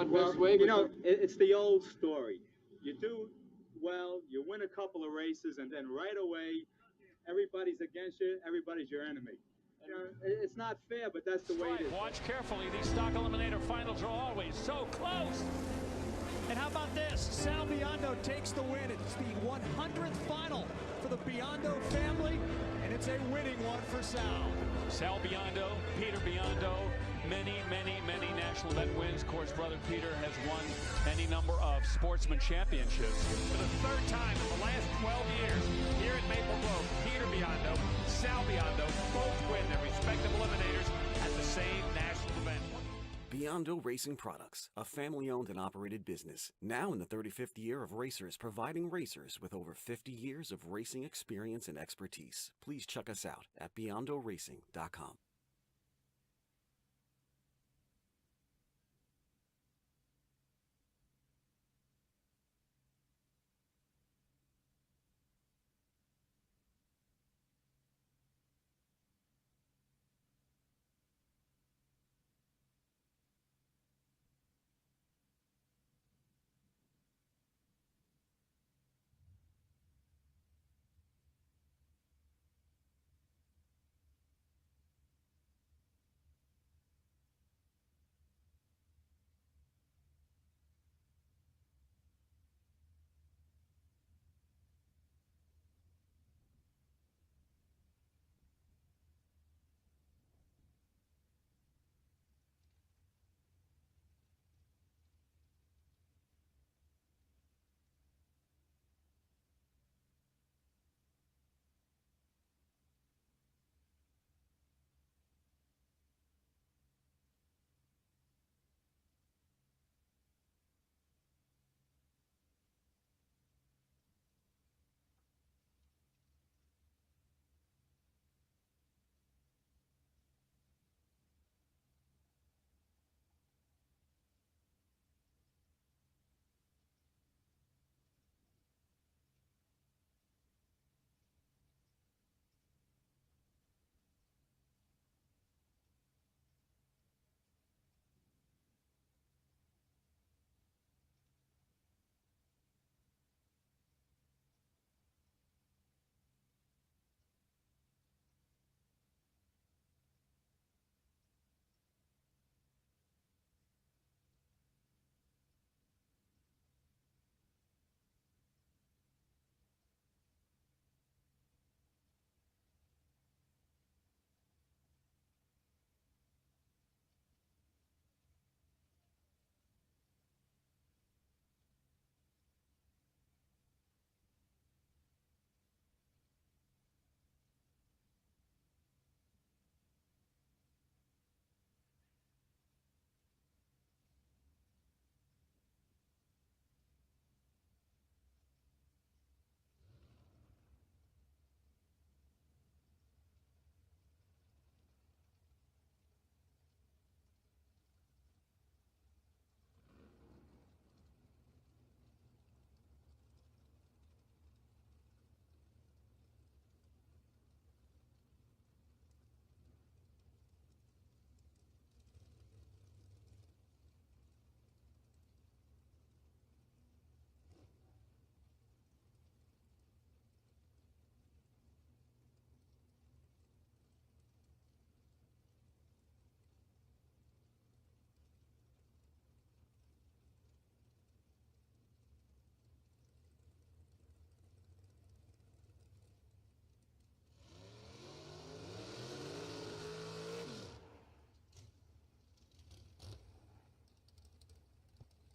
what Well, best way? you know, it's the old story. You do well, you win a couple of races, and then right away, everybody's against you, everybody's your enemy. You know, it's not fair, but that's the way it is. Watch carefully. These stock eliminator finals are always so close. And how about this? Sal Biondo takes the win. It's the 100th final for the Biondo family, and it's a winning one for Sal. Sal Biondo, Peter Biondo, many national event wins. Of course, brother Peter has won any number of sportsman championships. For the third time in the last 12 years, here at Maple Grove, Peter Biondo, Sal Biondo, both win their respective eliminators at the same national event. Biondo Racing Products, a family-owned and operated business, now in the 35th year of racers, providing racers with over 50 years of racing experience and expertise. Please check us out at BiondoRacing.com.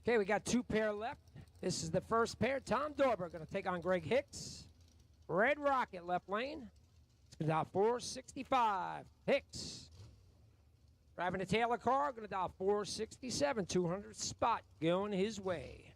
Okay, we got two pair left. This is the first pair. Tom Dorber going to take on Greg Hicks. Red Rocket left lane. It's going to dial 465. Hicks. Driving a Taylor car, going to dial 467. 200 spot going his way.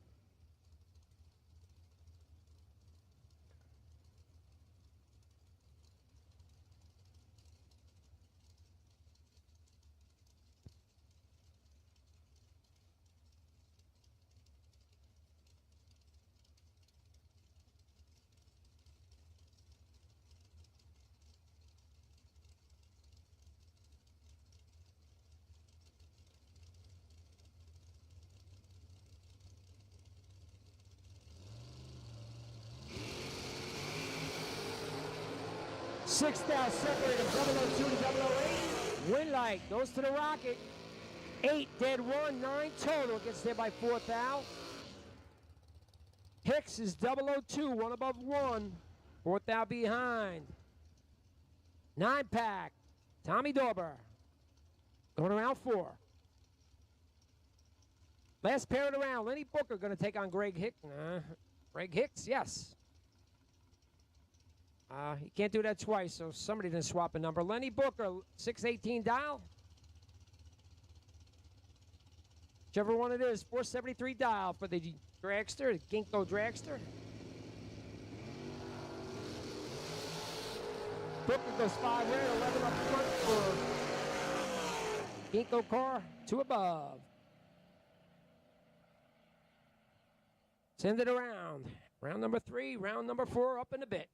6 down, separated 002 to 008. Win light goes to the Rocket. 8 dead 1, 9 total. Gets there by 4th out. Hicks is 002, 1 above 1. 4th out behind. 9 pack. Tommy Dorber. Going around 4. Last pair of the round. Lenny Booker going to take on Greg Hicks. Greg Hicks, yes. He can't do that twice, so somebody didn't swap a number. Lenny Booker, 618 dial. Whichever one it is, 473 dial for the dragster, the Ginkgo dragster. Booker goes 5 red, 11 up front for Ginkgo car, 2 above. Send it around. Round number 3, round number 4 up in a bit.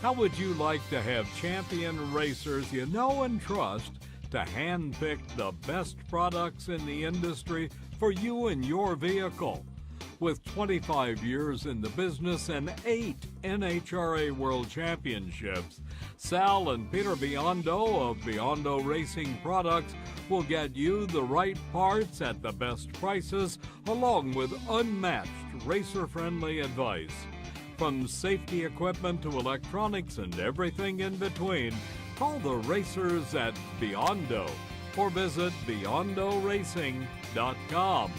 How would you like to have champion racers you know and trust to handpick the best products in the industry for you and your vehicle? With 25 years in the business and 8 NHRA World Championships, Sal and Peter Biondo of Biondo Racing Products will get you the right parts at the best prices, along with unmatched racer-friendly advice. From safety equipment to electronics and everything in between, call the racers at Biondo or visit BiondoRacing.com.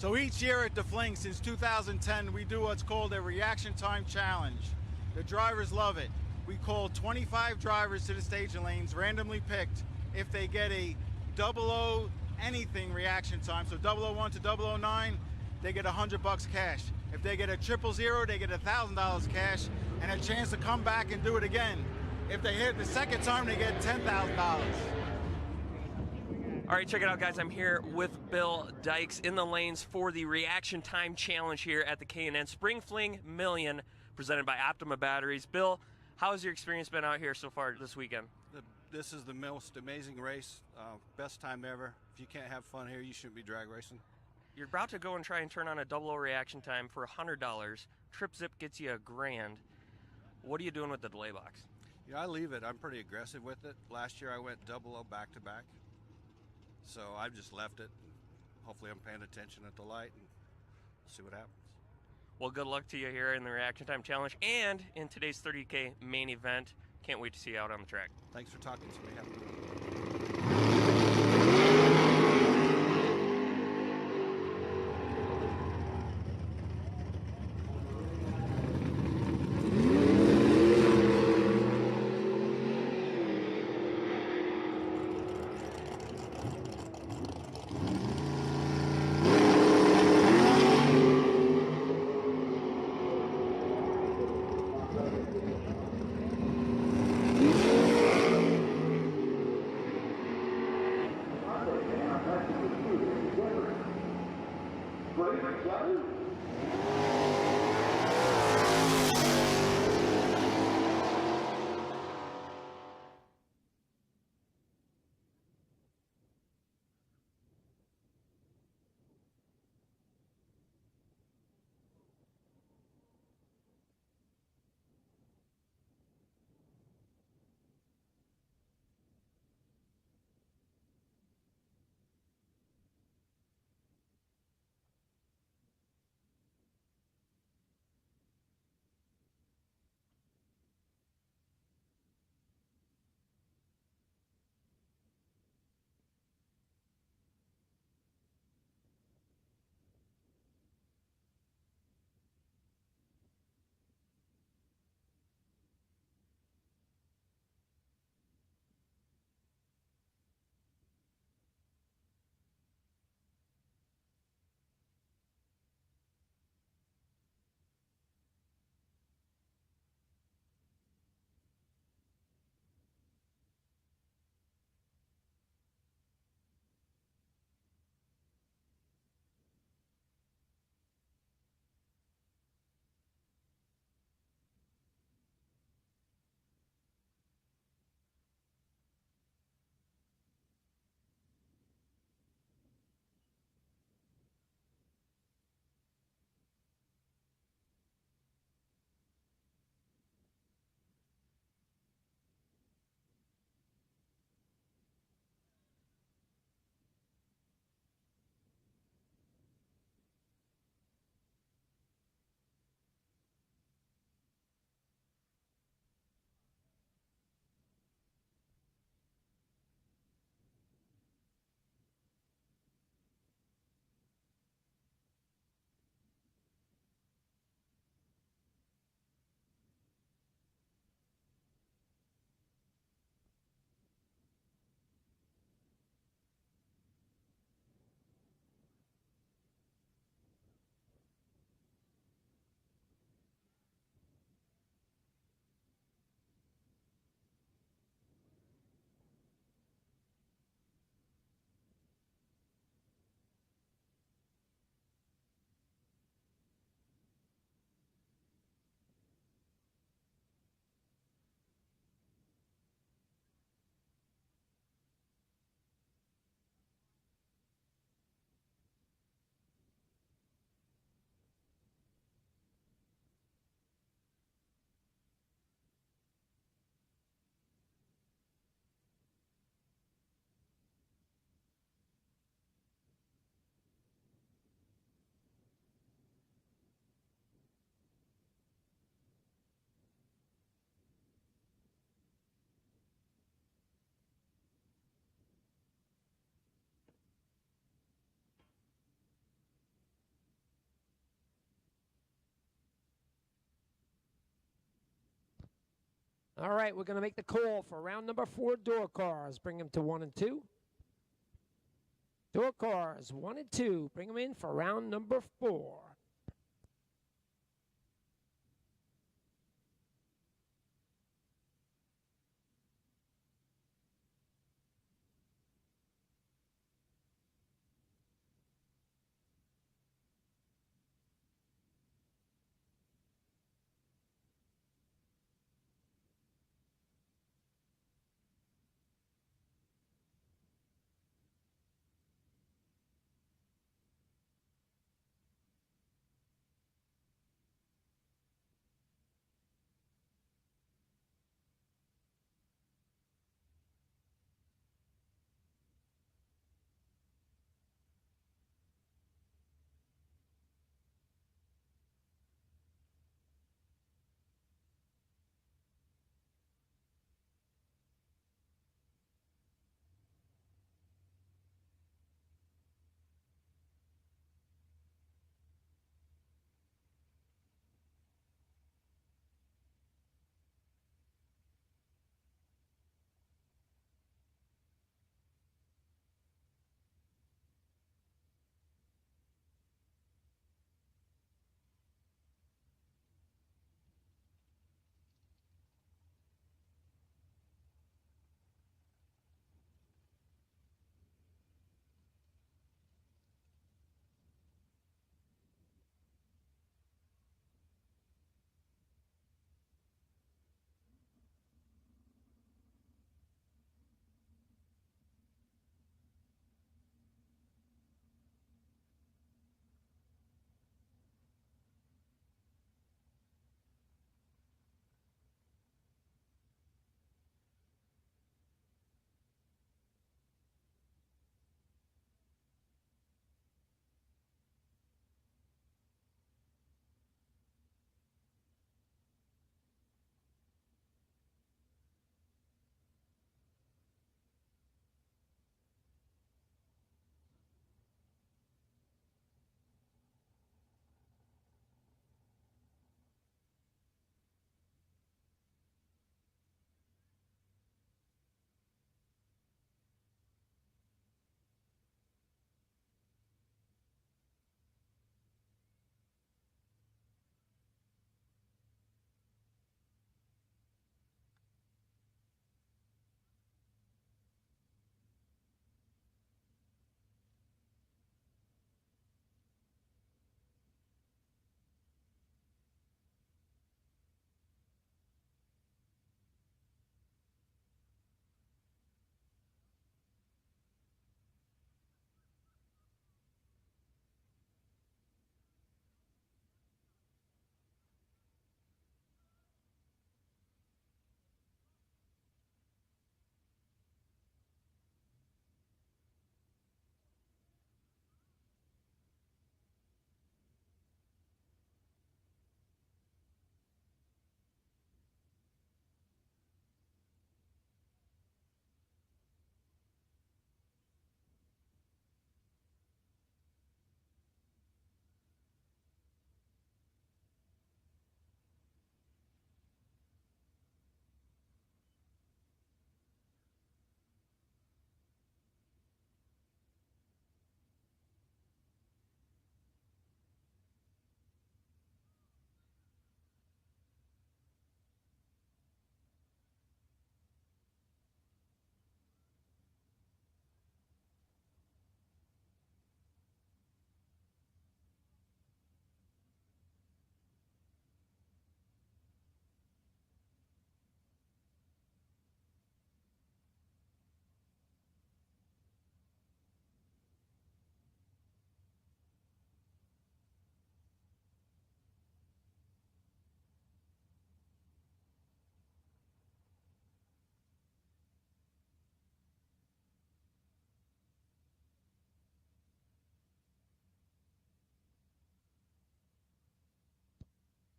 So each year at the Fling, since 2010, we do what's called a reaction time challenge. The drivers love it. We call 25 drivers to the staging lanes, randomly picked. If they get a 00 anything reaction time, so 001 to 009, they get $100 cash. If they get a 000, they get $1,000 cash and a chance to come back and do it again. If they hit the second time, they get $10,000. All right, check it out, guys. I'm here with Bill Dykes in the lanes for the Reaction Time Challenge here at the K&N Spring Fling Million, presented by Optima Batteries. Bill, how has your experience been out here so far this weekend? This is the most amazing race, best time ever. If you can't have fun here, you shouldn't be drag racing. You're about to go and try and turn on a 00 reaction time for $100. Trip Zip gets you $1,000. What are you doing with the delay box? Yeah, I leave it. I'm pretty aggressive with it. Last year I went 00 back-to-back. So I've just left it. Hopefully I'm paying attention at the light and see what happens. Well, good luck to you here in the Reaction Time Challenge and in today's 30K main event. Can't wait to see you out on the track. Thanks for talking to me. Have a good one. All right, we're going to make the call for round number 4 door cars. Bring them to 1 and 2. Door cars 1 and 2. Bring them in for round number 4.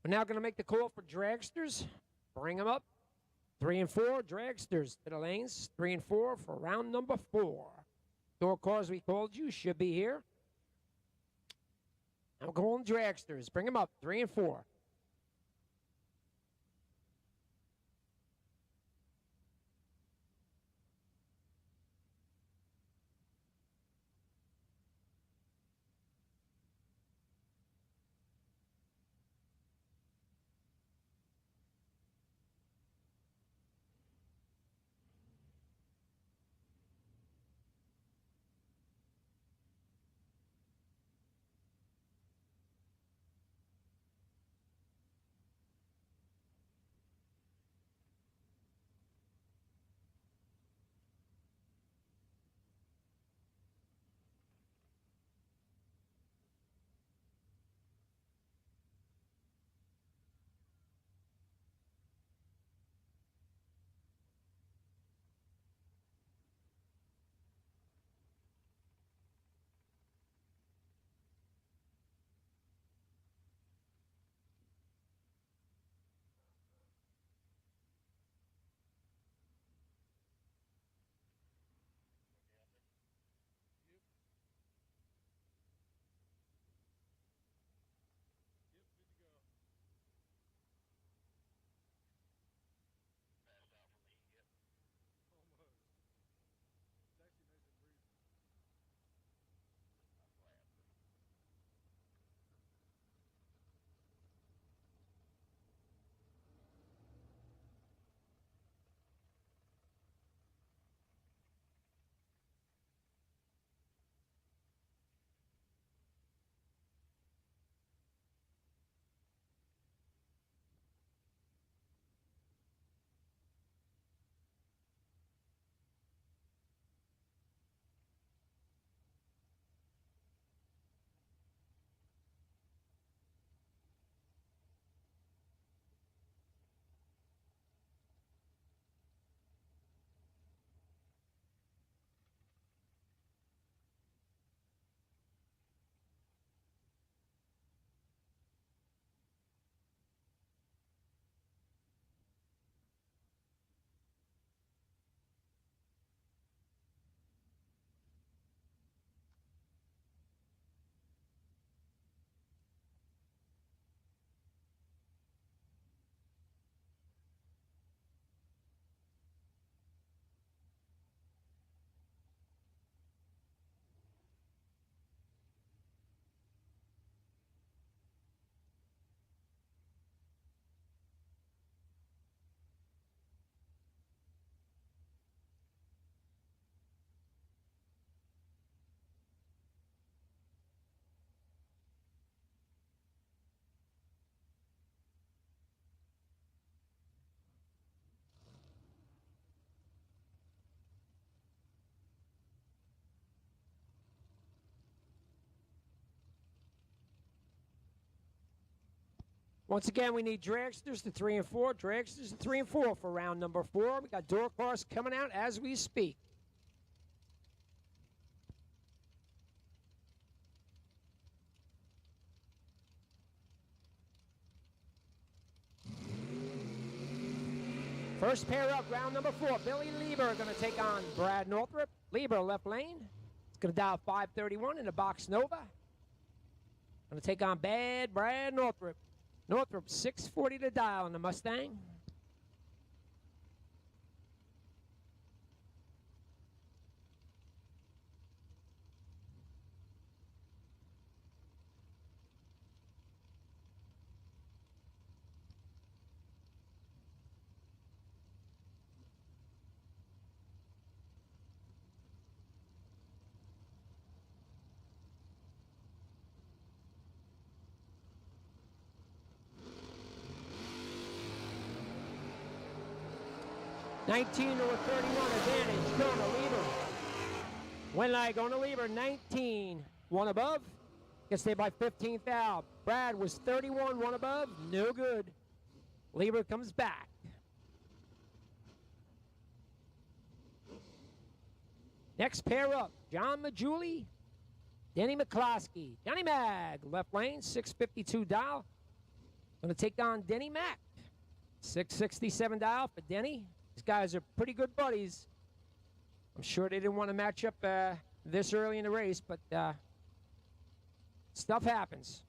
We're now going to make the call for dragsters. Bring them up. 3 and 4, dragsters to the lanes. 3 and 4 for round number 4. Door cars we called you should be here. I'm calling dragsters. Bring them up. 3 and 4. Once again, we need dragsters to 3 and 4. Dragsters to 3 and 4 for round number 4. We got door cars coming out as we speak. First pair up, round number 4. Billy Lieber going to take on Brad Northrup. Lieber, left lane. It's going to dial 531 in the box Nova. Going to take on bad Brad Northrup. Northrup, 640 to dial in the Mustang. $19 or 31 advantage, going to Lieber. Winlight going to Lieber, 19. One above, gets there by 15th out. Brad was 31, one above, no good. Lieber comes back. Next pair up, John Majuli, Denny McCloskey. Johnny Mag, left lane, 652 dial. Going to take on Denny Mack. 667 dial for Denny. These guys are pretty good buddies. I'm sure they didn't want to match up this early in the race, but stuff happens.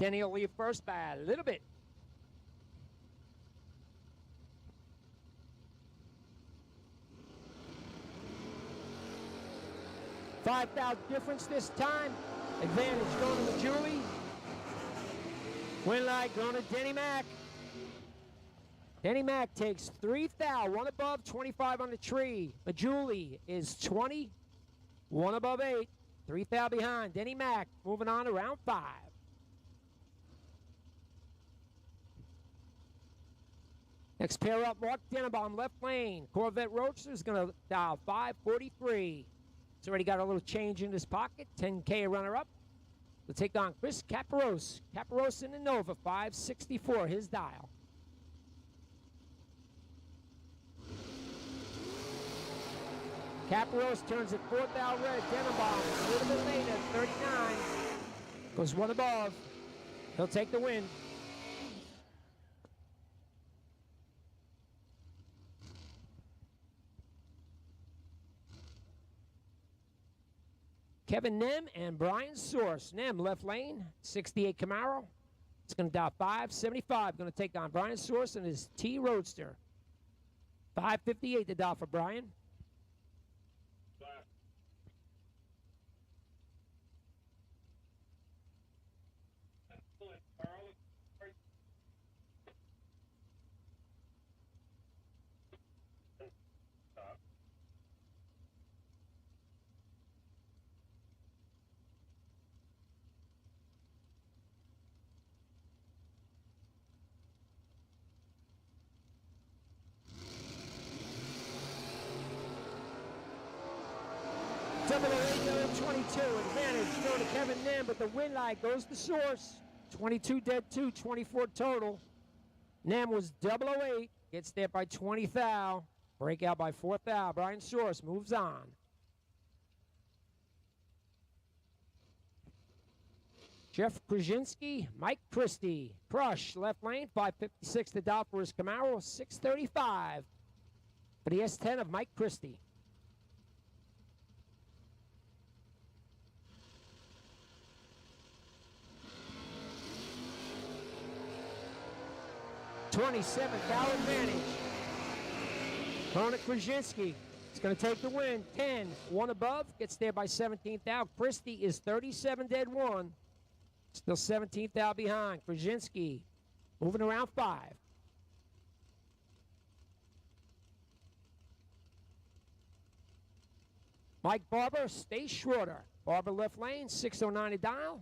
Denny will leave first by a little bit. $5,000 difference this time. Advantage going to Majuli. Winlight going to Denny Mack. Denny Mack takes 3,000, one above, 25 on the tree. Majuli is 20, one above 8, 3,000 behind. Denny Mack moving on to round 5. Next pair up, Mark Denenbaum, left lane. Corvette Roadster is going to dial 543. He's already got a little change in his pocket. 10K runner-up. We'll take on Chris Caparos. Caparos in the Nova, 564, his dial. Caparos turns at 4,000 red. Denenbaum a little bit late at 39. Goes one above. He'll take the win. Kevin Nem and Brian Source. Nem left lane, 68 Camaro. It's going to dial 575. Going to take on Brian Source and his T Roadster. 558 to dial for Brian. Double 22, advantage go to Kevin Nem, but the win light goes to Source. 22 dead 2, 24 total. Nem was 008, gets there by 20,000. Breakout by 4,000. Brian Source moves on. Jeff Krasinski, Mike Christie. Crush, left lane, 556 to dial for his Camaro, 635 for the S10 of Mike Christie. $27,000 advantage. Kona Krasinski is going to take the win. 10, one above, gets there by 17,000. Christie is 37 dead 1. Still 17,000 behind. Krasinski moving around 5. Mike Barber, Stace Schroeder. Barber left lane, 609 to dial.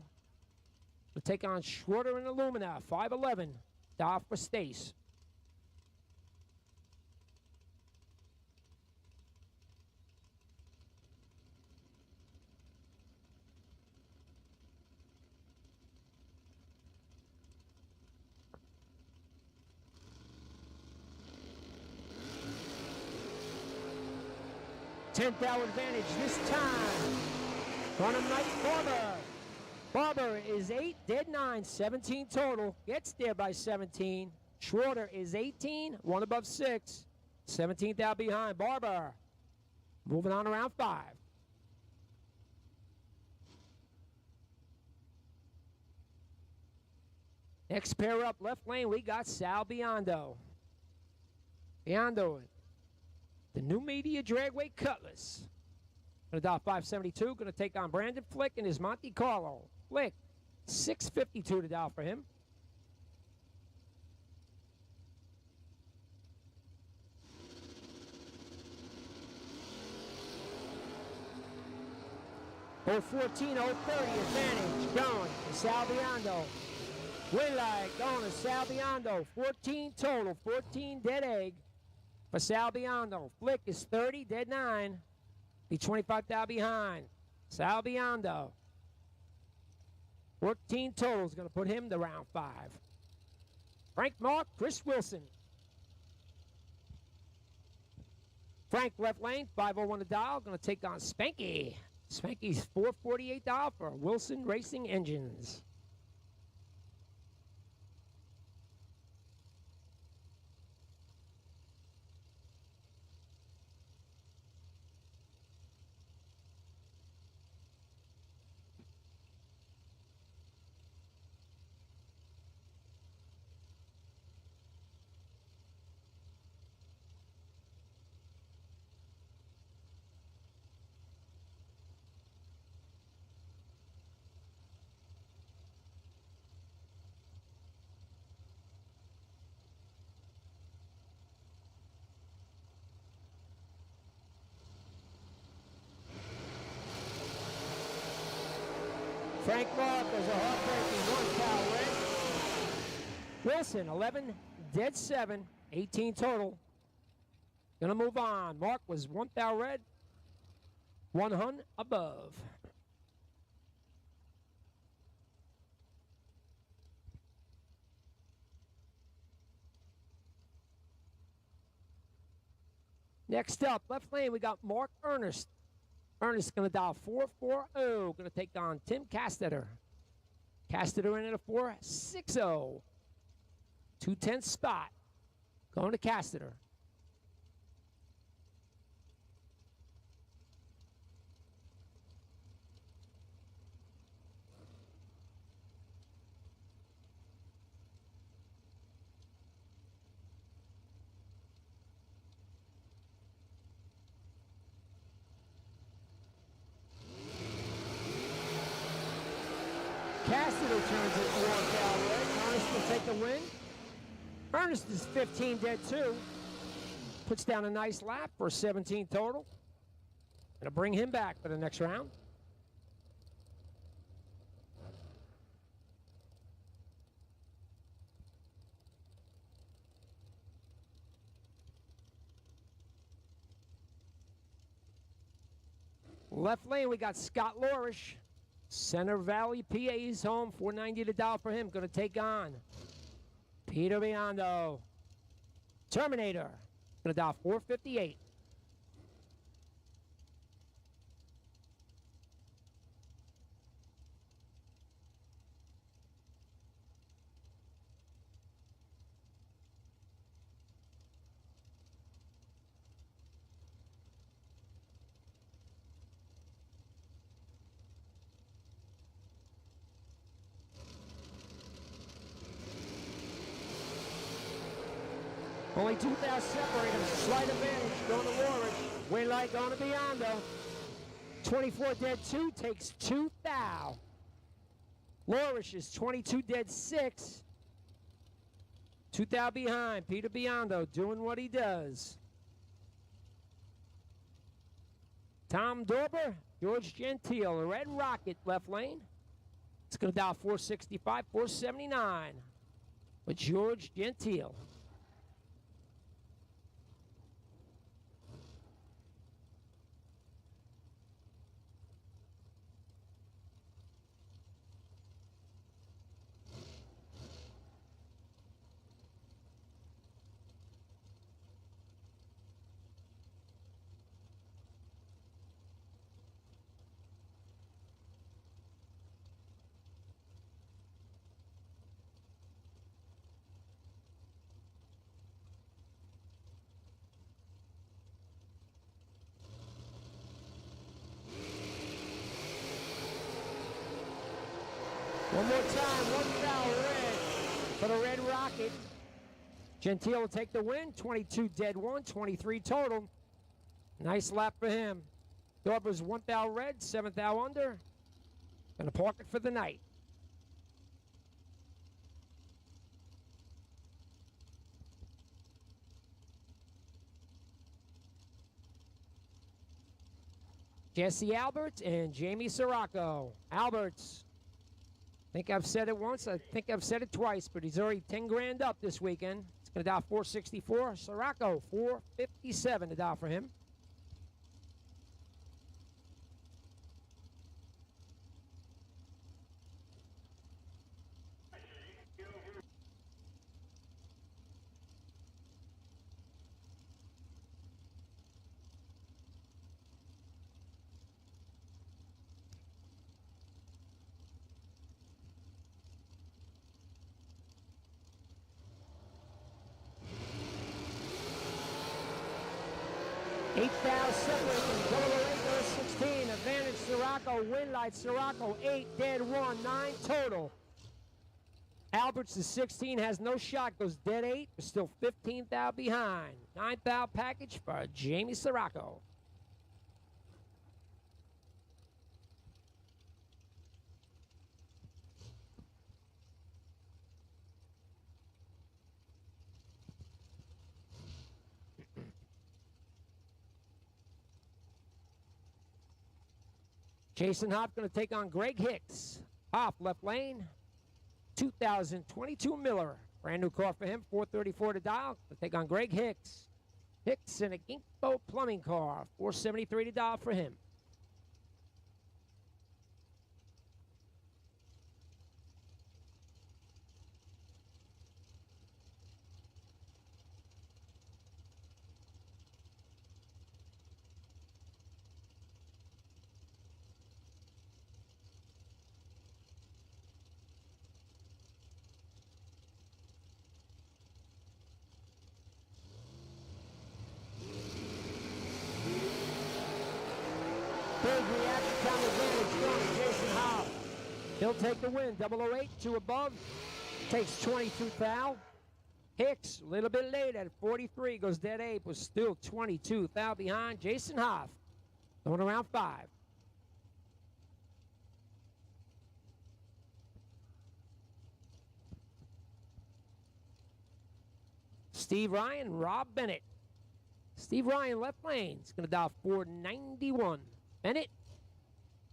We'll take on Schroeder and Illumina, 511. Dial for Stace. 10th hour advantage this time. Gonna Knight Barber. Barber is 8, dead 9, 17 total. Gets there by 17. Schroeder is 18, 1 above 6. 17th out behind. Barber. Moving on around 5. Next pair up, left lane, we got Sal Biondo. Biondo, the Numidia Dragway Cutlass. Going to dial 572, going to take on Brandon Flick and his Monte Carlo. Flick, 652 to dial for him. Oh 14, 030 advantage going to Sal Biondo. Winlight going to Sal Biondo. 14 total, 14 dead egg for Sal Biondo. Flick is 30, dead 9. Be 25 down behind. Sal Biondo. 14 total is going to put him to round 5. Frank Mark, Chris Wilson. Frank left lane, 501 to dial. Going to take on Spanky. Spanky's 448 dial for Wilson Racing Engines. Frank Mark is a heartbreaking 1 foul win. Wilson, 11, dead 7, 18 total. Gonna move on. Mark was 1 foul red, 1 hun above. Next up, left lane, we got Mark Ernest. Ernest going to dial 440. Going to take on Tim Castetter. Castetter in at a 460. 210 spot. Going to Castetter. Castetter turns it 4 foul red. Ernest will take the win. Ernest is 15 dead 2. Puts down a nice lap for 17 total. Gonna bring him back for the next round. Left lane, we got Scott Lorish. Center Valley, PA's home, 490 to dial for him. Going to take on Peter Biondo. Terminator, going to dial 458. Only 2 fouls separate them. Slight advantage going to Warwick. Waylight going to Biondo. 24 dead 2 takes 2 foul. Lorish is 22 dead 6. 2 foul behind. Peter Biondo doing what he does. Tom Dorber, George Gentile, Red Rocket left lane. It's going to dial 465, 479 with George Gentile. One more time, 1 foul red for the Red Rocket. Gentile will take the win, 22 dead 1, 23 total. Nice lap for him. Dorber's 1 foul red, 7 foul under. Gonna park it for the night. Jesse Alberts and Jamie Sirocco. Alberts, I think I've said it once, I think I've said it twice, but he's already 10 grand up this weekend. It's going to dial 464. Sirocco, 457 to dial for him. Eight fouls separating. Double 8 goes 16. Advantage Sirocco. Win light Sirocco. 8 dead 1. 9 total. Alberts is 16. Has no shot. Goes dead 8. But still 15 foul behind. 9 foul package for Jamie Sirocco. Jason Hoff going to take on Greg Hicks. Hoff, left lane. 2022 Miller. Brand new car for him. 434 to dial. To take on Greg Hicks. Hicks in a Ginkgo plumbing car. 473 to dial for him. Big reaction time advantage going to Jason Howe. He'll take the win. 008, 2 above. Takes 22 foul. Hicks, a little bit late at 43. Goes dead 8, was still 22 foul behind. Jason Hoff going around 5. Steve Ryan, Rob Bennett. Steve Ryan, left lane. He's going to dial 491. Bennett,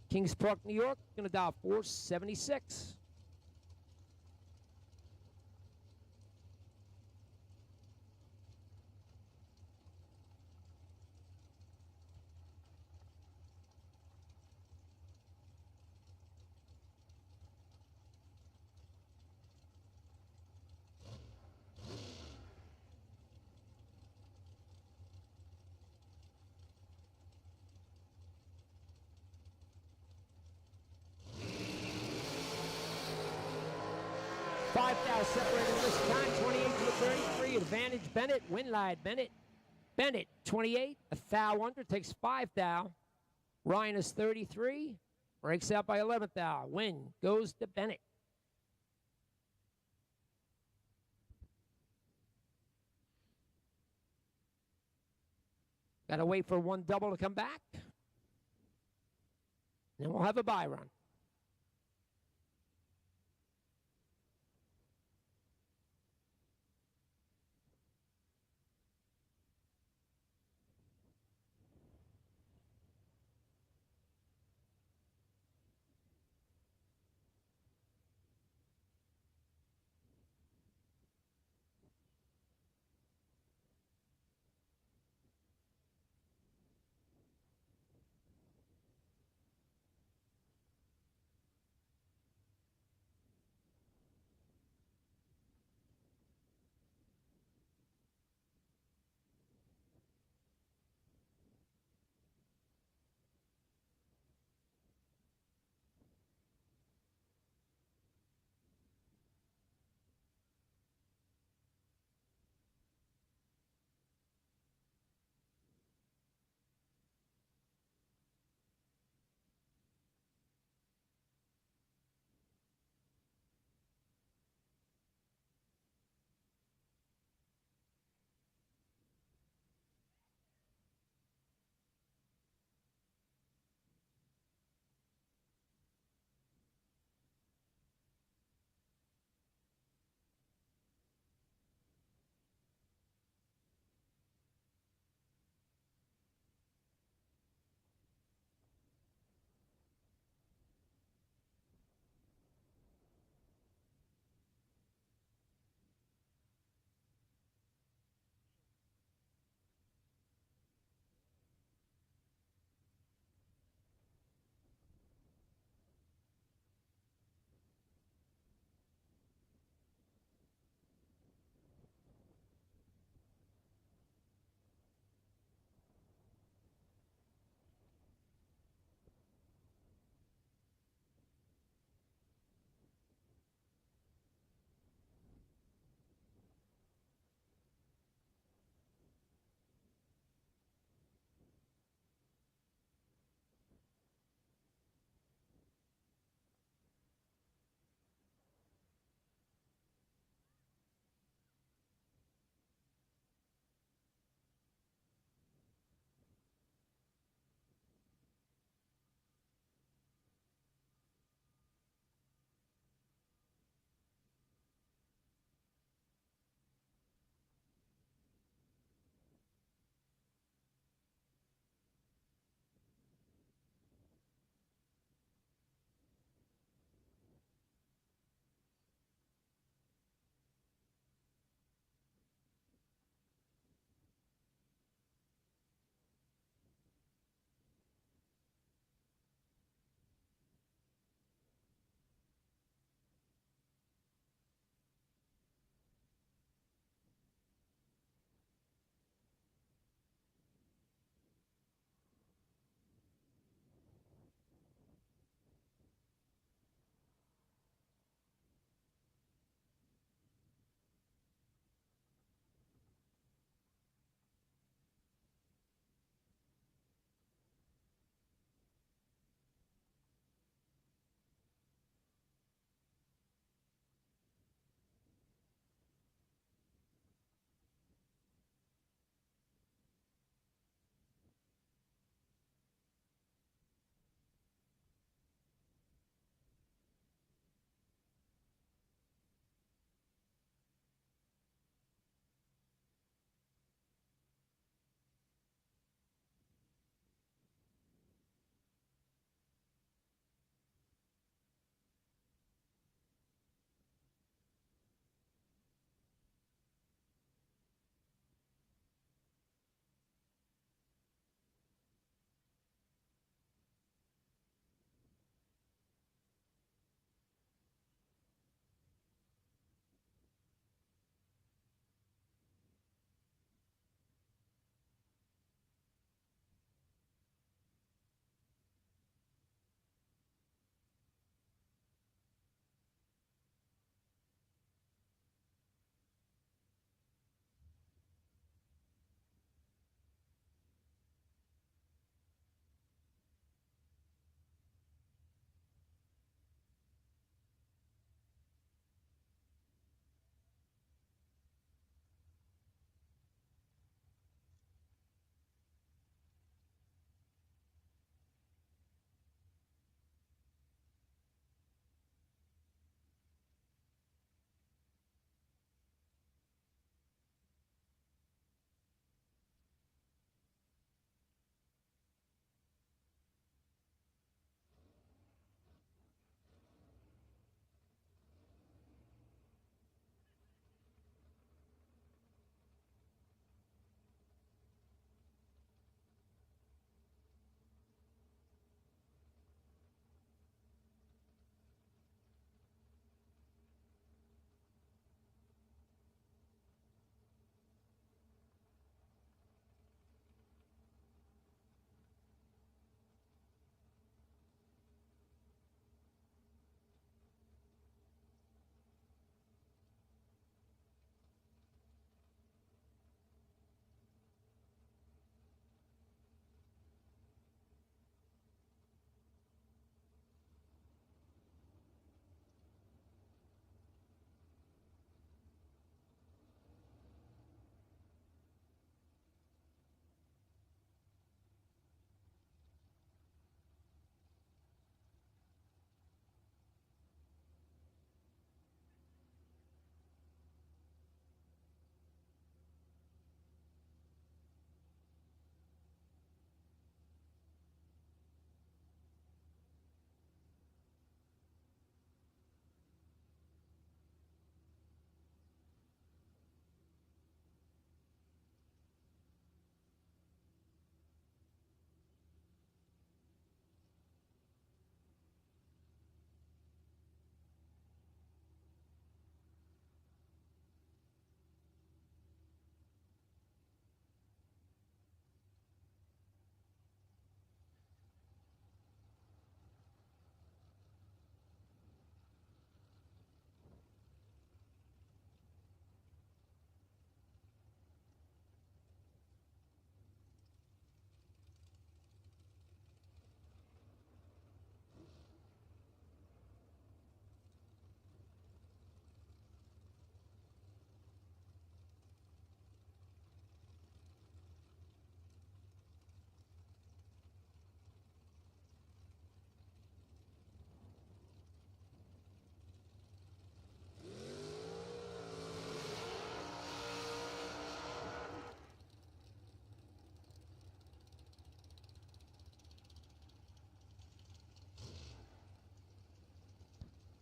Kings Park, New York, going to dial 476. Separated this time, 28 to 33. Advantage Bennett. Win light Bennett. Bennett, 28. A foul under. Takes 5 foul. Ryan is 33. Breaks out by 11 foul. Win goes to Bennett. Got to wait for one double to come back. Then we'll have a bye run.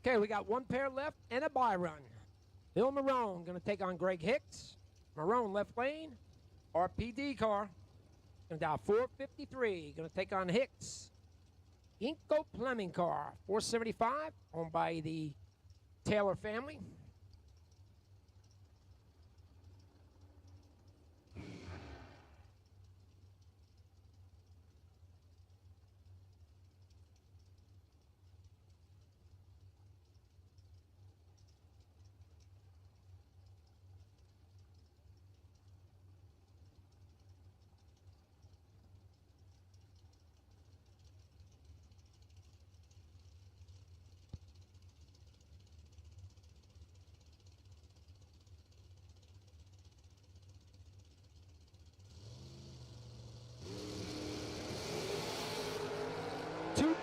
Okay, we got one pair left and a bye run. Bill Marone going to take on Greg Hicks. Marone left lane. RPD car. Going down 453. Going to take on Hicks. Inco Fleming car. 475. Owned by the Taylor family.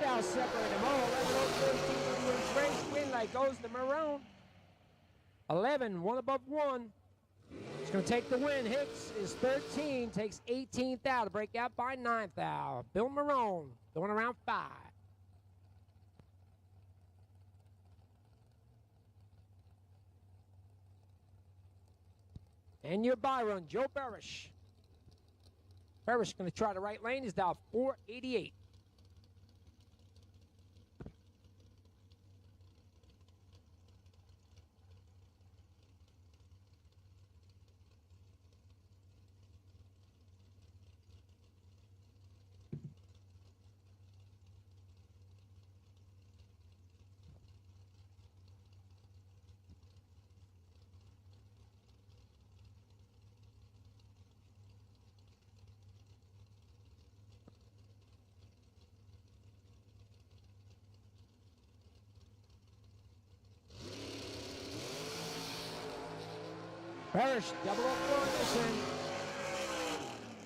Now separating them all. 11-0-13 race. Win light goes to Marone. 11, one above one. He's going to take the win. Hicks is 13, takes 18th out to break out by 9th out. Bill Marone going around 5. And your bye run, Joe Barish. Barish going to try the right lane. He's down 488. Parrish, double up on this end.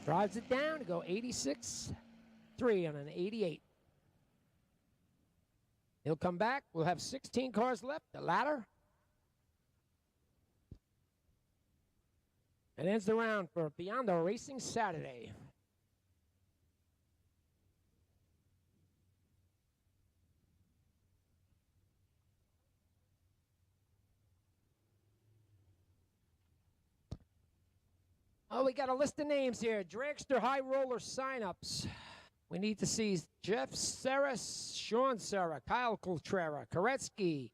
Drives it down to go 86-3 on an 88. He'll come back. We'll have 16 cars left. The ladder. It ends the round for Biondo Racing Saturday. Oh, we got a list of names here. Dragster High Roller signups. We need to see Jeff Serra, Sean Serra, Kyle Coltrera, Koretsky,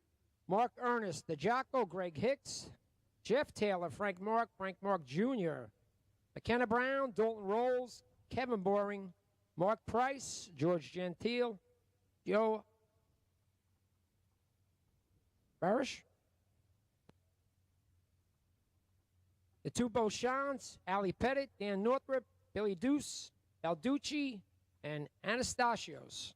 Mark Ernest, the Jocko, Greg Hicks, Jeff Taylor, Frank Mark Jr., McKenna Brown, Dalton Rolls, Kevin Boring, Mark Price, George Gentile, Joe Barish. The two Beauchamps, Ali Pettit, Dan Northrup, Billy Deuce, Alducci, and Anastasios.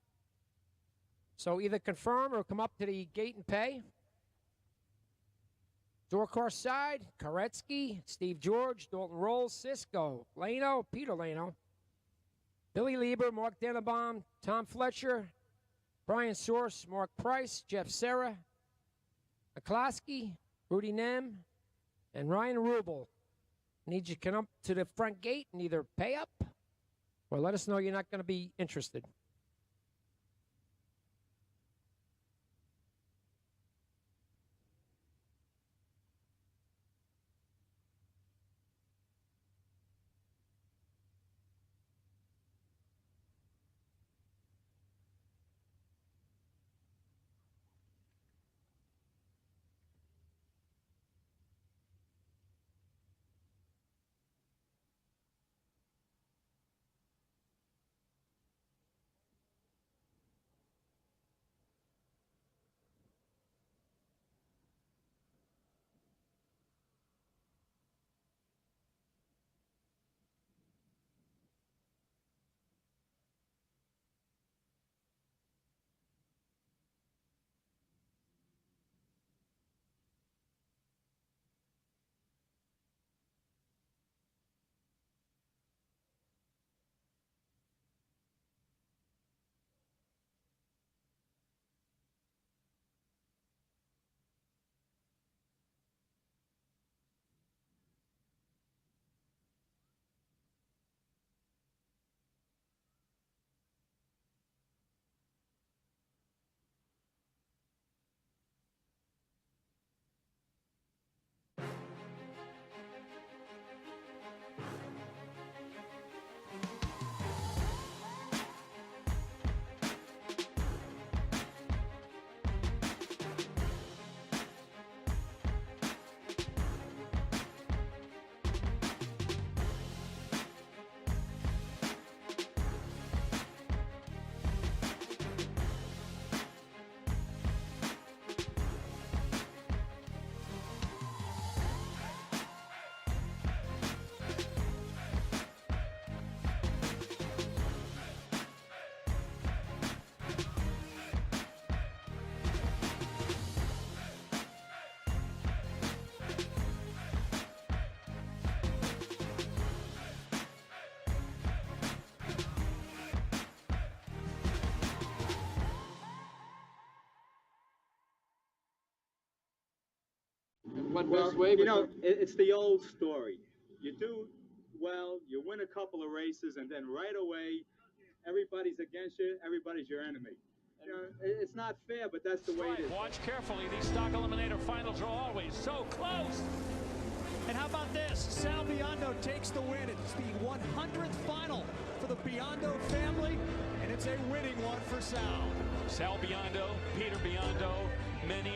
So either confirm or come up to the gate and pay. Door car side, Koretsky, Steve George, Dalton Rolls, Cisco, Lano, Peter Lano, Billy Lieber, Mark Dennebaum, Tom Fletcher, Brian Source, Mark Price, Jeff Serra, McCloskey, Rudy Nem, and Ryan Rubel. Need you to come up to the front gate and either pay up or let us know you're not going to be interested. Well, you know, it's the old story. You do well, you win a couple of races, and then right away, everybody's against you, everybody's your enemy. You know, it's not fair, but that's the way it is. Watch carefully. These stock eliminator finals are always so close. And how about this? Sal Biondo takes the win. It's the 100th final for the Biondo family, and it's a winning one for Sal. Sal Biondo, Peter Biondo, many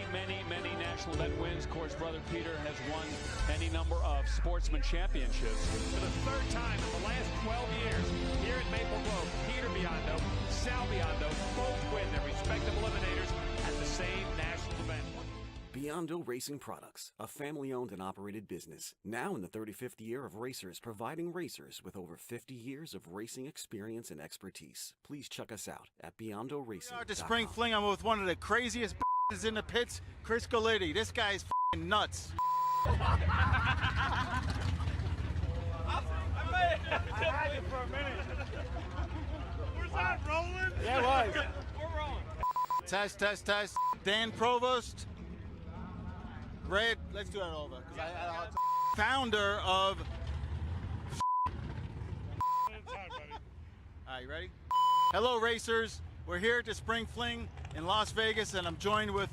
national event wins. Of course, brother Peter has won any number of sportsman championships. For the third time in the last 12 years, here at Maple Grove, Peter Biondo, Sal Biondo, both win their respective eliminators at the same national event. Biondo Racing Products, a family-owned and operated business, now in the 35th year of racers, providing racers with over 50 years of racing experience and expertise. Please check us out at BiondoRacing.com. At the Spring Fling, I'm with one of the craziest is in the pits, Chris Galitti. This guy's nuts. I may have it for a minute. Was that rolling? Yeah, it was. We're rolling. Test. Dan Provost. Red, let's do that over. Founder of. All right, you ready? Hello, racers. We're here at the Spring Fling in Las Vegas, and I'm joined with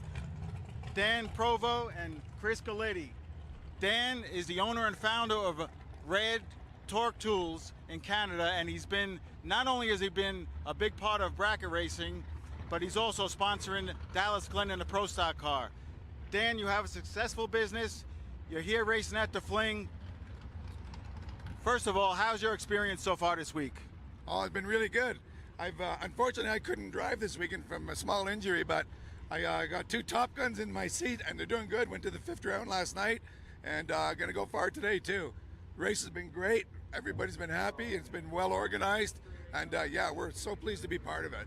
Dan Provo and Chris Galitti. Dan is the owner and founder of Red Torque Tools in Canada, and not only has he been a big part of bracket racing, but he's also sponsoring Dallas Glenn in the Pro Stock car. Dan, you have a successful business. You're here racing at the Fling. First of all, how's your experience so far this week? Oh, it's been really good. Unfortunately, I couldn't drive this weekend from a small injury, but I got 2 Top Guns in my seat, and they're doing good. Went to the 5th round last night, and gonna go far today too. The race has been great. Everybody's been happy. It's been well organized, and yeah, we're so pleased to be part of it.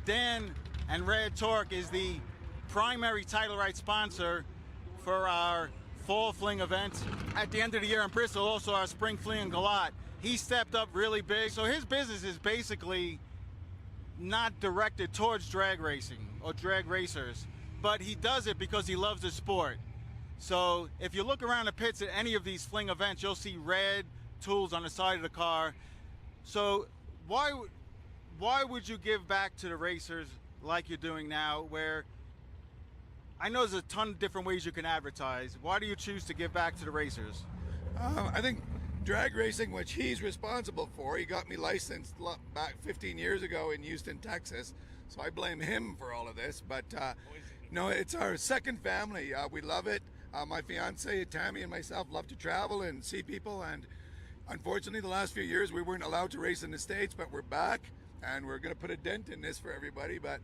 Dan and Red Torque is the primary title right sponsor for our Fall Fling event at the end of the year in Bristol, also our Spring Fling in Galat. He stepped up really big, so his business is basically not directed towards drag racing or drag racers, but he does it because he loves the sport. So if you look around the pits at any of these Fling events, you'll see red tools on the side of the car. So why would you give back to the racers like you're doing now, where I know there's a ton of different ways you can advertise? Why do you choose to give back to the racers? I think drag racing, which he's responsible for, he got me licensed back 15 years ago in Houston, Texas, so I blame him for all of this. But no, it's our second family. We love it. My fiance Tammy and myself love to travel and see people, and unfortunately the last few years we weren't allowed to race in the States, but we're back and we're going to put a dent in this for everybody. But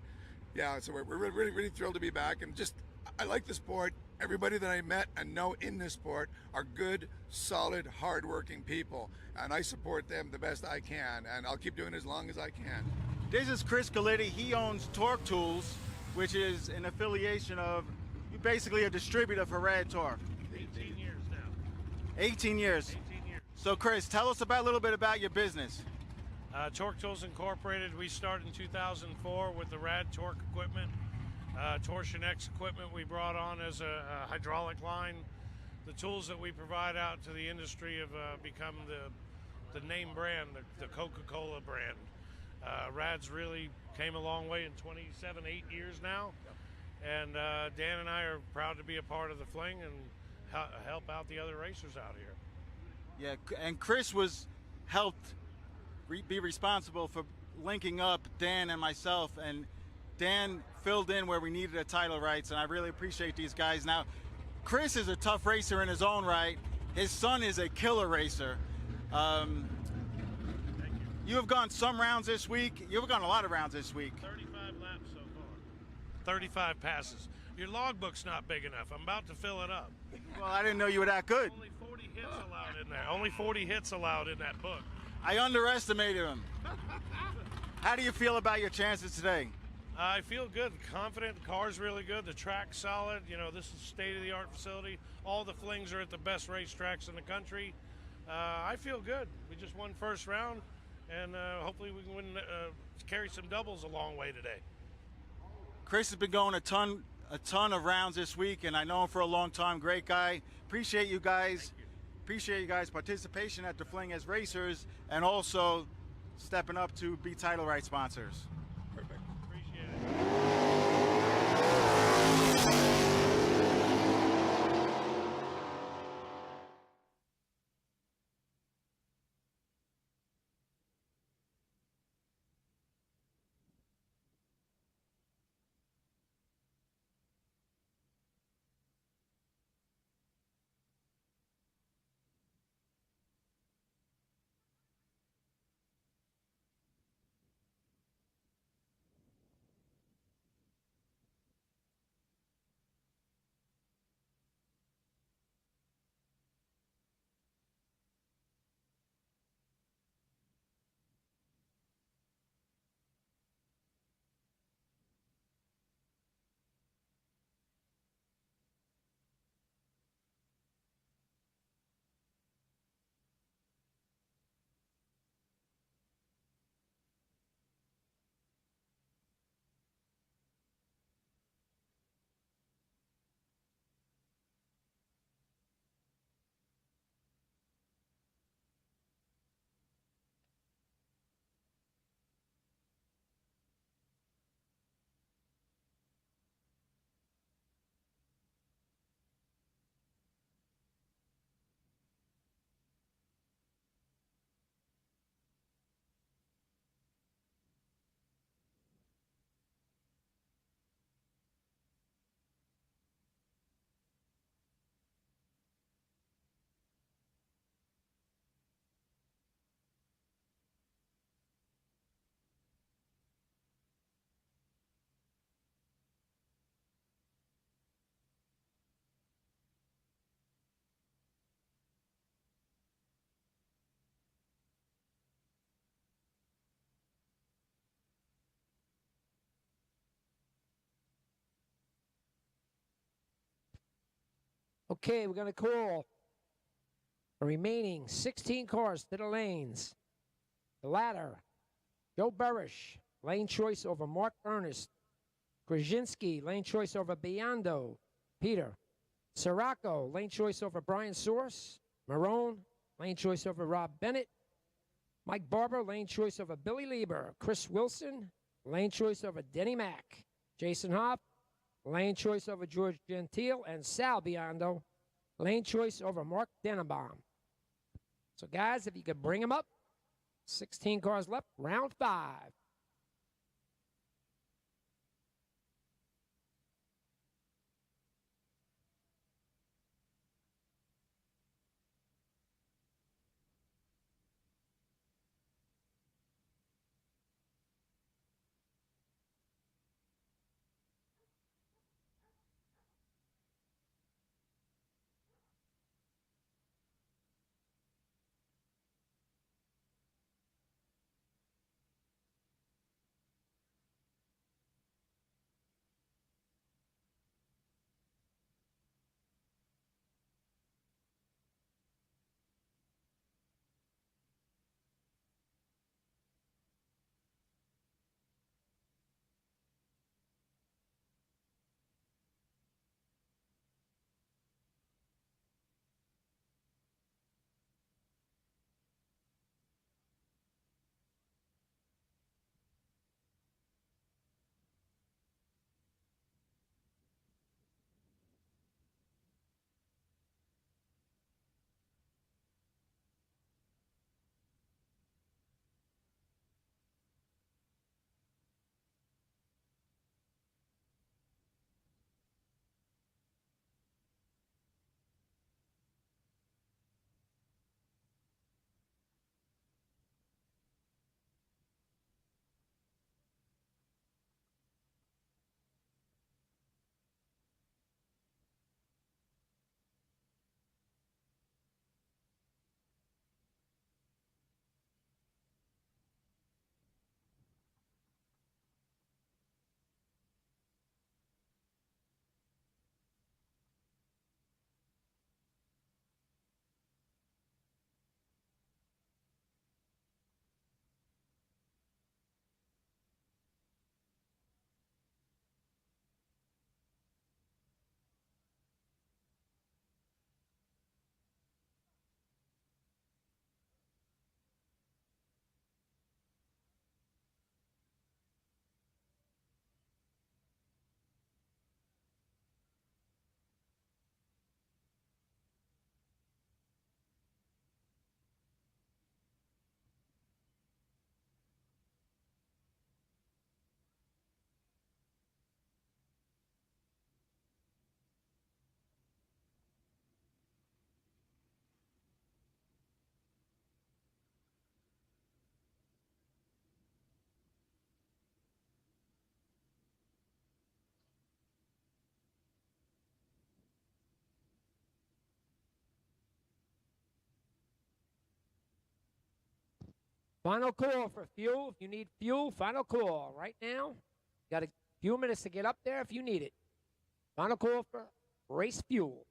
yeah, so we're really thrilled to be back, and just I like the sport. Everybody that I met and know in this sport are good, solid, hard-working people, and I support them the best I can, and I'll keep doing it as long as I can. This is Chris Galitti. He owns Torque Tools, which is an affiliation of, you're basically a distributor for Red Torque. 18 years now. 18 years. 18 years. So Chris, tell us a little bit about your business. Torque Tools Incorporated, we started in 2004 with the Rad Torque equipment. Torsion X equipment we brought on as a hydraulic line. The tools that we provide out to the industry have become the name brand, the Coca-Cola brand. Rad's really came a long way in 8 years now. And Dan and I are proud to be a part of the Fling and help out the other racers out here. Yeah, and Chris was helped be responsible for linking up Dan and myself, and Dan filled in where we needed a title rights, and I really appreciate these guys. Now, Chris is a tough racer in his own right. His son is a killer racer. You have gone some rounds this week. You've gone a lot of rounds this week. 35 laps so far. 35 passes. Your logbook's not big enough. I'm about to fill it up. Well, I didn't know you were that good. Only 40 hits allowed in there. Only 40 hits allowed in that book. I underestimated him. How do you feel about your chances today? I feel good, confident. The car's really good. The track's solid. You know, this is a state-of-the-art facility. All the Flings are at the best racetracks in the country. I feel good. We just won first round, and hopefully we can carry some doubles a long way today. Chris has been going a ton a ton of rounds this week, and I know him for a long time. Great guy. Appreciate you guys. Appreciate you guys' participation at the Fling as racers, and also stepping up to be title right sponsors. Perfect. Appreciate it. Okay, we're going to call the remaining 16 cars to the lanes. The ladder, Joe Burish, lane choice over Mark Ernest. Krasinski, lane choice over Biondo. Peter. Sirocco, lane choice over Brian Source. Marone, lane choice over Rob Bennett. Mike Barber, lane choice over Billy Lieber. Chris Wilson, lane choice over Denny Mack. Jason Hoff, lane choice over George Gentile. And Sal Biondo, lane choice over Mark Denenbaum. So, guys, if you could bring them up, 16 cars left, round 5. Final call for fuel. If you need fuel, final call right now. Got a few minutes to get up there if you need it. Final call for race fuel.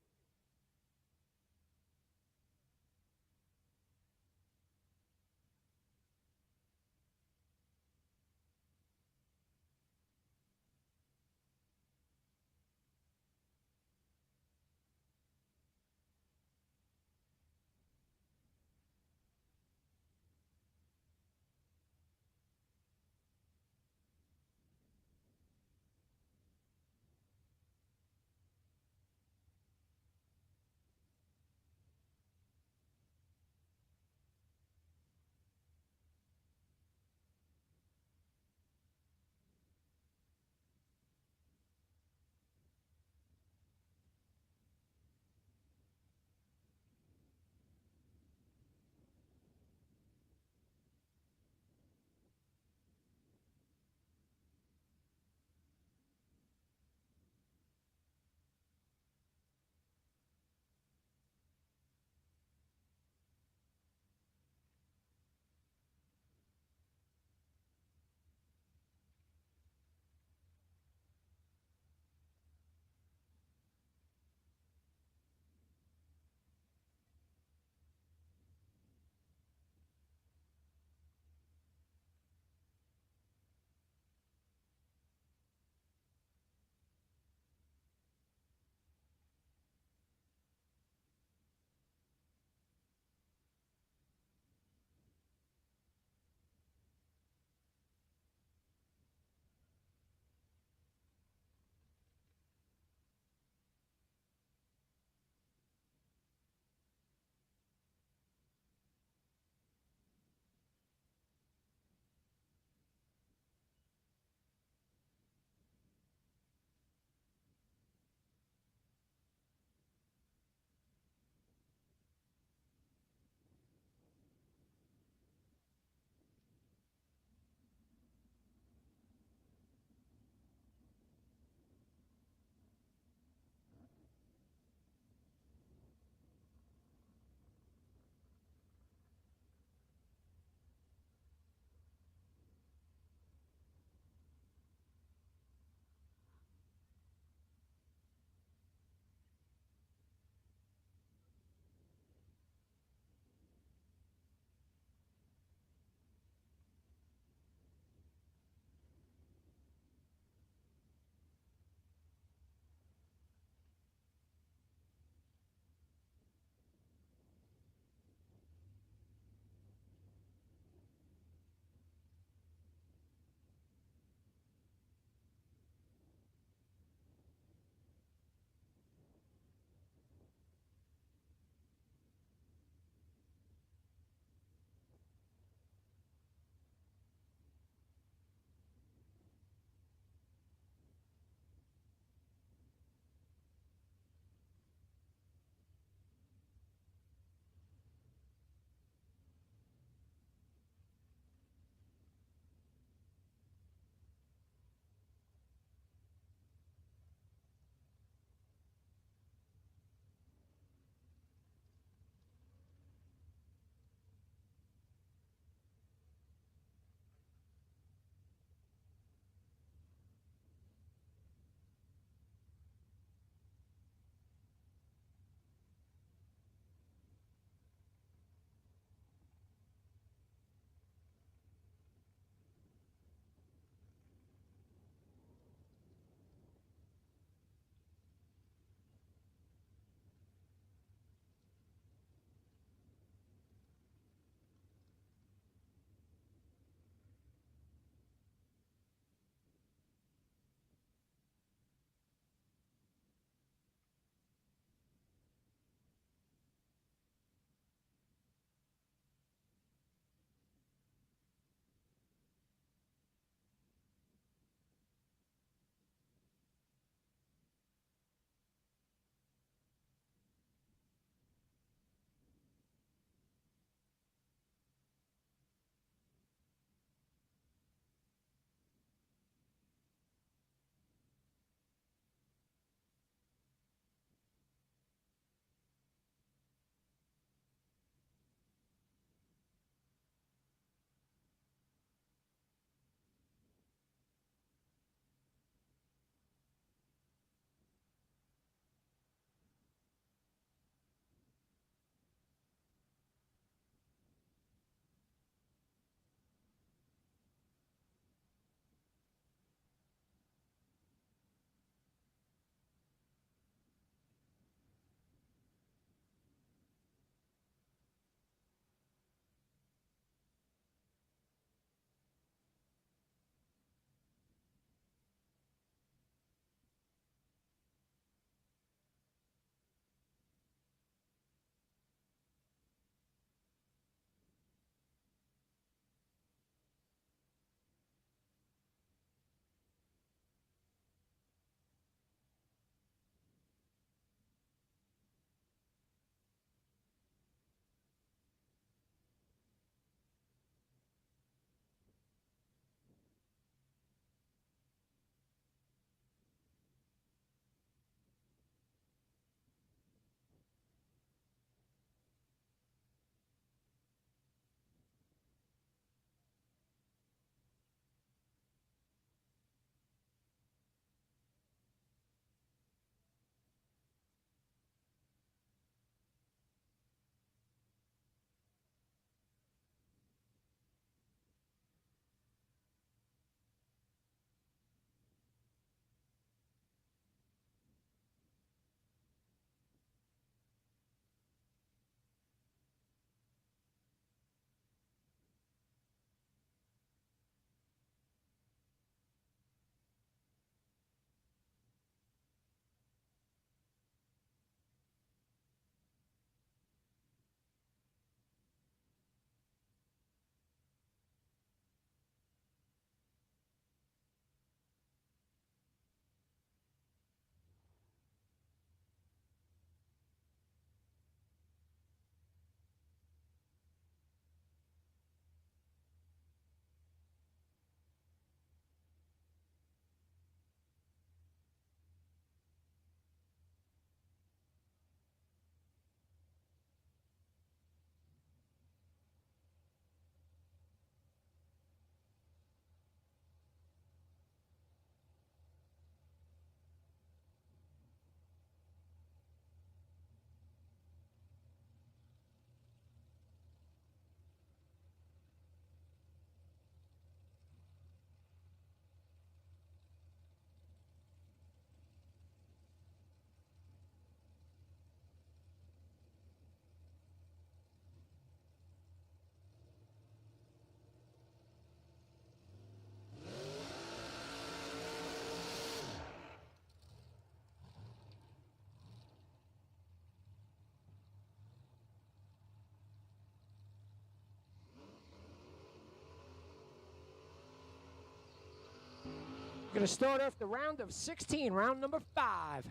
Going to start off the round of 16, round number 5.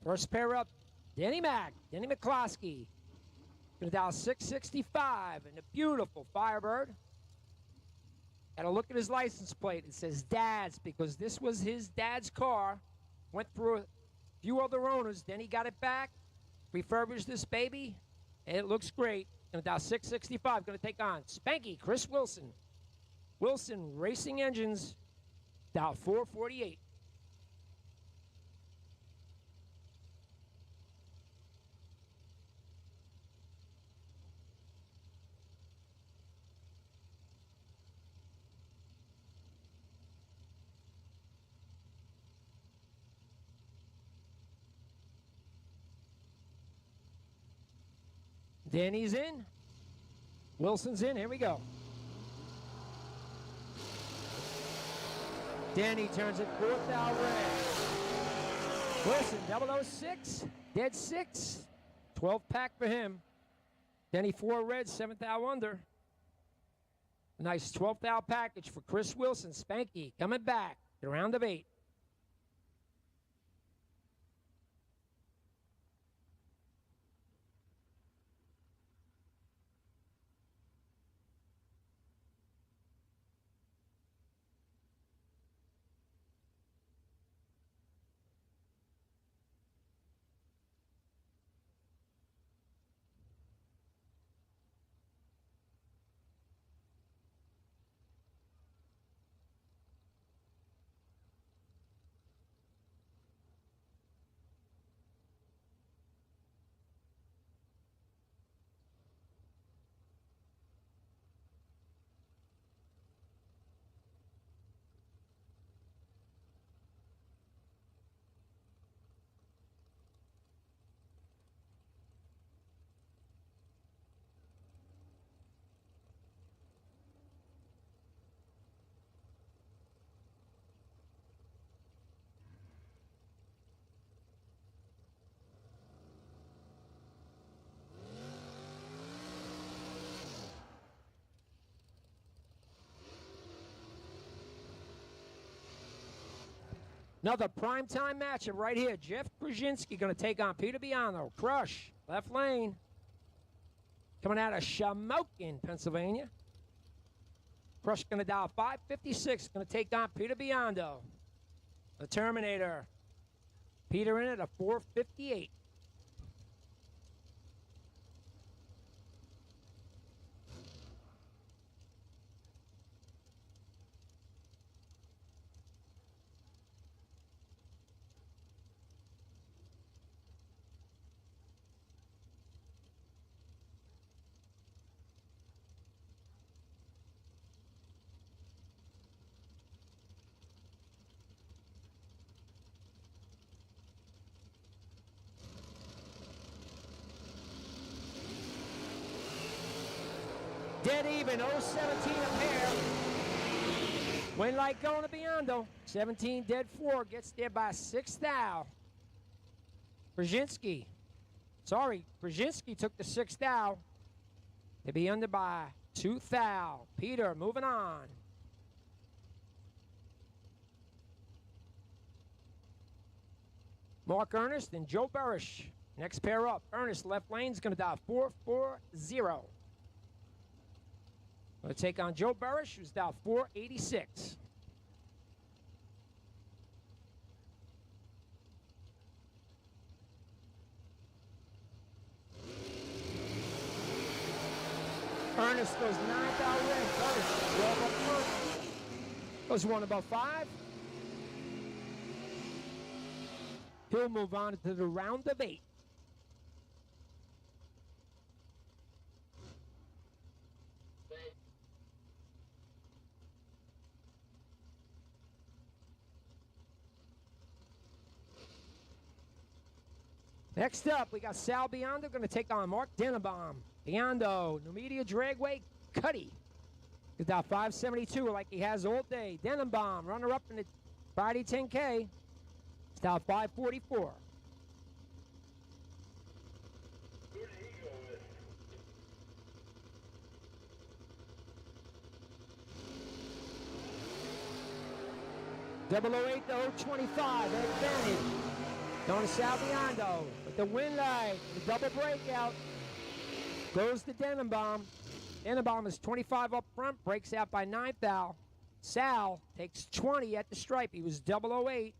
First pair up, Denny McCloskey. Going to dial 665 and a beautiful Firebird. Got to look at his license plate. It says Dad's because this was his dad's car. Went through a few other owners. Then he got it back, refurbished this baby, and it looks great. Going to dial 665. Going to take on Spanky Chris Wilson. Wilson Racing Engines, dial 448. Danny's in. Wilson's in. Here we go. Danny turns it 4th thou red. Wilson 006. Dead 6. 12 pack for him. Denny 4 red, 7th thou under. Nice 12th thou package for Chris Wilson. Spanky coming back. The round of 8. Another primetime matchup right here. Jeff Brzezinski going to take on Peter Biano. Crush, left lane. Coming out of Shamokin, Pennsylvania. Crush going to dial 556. Going to take on Peter Biondo. The Terminator. Peter in it at 458. Dead even, 017 a pair. Win like going to Biondo. 17 dead 4, gets there by 6 thou. Brzezinski. Sorry, Brzezinski took the 6 thou. To be under by 2 thou. Peter moving on. Mark Ernest and Joe Burish. Next pair up. Ernest left lane's going to dial 440. Going to take on Joe Burish, who's down 486. Ernest goes 9 down red. Burish 12 up first. Goes 1 above 5. He'll move on to the round of 8. Next up, we got Sal Biondo going to take on Mark Denenbaum. Biondo, Numidia Dragway, Cuddy. He's down 572 like he has all day. Denenbaum, runner-up in the Friday 10K. He's down 544. 008 to 025. Ed Bennett. Going to Sal Biondo. With the win light. The double breakout. Goes to Denenbaum. Denenbaum is 25 up front. Breaks out by 9th thou. Sal takes 20 at the stripe. He was 008.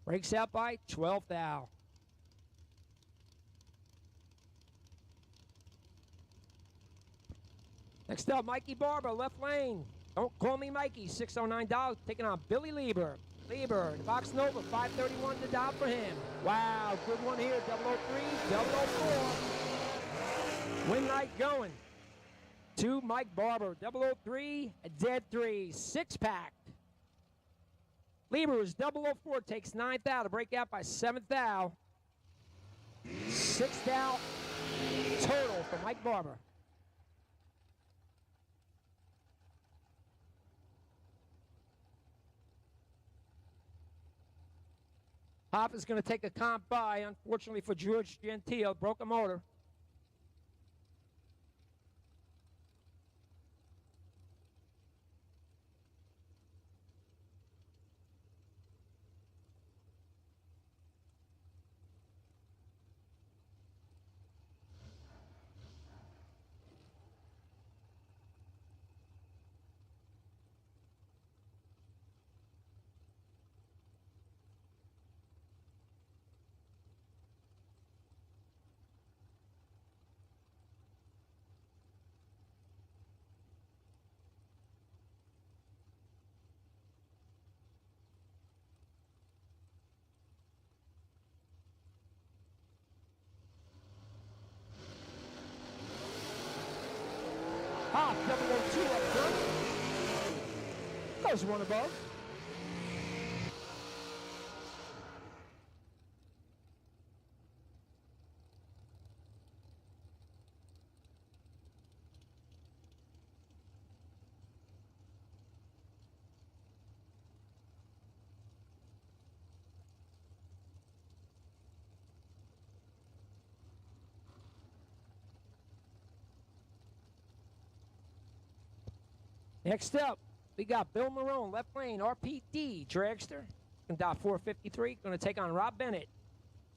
Breaks out by 12th thou. Next up, Mikey Barber, left lane. Don't call me Mikey, $609, taking on Billy Lieber. Lieber, the box Nova, 531 to down for him. Wow, good one here, 003, 004. Win night going to Mike Barber, 003, a dead 3, 6-pack. Lieber is 004, takes 9th thou to break out by 7th thou. 6th thou total for Mike Barber. Hoff is going to take a comp by, unfortunately for George Gentile, broke a motor. Hoff, 002 up front. Goes one above. Next up, we got Bill Marone, left lane, RPD, dragster. Dot 453, going to take on Rob Bennett.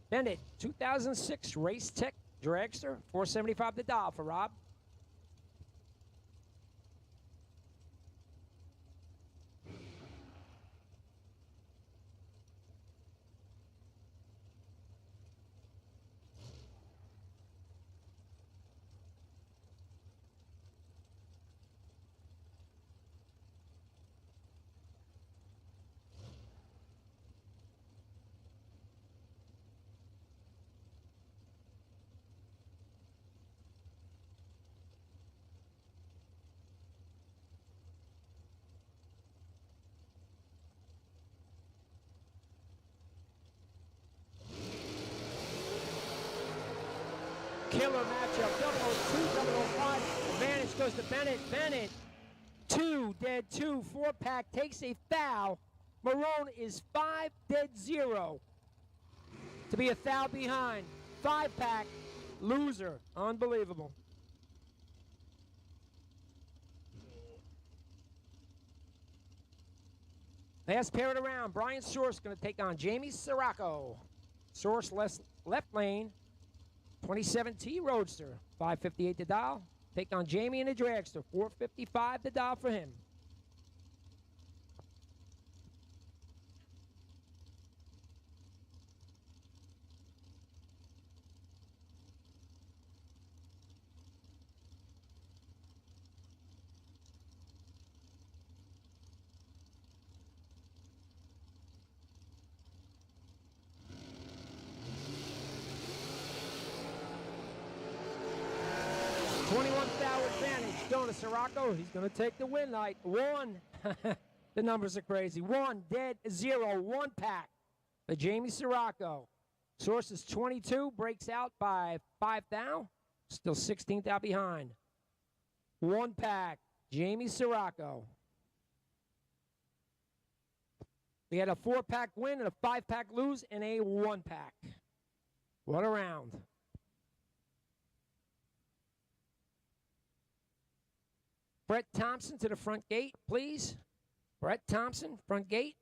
Bennett, 2006 Race Tech dragster, 475 the dial for Rob. Killer matchup, 002, 005. Advantage goes to Bennett. Bennett, 2, dead 2, 4-pack, takes a foul. Marone is 5, dead 0. To be a foul behind. 5-pack, loser. Unbelievable. Last pair it around. Brian Source going to take on Jamie Sirocco. Source left lane. 27T Roadster, 558 the dial. Take on Jamie in the dragster, 455 the dial for him. Going to Sirocco. He's going to take the win light. 1. The numbers are crazy. 1, dead 0, 1-pack. The Jamie Sirocco. Source is 22. Breaks out by 5 thou. Still 16th out behind. 1-pack. Jamie Sirocco. We had a 4-pack win and a 5-pack lose and a 1-pack. What a round. Brett Thompson to the front gate, please. Brett Thompson, front gate.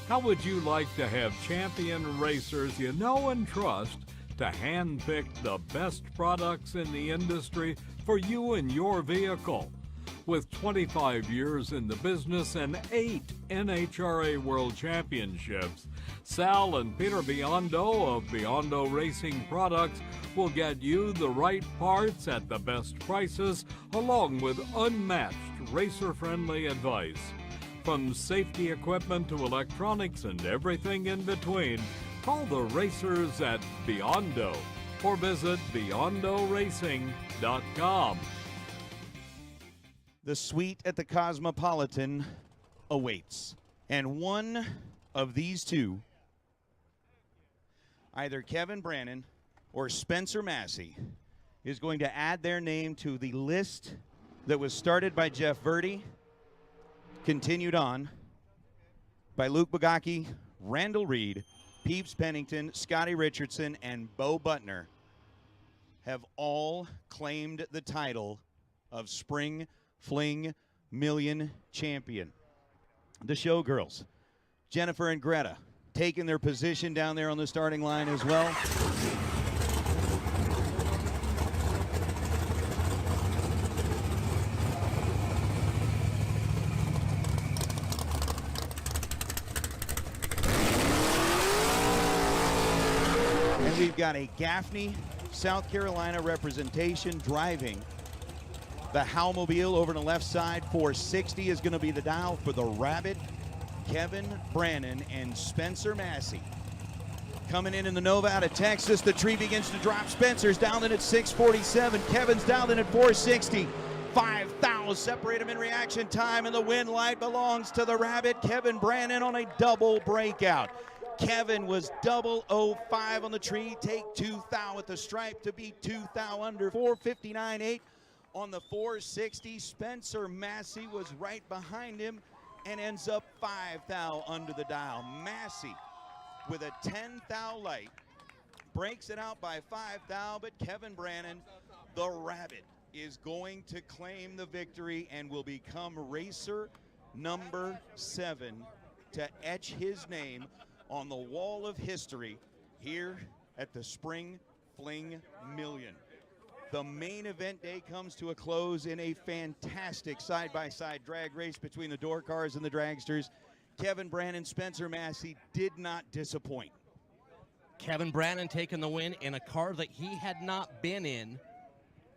How would you like to have champion racers you know and trust to handpick the best products in the industry for you and your vehicle? With 25 years in the business and 8 NHRA World Championships, Sal and Peter Biondo of Biondo Racing Products will get you the right parts at the best prices, along with unmatched racer-friendly advice. From safety equipment to electronics and everything in between, call the racers at Biondo or visit BiondoRacing.com. The suite at the Cosmopolitan awaits. And one of these two, either Kevin Brannon or Spencer Massey, is going to add their name to the list that was started by Jeff Verdi, continued on by Luke Bugacki, Randall Reed, Peeps Pennington, Scotty Richardson, and Bo Butner, have all claimed the title of Spring Fling Million Champion. The Showgirls, Jennifer and Greta, taking their position down there on the starting line as well. And we've got a Gaffney, South Carolina representation driving the Howmobile over on the left side. 460 is going to be the dial for the Rabbit. Kevin Brannon and Spencer Massey. Coming in the Nova out of Texas, the tree begins to drop. Spencer's down in at 647. Kevin's down in at 460. 5,000 separate them in reaction time, and the win light belongs to the Rabbit. Kevin Brannon on a double breakout. Kevin was 005 on the tree. Take 2,000 at the stripe to beat 2,000 under 459.8 on the 460. Spencer Massey was right behind him and ends up 5,000 under the dial. Massey with a 10,000 light breaks it out by 5,000, but Kevin Brannon, the Rabbit, is going to claim the victory and will become racer number 7 to etch his name on the wall of history here at the Spring Fling Million. The main event day comes to a close in a fantastic side-by-side drag race between the door cars and the dragsters. Kevin Brannon, Spencer Massey did not disappoint. Kevin Brannon taking the win in a car that he had not been in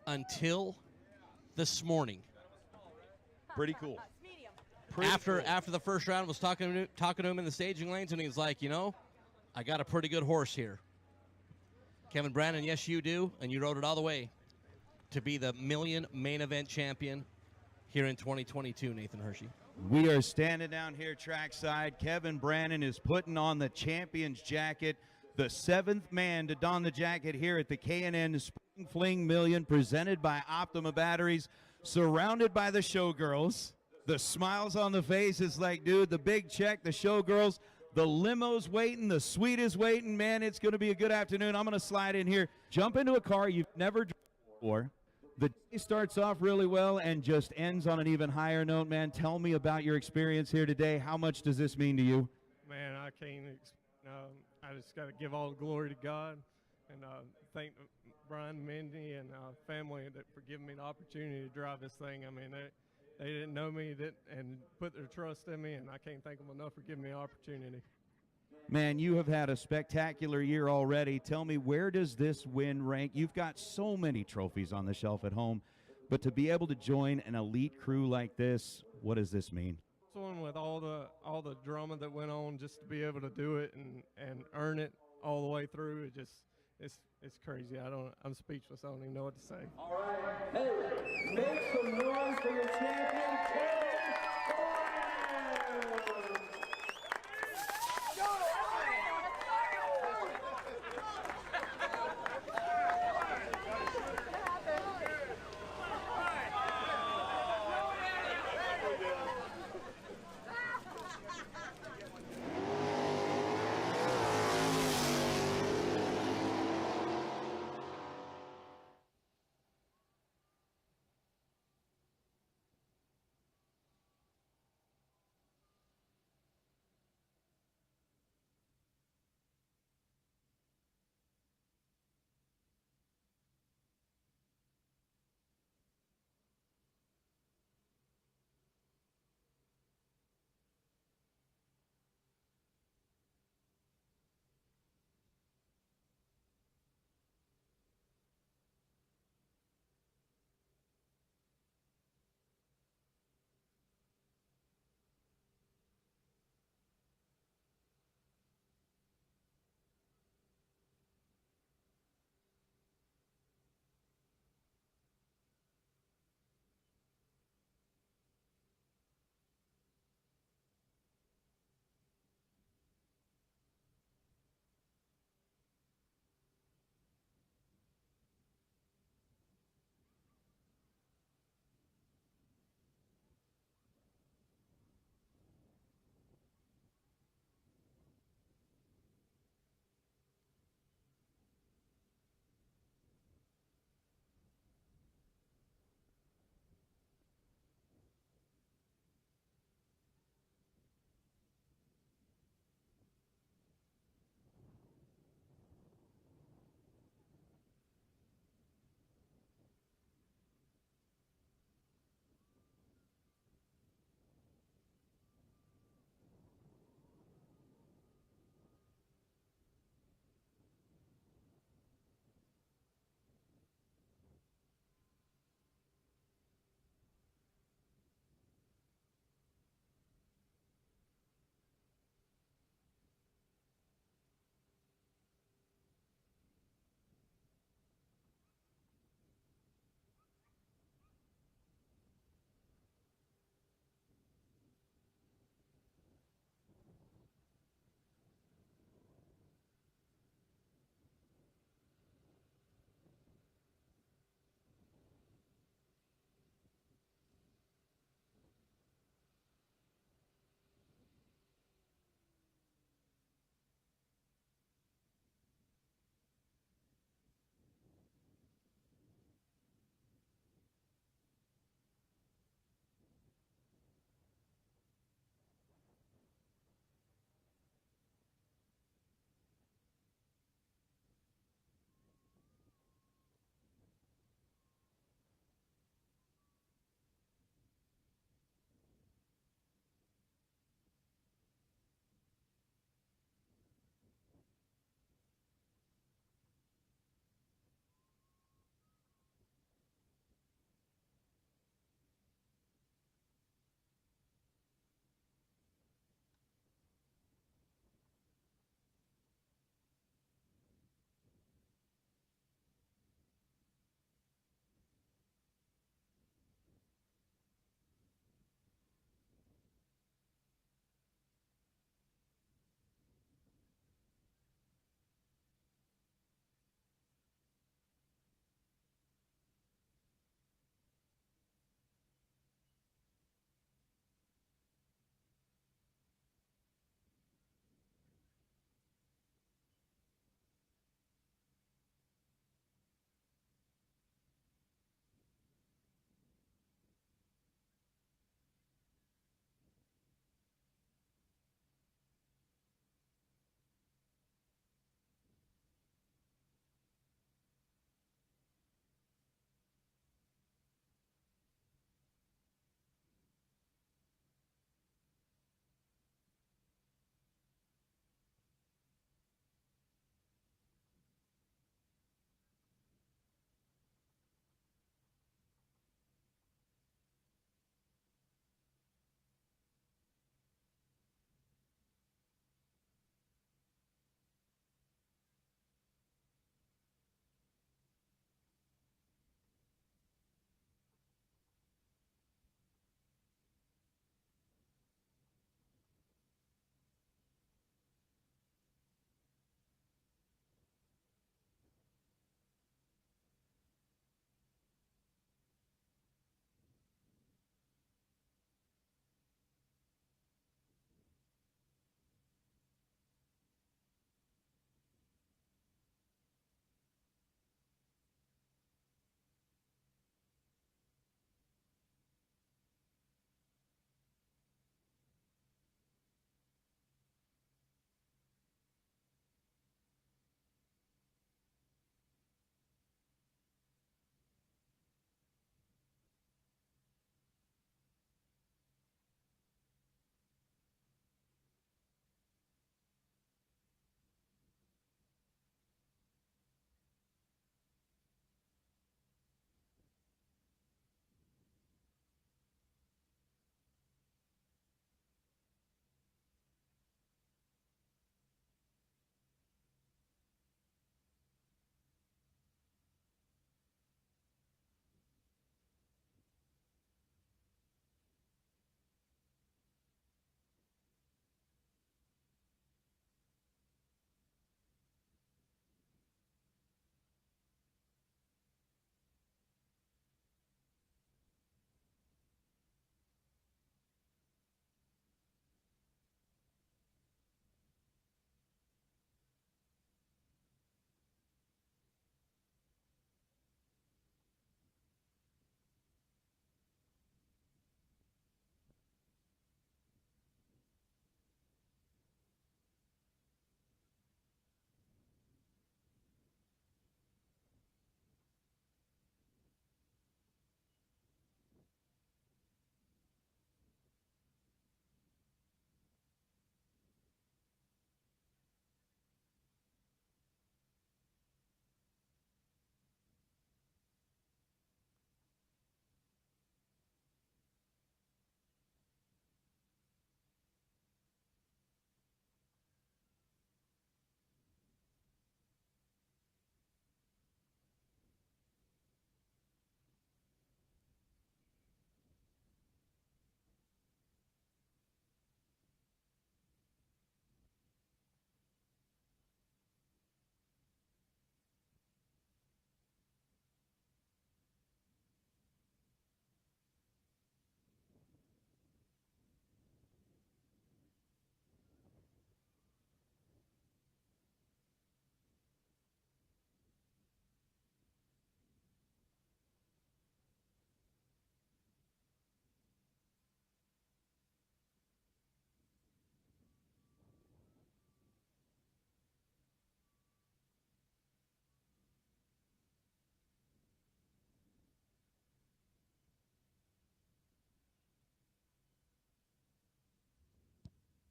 until this morning. Pretty cool. After the first round, was talking to him in the staging lanes, and he's like, you know, I got a pretty good horse here. Kevin Brannon, yes, you do, and you rode it all the way to be the Million main event champion here in 2022, Nathan Hershey. We are standing down here trackside. Kevin Brannon is putting on the champion's jacket, the 7th man to don the jacket here at the K&N Spring Fling Million, presented by Optima Batteries, surrounded by the Showgirls. The smiles on the face is like, dude, the big check, the Showgirls, the limo's waiting, the suite is waiting. Man, it's going to be a good afternoon. I'm going to slide in here, jump into a car you've never driven before. The day starts off really well and just ends on an even higher note, man. Tell me about your experience here today. How much does this mean to you? Man, I can't. I just got to give all the glory to God and thank Brian, Mindy, and family for giving me the opportunity to drive this thing. I mean, they didn't know me and put their trust in me, and I can't thank them enough for giving me the opportunity. Man, you have had a spectacular year already. Tell me, where does this win rank? You've got so many trophies on the shelf at home, but to be able to join an elite crew like this, what does this mean? One with all the drama that went on, just to be able to do it and earn it all the way through, it's crazy. I'm speechless. I don't even know what to say. All right, hey, make some noise for your champion, Kevin Brannon.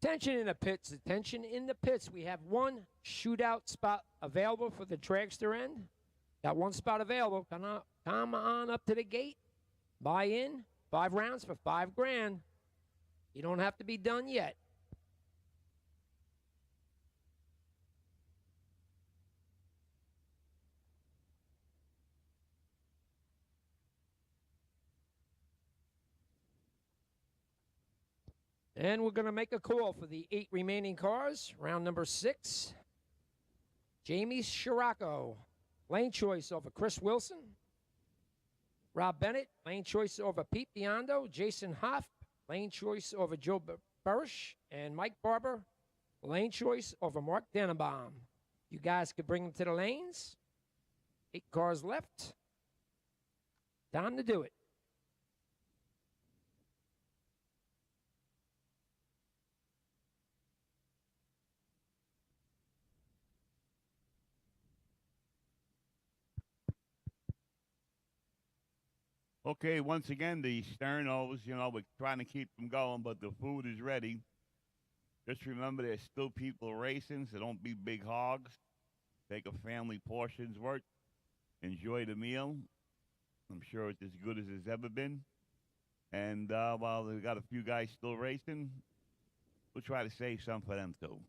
Attention in the pits. Attention in the pits. We have one shootout spot available for the dragster end. Got one spot available. Come on up to the gate. Buy in. 5 rounds for $5,000. You don't have to be done yet. And we're going to make a call for the 8 remaining cars. Round number 6. Jamie Scirocco, lane choice over Chris Wilson. Rob Bennett, lane choice over Pete Biondo. Jason Hoff, lane choice over Joe Burish. And Mike Barber, lane choice over Mark Denenbaum. You guys could bring them to the lanes. 8 cars left. Time to do it. Okay, once again, the sternos, we're trying to keep them going, but the food is ready. Just remember, there's still people racing, so don't be big hogs. Take a family portion's worth. Enjoy the meal. I'm sure it's as good as it's ever been. And while we've got a few guys still racing, we'll try to save some for them, too.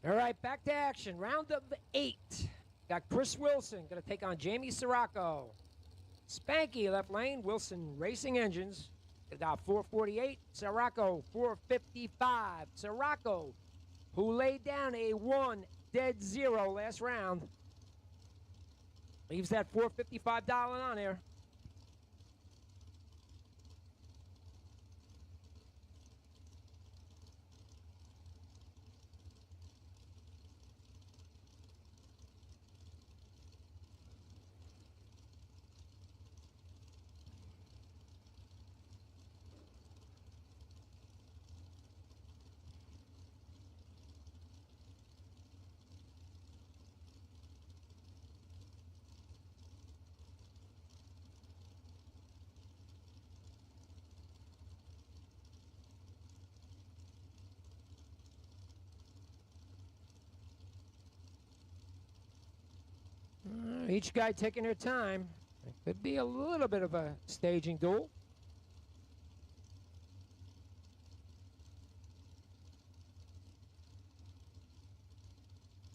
All right, back to action. Round of 8. Got Chris Wilson going to take on Jamie Sirocco. Spanky left lane. Wilson Racing Engines. About 448. Sirocco 455. Sirocco, who laid down a 1-0 last round, leaves that $455 on there. Each guy taking their time. It could be a little bit of a staging duel.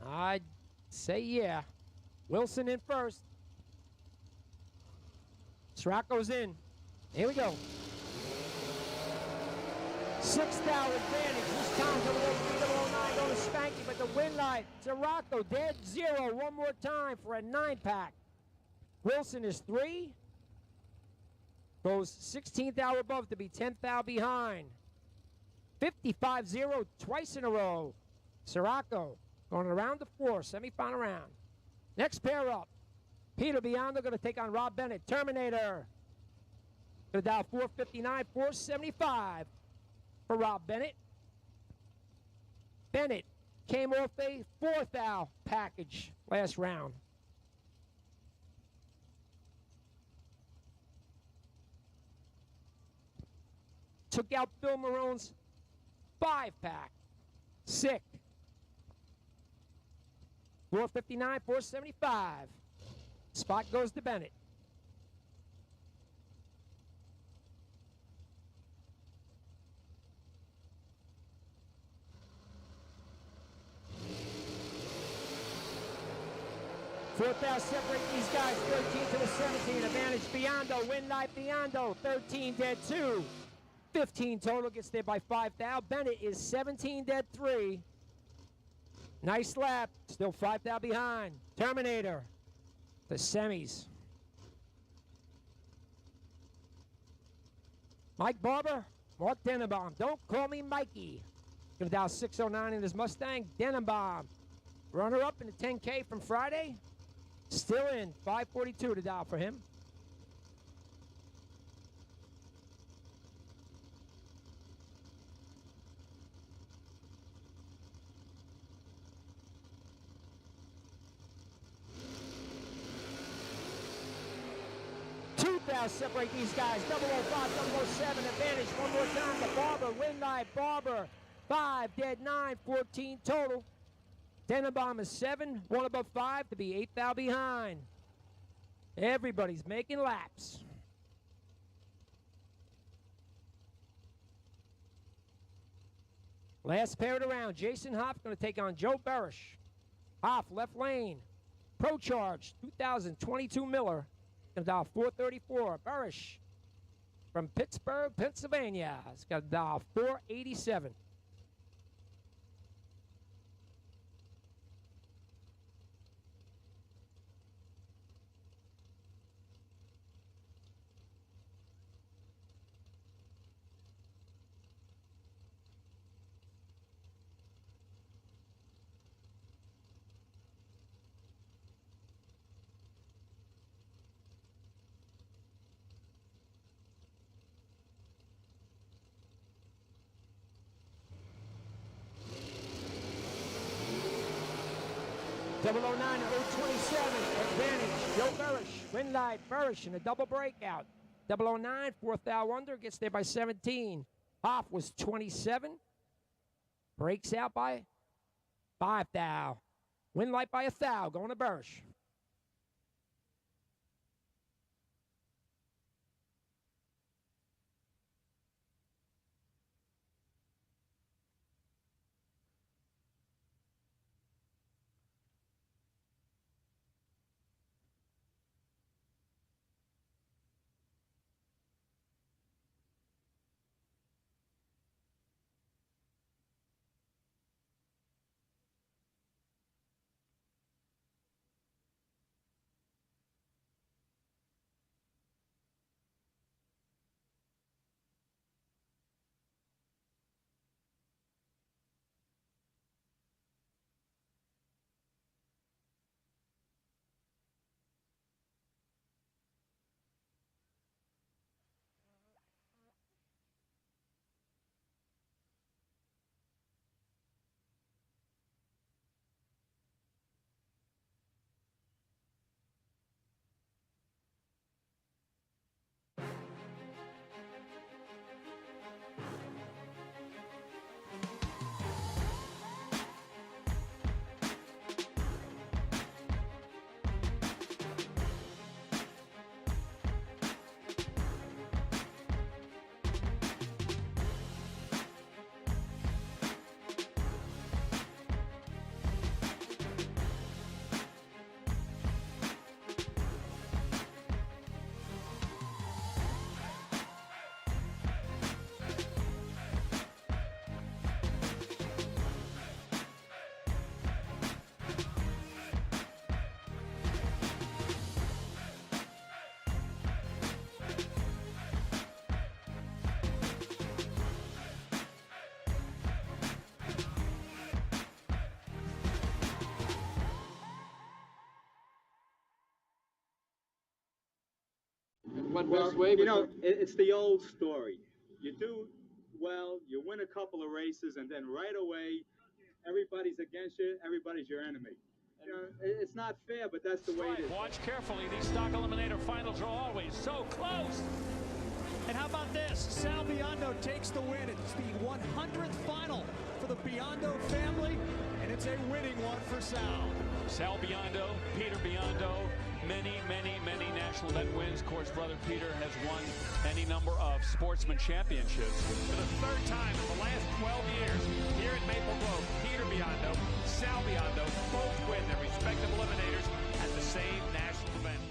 I'd say yeah. Wilson in first. Sirocco's in. Here we go. 6,000 advantage. This time going to go 309 going to Spanky, but the win light. Sirocco dead 0 one more time for a 9-pack. Wilson is 3. Goes 16th hour above to be 10th hour behind. 55-0 twice in a row. Sirocco going around the 4, semifinal round. Next pair up. Peter Biondo going to take on Rob Bennett. Terminator. Going to dial 459, 475 for Rob Bennett. Bennett came off a 4th hour package last round. Took out Bill Marone's 5-pack. Sick. 459, 475. Spot goes to Bennett. Fourth out, separate these guys, 13 to the 17. Advantage Biondo, win light Biondo, 13 dead 2. 15 total, gets there by 5 thou. Bennett is 17 dead 3. Nice lap, still 5 thou behind. Terminator, the semis. Mike Barber, Mark Denenbaum. Don't call me Mikey. Gonna dial 609 in his Mustang. Denenbaum, runner up in the 10K from Friday. Still in, 542 to dial for him. Separate these guys. 005, 007, advantage one more time to Barber. Win light Barber. 5 dead 9, 14 total. Denenbaum is 7, 1 above 5 to be 8 thou behind. Everybody's making laps. Last pair of the round. Jason Hoff going to take on Joe Barish. Hoff left lane. Pro Charge 2022 Miller. Going to dial 434. Barish from Pittsburgh, Pennsylvania. It's got to dial 487. Double 09 027, advantage, Joe Barish, win light, Barish in a double breakout. 009, 4th thou under, gets there by 17. Hoff was 27, breaks out by 5 thou. Win light by 1 thou, going to Barish. Well, you know, it's the old story. You do well, you win a couple of races, and then right away, everybody's against you, everybody's your enemy. You know, it's not fair, but that's the way it is. Watch carefully. These stock eliminator finals are always so close. And how about this? Sal Biondo takes the win. It's the 100th final for the Biondo family, and it's a winning one for Sal. Sal Biondo, Peter Biondo, many national event wins. Of course, brother Peter has won any number of sportsman championships. For the third time in the last 12 years, here at Maple Grove, Peter Biondo, Sal Biondo both win their respective eliminators at the same national event.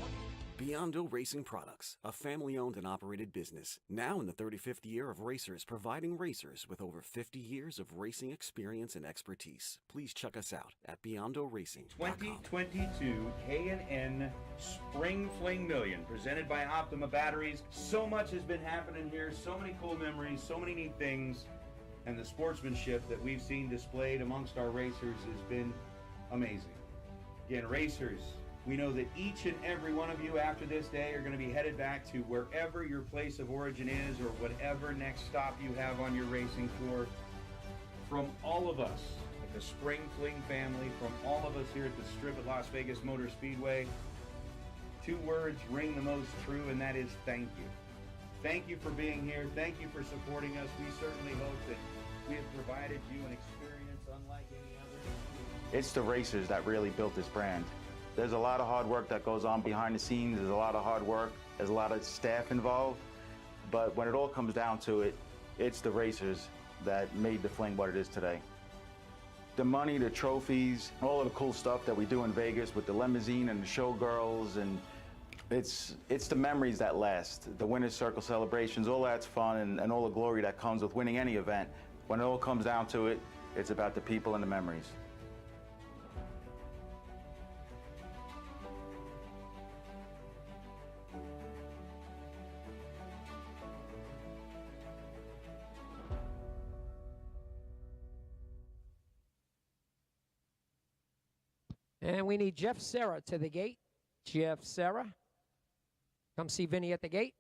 Biondo Racing Products, a family-owned and operated business, now in the 35th year of racers, providing racers with over 50 years of racing experience and expertise. Please check us out at BiondoRacing.com. 2022 K&N Spring Fling Million, presented by Optima Batteries. So much has been happening here, so many cool memories, so many neat things, and the sportsmanship that we've seen displayed amongst our racers has been amazing. Again, racers, we know that each and every one of you after this day are going to be headed back to wherever your place of origin is or whatever next stop you have on your racing tour. From all of us at the Spring Fling family, from all of us here at the Strip at Las Vegas Motor Speedway, two words ring the most true, and that is thank you. Thank you for being here. Thank you for supporting us. We certainly hope that we have provided you an experience unlike any other. It's the racers that really built this brand. There's a lot of hard work that goes on behind the scenes. There's a lot of hard work. There's a lot of staff involved. But when it all comes down to it, it's the racers that made the Fling what it is today. The money, the trophies, all of the cool stuff that we do in Vegas with the limousine and the showgirls, and it's the memories that last. The winner's circle celebrations, all that's fun, and all the glory that comes with winning any event. When it all comes down to it, it's about the people and the memories. And we need Jeff Serra to the gate. Jeff Serra. Come see Vinny at the gate.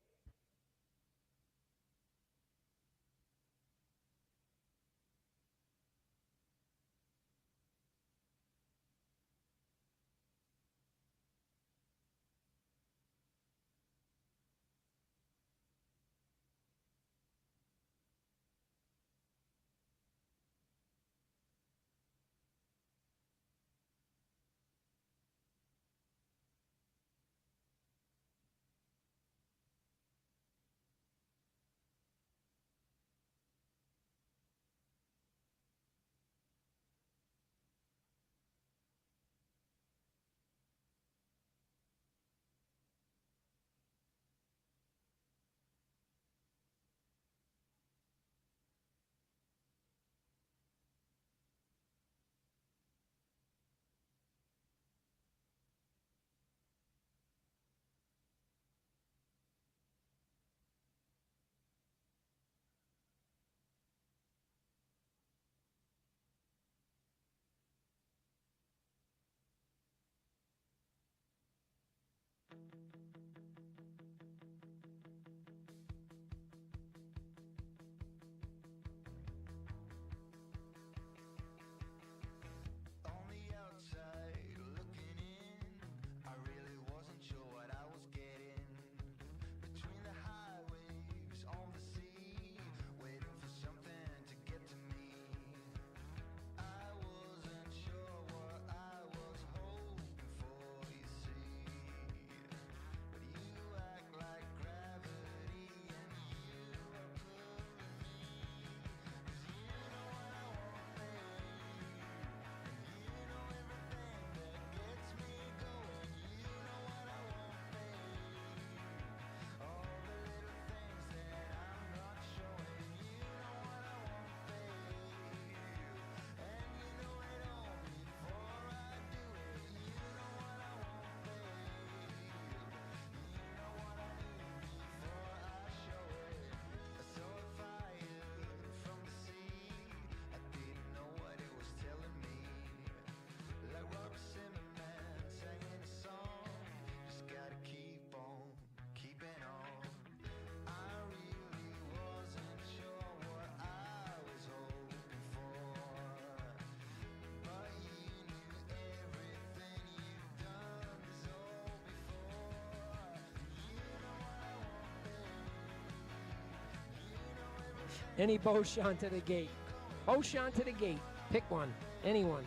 Any Beauchamp to the gate. Beauchamp to the gate. Pick one. Anyone.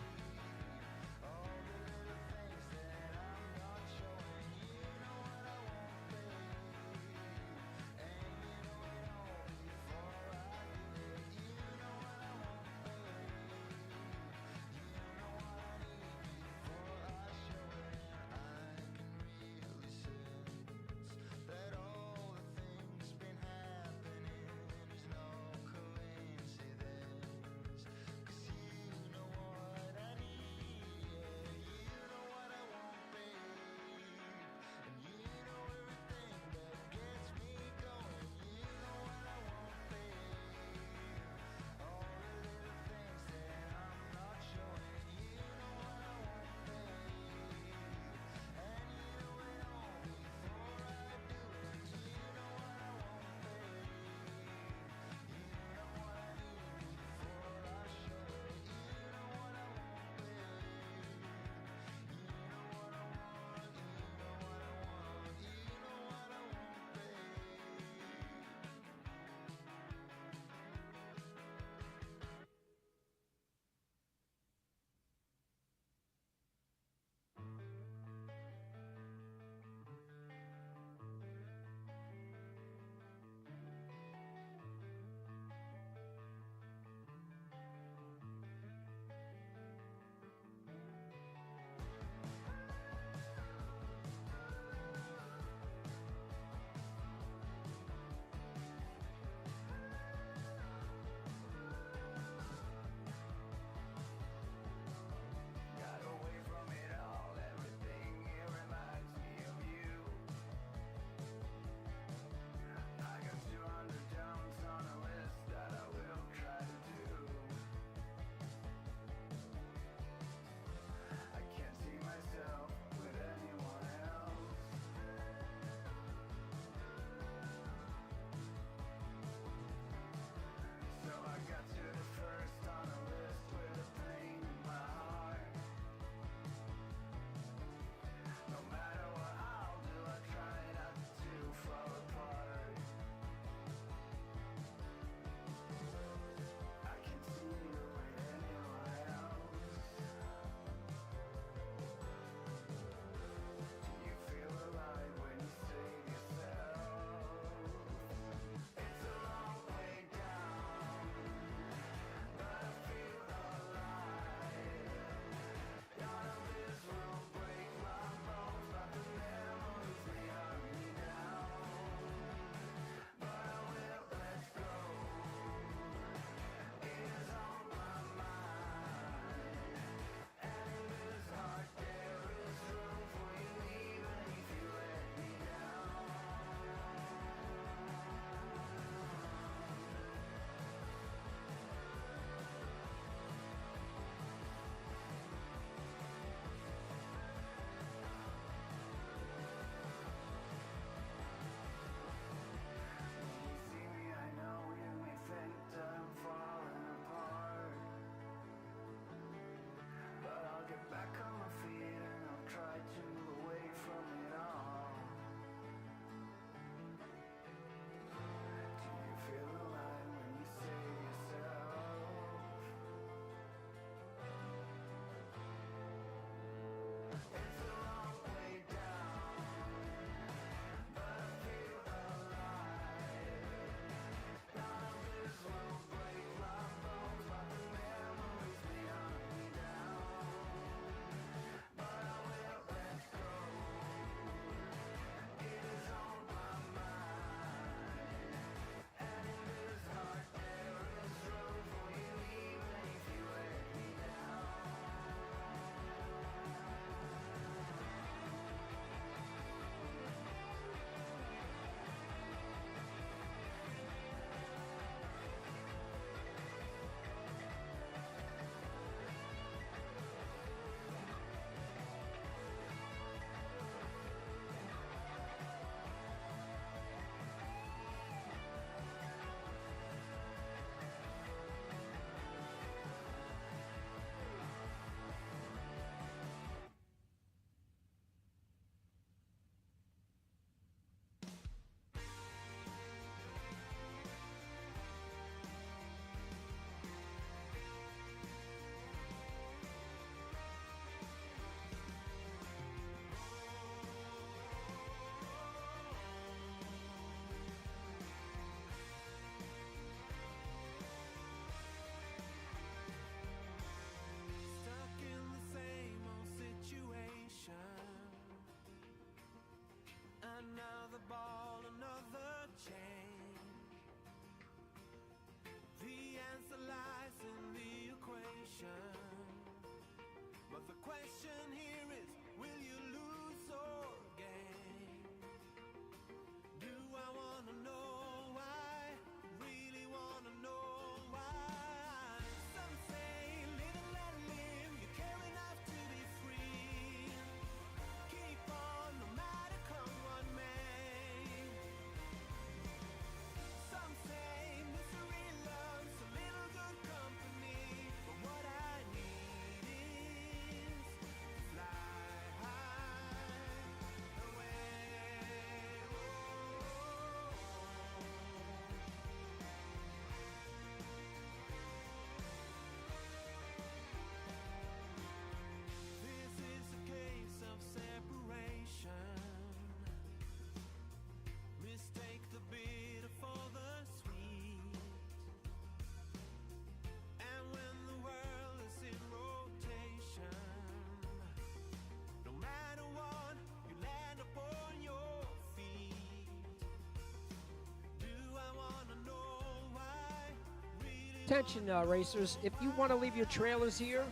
Attention, racers. If you want to leave your trailers here,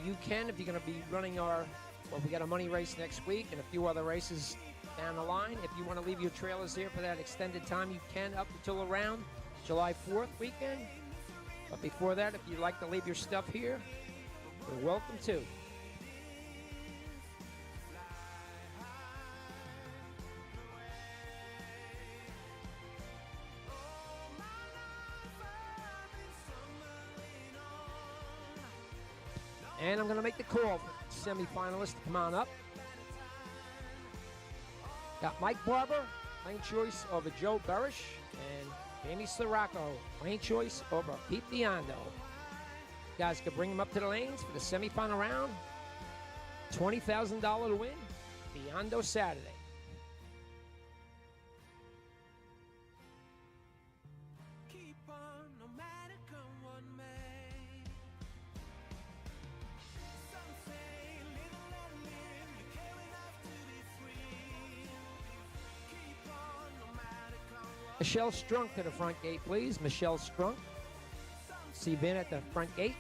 you can. If you're going to be running we got a money race next week and a few other races down the line. If you want to leave your trailers here for that extended time, you can up until around July 4th weekend. But before that, if you'd like to leave your stuff here, you're welcome to. And I'm going to make the call for semifinalists to come on up. Got Mike Barber, lane choice over Joe Berish, and Jamie Sirocco, lane choice over Pete Biondo. You guys can bring them up to the lanes for the semifinal round. $20,000 to win. Biondo Saturday. Michelle Strunk to the front gate, please. Michelle Strunk. See Ben at the front gate.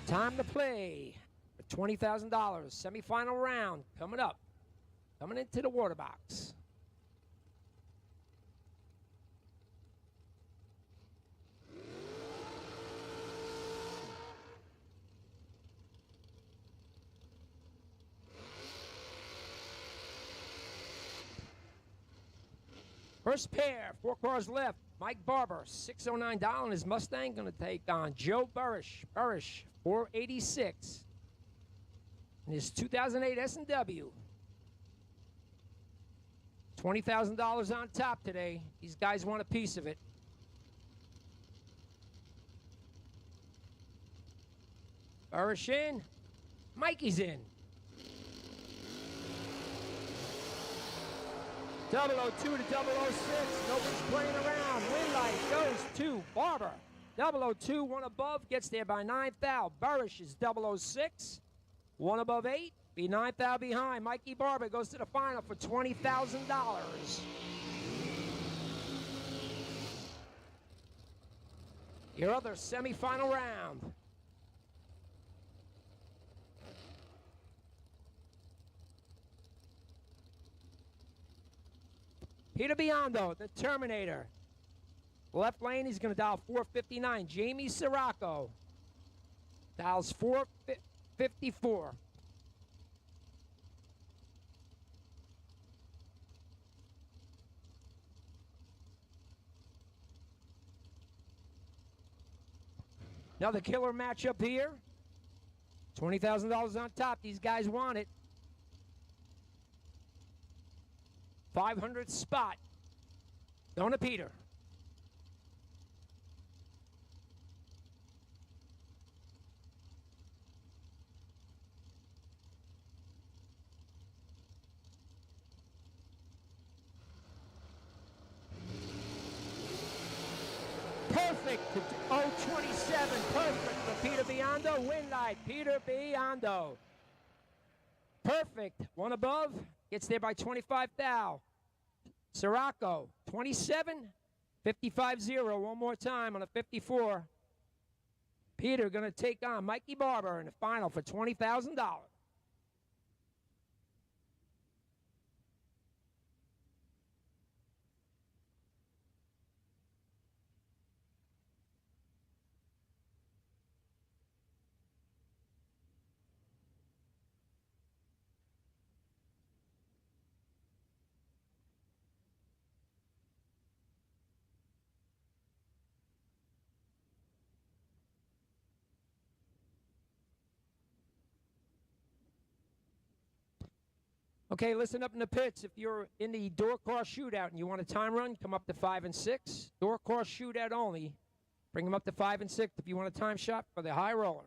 Time to play for $20,000. Semifinal round coming up. Coming into the water box. First pair, 4 cars left. Mike Barber, 609 down in his Mustang, going to take on Joe Burrish. Burrish, 486 in his 2008 S&W. $20,000 on top today. These guys want a piece of it. Burrish in. Mikey's in. 002 to 006. Nobody's playing around. Win light goes to Barber. 002, one above, gets there by 9 thou. Burrish is 006. One above 8. Be 9 thou behind. Mikey Barber goes to the final for $20,000. Your other semifinal round. Peter Biondo, the Terminator. Left lane, he's going to dial 459. Jamie Sirocco dials 454. Another killer matchup here. $20,000 on top. These guys want it. 500 spot. Going to Peter. Perfect. 027. Perfect for Peter Biondo. Win light. Peter Biondo. Perfect. One above. Gets there by 25 thou. Sirocco, 27, 55-0. One more time on a 54. Peter going to take on Mikey Barber in the final for $20,000. Okay, listen up in the pits. If you're in the door car shootout and you want a time run, come up to 5 and 6. Door car shootout only. Bring them up to 5 and 6 if you want a time shot for the high roller.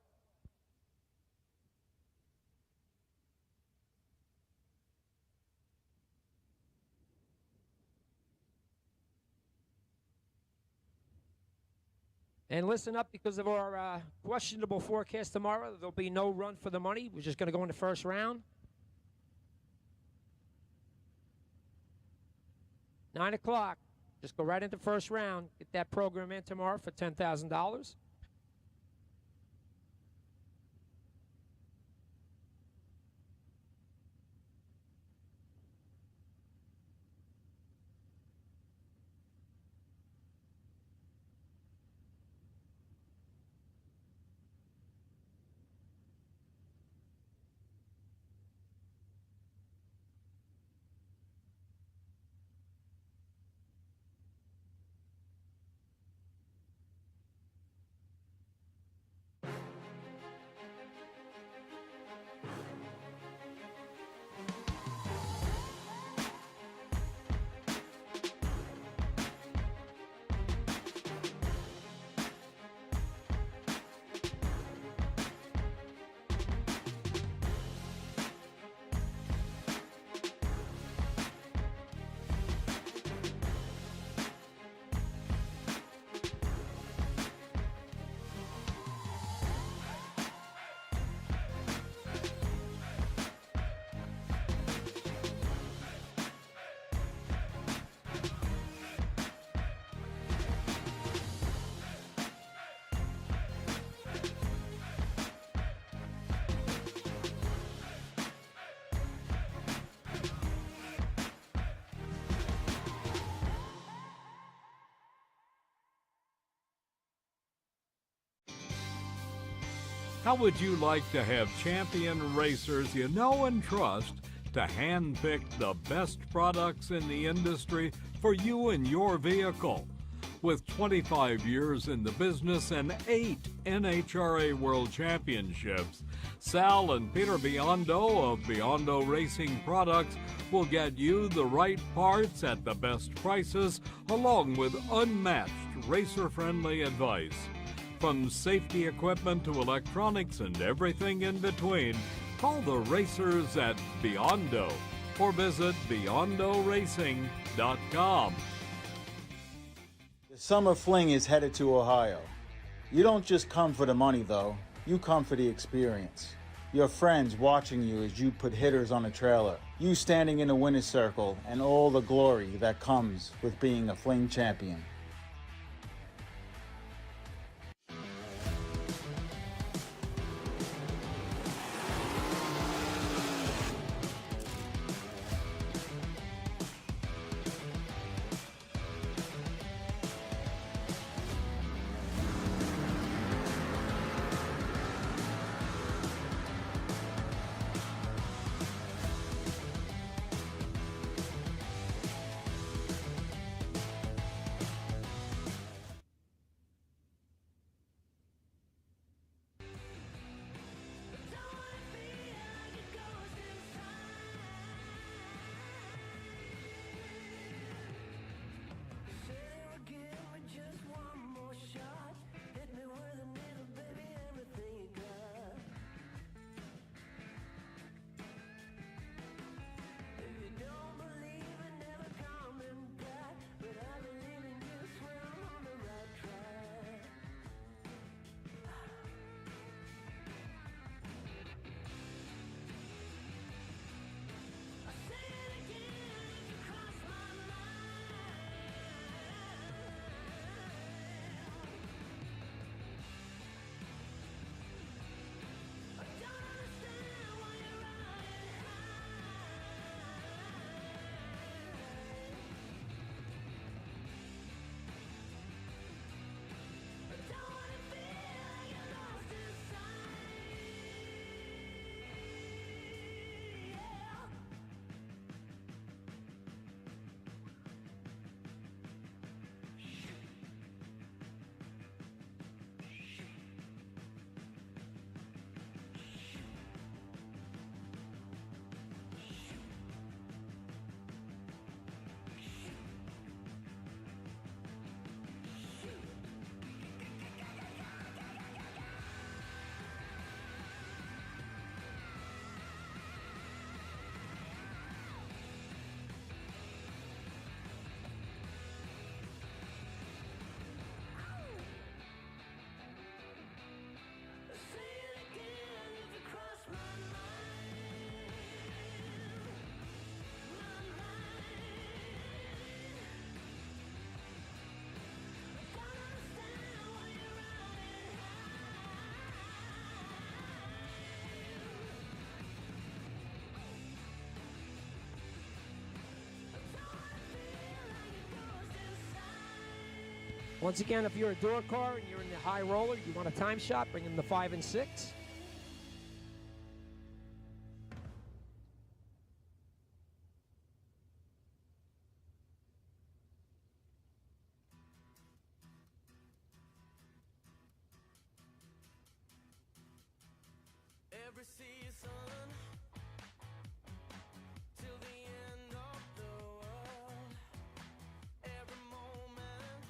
And listen up, because of our questionable forecast tomorrow, there'll be no run for the money. We're just going to go in the first round. 9 o'clock. Just go right into first round. Get that program in tomorrow for $10,000. How would you like to have champion racers you know and trust to handpick the best products in the industry for you and your vehicle? With 25 years in the business and 8 NHRA World Championships, Sal and Peter Biondo of Biondo Racing Products will get you the right parts at the best prices, along with unmatched racer-friendly advice. From safety equipment to electronics and everything in between, call the racers at Biondo or visit BiondoRacing.com. The Summer Fling is headed to Ohio. You don't just come for the money, though. You come for the experience. Your friends watching you as you put hitters on a trailer. You standing in the winner's circle and all the glory that comes with being a Fling champion. Once again, if you're a door car and you're in the high roller, you want a time shot, bring in the 5 and 6. Every season till the end of the world, every moment,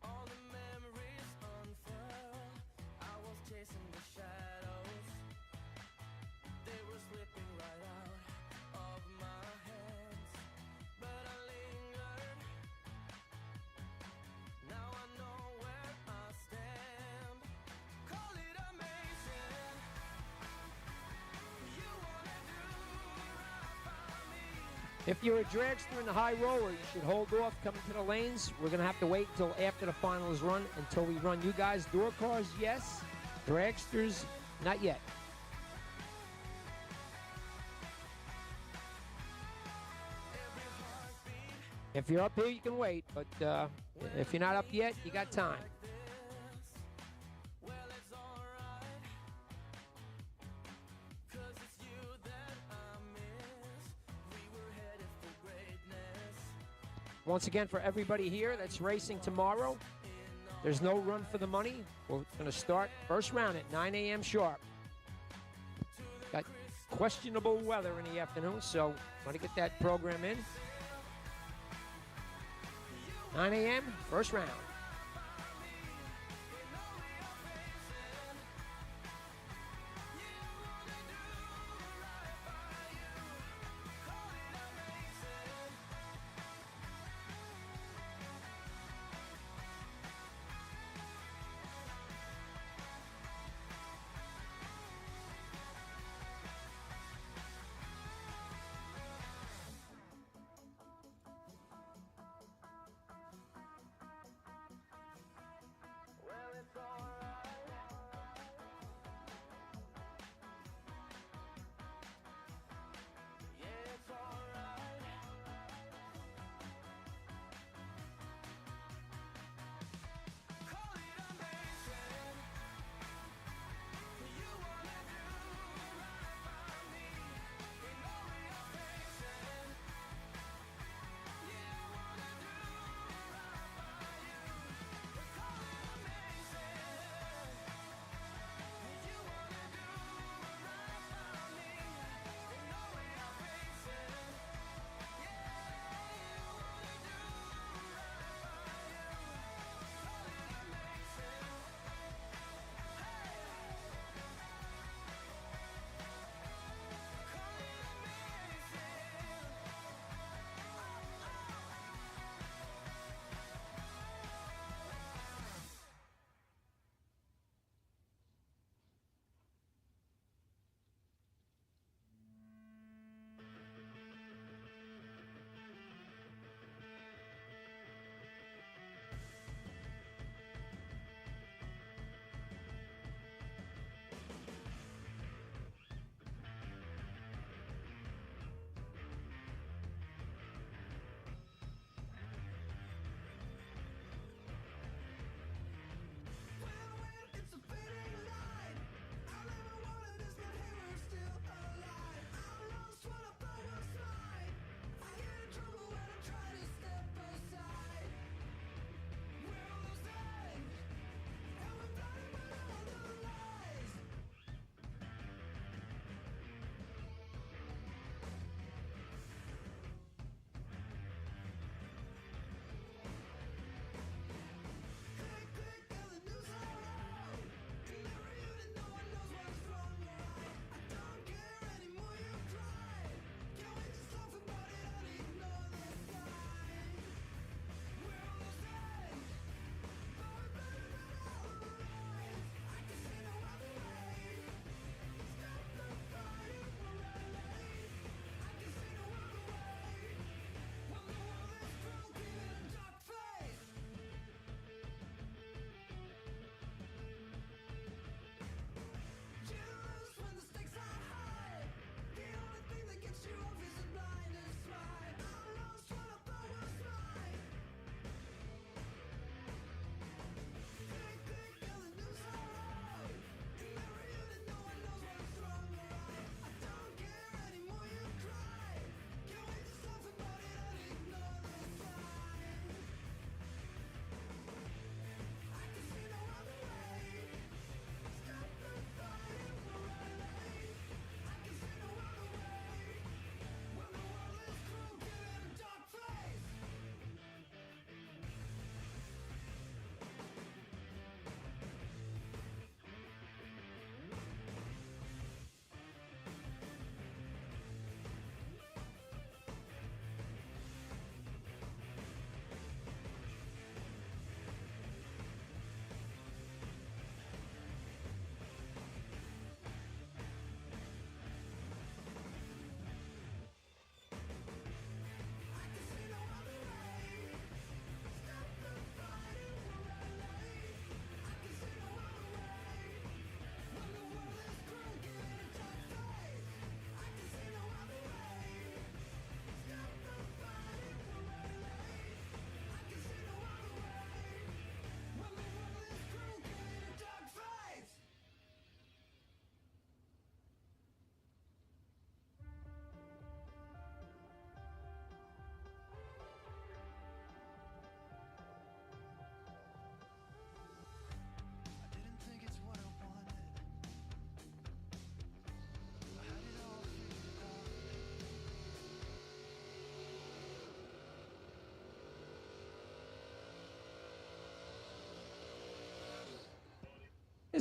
all the memories unfurl. I was chasing the shadows, they were slipping right out of my hands, but I lingered. Now I know where I stand. Call it amazing. You wanna do right by me. If you're a dragster in the high roller, you should hold off coming to the lanes. We're going to have to wait until after the final is run until we run you guys. Door cars, yes. Dragsters, not yet. If you're up here, you can wait, but if you're not up yet, you got time. Well, it's Once again, for everybody here that's racing tomorrow, there's no run for the money. We're going to start first round at 9 a.m. sharp. Got questionable weather in the afternoon, so want to get that program in. 9 a.m., first round.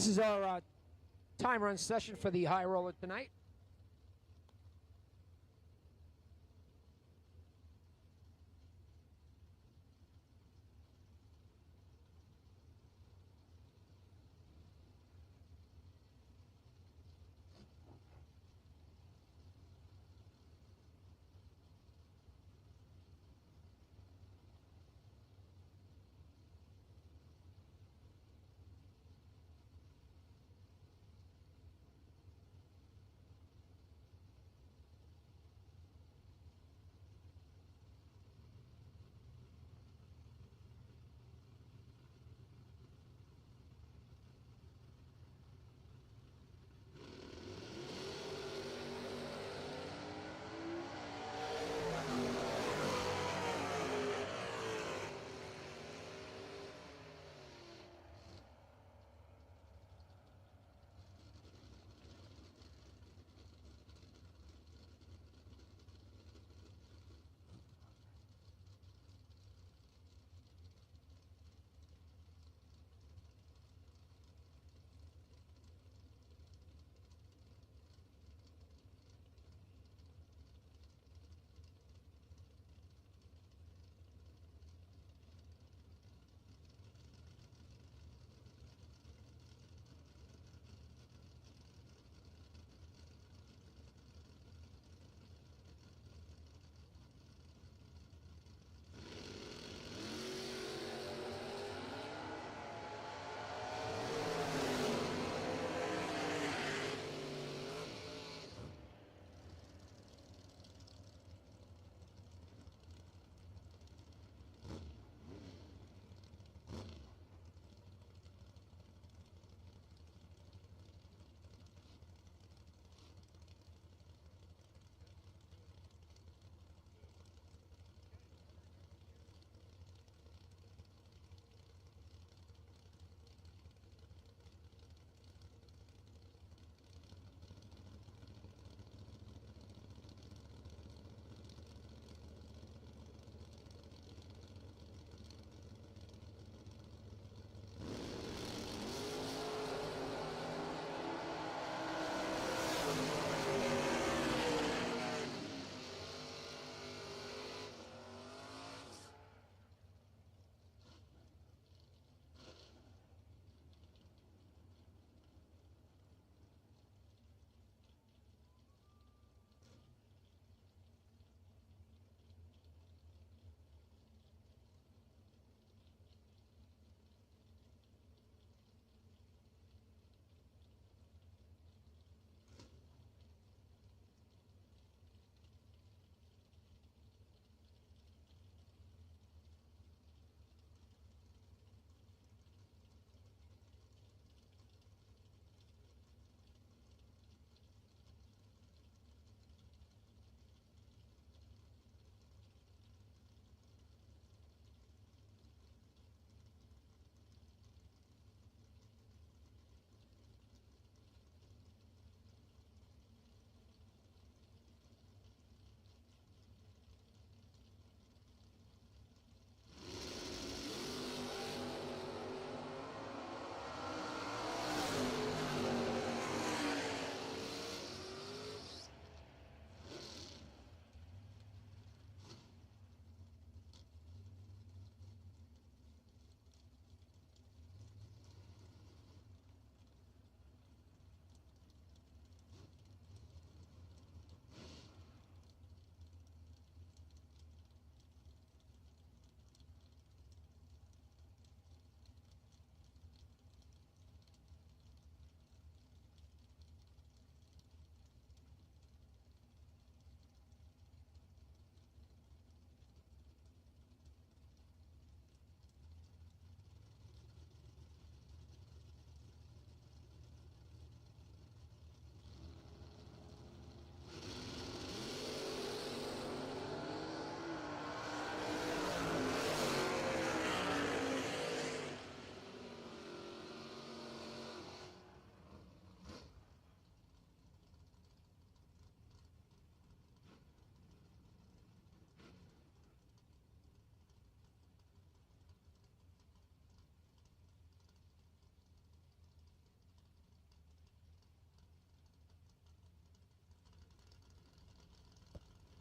This is our time run session for the high roller tonight.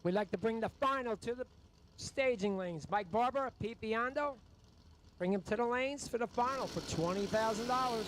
We'd like to bring the final to the staging lanes. Mike Barber, Pete Biondo. Bring him to the lanes for the final for $20,000.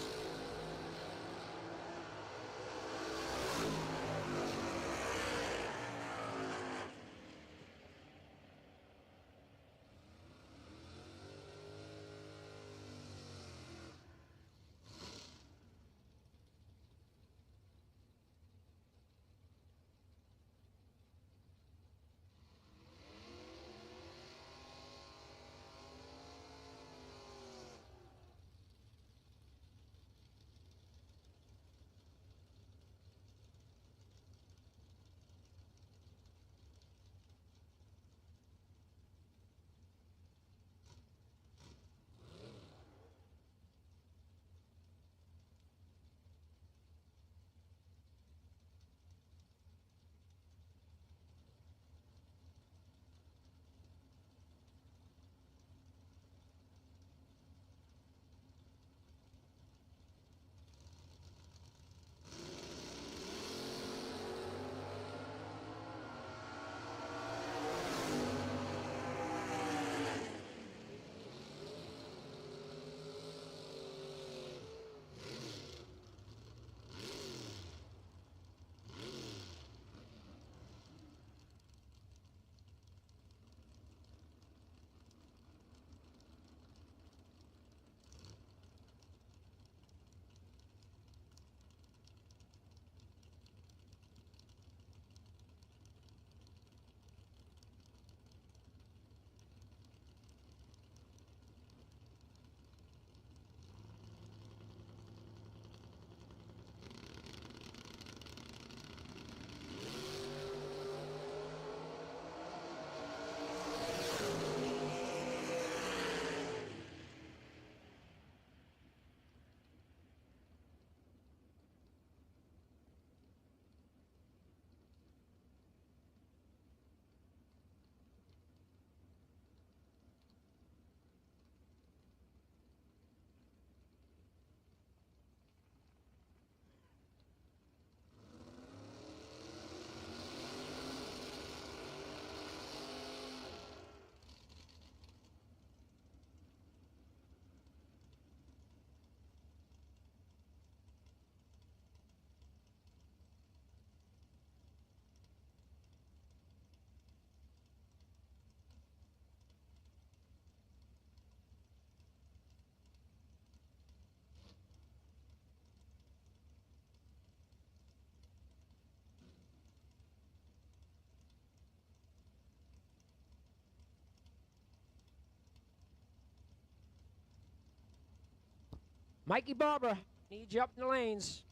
Mikey Barber, need you up in the lanes.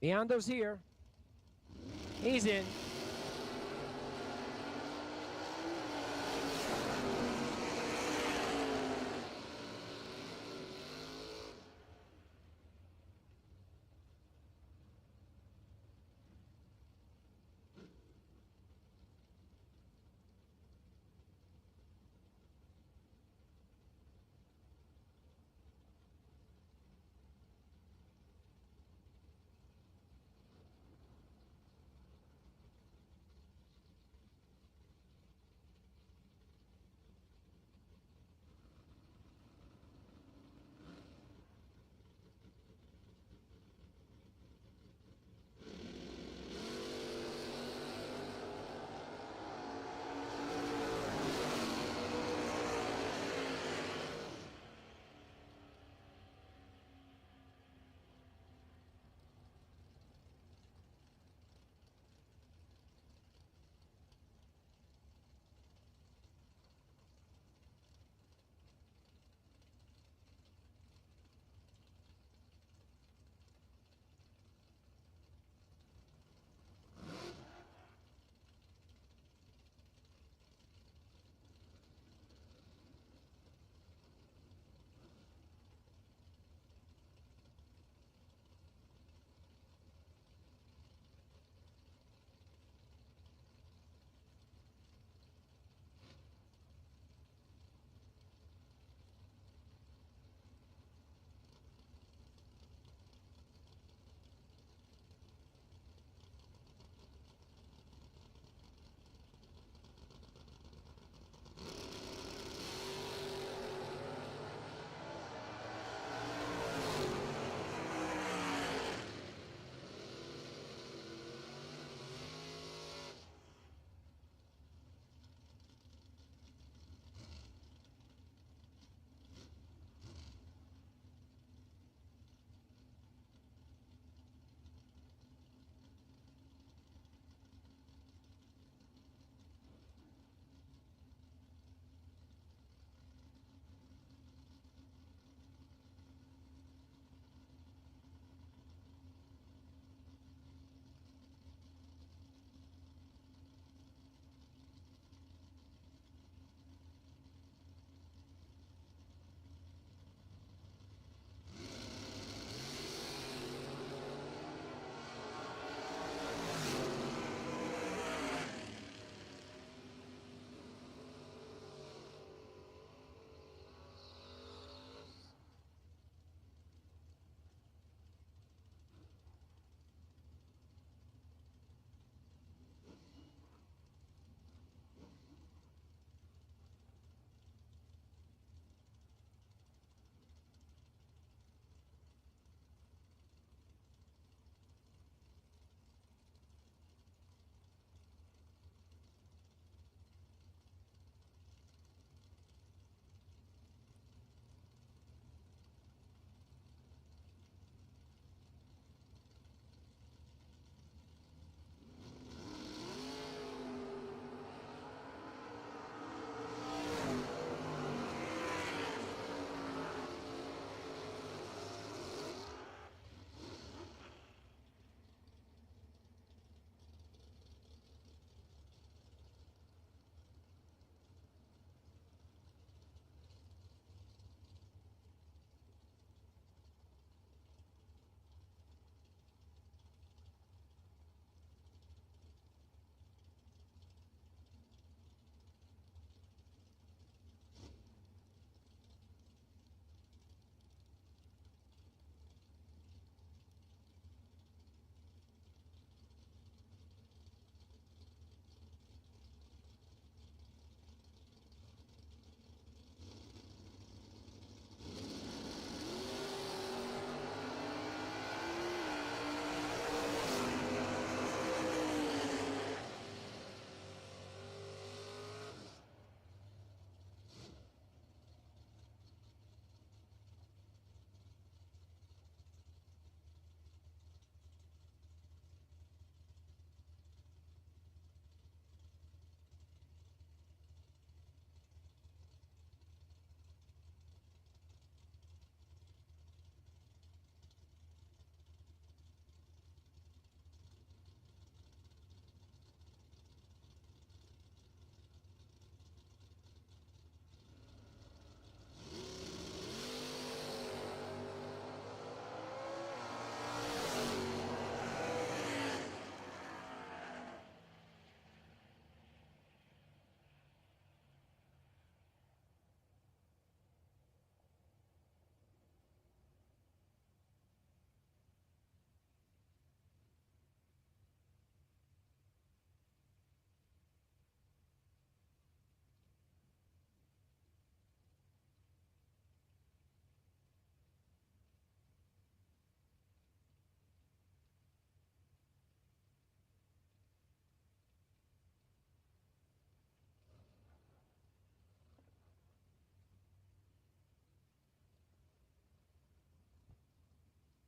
Biondo's here. He's in.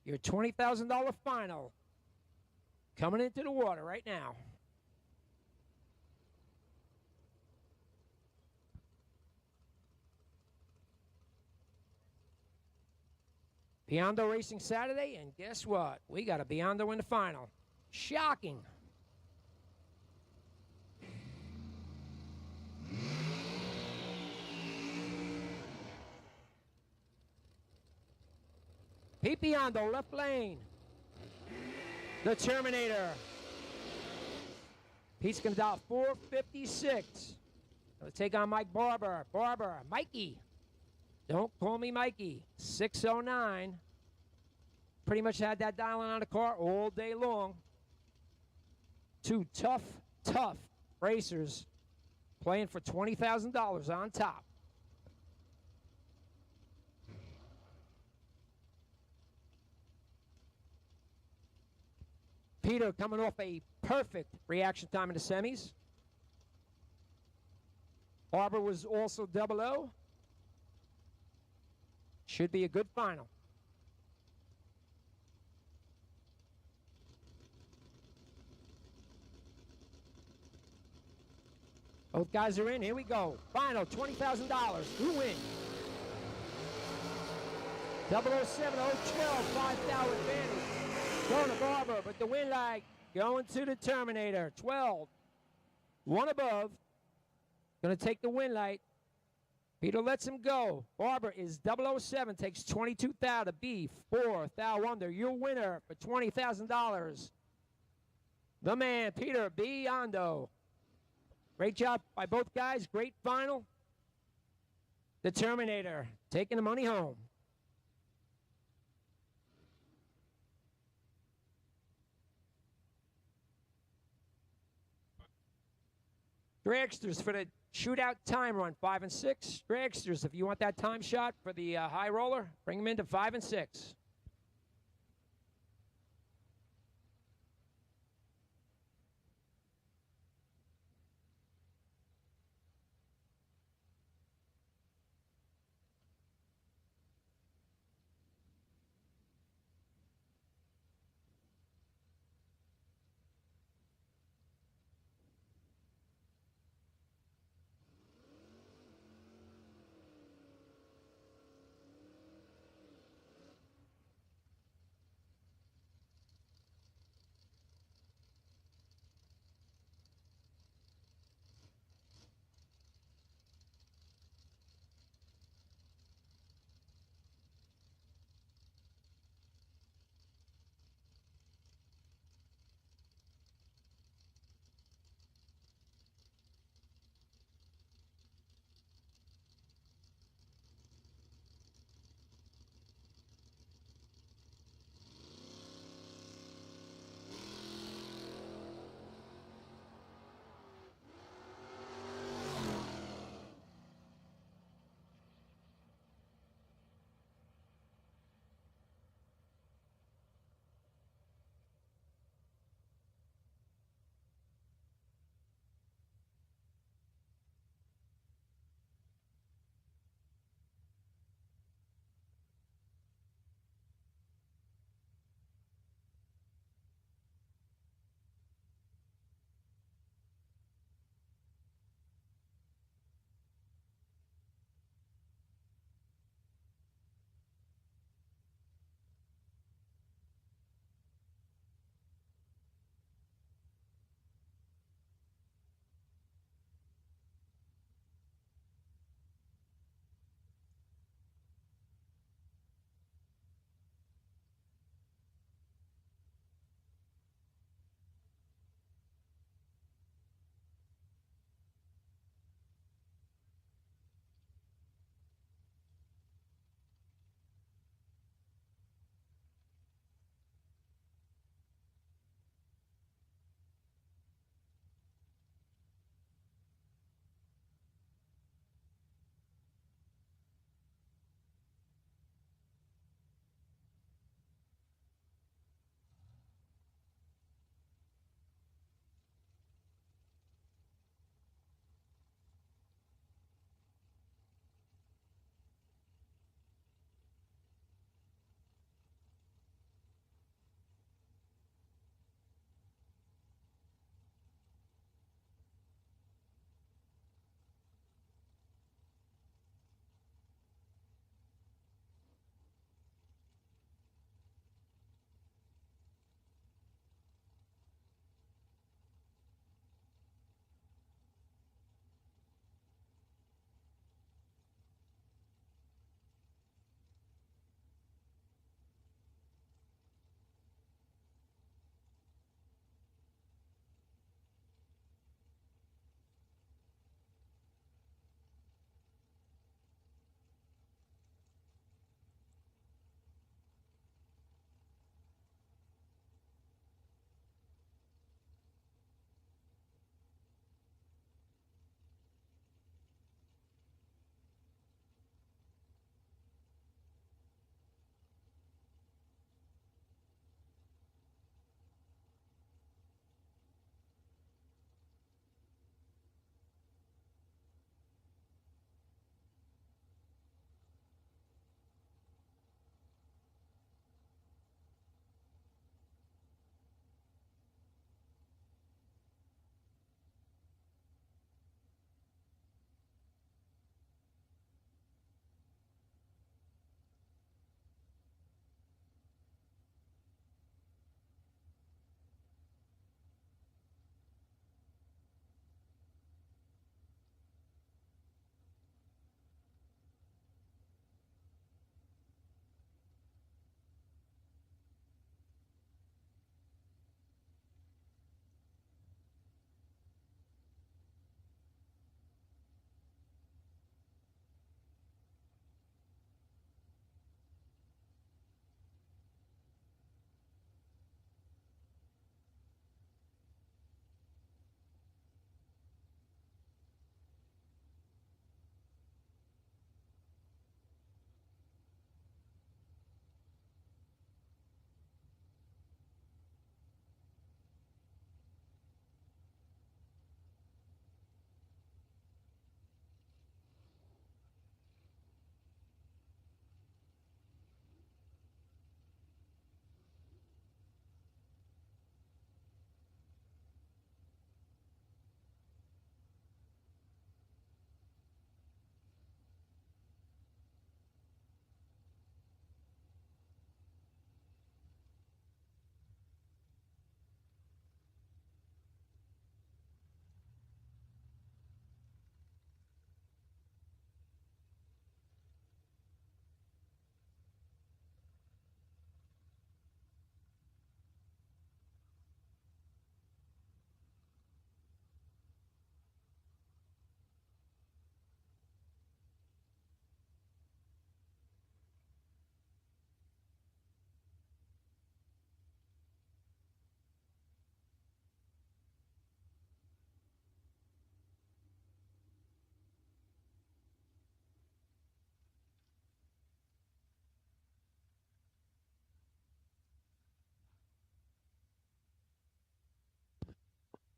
Your $20,000 final coming into the water right now. Biondo Racing Saturday, and guess what? We got a Biondo in the final. Shocking. Pete Biondo, left lane. The Terminator. Pete's going to dial 456. Going to take on Mike Barber. Barber, Mikey. Don't call me Mikey. 609. Pretty much had that dialing on the car all day long. Two tough racers playing for $20,000 on top. Peter coming off a perfect reaction time in the semis. Barber was also 00. Should be a good final. Both guys are in. Here we go. Final, $20,000. Who wins? 007, 012, $5,000 advantage. Going to Barber, but the win lag going to the Terminator. 12. One above. Going to take the win light. Peter lets him go. Barber is 007, takes 22,000 to be 4,000 under. Your winner for $20,000. The man, Peter Biondo. Great job by both guys. Great final. The Terminator taking the money home. Dragsters for the shootout time run, 5 and 6. Dragsters, if you want that time shot for the high roller, bring them into 5 and 6.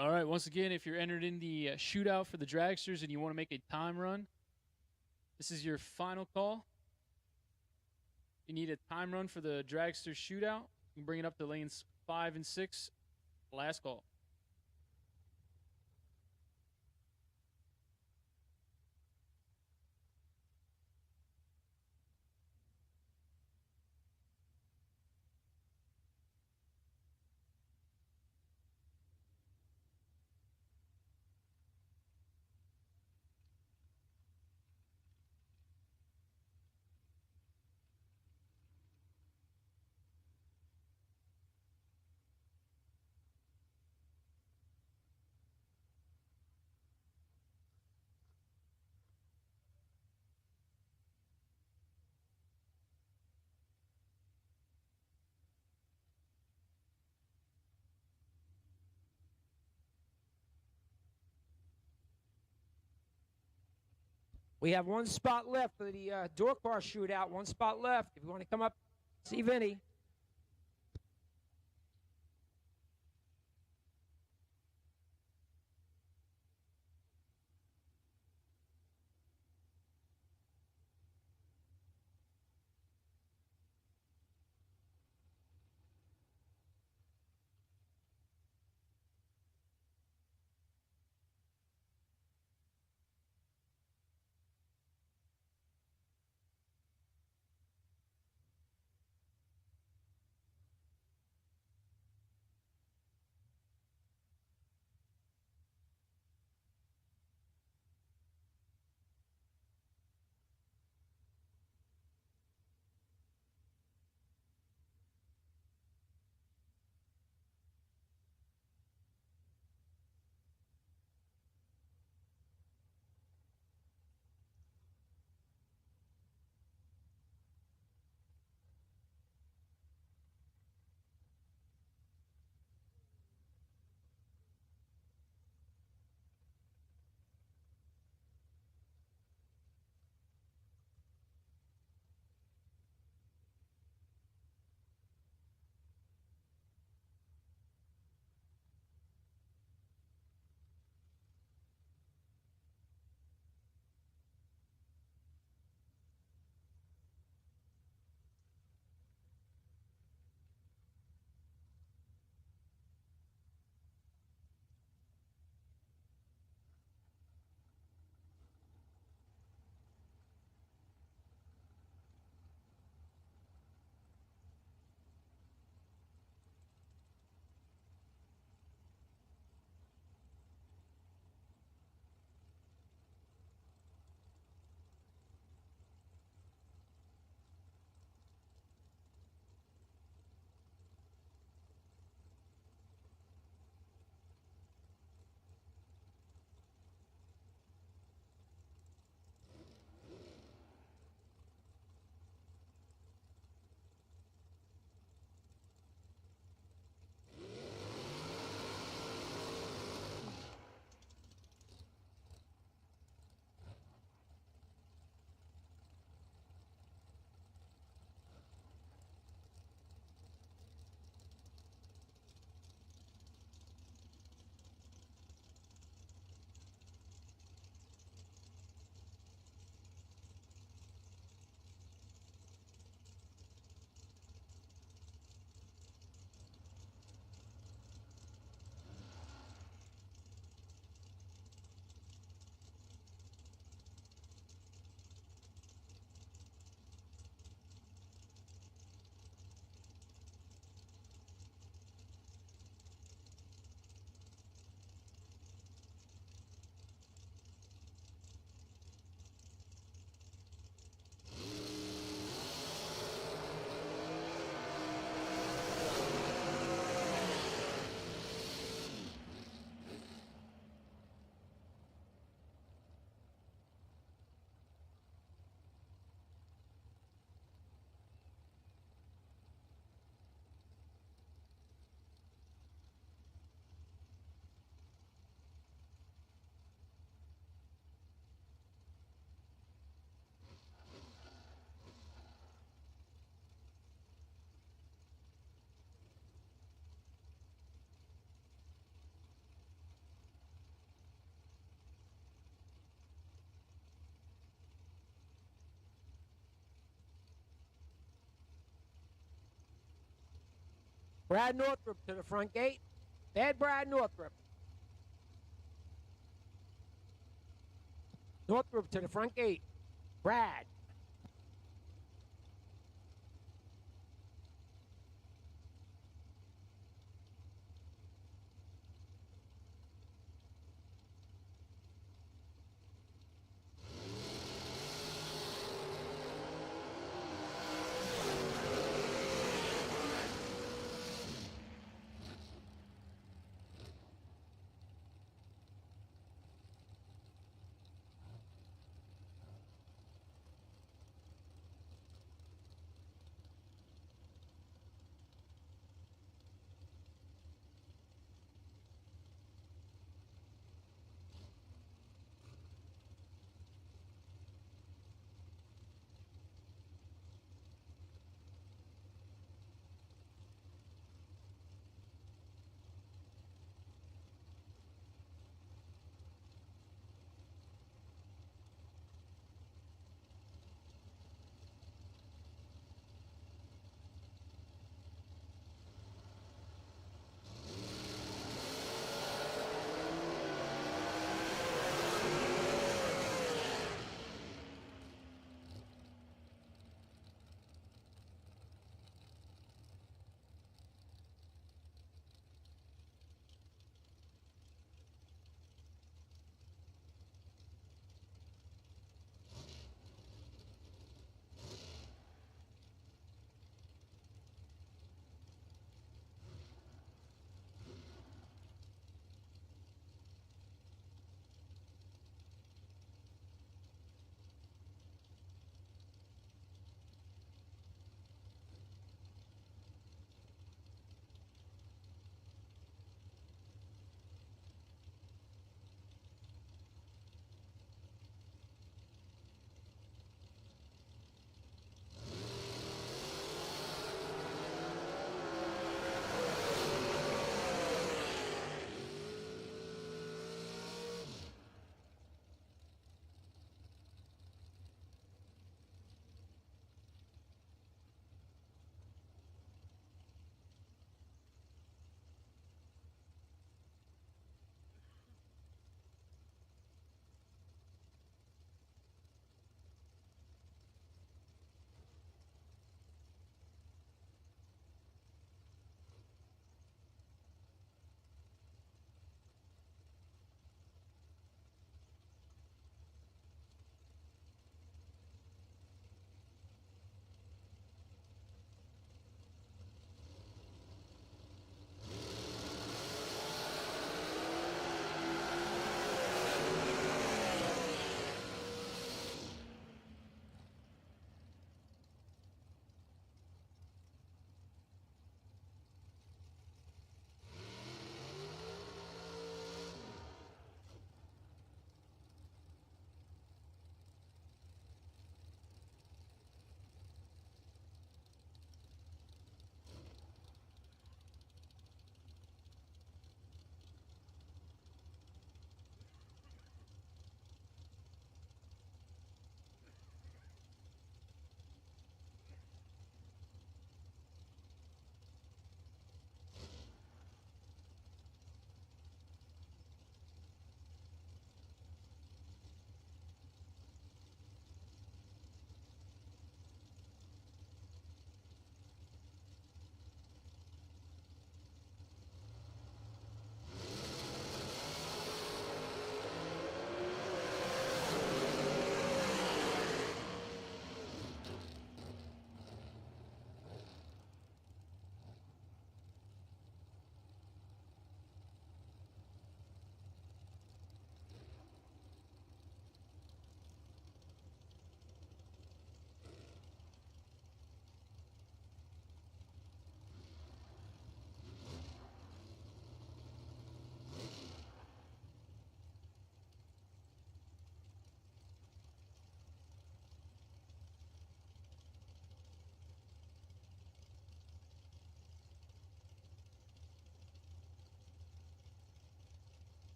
All right, once again, if you're entered in the shootout for the dragsters and you want to make a time run, this is your final call. You need a time run for the dragster shootout. You can bring it up to lanes 5 and 6. Last call. We have one spot left for the door car shootout. One spot left. If you want to come up, see Vinny. Brad Northrup to the front gate. Bad Brad Northrup. Northrup to the front gate. Brad.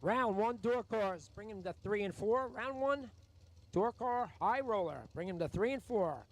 Round 1, door cars, bring him to 3 and 4. Round 1, door car high roller, bring him to 3 and 4.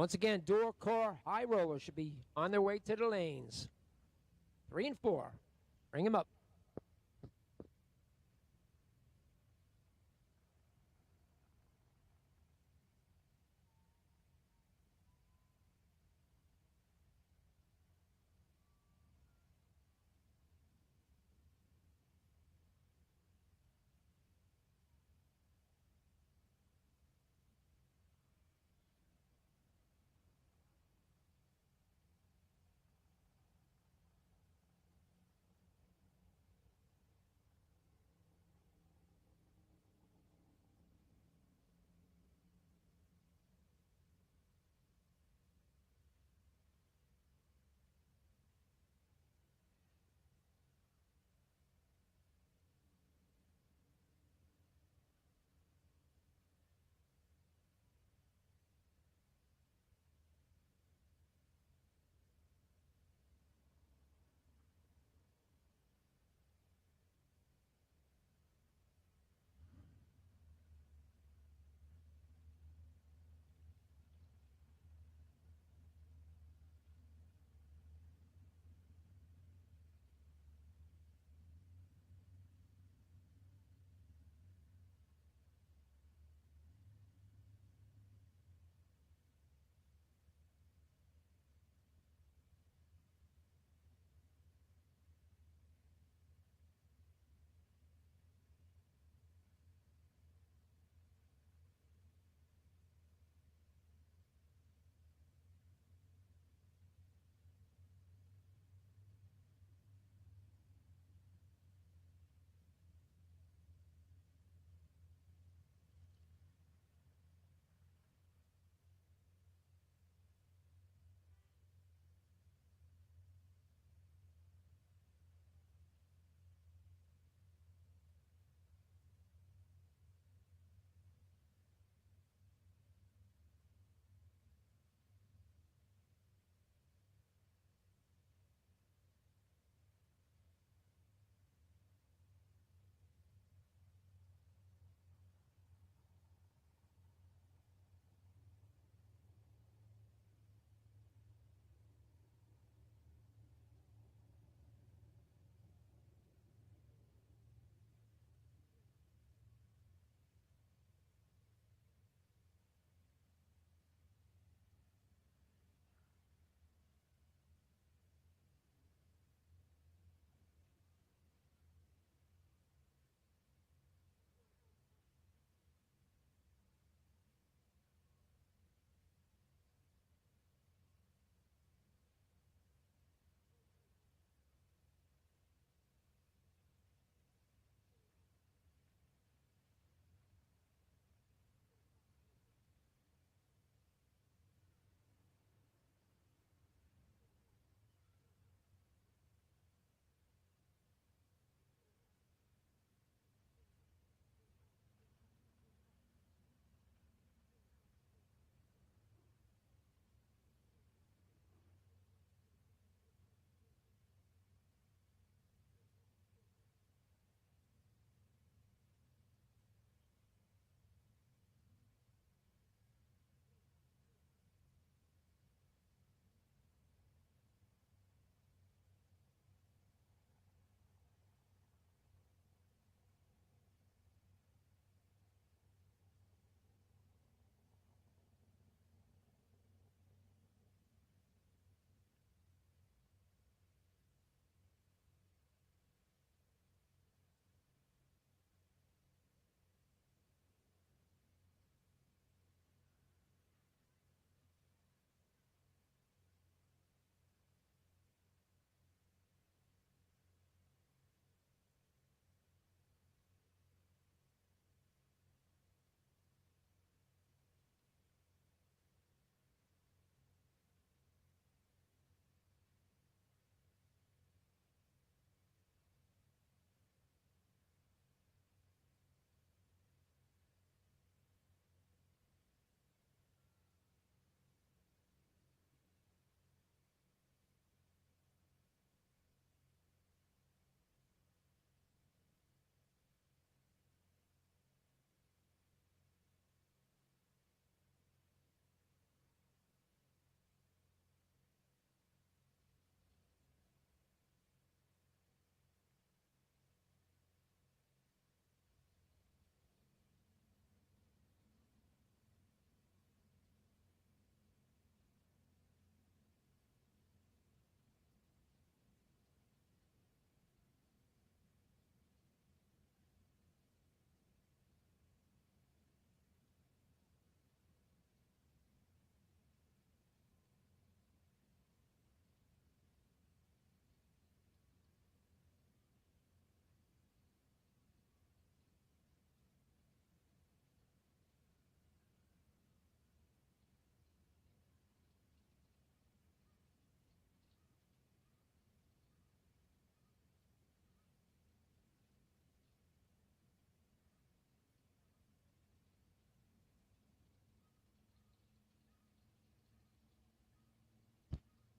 Once again, door car high roller should be on their way to the lanes. 3 and 4. Bring him up.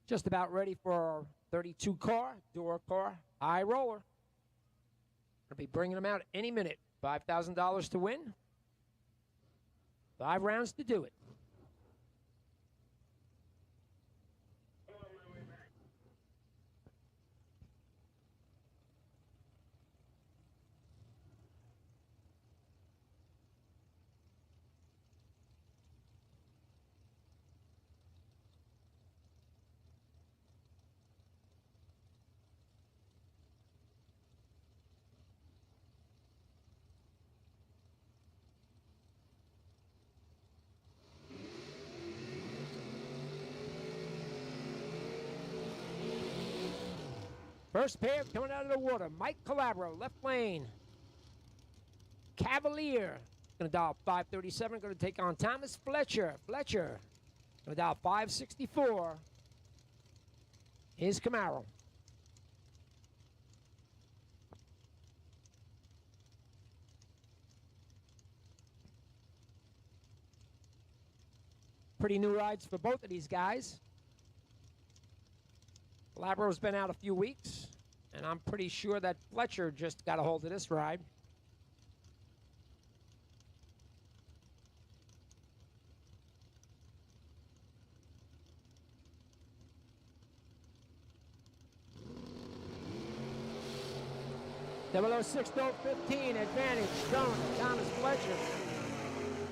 Just about ready for our 32 car, door car, high roller. Gonna be bringing them out any minute. $5,000 to win. 5 rounds to do it. First pair coming out of the water. Mike Calabro, left lane. Cavalier, going to dial 537, going to take on Thomas Fletcher. Fletcher, going to dial 564. Here's Camaro. Pretty new rides for both of these guys. Calabro's been out a few weeks, and I'm pretty sure that Fletcher just got a hold of this ride. .060 15 advantage going to Thomas Fletcher.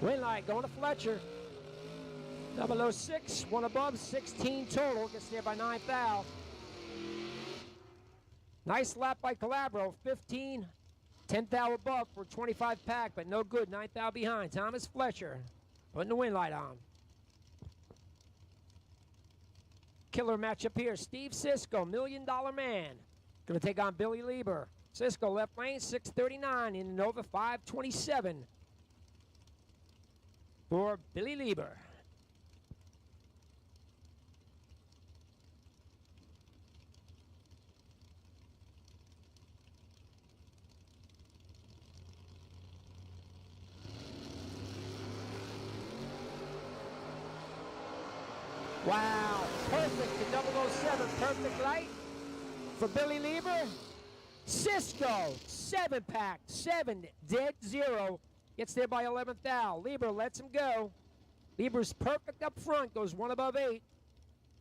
Win light going to Fletcher. 006, one above, 16 total. Gets there by 9th thou. Nice lap by Calabro, 15, 10th thou above for 25 pack, but no good, 9th thou behind. Thomas Fletcher putting the win light on. Killer matchup here. Steve Cisco, $1 Million Man. Going to take on Billy Lieber. Cisco left lane, 639 in Nova 527 for Billy Lieber. Wow, perfect to 007, perfect light for Billy Lieber. Cisco, 7-pack, 7 dead 0. Gets there by 11th thou. Lieber lets him go. Lieber's perfect up front, goes 1 above 8.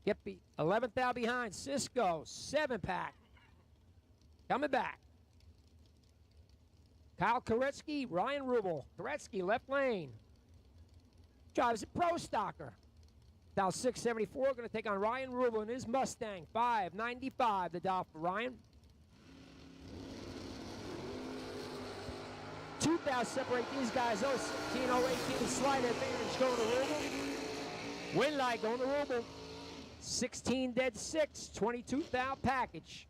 Get the 11th thou behind. Cisco, 7-pack. Coming back. Kyle Koretsky, Ryan Rubel. Koretsky, left lane. Drives a Pro Stocker. Dial 674, going to take on Ryan Rubel in his Mustang. 595, the dial for Ryan. 2,000 separate these guys. 016, 018, slight advantage going to Rubel. Win light going to Rubel. 16 dead 6, 22 thou package.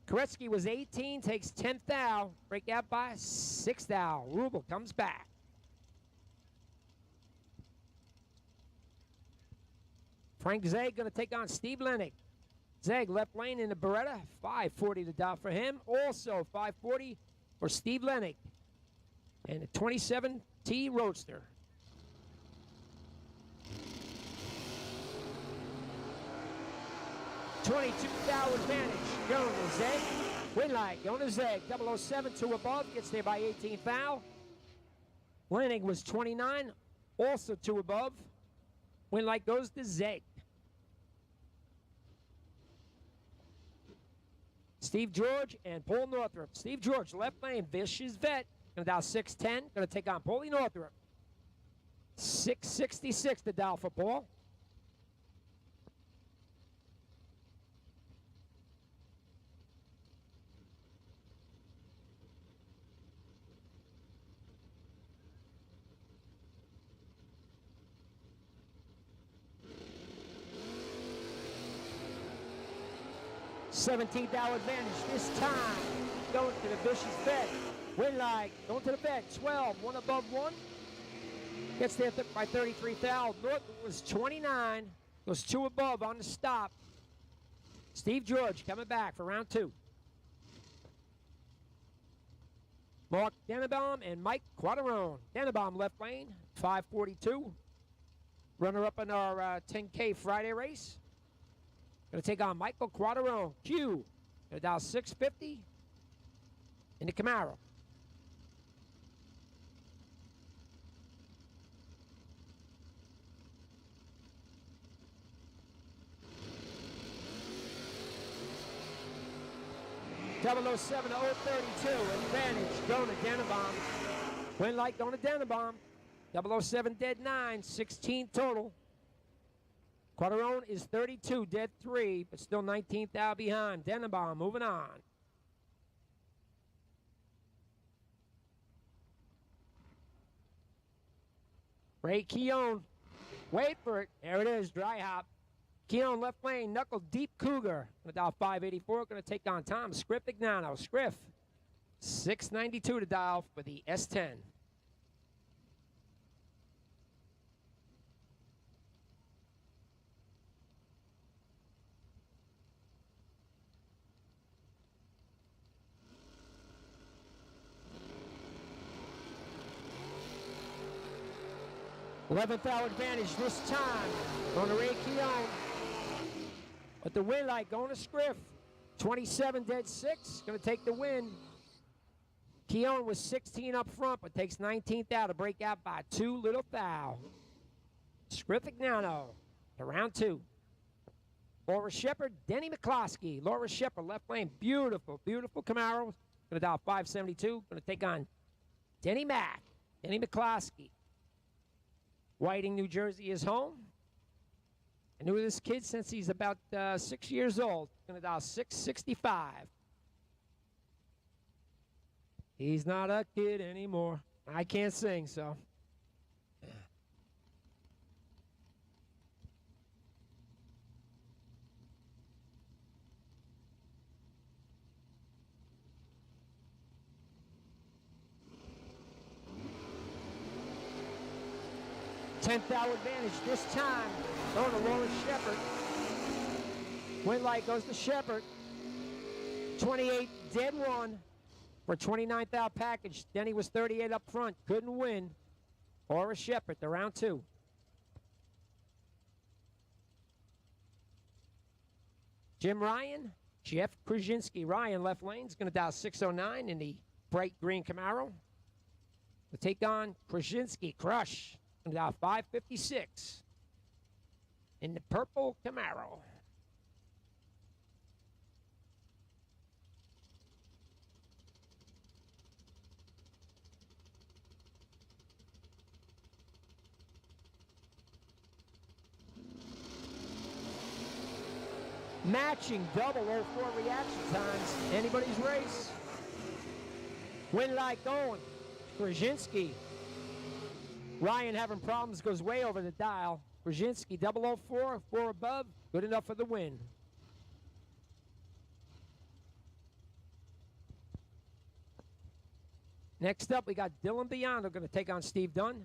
Koretsky was 18, takes 10th thou. Break out by 6th thou. Rubel comes back. Frank Zeg going to take on Steve Lennick. Zeg left lane in the Beretta. 540 to dial for him. Also 540 for Steve Lennick. And a 27T Roadster. $22,000 advantage going to Zeg. Win light going to Zeg. 007 2 above. Gets there by 18th thou. Lennick was 29. Also 2 above. Win light goes to Zeg. Steve George and Paul Northrup. Steve George, left lane, vicious vet. Going to dial 610. Going to take on Paulie Northrup. 666 to dial for Paul. $17 advantage this time. Going to the vicious vet. Win light. Going to the vet. 12. 1 above 1. Gets there by 33,000. Norton was 29. Goes 2 above on the stop. Steve George coming back for round 2. Mark Dennebaum and Mike Quaterone. Dennebaum left lane. 542. Runner up in our 10K Friday race. Going to take on Michael Quaterone. Q. Going to dial 650 in the Camaro. Double 07 to 032. Advantage going to Denenbaum. Win light going to Denenbaum. 007 dead 9. 16 total. Quaterone is 32, dead 3, but still 19th out behind. Denenbaum moving on. Ray Keown. Wait for it. There it is. Dry hop. Keown left lane. Knuckle deep Cougar. Going to dial 584. Going to take on Tom Scriff Ignano. Scriff. 692 to dial for the S10. Eleventh hour advantage this time. Going to Ray Keown. But the win light going to Scriff. 27 dead 6. Going to take the win. Keown was 16 up front, but takes 19th out to break out by 2 little foul. Scriff Ignano to round 2. Laura Shepard, Denny McCloskey. Laura Shepard, left lane. Beautiful, beautiful Camaro. Going to dial 572. Going to take on Denny Mack. Denny McCloskey. Whiting, New Jersey is home. I knew this kid since he's about 6 years old. Going to dial 665. He's not a kid anymore. I can't sing, so. Tenth hour advantage this time. Going to Laura Shepard. Win light goes to Shepard. 28 dead 1 for 29th out package. Denny was 38 up front. Couldn't win. Laura Shepard to round 2. Jim Ryan. Jeff Krasinski. Ryan left lane is going to dial 609 in the bright green Camaro. To take on Krasinski. Crush. And dial 556 in the purple Camaro. Matching 004 reaction times. Anybody's race. Win light going. Krasinski. Ryan having problems, goes way over the dial. Brzezinski 004, 4 above, good enough for the win. Next up, we got Dylan Biondo going to take on Steve Dunn.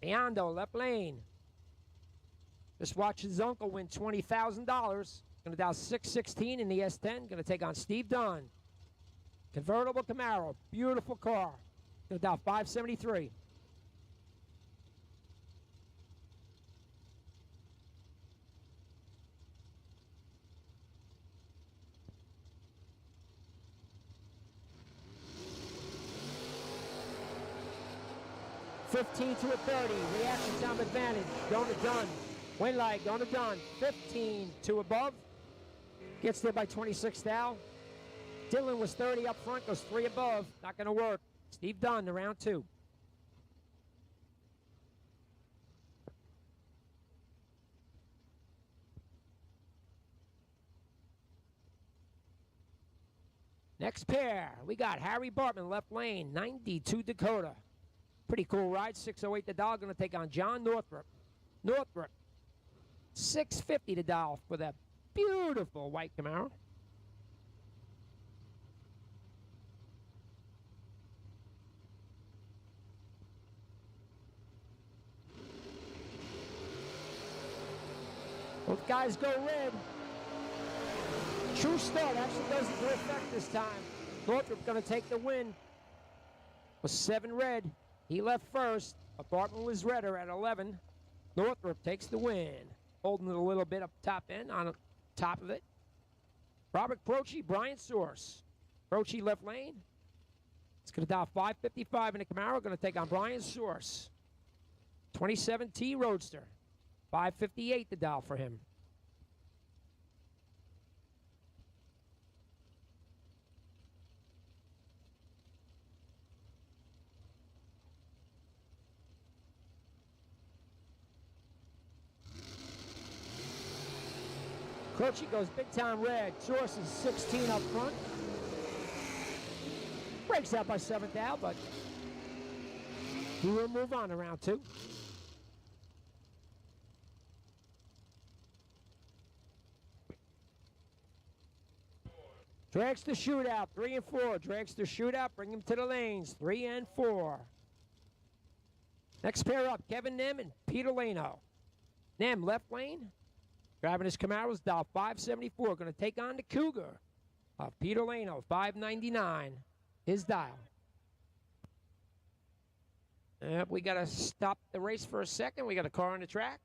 Biondo, left lane. Just watch his uncle win $20,000. Going to dial 616 in the S10. Going to take on Steve Dunn. Convertible Camaro, beautiful car. Going to dial 573. $15 to a 30. Reaction time advantage. Going to Dunn. Win light. Going to Dunn. 15 to above. Gets there by 26 thou. Dylan was 30 up front. Goes 3 above. Not going to work. Steve Dunn to round 2. Next pair. We got Harry Bartman left lane. 92 Dakota. Pretty cool ride. 608 the dial. Going to take on John Northrup. Northrup. 650 to dial for that beautiful white Camaro. Both guys go red. True start actually goes into effect this time. Northrup going to take the win. Was 7 red. He left first. Bartman was redder at 11. Northrup takes the win. Holding it a little bit up top end on top of it. Robert Croce, Brian Source. Croce left lane. It's going to dial 555 in the Camaro. Going to take on Brian Source. 27T Roadster. 558 to dial for him. Croce goes big time red. Source is 16 up front. Breaks out by 7th out, but he will move on to round 2. Drags the shootout, 3 and 4. Drags the shootout, bring him to the lanes, 3 and 4. Next pair up, Kevin Nem and Peter Lano. Nem left lane. Driving his Camaro's dial 574. Going to take on the Cougar of Peter Lano, 599. His dial. Yep, we got to stop the race for a second. We got a car on the track.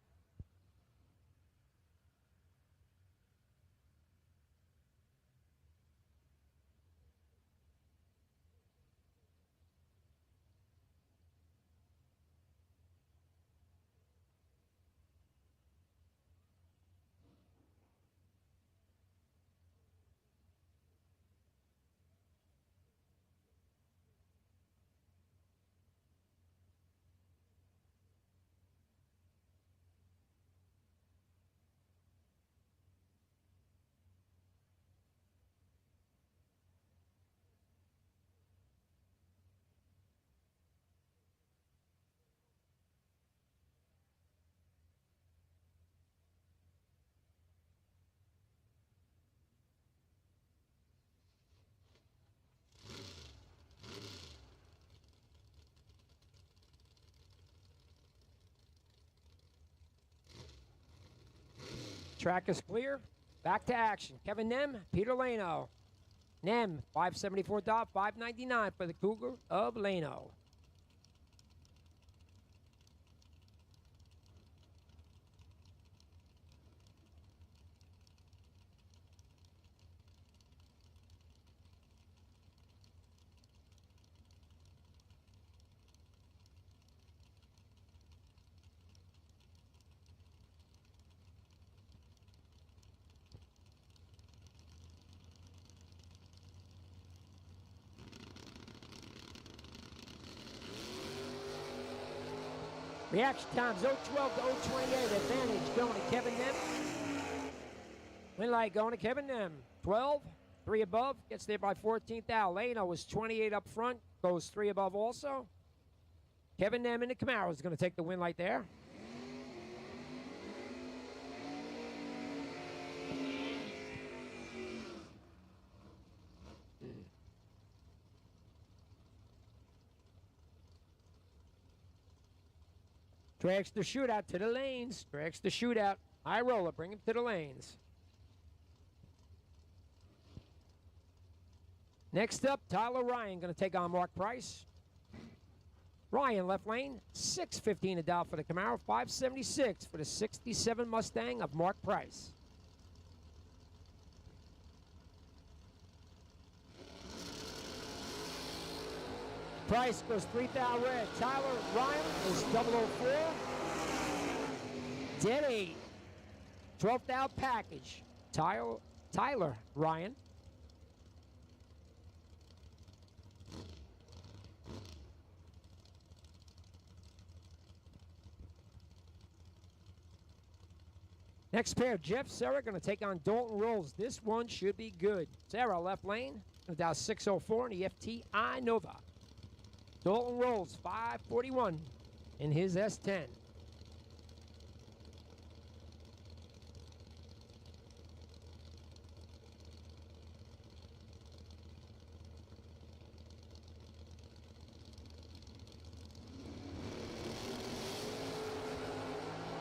Track is clear. Back to action. Kevin Nem, Peter Lano. Nem, 574 dial, 599 for the Cougar of Lano. Reaction times 012 to 028. Advantage going to Kevin Nem. Win light going to Kevin Nem. 12, 3 above. Gets there by 14th out. Lano was 28 up front. Goes 3 above also. Kevin Nem in the Camaro is going to take the win light there. Drags the shootout to the lanes. Drags the shootout. High roller. Bring him to the lanes. Next up, Tyler Ryan going to take on Mark Price. Ryan left lane. 615 a dial for the Camaro. 576 for the 67 Mustang of Mark Price. Price goes 3,000 red. Tyler Ryan is 004. Dead 8. 12th out package. Tyler Ryan. Next pair, Jeff Serra going to take on Dalton Rolls. This one should be good. Serra left lane. Down 604 in the FTI Nova. Dalton Rolls 541 in his S10.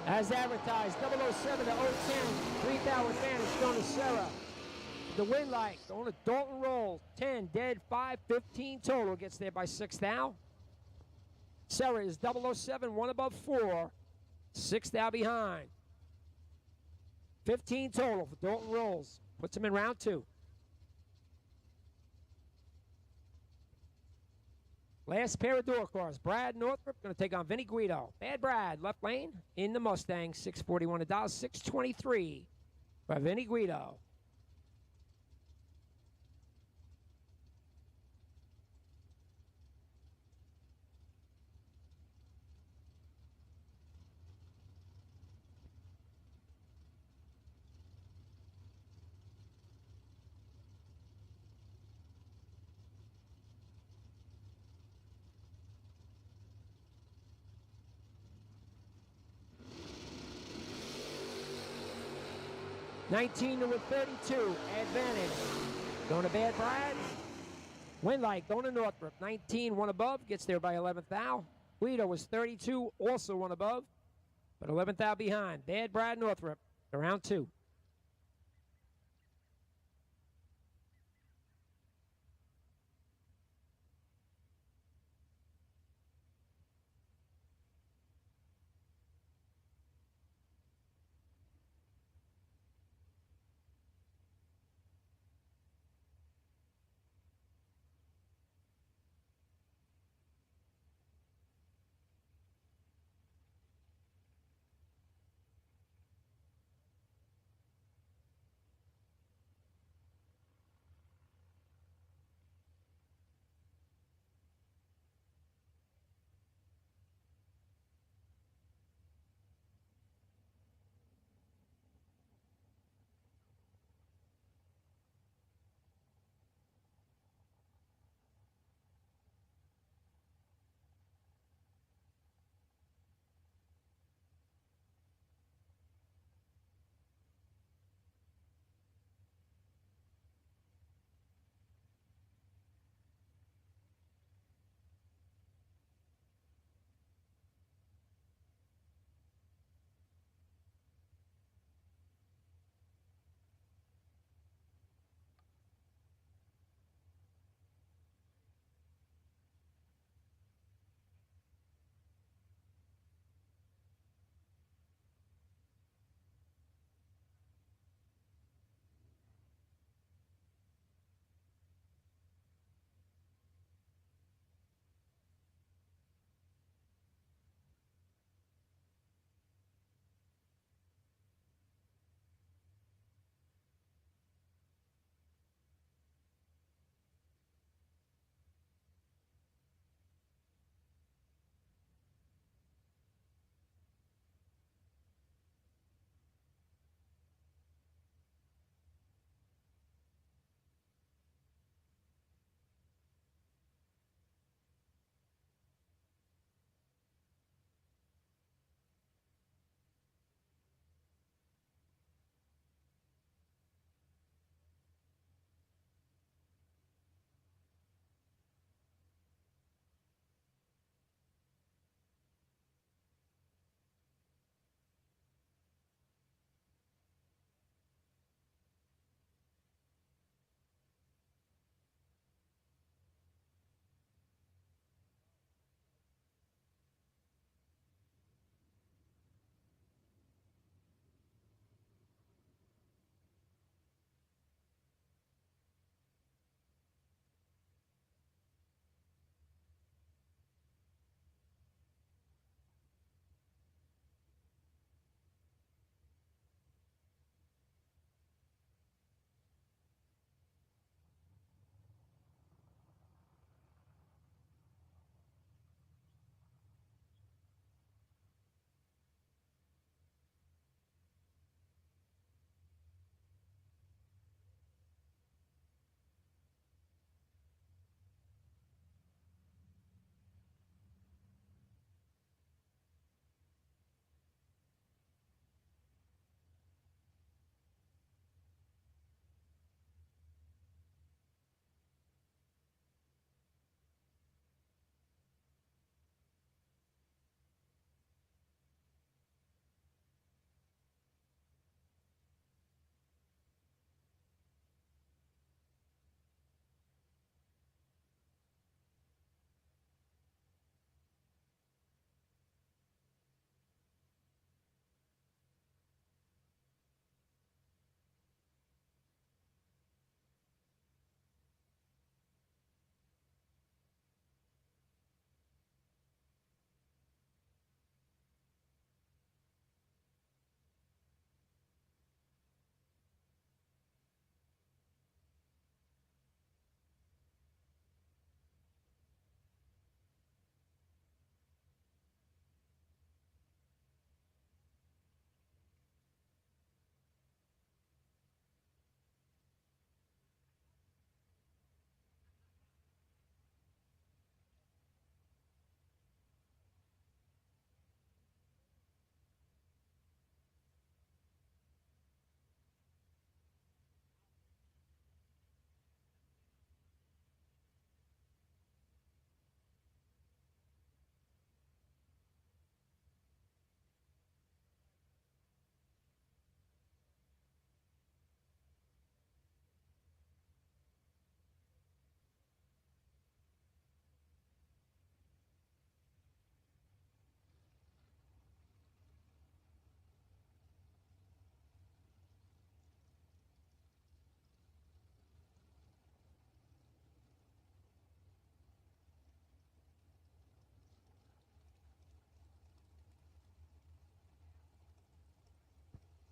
As advertised, 007 to 010, 3,000 advantage going to Serra. The win light going to Dalton Rolls, 10 dead, 515 total. Gets there by 6 thou. Serra is 007, 1 above 4, 6 thou behind. 15 total for Dalton Rolls. Puts him in round 2. Last pair of door cars. Brad Northrup going to take on Vinny Guido. Bad Brad, left lane in the Mustang. $641 a dollar, $623 by Vinny Guido. $19 to win 32. Advantage. Going to Bad Brad. Win light going to Northrup. 19, one above. Gets there by 11th thou. Guido was 32, also one above. But 11th thou behind. Bad Brad Northrup. Round 2.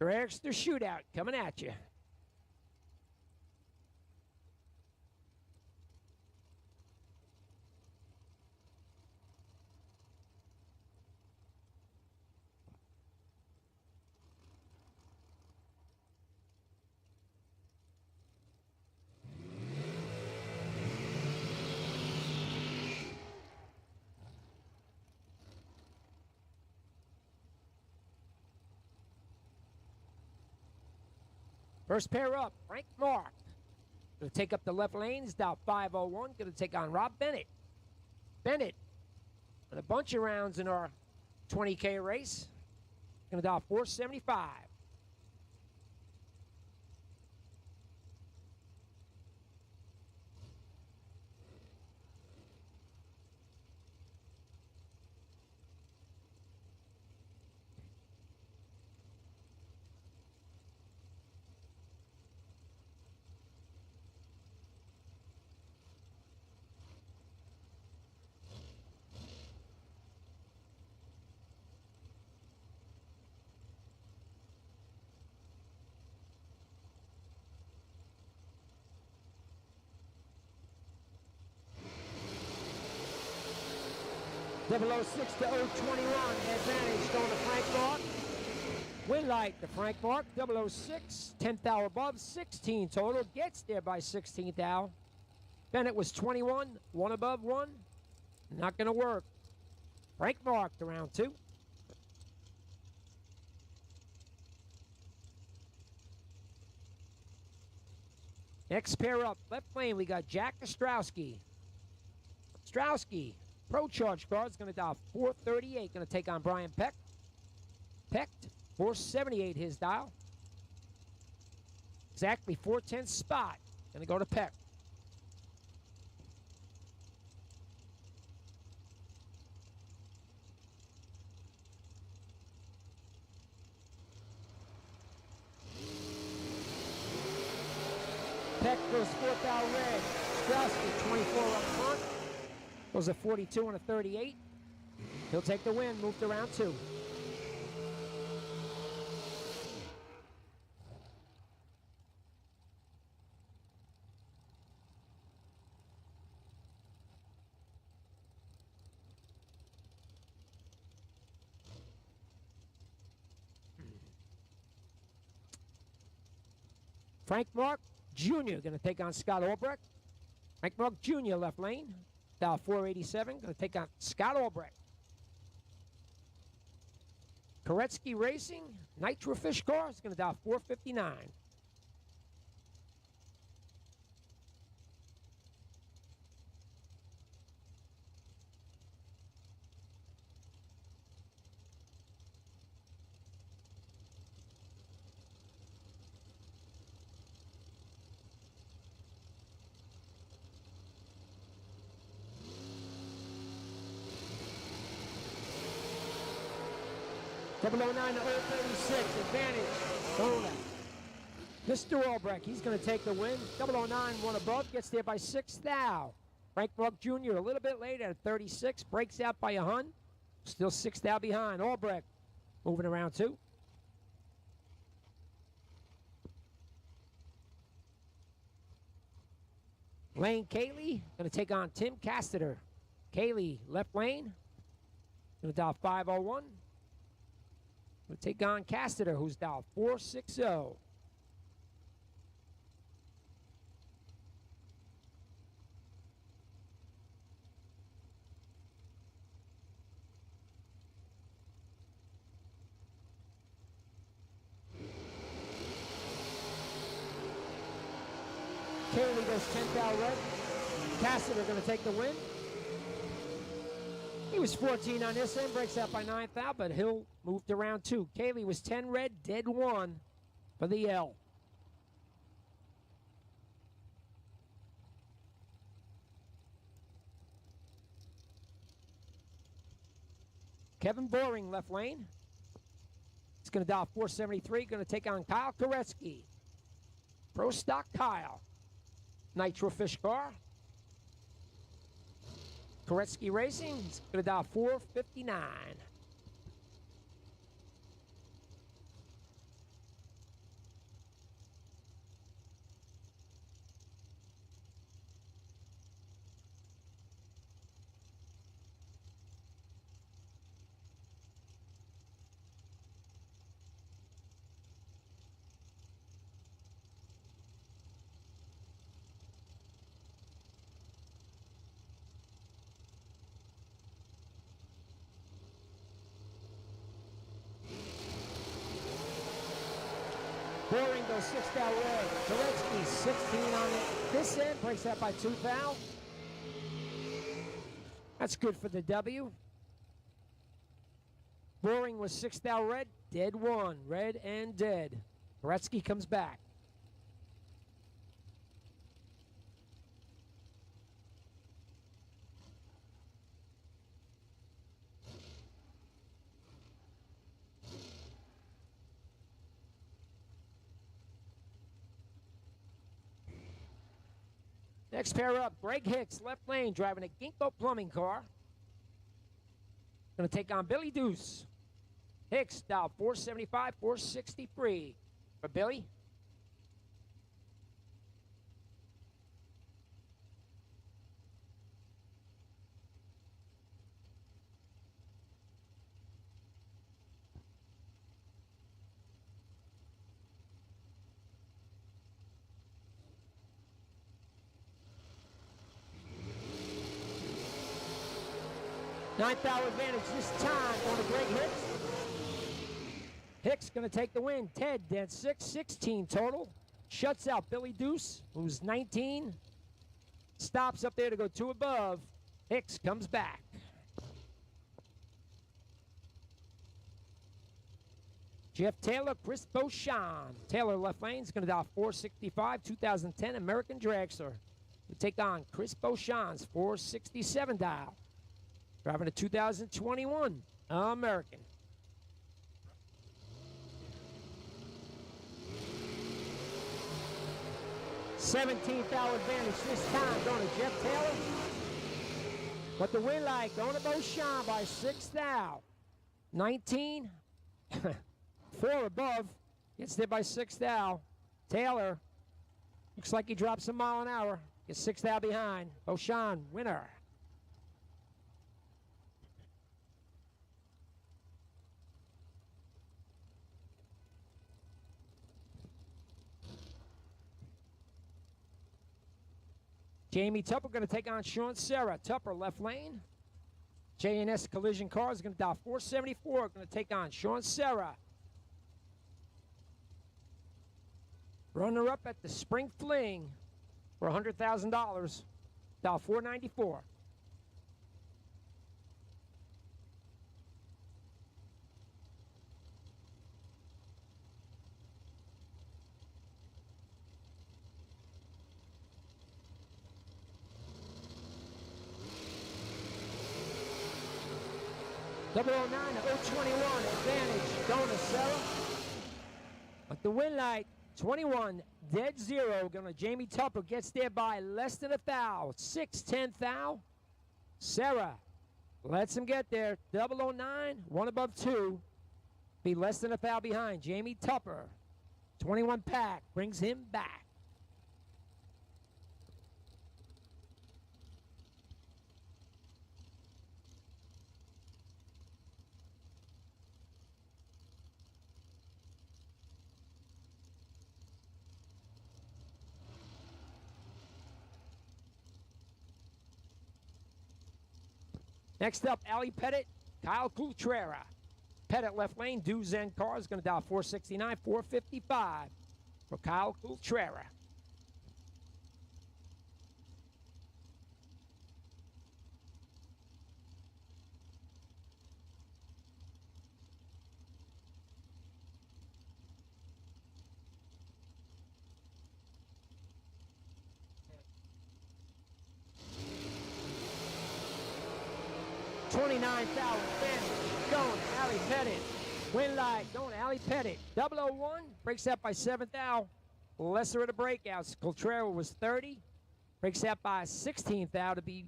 Dragster Shootout coming at you. First pair up, Frank Mark. Going to take up the left lane. He's down 501. Going to take on Rob Bennett. Bennett, with a bunch of rounds in our 20K race. Going to dial 475. .006 to 021, advantage going to Frank Mark. Win light to Frank Mark, 006, 10th hour above, 16 total, gets there by 16th hour. Bennett was 21, one above one, not going to work. Frank Mark to round two. Next pair up, left lane, we got Jack Ostrowski. Ostrowski. Pro Charge card's going to dial 438. Going to take on Brian Peck. Peck, 478 his dial. Exactly 410 spot. Going to go to Peck. Peck goes 4th out red. Ostrowski 24 up front. Goes a 42 and a 38. He'll take the win, move to round two. Frank Mark Jr. going to take on Scott Albrecht. Frank Mark Jr. left lane. Dial 487, going to take on Scott Albrecht. Koretsky Racing, Nitro Fish car is going to dial 459. .009 to 036, advantage. Bona. Mr. Albrecht, he's going to take the win. 009, one above, gets there by 6th thou. Frank Mark Jr. a little bit late at 36, breaks out by a hun. Still 6th thou behind. Albrecht moving around two. Lane Cayley going to take on Tim Casteter. Cayley left lane. Going to dial 501. We'll take on Casteter, who's dialed 460. Cayley goes 10th out red. Casteter going to take the win. He was 14 on this end, breaks out by 9th out, but he'll move to round two. Cayley was 10 red, dead one for the L. Kevin Boring, left lane. He's going to dial 473, going to take on Kyle Koretsky. Pro Stock Kyle. Nitro Fish car. Koretsky Racing, he's going to dial 459. Boring goes 6 down red. Turetsky 16 on this end. Breaks that by 2 foul. That's good for the W. Boring was 6 down red. Dead 1. Red and dead. Turetsky comes back. Next pair up, Greg Hicks, left lane, driving a Ginkgo plumbing car. Going to take on Billy Deuce. Hicks, dial 475, 463 for Billy. Ninth hour advantage this time going to Greg Hicks. Hicks going to take the win. Ted, that's 6, 16 total. Shuts out Billy Deuce, who's 19. Stops up there to go 2 above. Hicks comes back. Jeff Taylor, Chris Beauchamp. Taylor left lane is going to dial 465, 2010 American Dragster. We take on Chris Beauchamp's 467 dial. Driving a 2021 American. $17th hour advantage this time going to Jeff Taylor. But the win light going to Beauchamp by 6 thou. 19. 4 above. Gets there by 6 thou. Taylor looks like he drops a mile an hour. Gets 6 thou behind. Beauchamp winner. Jamie Tupper going to take on Sean Serra. Tupper left lane. J&S Collision Cars is going to dial 474. Going to take on Sean Serra. Runner up at the Spring Fling for $100,000. Dial 494. '09 to 021 advantage going to Serra. But the win light 21 dead 0 going to Jamie Tupper. Gets there by less than a thou. 6-10 thou. Serra lets him get there. 009 1 above 2. Be less than a thou behind. Jamie Tupper 21 pack brings him back. Next up, Ali Pettit, Kyle Coultrera. Pettit left lane, Duzen Car is going to dial 469, 455 for Kyle Coultrera. $29,000 advantage going Ali Pettit. Win light going Ali Pettit. 001 breaks that by 7 thou. Lesser of the breakouts. Coultrera was 30. Breaks that by 16 thou to be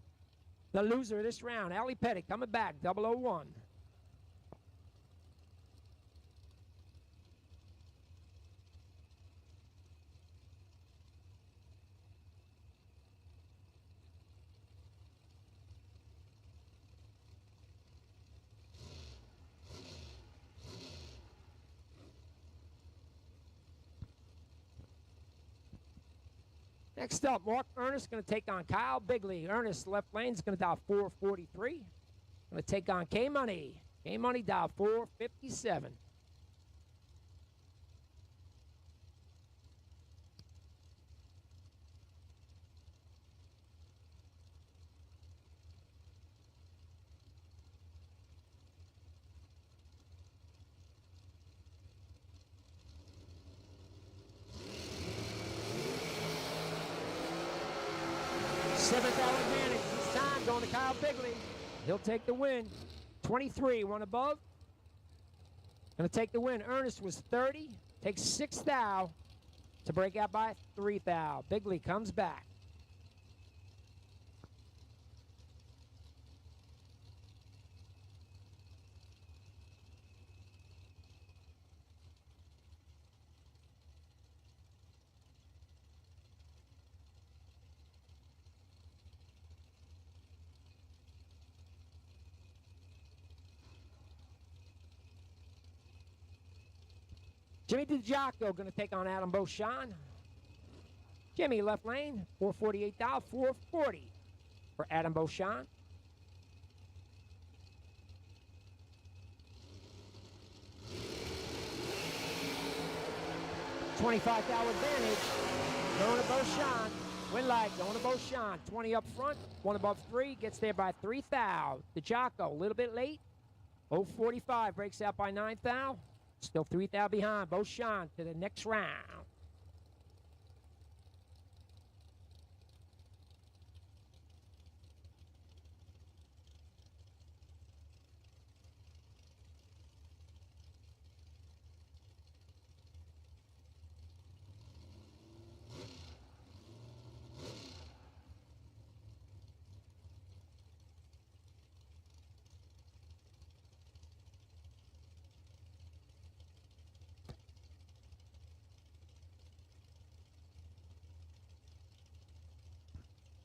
the loser of this round. Ali Pettit coming back. 001. Next up, Mark Ernest going to take on Kyle Bigley. Ernest left lane is going to dial 443. Going to take on K-Money. K-Money dial 457. $7 advantage. This time going to Kyle Bigley. He'll take the win. 23, one above. Going to take the win. Ernest was 30. Takes 6 thou to break out by 3 thou. Bigley comes back. Jimmy DiGiaco going to take on Adam Beauchamp. Jimmy left lane, 448 down, 440 for Adam Beauchamp. $25 advantage. Going to Beauchamp. Win light going to Beauchamp. 20 up front, 1 above 3. Gets there by 3 thou. DiGiaco a little bit late. 045 breaks out by 9 thou. Still 3 thou behind. Beauchamp to the next round.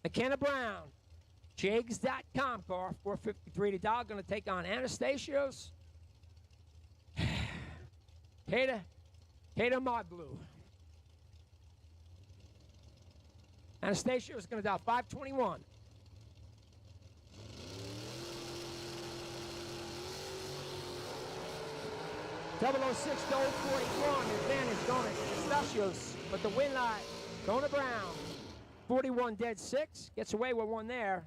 McKenna Brown, Jags.com car, 453 to dog, going to take on Anastasios. Hater Mod Blue. Anastasios going to dial 521. Double 06 to 041, advantage going to Anastasios, but the win line going to Brown. 41 dead 6, gets away with 1 there.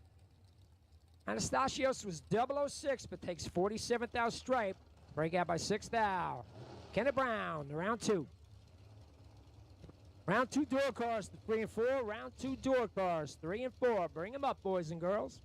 Anastasios was 006, but takes 47 thou stripe. Break out by 6 thou. Kenneth Brown, round 2. Round 2 door cars, 3 and 4. Round 2 door cars, 3 and 4. Bring them up, boys and girls.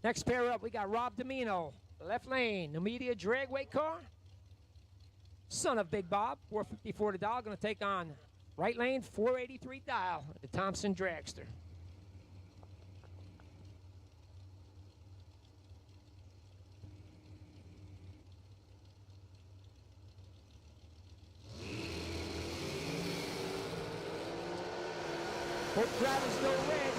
Next pair up, we got Rob Domino, left lane, Numidia dragway car. Son of Big Bob, 454 to dial, going to take on right lane, 483 dial, the Thompson Dragster. Both drivers go red.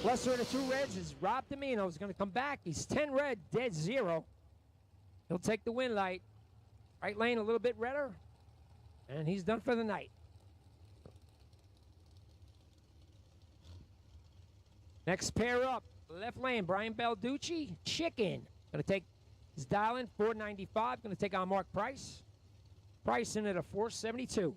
Lesser of the 2 reds is Rob Domino. Is going to come back. He's 10 red, dead 0. He'll take the win light. Right lane a little bit redder. And he's done for the night. Next pair up. Left lane, Brian Balducci, Chicken. Going to take his dial in, 495. Going to take on Mark Price. Price in at a 472.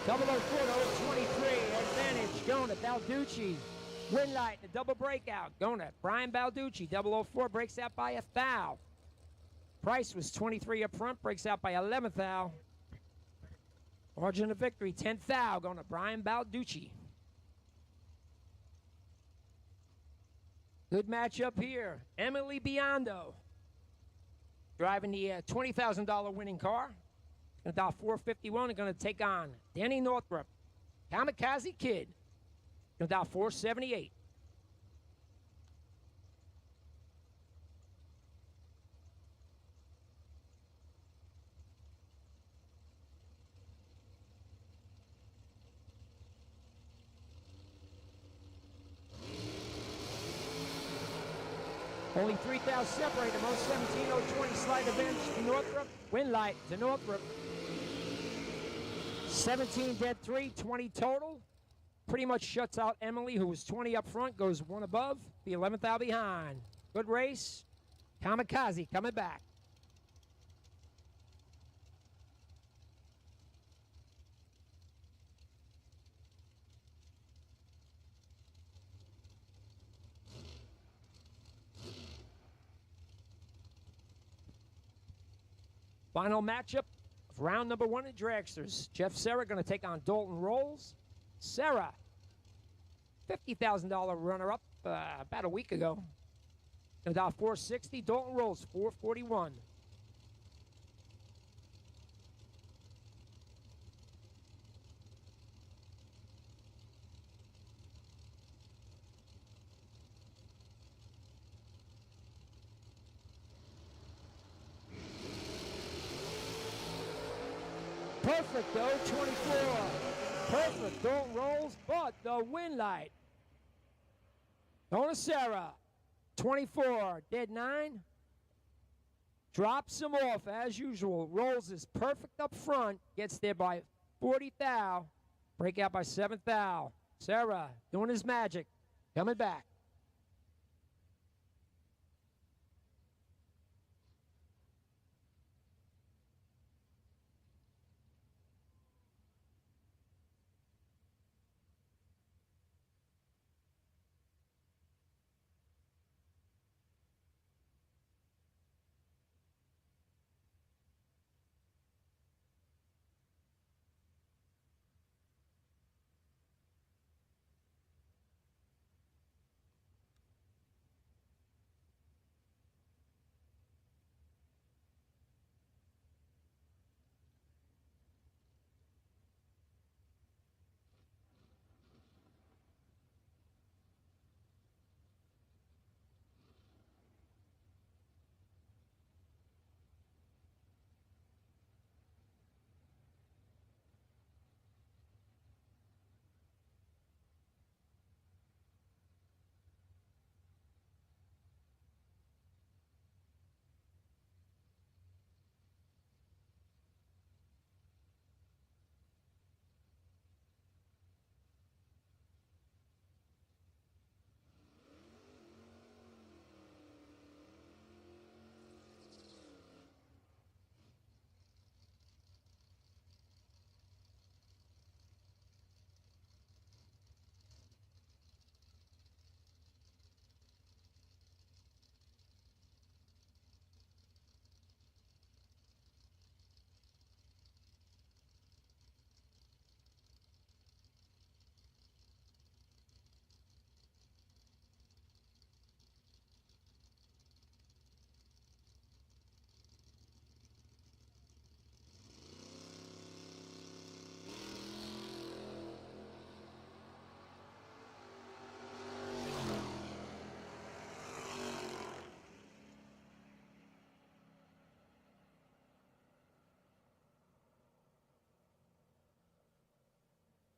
Double 04 to 023, advantage going to Balducci. Win light, the double breakout going to Brian Balducci. 004 breaks out by 1 thou. Price was 23 up front, breaks out by 11 thou. Margin of victory, 10 thou going to Brian Balducci. Good matchup here. Emily Biondo driving the $20,000 winning car. Going to dial 451 and going to take on Danny Northrup. Kamikaze Kid. Going to dial 478. Only 3,000 separate among 17,020 slide events to Northrop. Win light to Northrop. 17 dead 3, 20 total. Pretty much shuts out Emily, who was 20 up front, goes 1 above, the 11th out behind. Good race. Kamikaze coming back. Final matchup of round number 1 in dragsters. Jeff Serra going to take on Dalton Rolls. Serra, $50,000 runner-up about a week ago. About 460. Dalton Rolls, 441. Perfect, though, 24. Perfect, Dalton Rolls, but the win light. Donna Sarah, 24, dead 9. Drops him off as usual. Rolls is perfect up front. Gets there by 40 thou. Breakout by 7 thou. Sarah doing his magic. Coming back.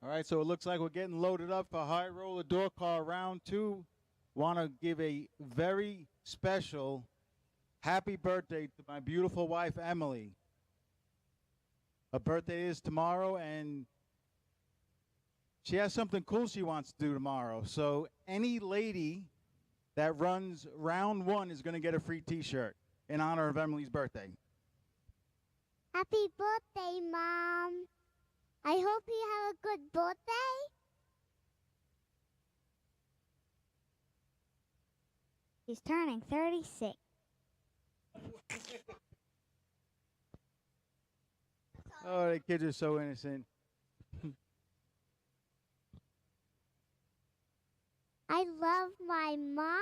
All right, so it looks like we're getting loaded up for High Roller Door Car Round 2. Want to give a very special happy birthday to my beautiful wife, Emily. Her birthday is tomorrow, and she has something cool she wants to do tomorrow. So any lady that runs round 1 is going to get a free T-shirt in honor of Emily's birthday. Happy birthday, Mom. I hope you have a good birthday. He's turning 36. Oh, the kids are so innocent. I love my mom.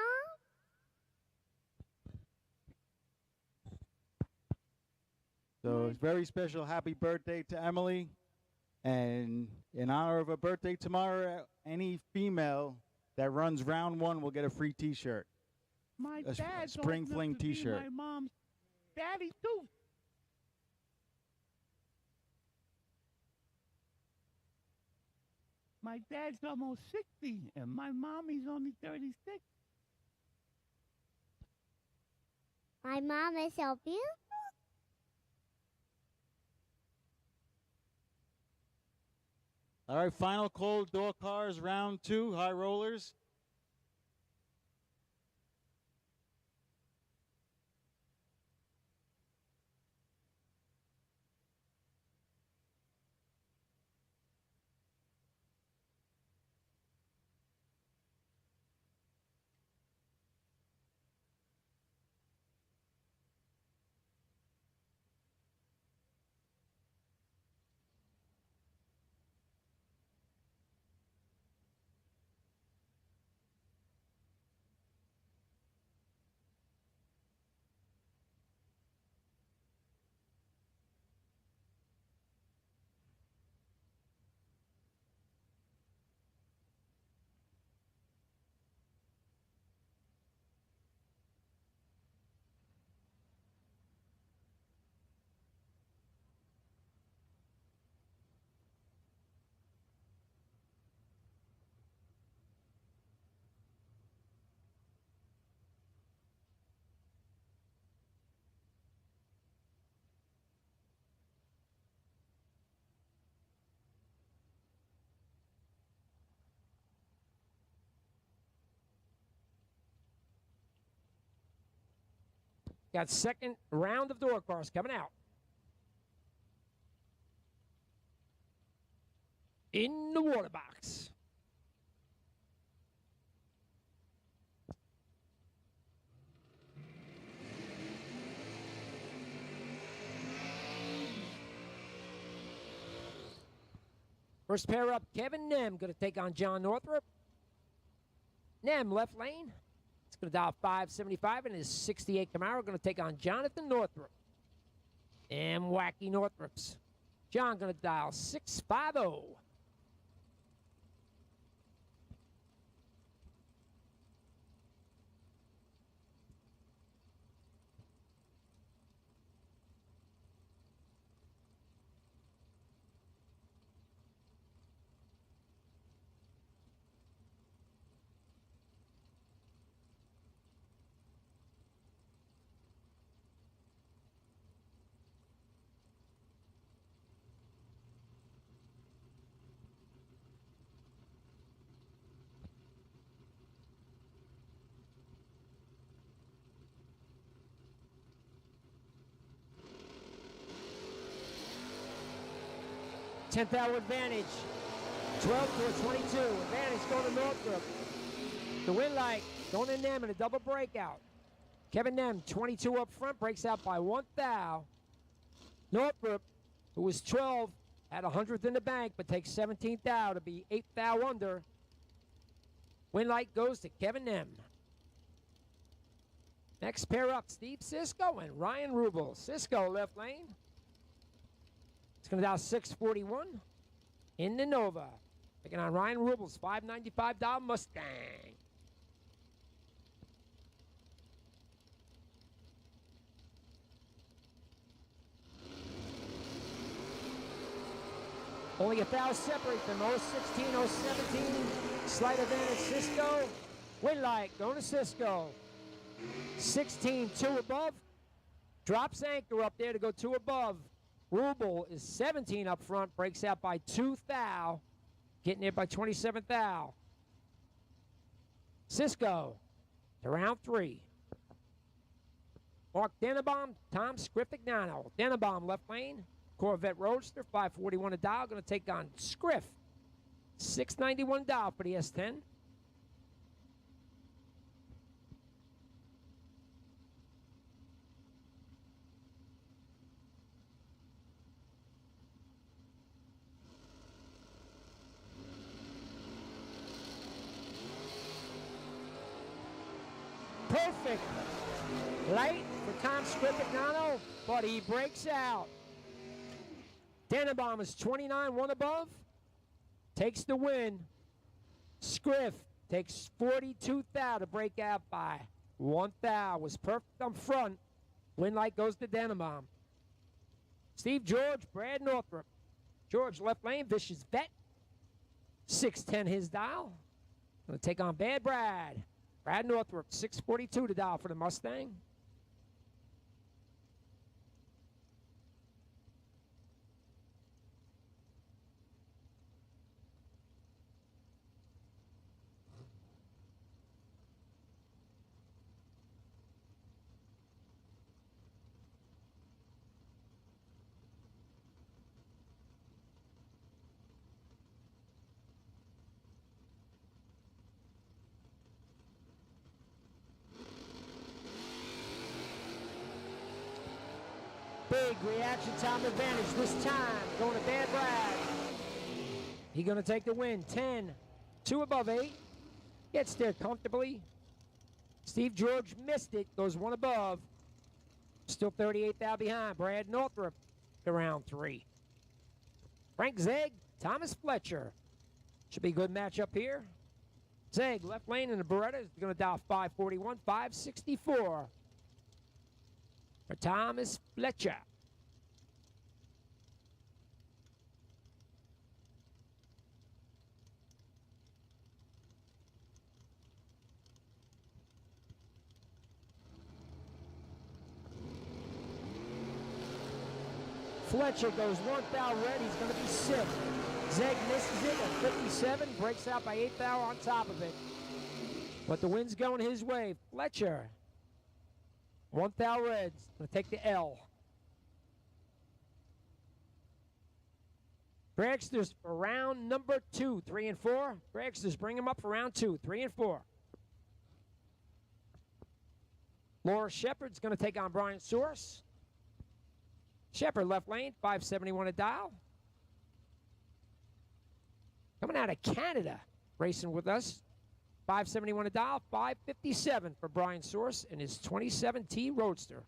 So it's very special happy birthday to Emily. And in honor of her birthday tomorrow, any female that runs round 1 will get a free T-shirt. My A dad Spring Fling T-shirt. My mom's daddy too. My dad's almost 60, and my mommy's only 36. My mom is so beautiful. All right, final cold door cars, round 2, high rollers. Got second round of door cars coming out. In the water box. First pair up, Kevin Nem going to take on John Northrup. Nem, left lane. It's going to dial 575 in his 68 Camaro. Going to take on Jonathan Northrup. And wacky Northrups. John going to dial 650. Tenth hour advantage. 12 to a 22. Advantage going to Northrup. The win light going to Nem in a double breakout. Kevin Nem, 22 up front, breaks out by 1 thou. Northrup, who was 12, had 100th in the bank, but takes 17 thou to be 8 thou under. Win light goes to Kevin Nem. Next pair up, Steve Cisco and Ryan Rubel. Cisco left lane. It's going to dial 641 in the Nova. Taking on Ryan Rubel's $595 Mustang. Only a thou separate them. 016, 017. Slight advantage, Cisco. Win light going to Cisco. 16, 2 above. Drops anchor up there to go 2 above. Rubel is 17 up front, breaks out by 2 thou, getting there by 27 thou. Cisco to round 3. Mark Dennebaum, Tom Scriffignano. Dennebaum left lane, Corvette Roadster, 541 a dial, going to take on Scriff. 691 dial for the S10. Perfect light for Tom Scriffignano, but he breaks out. Dennebaum is 29, 1 above, takes the win. Scriff takes 42 thou to break out by 1 thou. Was perfect on front. Win light goes to Dennebaum. Steve George, Brad Northrup. George left lane, Vicious Vet. 610 his dial. Going to take on Bad Brad. Brad Northrup, 642 to dial for the Mustang. big reaction time advantage this time. Going to Bad Brad. He's going to take the win. 10, 2 above 8. Gets there comfortably. Steve George missed it. Goes 1 above. Still 38 thou behind. Brad Northrup to round 3. Frank Zeg, Thomas Fletcher. Should be a good matchup here. Zeg, left lane in the Beretta, is going to dial 541, 564 for Thomas Fletcher. Fletcher goes 1 thou red. He's going to be 6th. Zeg misses it at 57, breaks out by 8 thou on top of it. But the wind's going his way. Fletcher, 1 thou reds, going to take the L. Dragsters for round number 2, 3 and 4. Dragsters bring him up for round 2, 3 and 4. Laura Shepard's going to take on Brian Source. Shepard left lane, 571 a dial. Coming out of Canada, racing with us. 571 a dial, 557 for Brian Source and his 27T Roadster.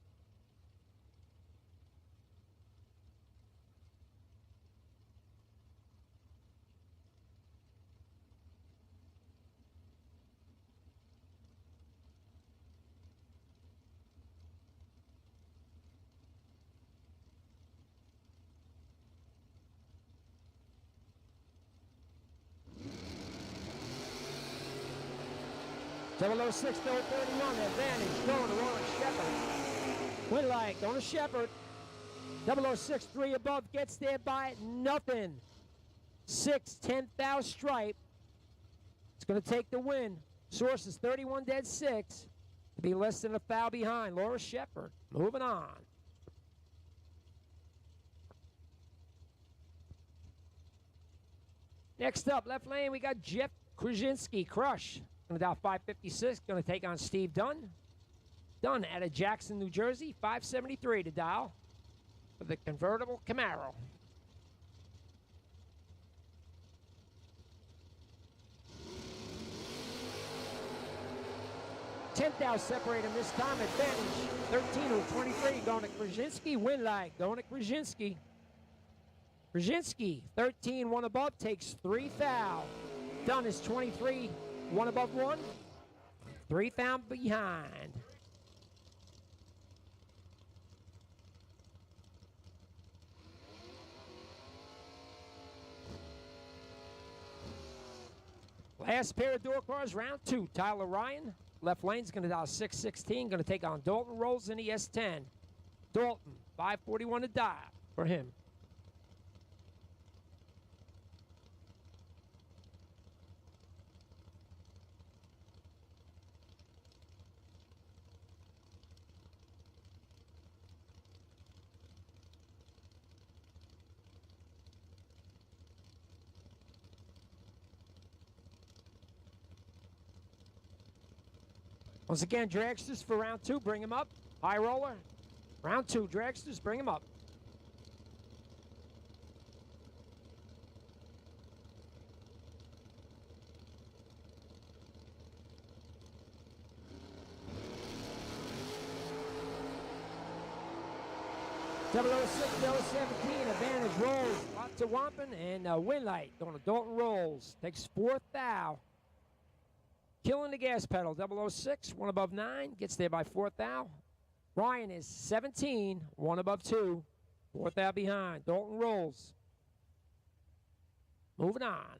Double 06, 31, advantage, going to Laura Shepard. Win light, going to Shepard. 006, 3 above, gets there by nothing. 6, 10 thou stripe. It's going to take the win. Source is 31 dead 6. To be less than a thou behind. Laura Shepard, moving on. Next up, left lane, we got Jeff Krasinski, Crush. Going to dial 556, going to take on Steve Dunn. Dunn out of Jackson, New Jersey, 573 to dial for the convertible Camaro. Tenth thou separate him this time, advantage. 13 or 23 going to Krasinski, win light going to Krasinski. Krasinski, 13, 1 above, takes 3 thou. Dunn is 23. 1 above 1, 3 thou behind. Last pair of door cars, round 2. Tyler Ryan, left lane's going to dial 616, going to take on Dalton Rolls in the S10. Dalton, 541 to dial for him. Once again, dragsters for round 2, bring him up. High roller. Round 2, dragsters, bring him up. Double 06, 017, advantage rolls. Lots of Wampin and win light going to Dalton Rolls. Takes 4th thou. Killing the gas pedal. 006, 1 above 9. Gets there by 4th thou. Ryan is 17, 1 above 2. 4th thou behind. Dalton Rolls. Moving on.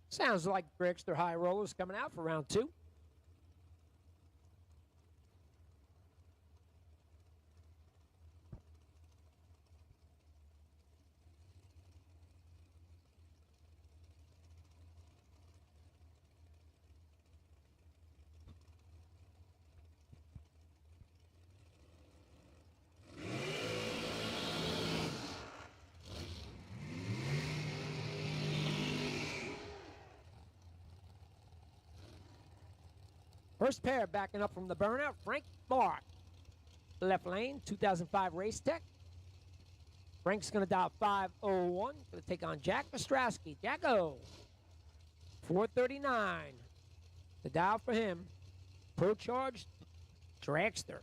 Sounds like Brickster High Rollers coming out for round 2. First pair backing up from the burnout, Frank Mark. Left lane, 2005 Race Tech. Frank's going to dial 501. Going to take on Jack Ostrowski. Jacko. 439. The dial for him. Pro Charged Dragster.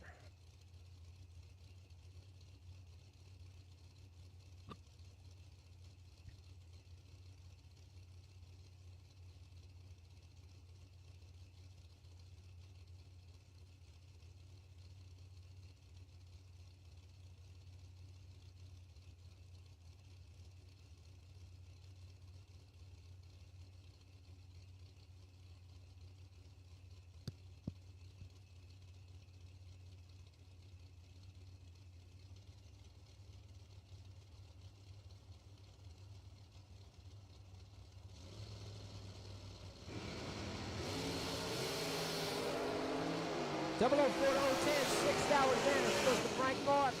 Double 04 010, $6 advantage goes to Frank Mark.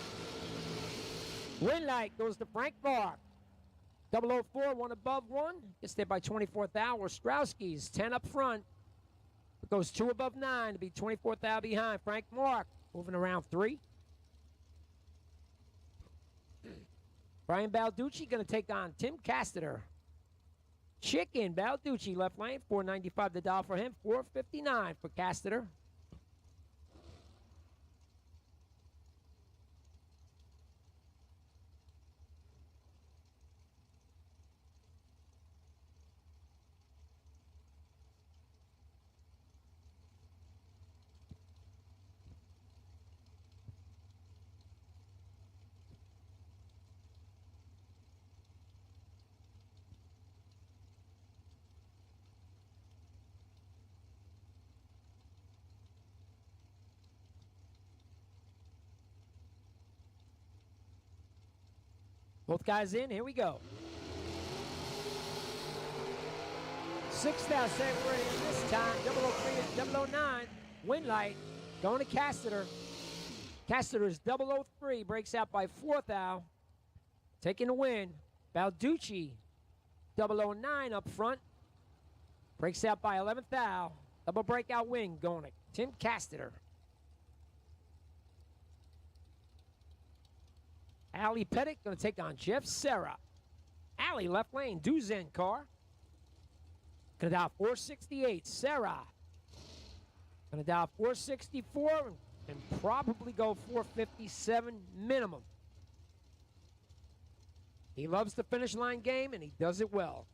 Win light goes to Frank Mark. 004, one above one. Gets there by 24th hour. Ostrowski's 10 up front. It goes 2 above 9 to be 24th hour behind. Frank Mark moving around 3. Brian Balducci going to take on Tim Casteter. Chicken Balducci left lane, 495 the dial for him, 459 for Casteter. Both guys in. Here we go. 6,000 separating this time. 003 and 009. Win light going to Casteter. Casteter is 003. Breaks out by 4th out. Taking the win. Balducci 009 up front. Breaks out by 11th out. Double breakout win going to Tim Casteter. Ali Pettit going to take on Jeff Serra. Ali left lane, Duzen car. Going to dial 468. Serra going to dial 464 and probably go 457 minimum. He loves the finish line game and he does it well.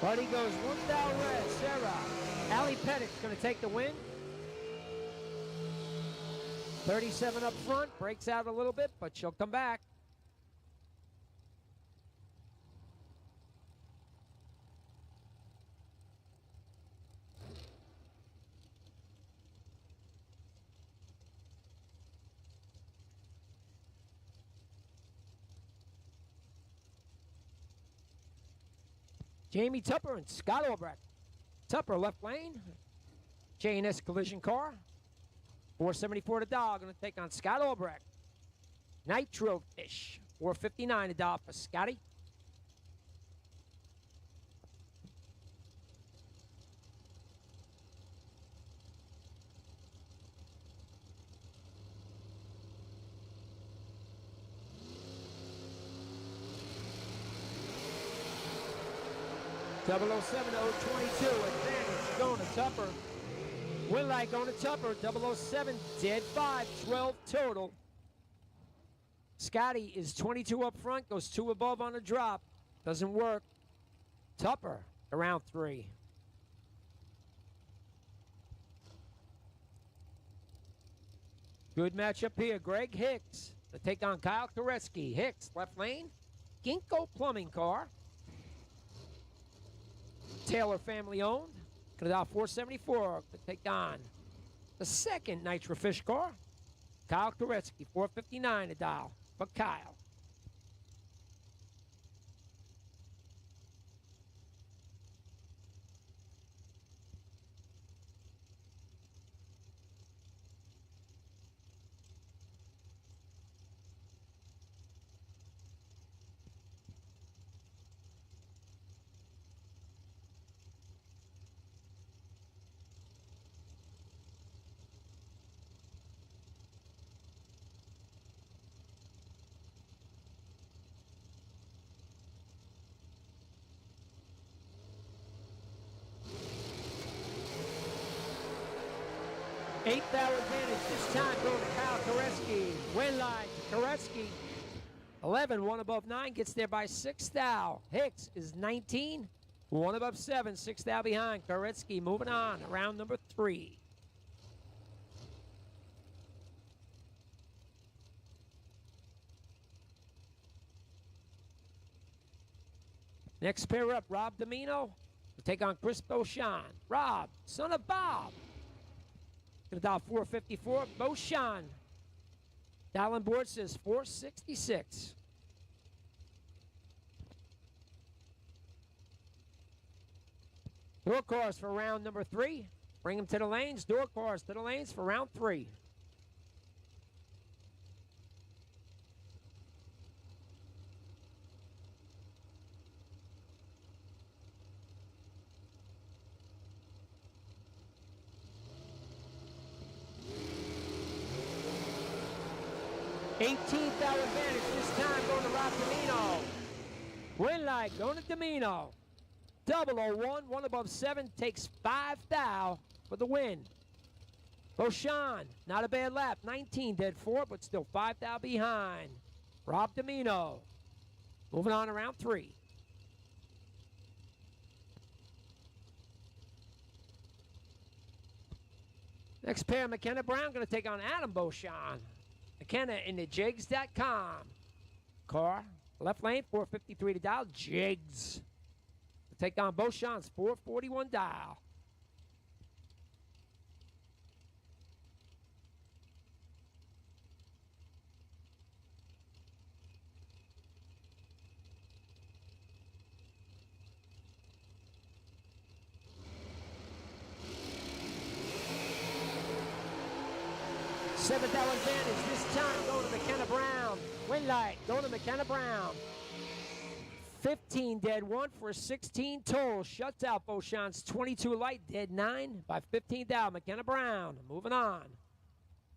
Buddy goes 1 down red. Serra. Ali Pettit's going to take the win. 37 up front. Breaks out a little bit, but she'll come back. Jamie Tupper and Scott Albrecht. Tupper left lane. J&S collision car. 474 to dog. Going to take on Scott Albrecht. Nitro Fish. 459 to dog for Scotty. Double 07022 advantage going to Tupper. Win light going to Tupper, 007, dead 5, 12 total. Scotty is 22 up front, goes 2 above on a drop. Doesn't work. Tupper, around 3. Good matchup here. Greg Hicks to take on Kyle Koretsky. Hicks, left lane. Ginkgo Plumbing car. Taylor family owned. Gonna dial 474 to take on the second Nitro Fish car. Kyle Koretsky, 459 to dial for Kyle. Eighth hour advantage this time going to Kyle Koretsky. Win line to Koretsky. 11, 1 above 9, gets there by 6 thou. Hicks is 19, 1 above 7, 6 thou behind. Koretsky moving on, round number 3. Next pair up, Rob Domino to take on Chris Beauchamp. Rob, son of Bob. Gonna dial 454. Beauchamp. Dialing board says 466. Door cars for round number 3. Bring them to the lanes. Door cars to the lanes for round 3. Eighteenth hour advantage this time going to Rob Domino. Win light going to Domino. 001, 1 above 7, takes 5 thou for the win. Beauchamp, not a bad lap. 19 dead 4, but still 5 thou behind. Rob Domino. Moving on to round 3. Next pair, McKenna Brown going to take on Adam Beauchamp. McKenna in the jigs.com. Car, left lane, 453 to dial. Jigs. To take on Beauchamp's 441 dial. Seventh hour advantage, this time going to McKenna Brown. Win light, going to McKenna Brown. 15 dead 1 for a 16 total. Shuts out Beauchamp's 22 light, dead 9 by 15 down. McKenna Brown, moving on.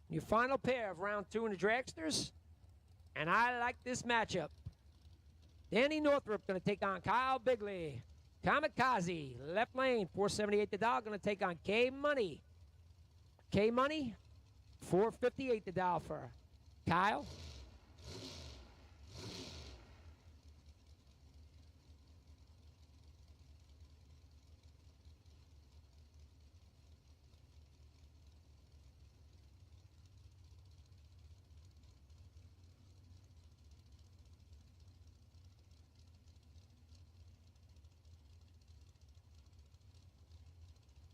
Your final pair of round 2 in the dragsters. And I like this matchup. Danny Northrup going to take on Kyle Bigley. Kamikaze, left lane, 478 the dial, going to take on K Money. K Money, 458 the dial for Kyle.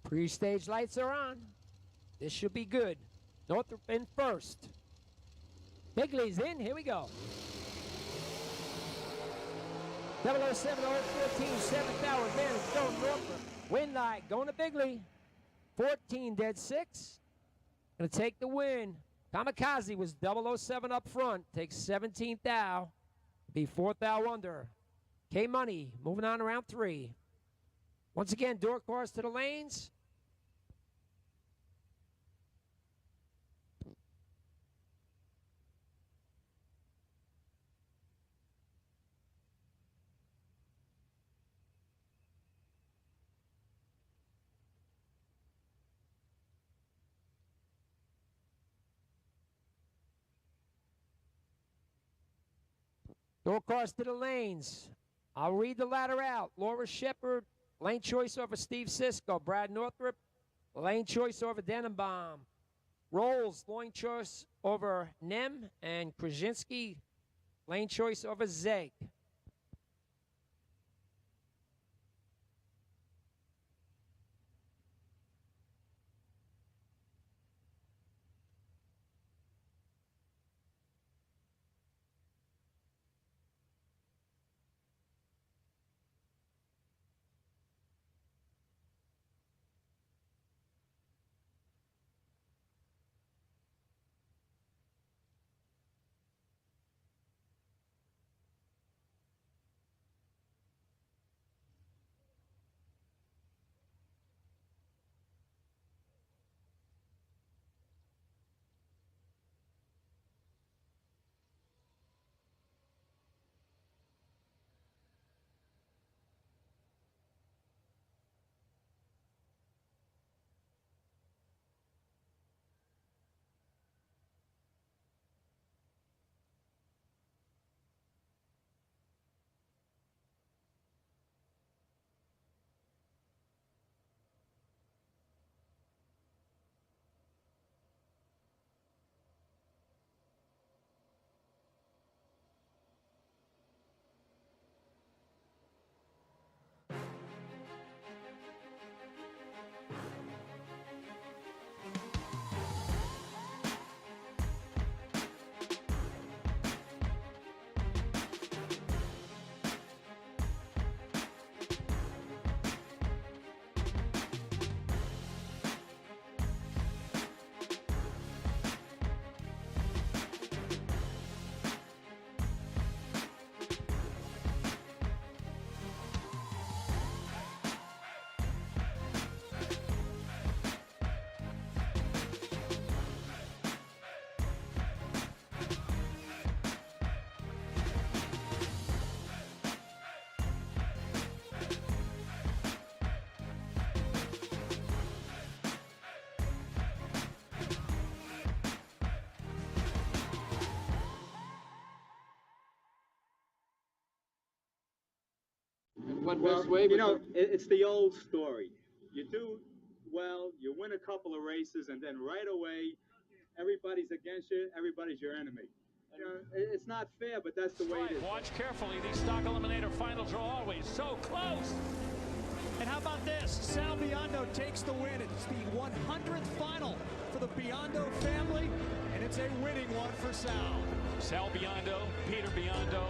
Pre-stage lights are on. This should be good. Northrop in first. Bigley's in. Here we go. 007, 014, 7th hour advantage. Going Northrop. Win light. Going to Bigley. 14 dead 6. Going to take the win. Kamikaze was 007 up front. Takes 17th thou. Be 4th thou under. K Money moving on to round 3. Once again, door cars to the lanes. Door cars to the lanes. I'll read the ladder out. Laura Shepard, lane choice over Steve Sisko. Brad Northrup, lane choice over Denenbaum. Rolls, lane choice over Nem. And Krasinski, lane choice over Zeg. What best way? You know, it's the old story. You do well, you win a couple of races, and then right away, everybody's against you, everybody's your enemy. You know, it's not fair, but that's the way it is. Watch carefully. These stock eliminator final draw always so close. And how about this? Sal Biondo takes the win. It's the 100th final for the Biondo family, and it's a winning one for Sal. Sal Biondo, Peter Biondo,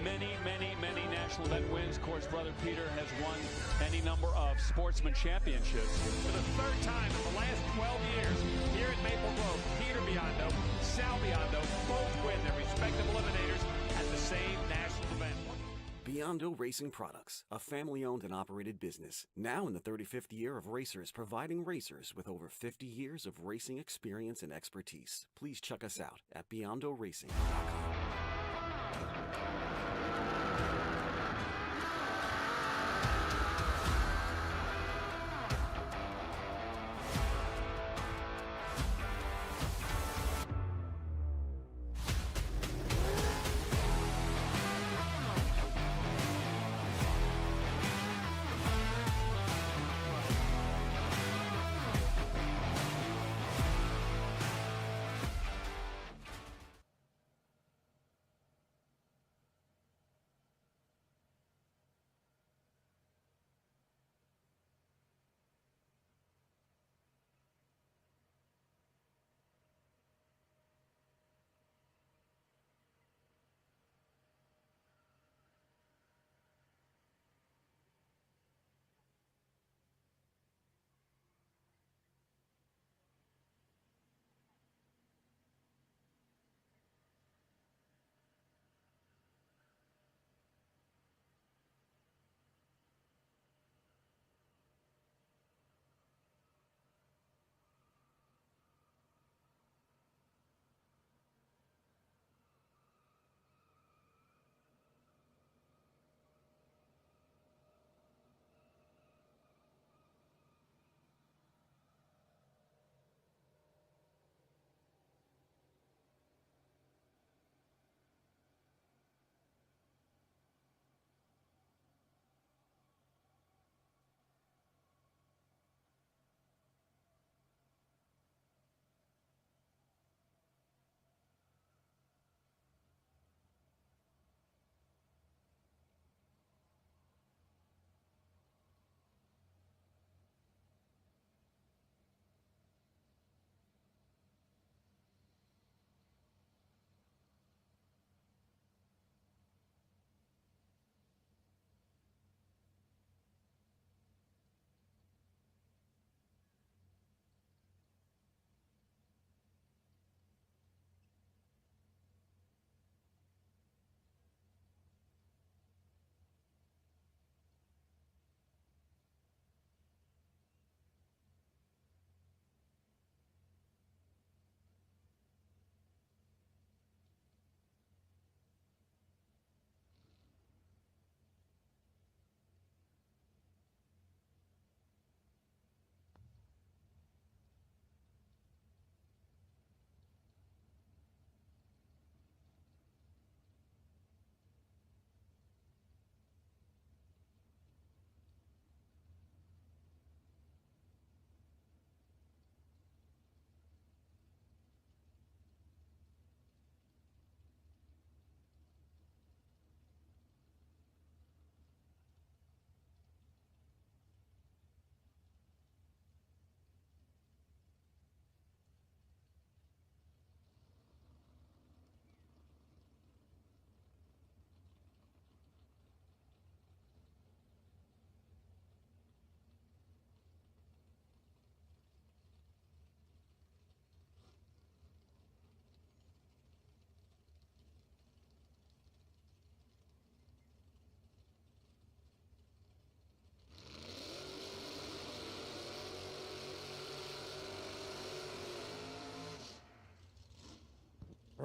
many national event wins. Of course, brother Peter has won any number of sportsman championships. For the third time in the last 12 years, here at Maple Grove, Peter Biondo, Sal Biondo both win their respective eliminators at the same national event. Biondo Racing Products, a family-owned and operated business, now in the 35th year of racers, providing racers with over 50 years of racing experience and expertise. Please check us out at BeyondoRacing.com.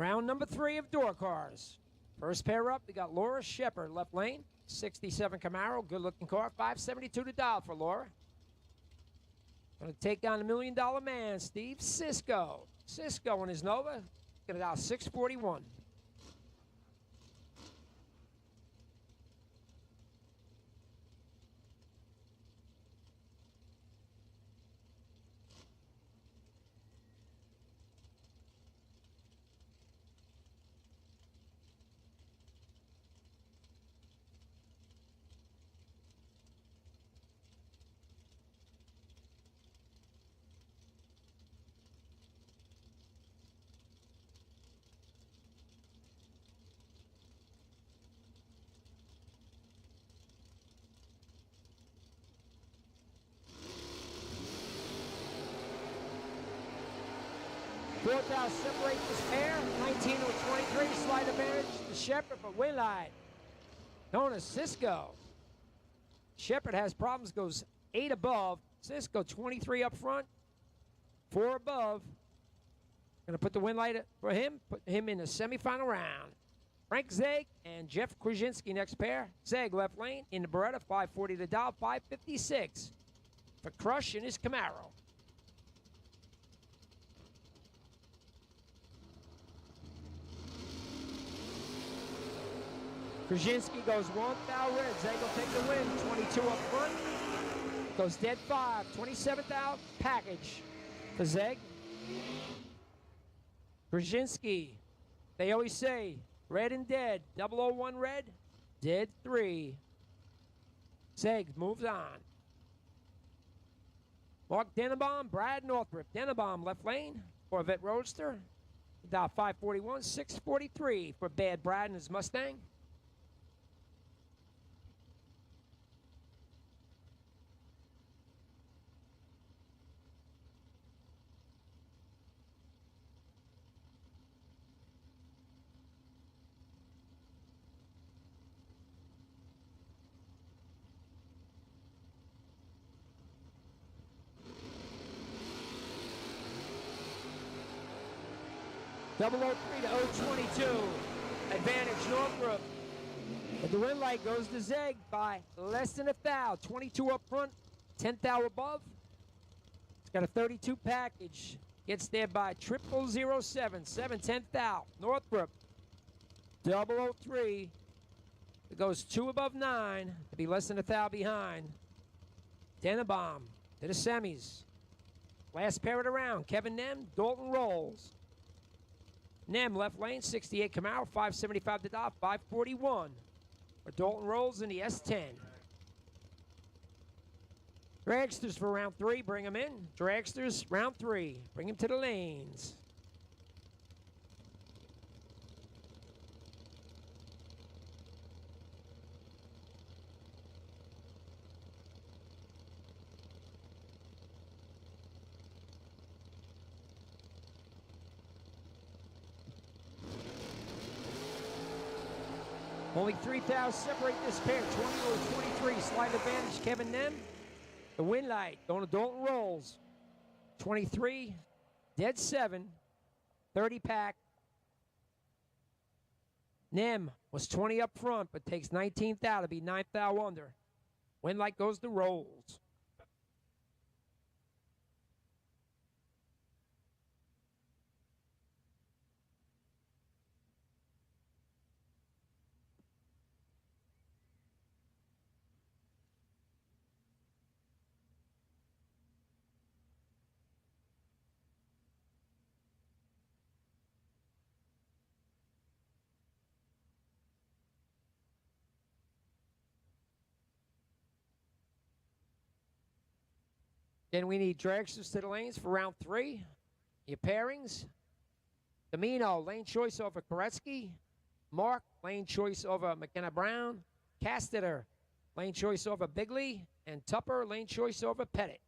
Round number 3 of door cars. First pair up, we got Laura Shepard, left lane. 67 Camaro, good-looking car. $572 to dial for Laura. Going to take on the $1 Million Man, Steve Cisco. Cisco in his Nova. Going to dial 641. Fourth out, separate this pair. 19 or 23, slight advantage to Shepard, but Winlight. Known as Cisco. Shepard has problems, goes 8 above. Cisco 23 up front, 4 above. Gonna put the Winlight for him, put him in the semifinal round. Frank Zeg and Jeff Krasinski next pair. Zeg left lane in the Beretta, 540 to dial, 556 for Crush in his Camaro. Krasinski goes 1 thou red. Zeg will take the win. 22 up front. Goes dead 5. 27th out package for Zeg. Krasinski. They always say red and dead. 001 red. Dead 3. Zeg moves on. Mark Denenbaum, Brad Northrup. Denenbaum left lane. Corvette Roadster. Dial 541, 643 for Bad Brad and his Mustang. Double 03 to 022. Advantage Northrup. But the win light goes to Zeg by less than a thou. 22 up front, 10 thou above. It's got a 32 package. Gets there by 0007, 7/10 thou. Northrup. 003. It goes 2 above 9 to be less than a thou behind. Denenbaum to the semis. Last pair of the round. Kevin Nem, Dalton Rolls. Nem left lane, 68 Camaro, 575 to dial, 541. For Dalton Rolls in the S10. Dragsters for round 3, bring them in. Dragsters, round 3, bring them to the lanes. Only 3,000 separate this pair. 20 or 23. Slight advantage, Kevin Nem. The win light going to Dalton Rolls. 23, dead 7, 30 pack. Nem was 20 up front, but takes 19th out to be 9th out under. Win light goes to Rolls. Then we need dragsters to the lanes for round 3. Your pairings. Domino, lane choice over Koretsky. Mark, lane choice over McKenna Brown. Castetter, lane choice over Bigley. And Tupper, lane choice over Pettit.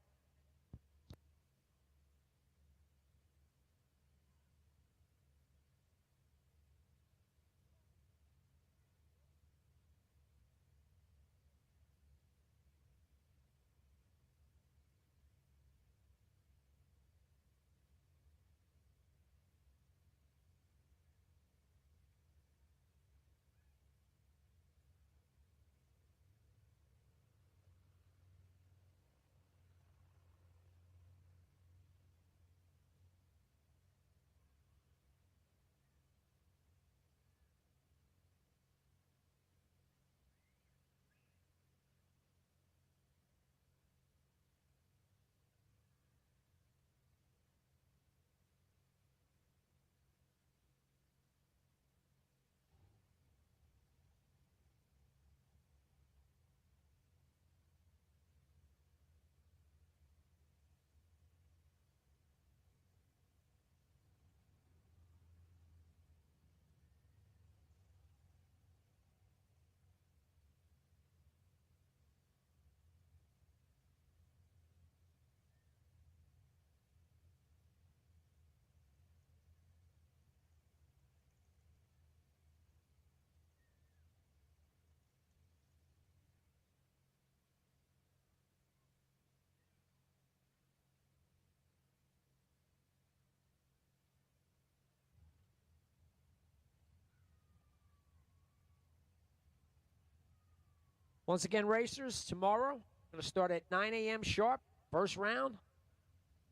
Once again, racers, tomorrow, going to start at 9 a.m. sharp, first round.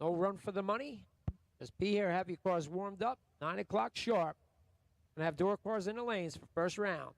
No run for the money. Just be here, have your cars warmed up, 9 o'clock sharp. Going to have door cars in the lanes for first round.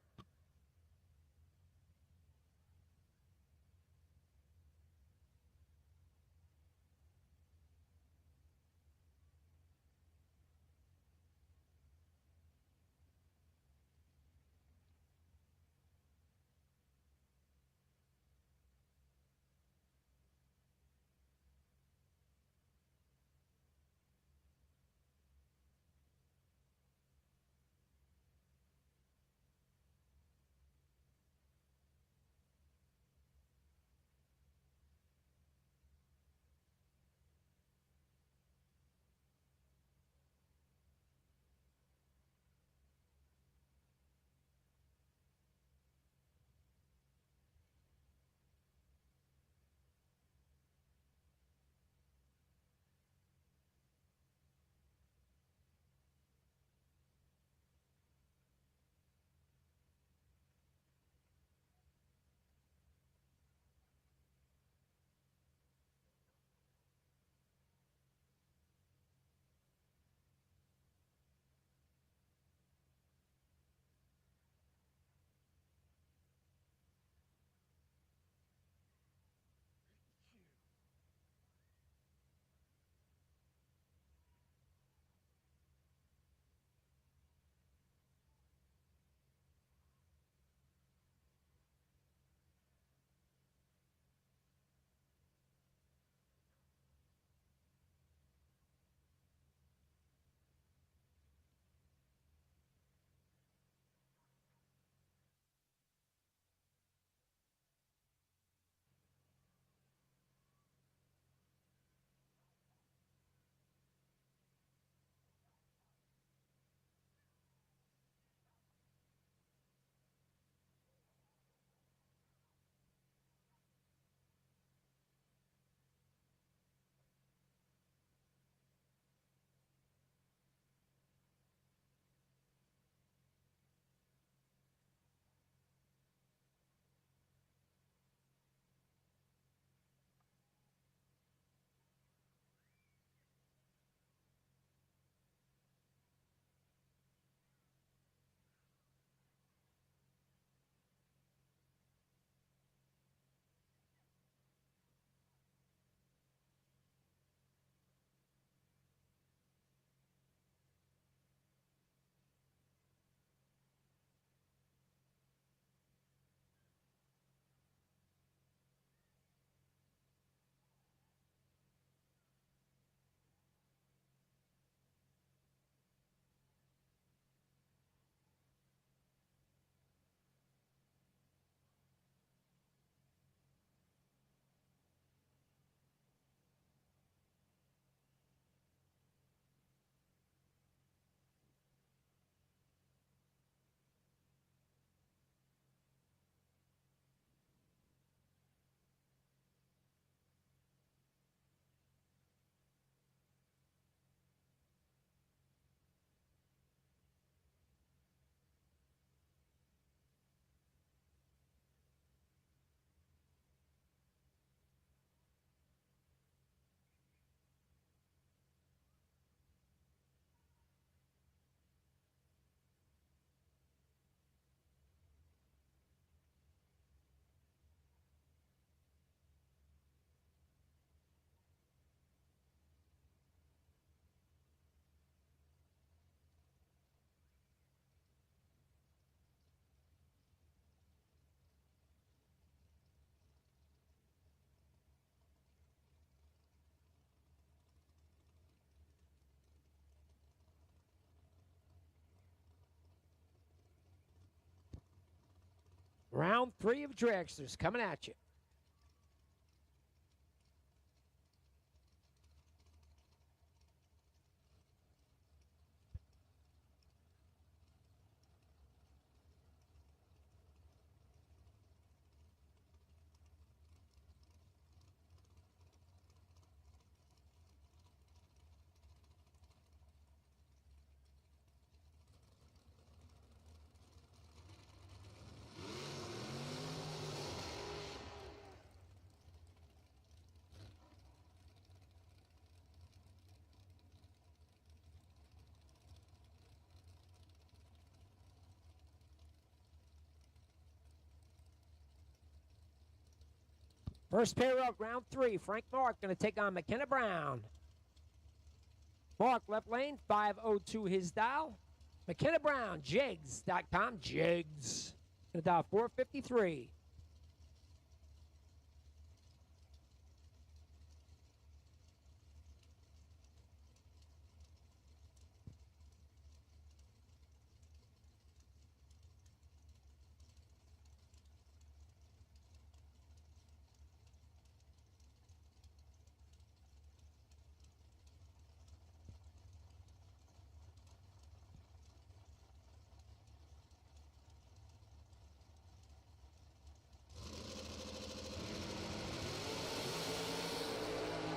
Round 3 of dragsters coming at you. First pair up, round 3. Frank Mark going to take on McKenna Brown. Mark, left lane, 502 his dial. McKenna Brown, Jegs.com, Jegs. Going to dial 453.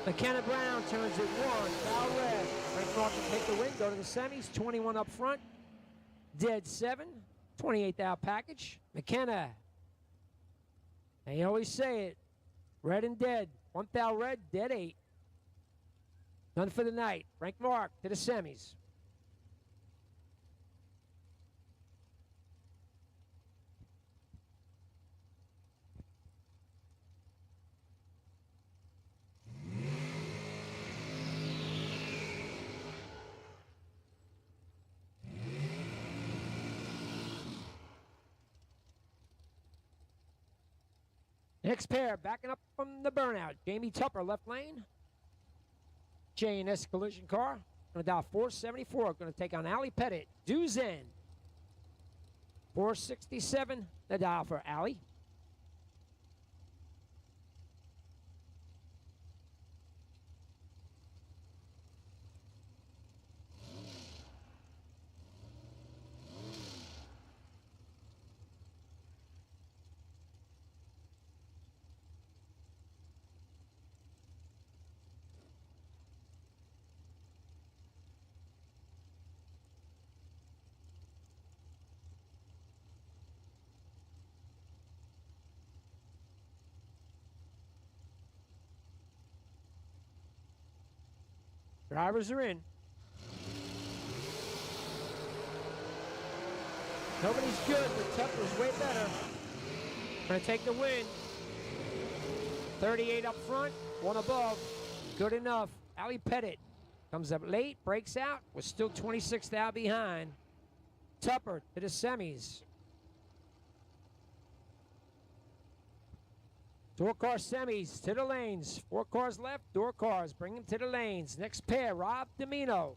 McKenna Brown turns it 1, foul red. Frank Mark can take the win, go to the semis, 21 up front, dead 7, 28th out package. McKenna, they always say it, red and dead. 1 foul red, dead 8. Done for the night. Frank Mark to the semis. Next pair, backing up from the burnout. Jamie Tupper, left lane. J&S collision car. Going to dial 474. Going to take on Allie Pettit. Dues in. 467, the dial for Allie. Drivers are in. Nobody's good, but Tupper's way better. Going to take the win. 38 up front, 1 above. Good enough. Allie Pettit comes up late, breaks out. We're still 26th out behind. Tupper to the semis. Door car semis to the lanes. 4 cars left, door cars. Bring them to the lanes. Next pair, Rob Domino.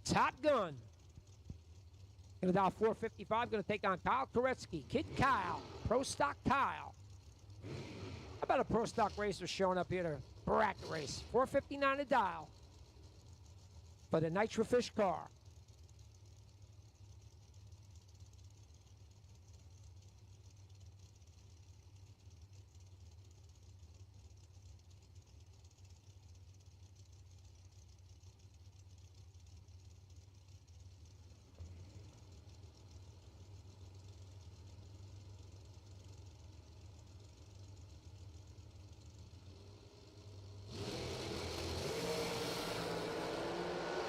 Top Gun. Going to dial 455. Going to take on Kyle Koretsky. Kid Kyle. Pro Stock Kyle. How about a Pro Stock racer showing up here to bracket race? 459 a dial for the Nitrofish car.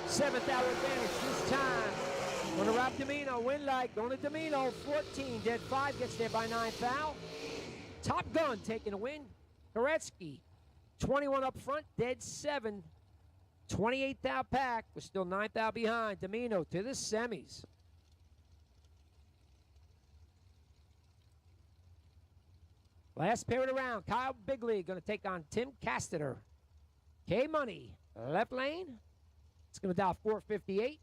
Seventh hour advantage this time. Going to Rob Domino, win light. Going to Domino, 14, dead 5, gets there by 9 foul. Top Gun taking a win. Koretsky, 21 up front, dead 7. 28th out pack. We're still 9th out behind. Domino to the semis. Last pair of the round. Kyle Bigley going to take on Tim Casteter. K-Money, left lane. It's going to dial 458.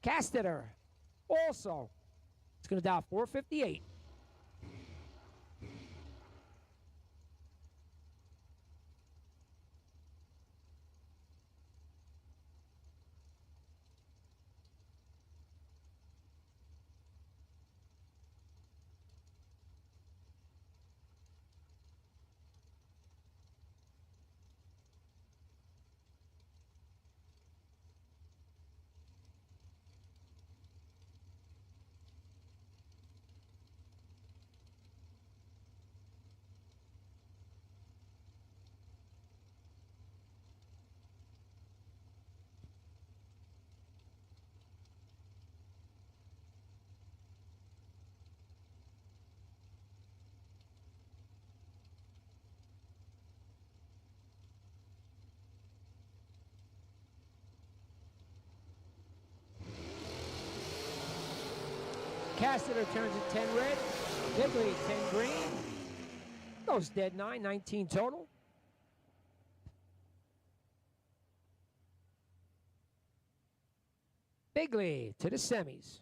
Casteter also. It's going to dial 458. Cassiter turns it 10 red. Bigley 10 green. Goes dead 9, 19 total. Bigley to the semis.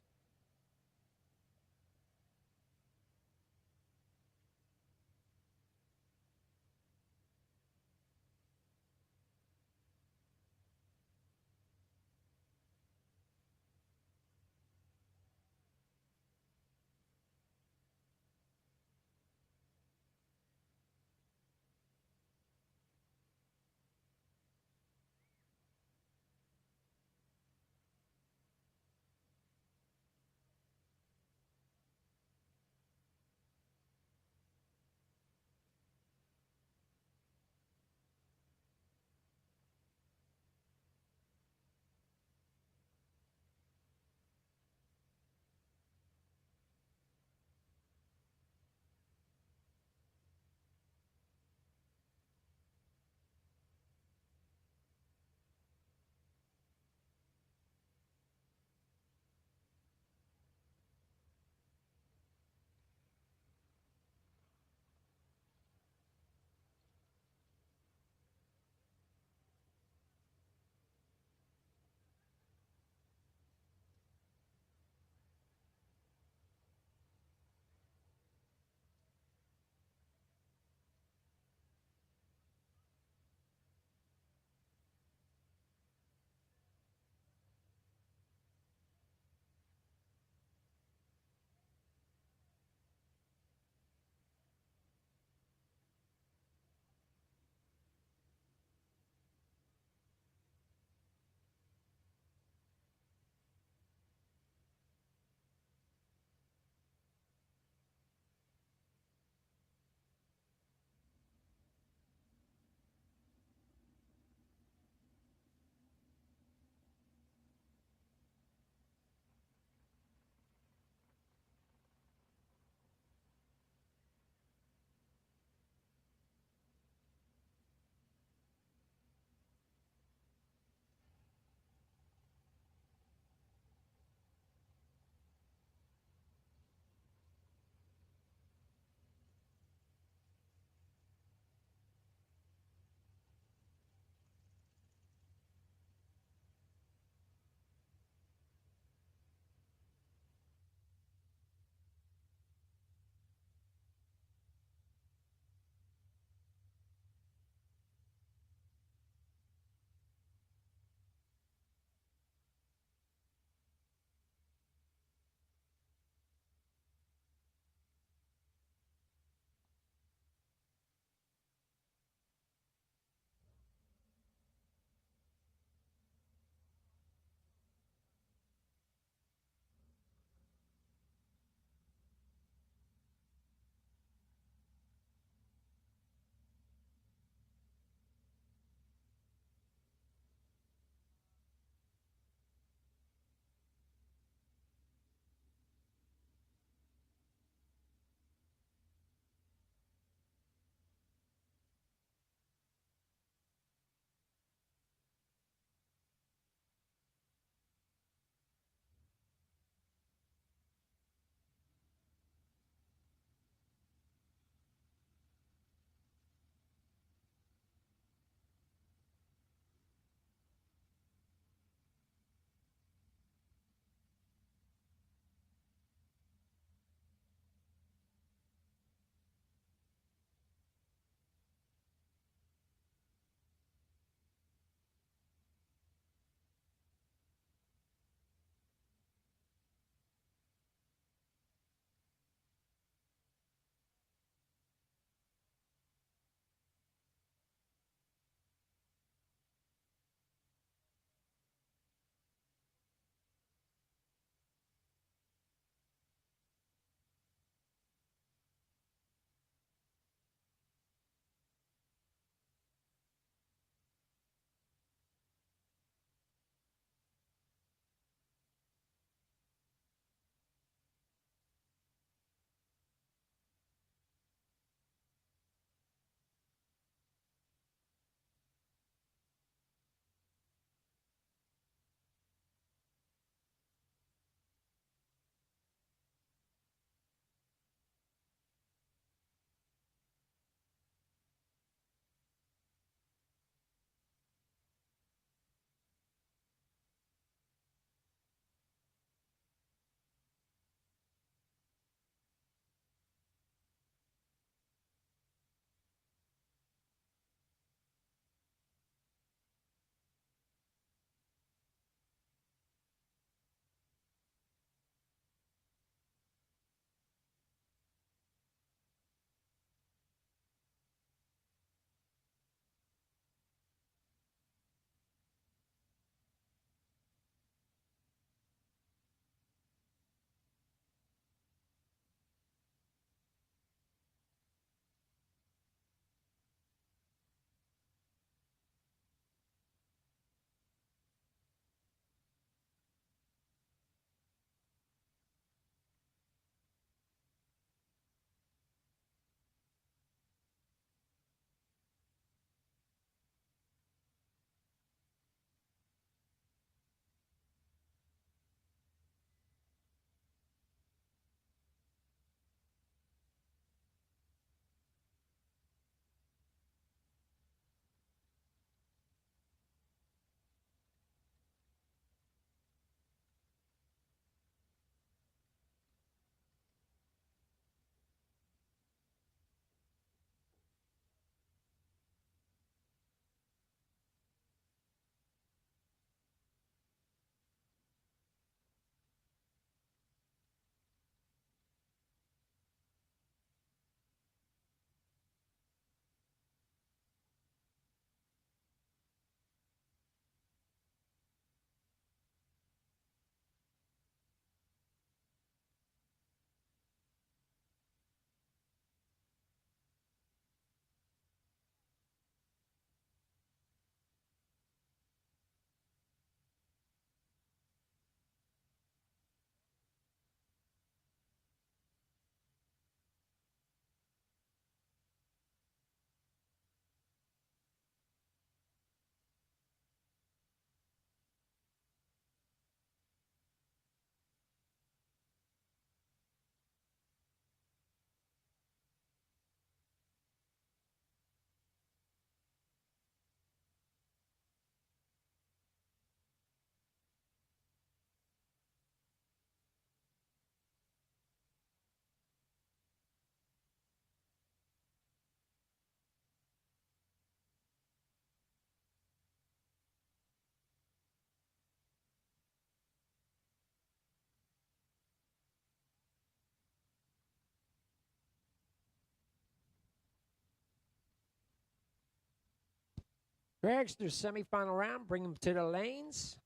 Dragsters semifinal round, bring them to the lanes.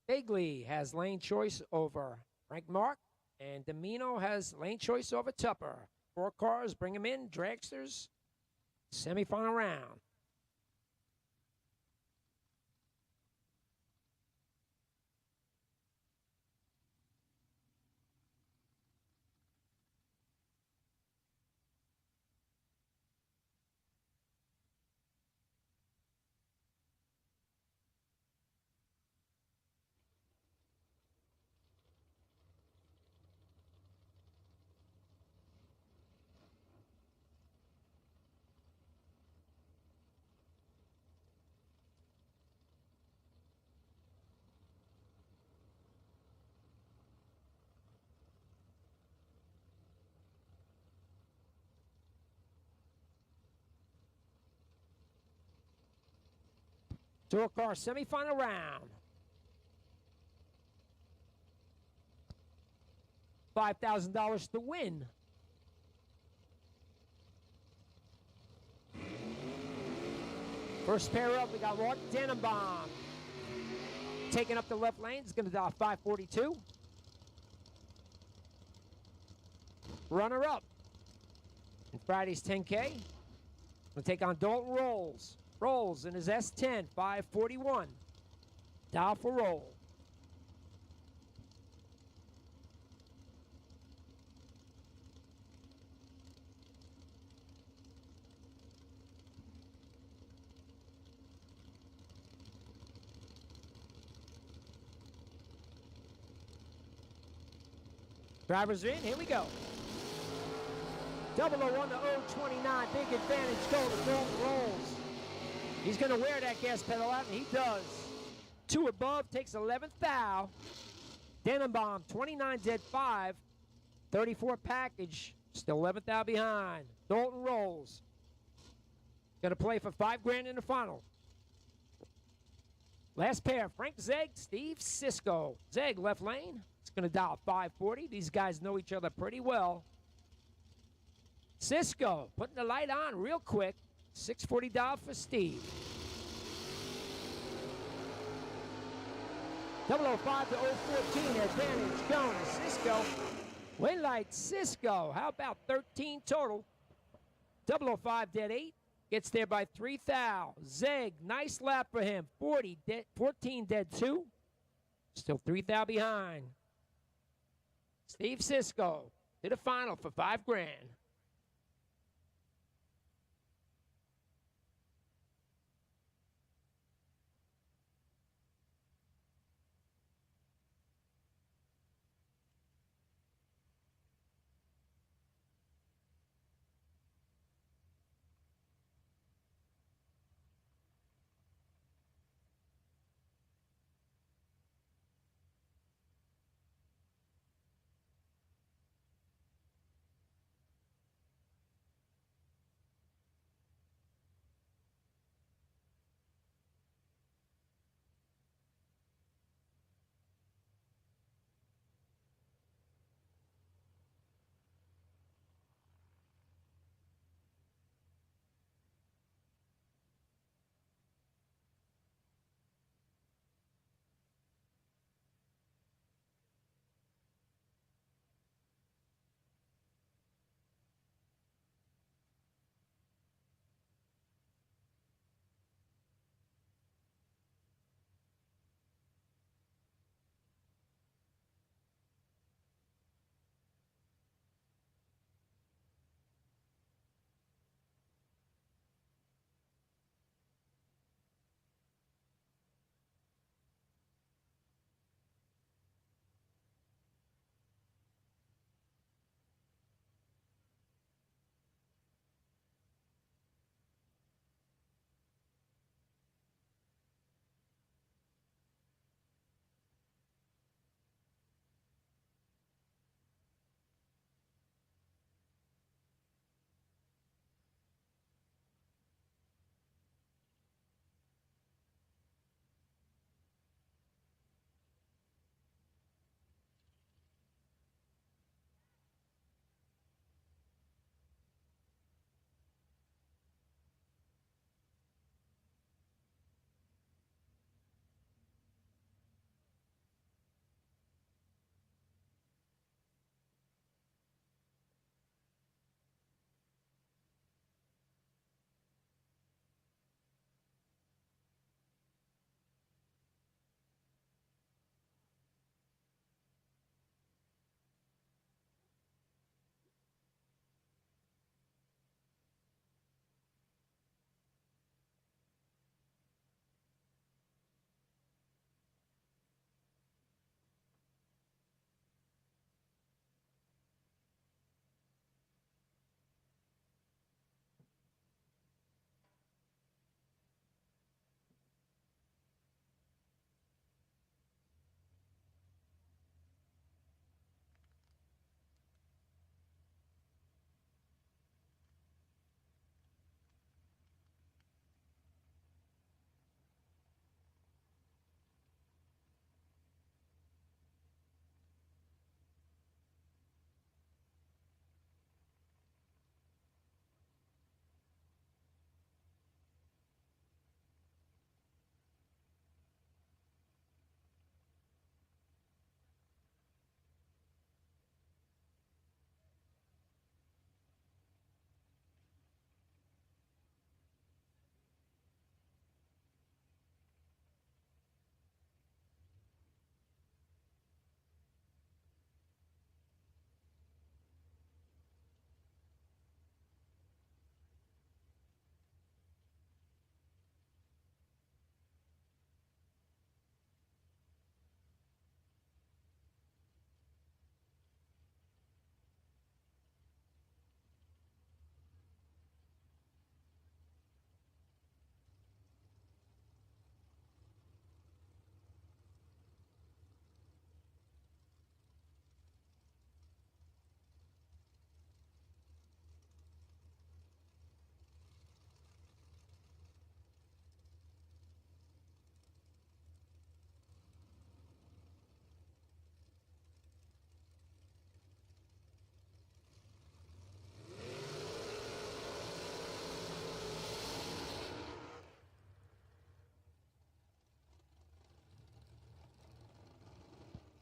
Bigley has lane choice over Frank Mark, and Domino has lane choice over Tupper. 4 cars, bring them in. Dragsters semifinal round. Tour car semifinal round. $5,000 to win. First pair up, we got Mark Denenbaum. Taking up the left lane, is going to dial 542. Runner up in Friday's 10K. We'll take on Dalton Rolls. Rolls in his S10, 541. Dial for roll. Drivers are in, here we go. 001 to 029, big advantage go to Dalton Rolls. He's going to wear that gas pedal out, and he does. 2 above, takes 11th thou. Denenbaum, 29 dead 5. 34 package, still 11th thou behind. Dalton Rolls. Going to play for $5,000 in the final. Last pair, Frank Zeg, Steve Cisco. Zeg, left lane. It's going to dial 540. These guys know each other pretty well. Cisco, putting the light on real quick. 640 dial for Steve. 005 to 014, advantage going to Cisco. Wayne Light Cisco, how about 13 total? 005 dead 8, gets there by 3 thou. Zeg, nice lap for him, 14 dead 2. Still 3 thou behind. Steve Cisco to the final for $5,000.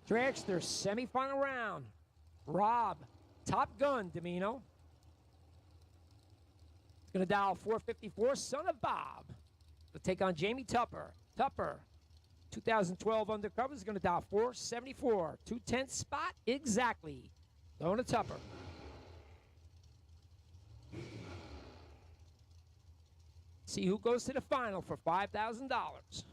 Dragster, semifinal round. Rob, Top Gun, Domino. He's going to dial 454, Son of Bob. To take on Jamie Tupper. Tupper, 2012 undercover, is going to dial 474. 2/10 spot, exactly. Going to Tupper. See who goes to the final for $5,000.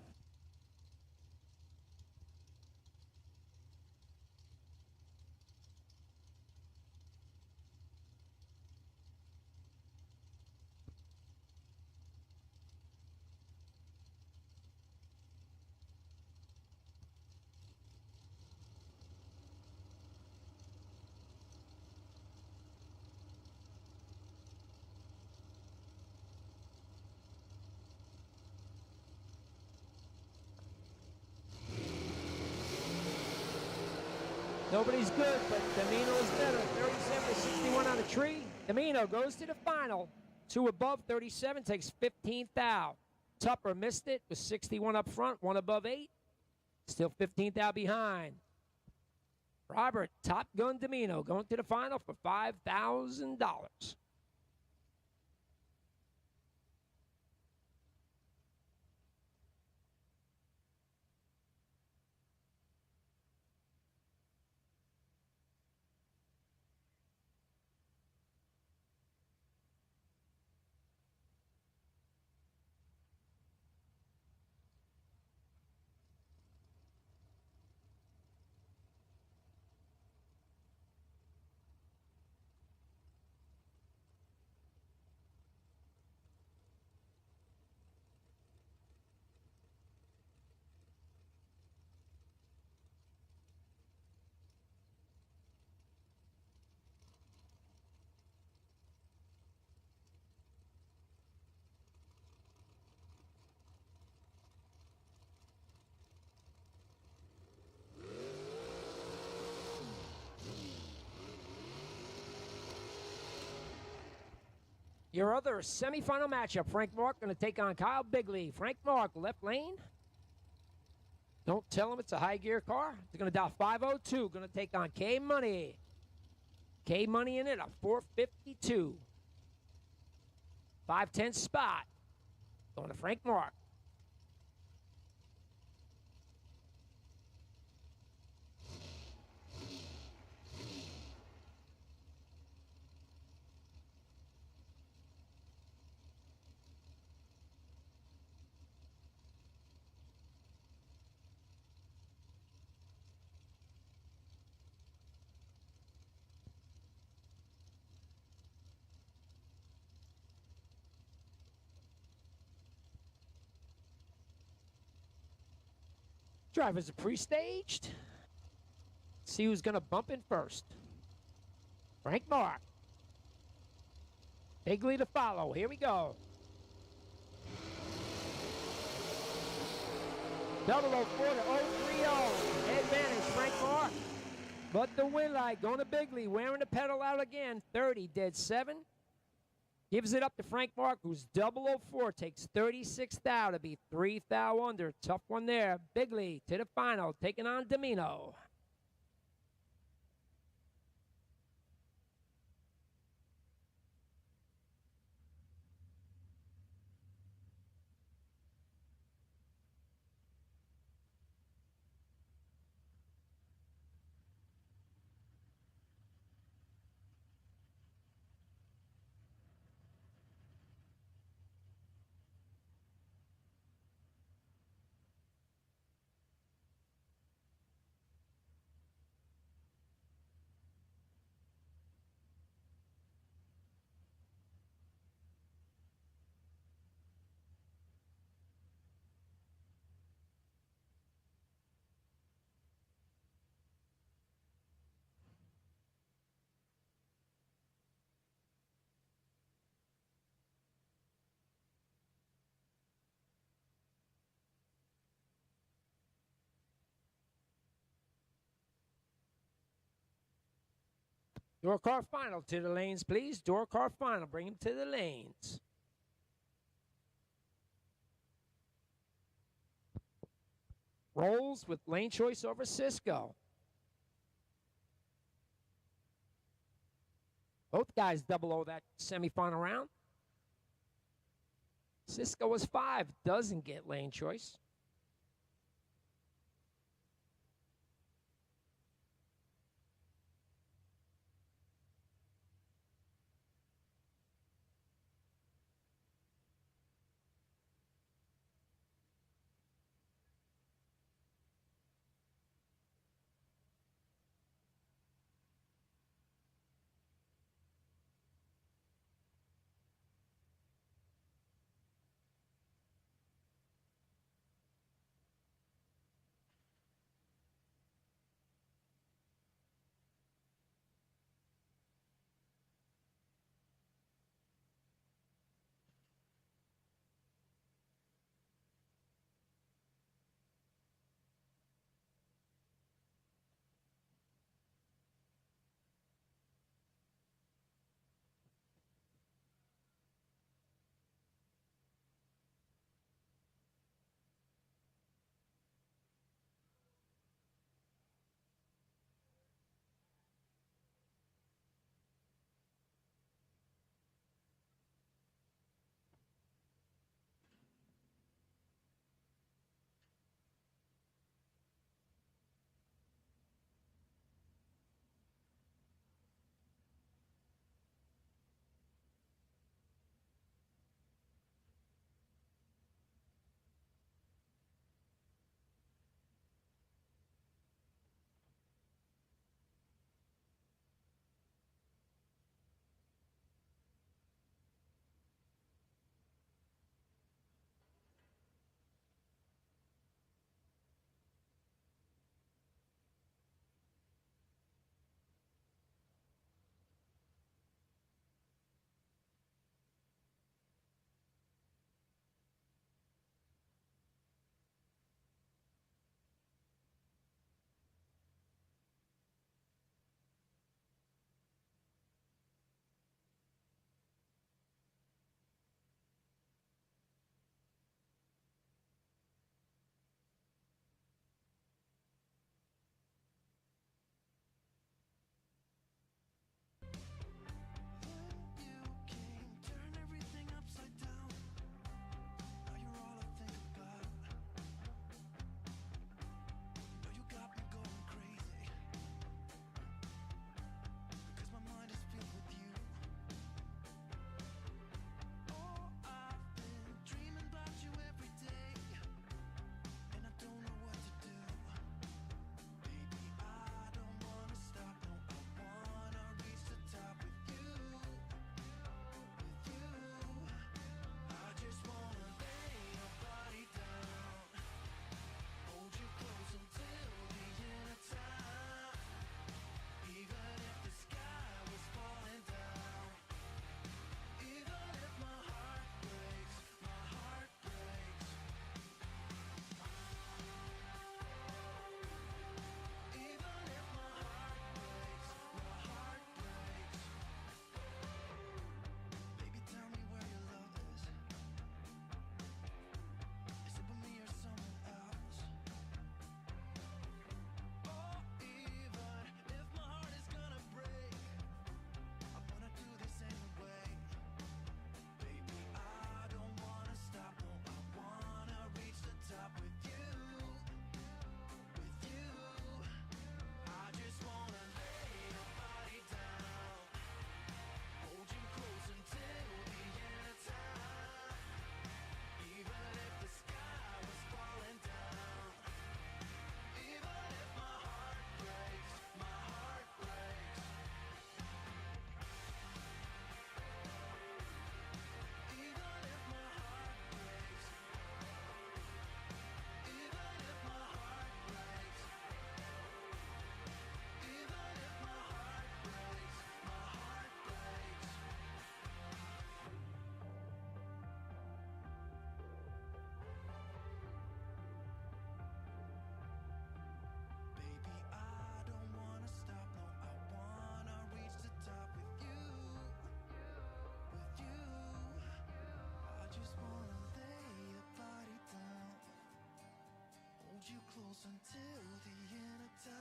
Nobody's good, but Domino is better. 37-61 on the tree. Domino goes to the final. 2 above 37 takes 15th out. Tupper missed it with 61 up front, 1 above 8. Still 15th out behind. Robert, Top Gun Domino, going to the final for $5,000. Your other semifinal matchup, Frank Mark going to take on Kyle Bigley. Frank Mark, left lane. Don't tell him it's a high gear car. He's going to dial 502. Going to take on K Money. K Money in it, a 452. 510 spot. Going to Frank Mark. Drivers are pre-staged. See who's going to bump in first. Frank Mark. Bigley to follow. Here we go. 004 to 030. Advantage, Frank Mark. But the win light going to Bigley. Wearing the pedal out again. 30, dead 7. Gives it up to Frank Mark, who's 004, takes 36th thou to be 3 thou under. Tough one there. Bigley to the final, taking on Domino. Door car final to the lanes, please. Door car final. Bring him to the lanes. Rolls with lane choice over Cisco. Both guys 0-0 that semifinal round. Cisco was 5, doesn't get lane choice. Until the end of time,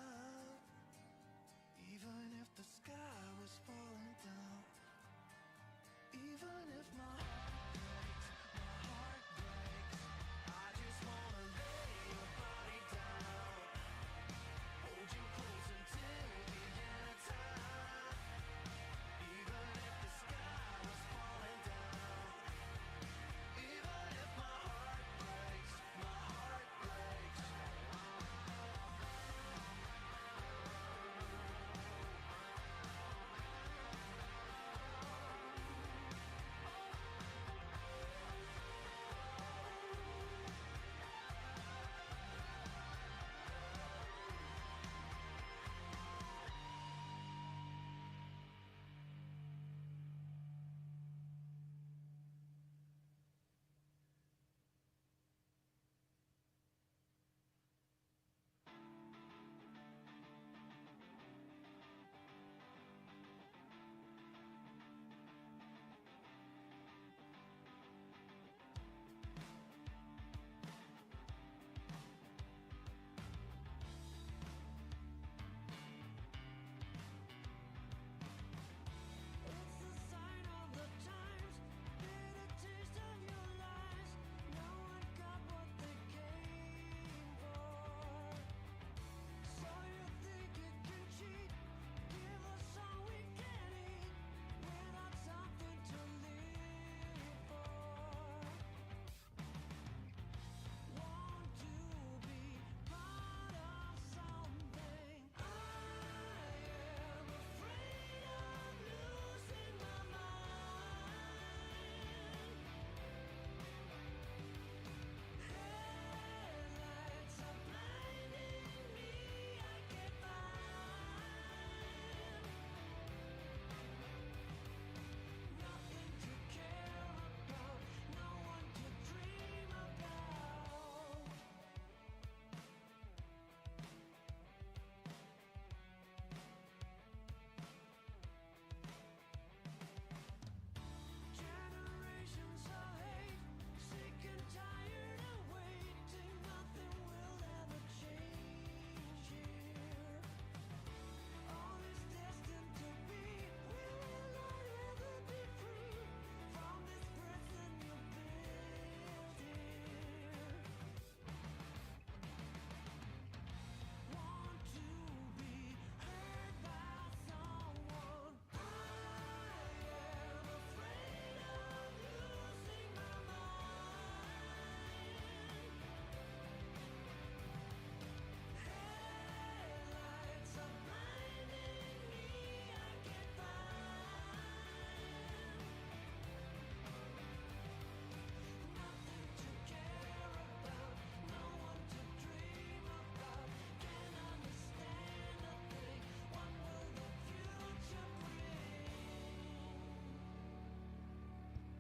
Even if the sky was falling down, even if my heart breaks, I just wanna lay your body down, hold you close until the end of time. Even if the sky was falling down, even if my heart breaks, my heart breaks.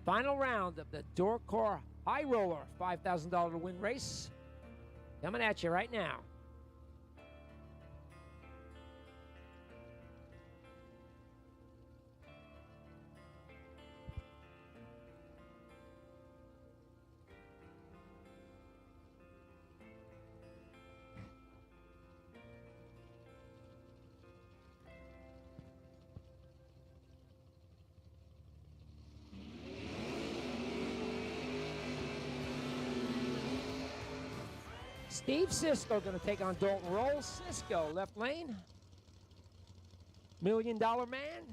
Final round of the Door-Core High Roller $5,000 to win race. Coming at you right now. Steve Cisco going to take on Dalton Rolls. Cisco, left lane. $1 Million Man.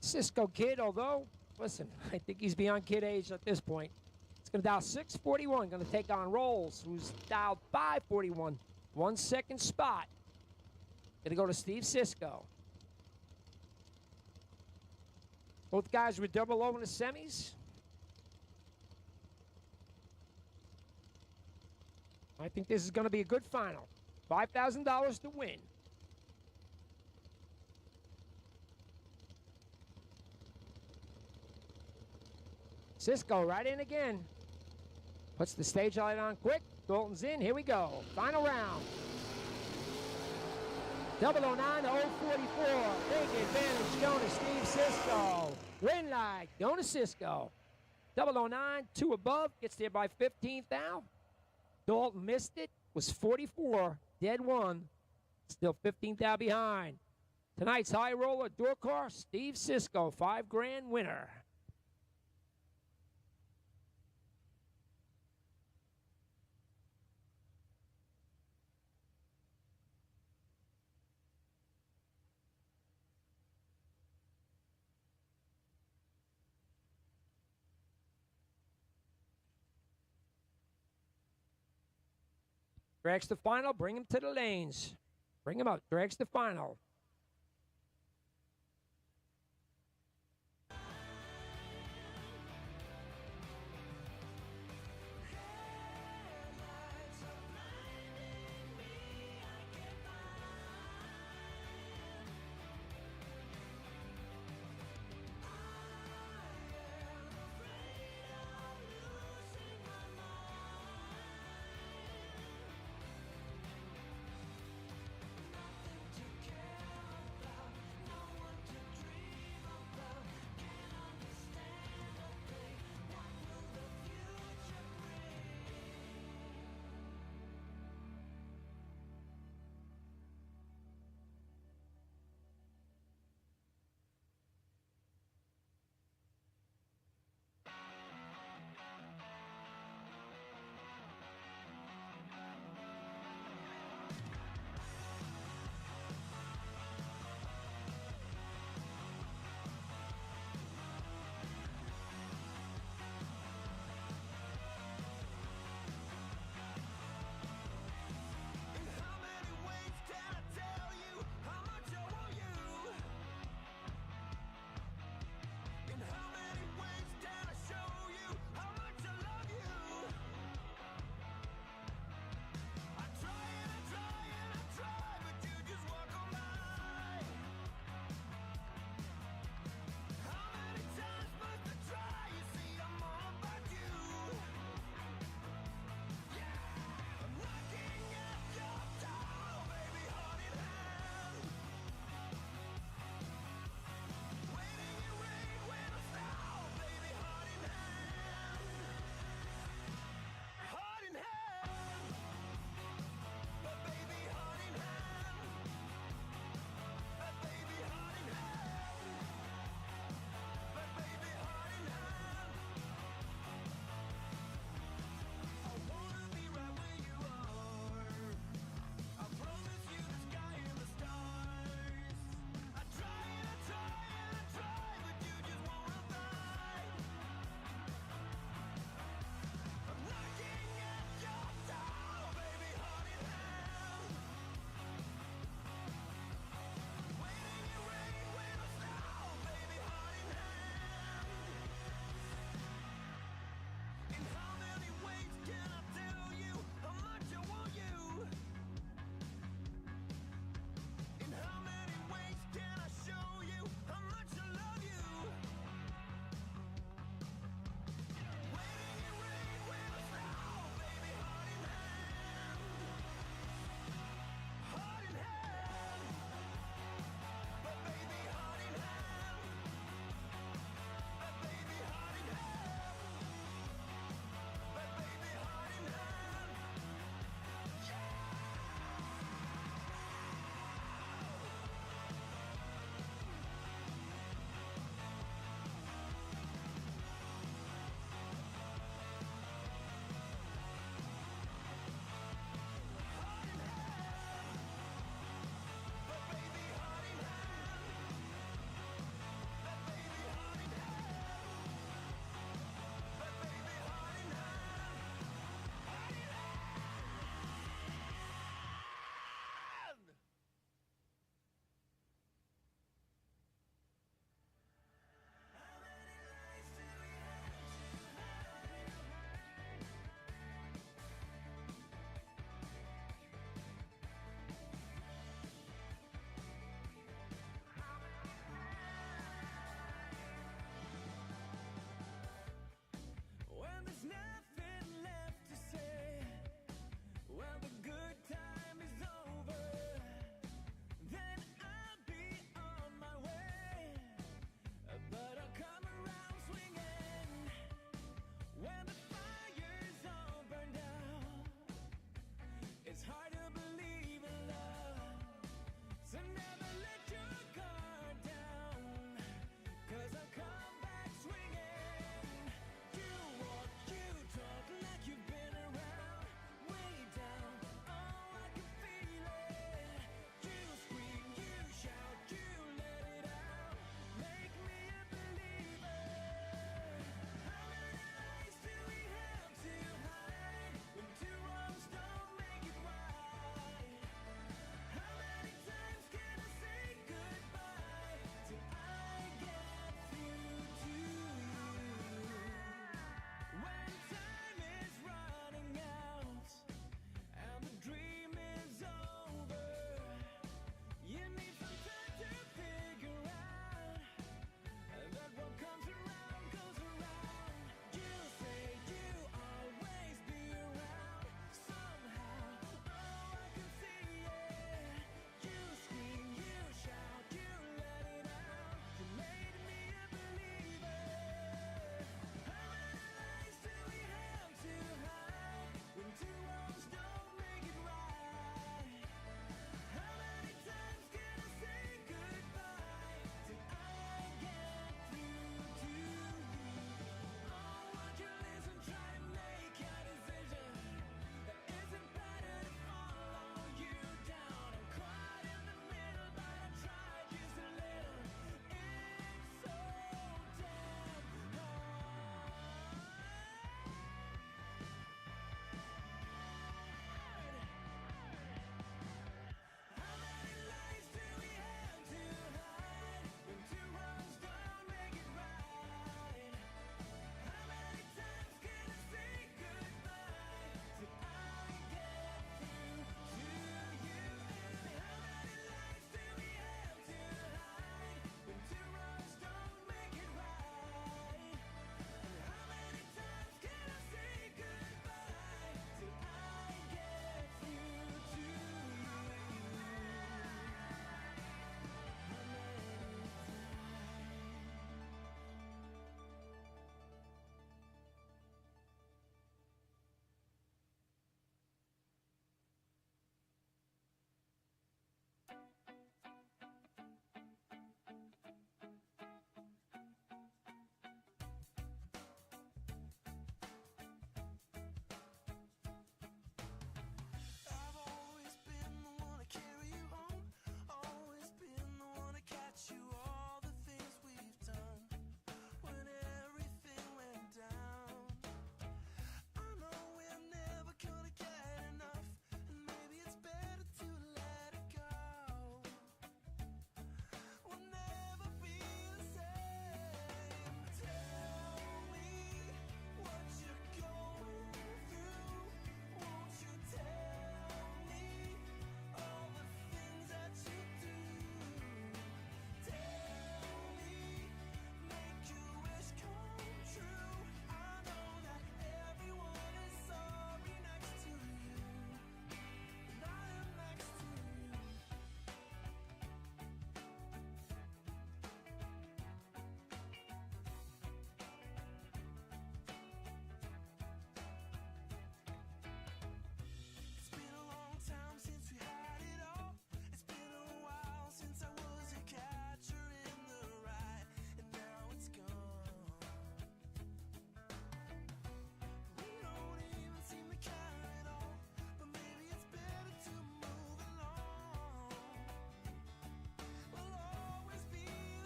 Cisco kid, although, listen, I think he's beyond kid age at this point. It's going to dial 641. Going to take on Rolls, who's dialed 541. 1 second spot. Going to go to Steve Cisco. Both guys were double over in the semis. I think this is going to be a good final. $5,000 to win. Cisco right in again. Puts the stage light on quick. Dalton's in. Here we go. Final round. 009 to 044. Big advantage going to Steve Cisco. Win light going to Cisco. 009, 2 above. Gets there by 15th now. Dalton missed it. Was 44. Dead one. Still 15th out behind. Tonight's high roller door car, Steve Cisco, $5,000 winner. Drags the final, bring him to the lanes. Bring him up, drags the final.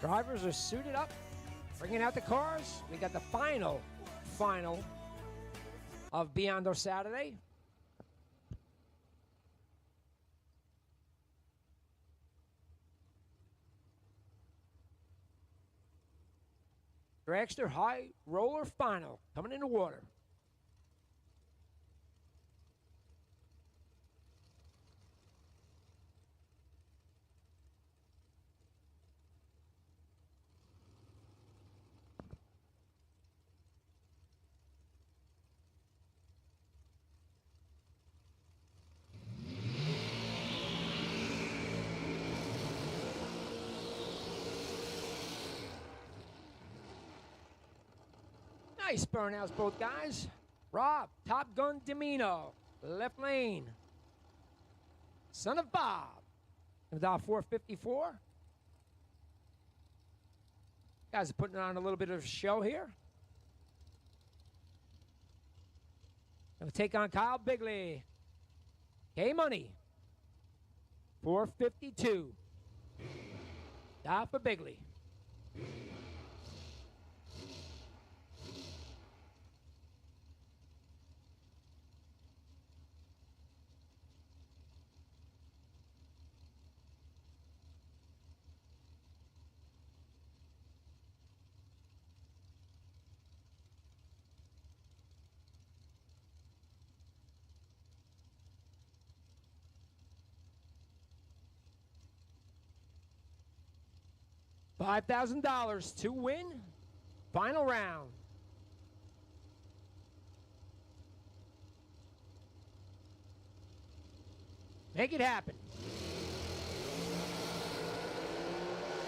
Drivers are suited up, bringing out the cars. We got the final of Biondo Saturday. Dragster High Roller Final coming in the water. Nice burnouts, both guys. Rob, Top Gun Dimino, left lane. Son of Bob, dial 454. Guys are putting on a little bit of a show here. Gonna take on Kyle Bigley. K-Money, 452. Dial for Bigley. $5,000 to win. Final round. Make it happen.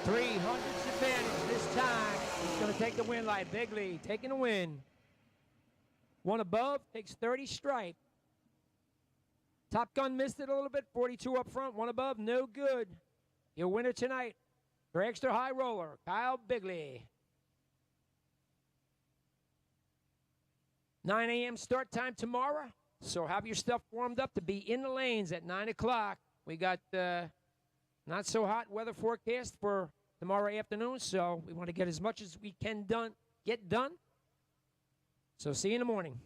300s advantage this time. He's going to take the win like Bigley, taking the win. One above, takes 30 stripe. Top Gun missed it a little bit, 42 up front. One above, no good. Your winner tonight, Dragster High Roller, Kyle Bigley. 9 a.m. start time tomorrow, so have your stuff warmed up to be in the lanes at 9 o'clock. We got not so hot weather forecast for tomorrow afternoon, so we want to get as much as we can get done. So see you in the morning.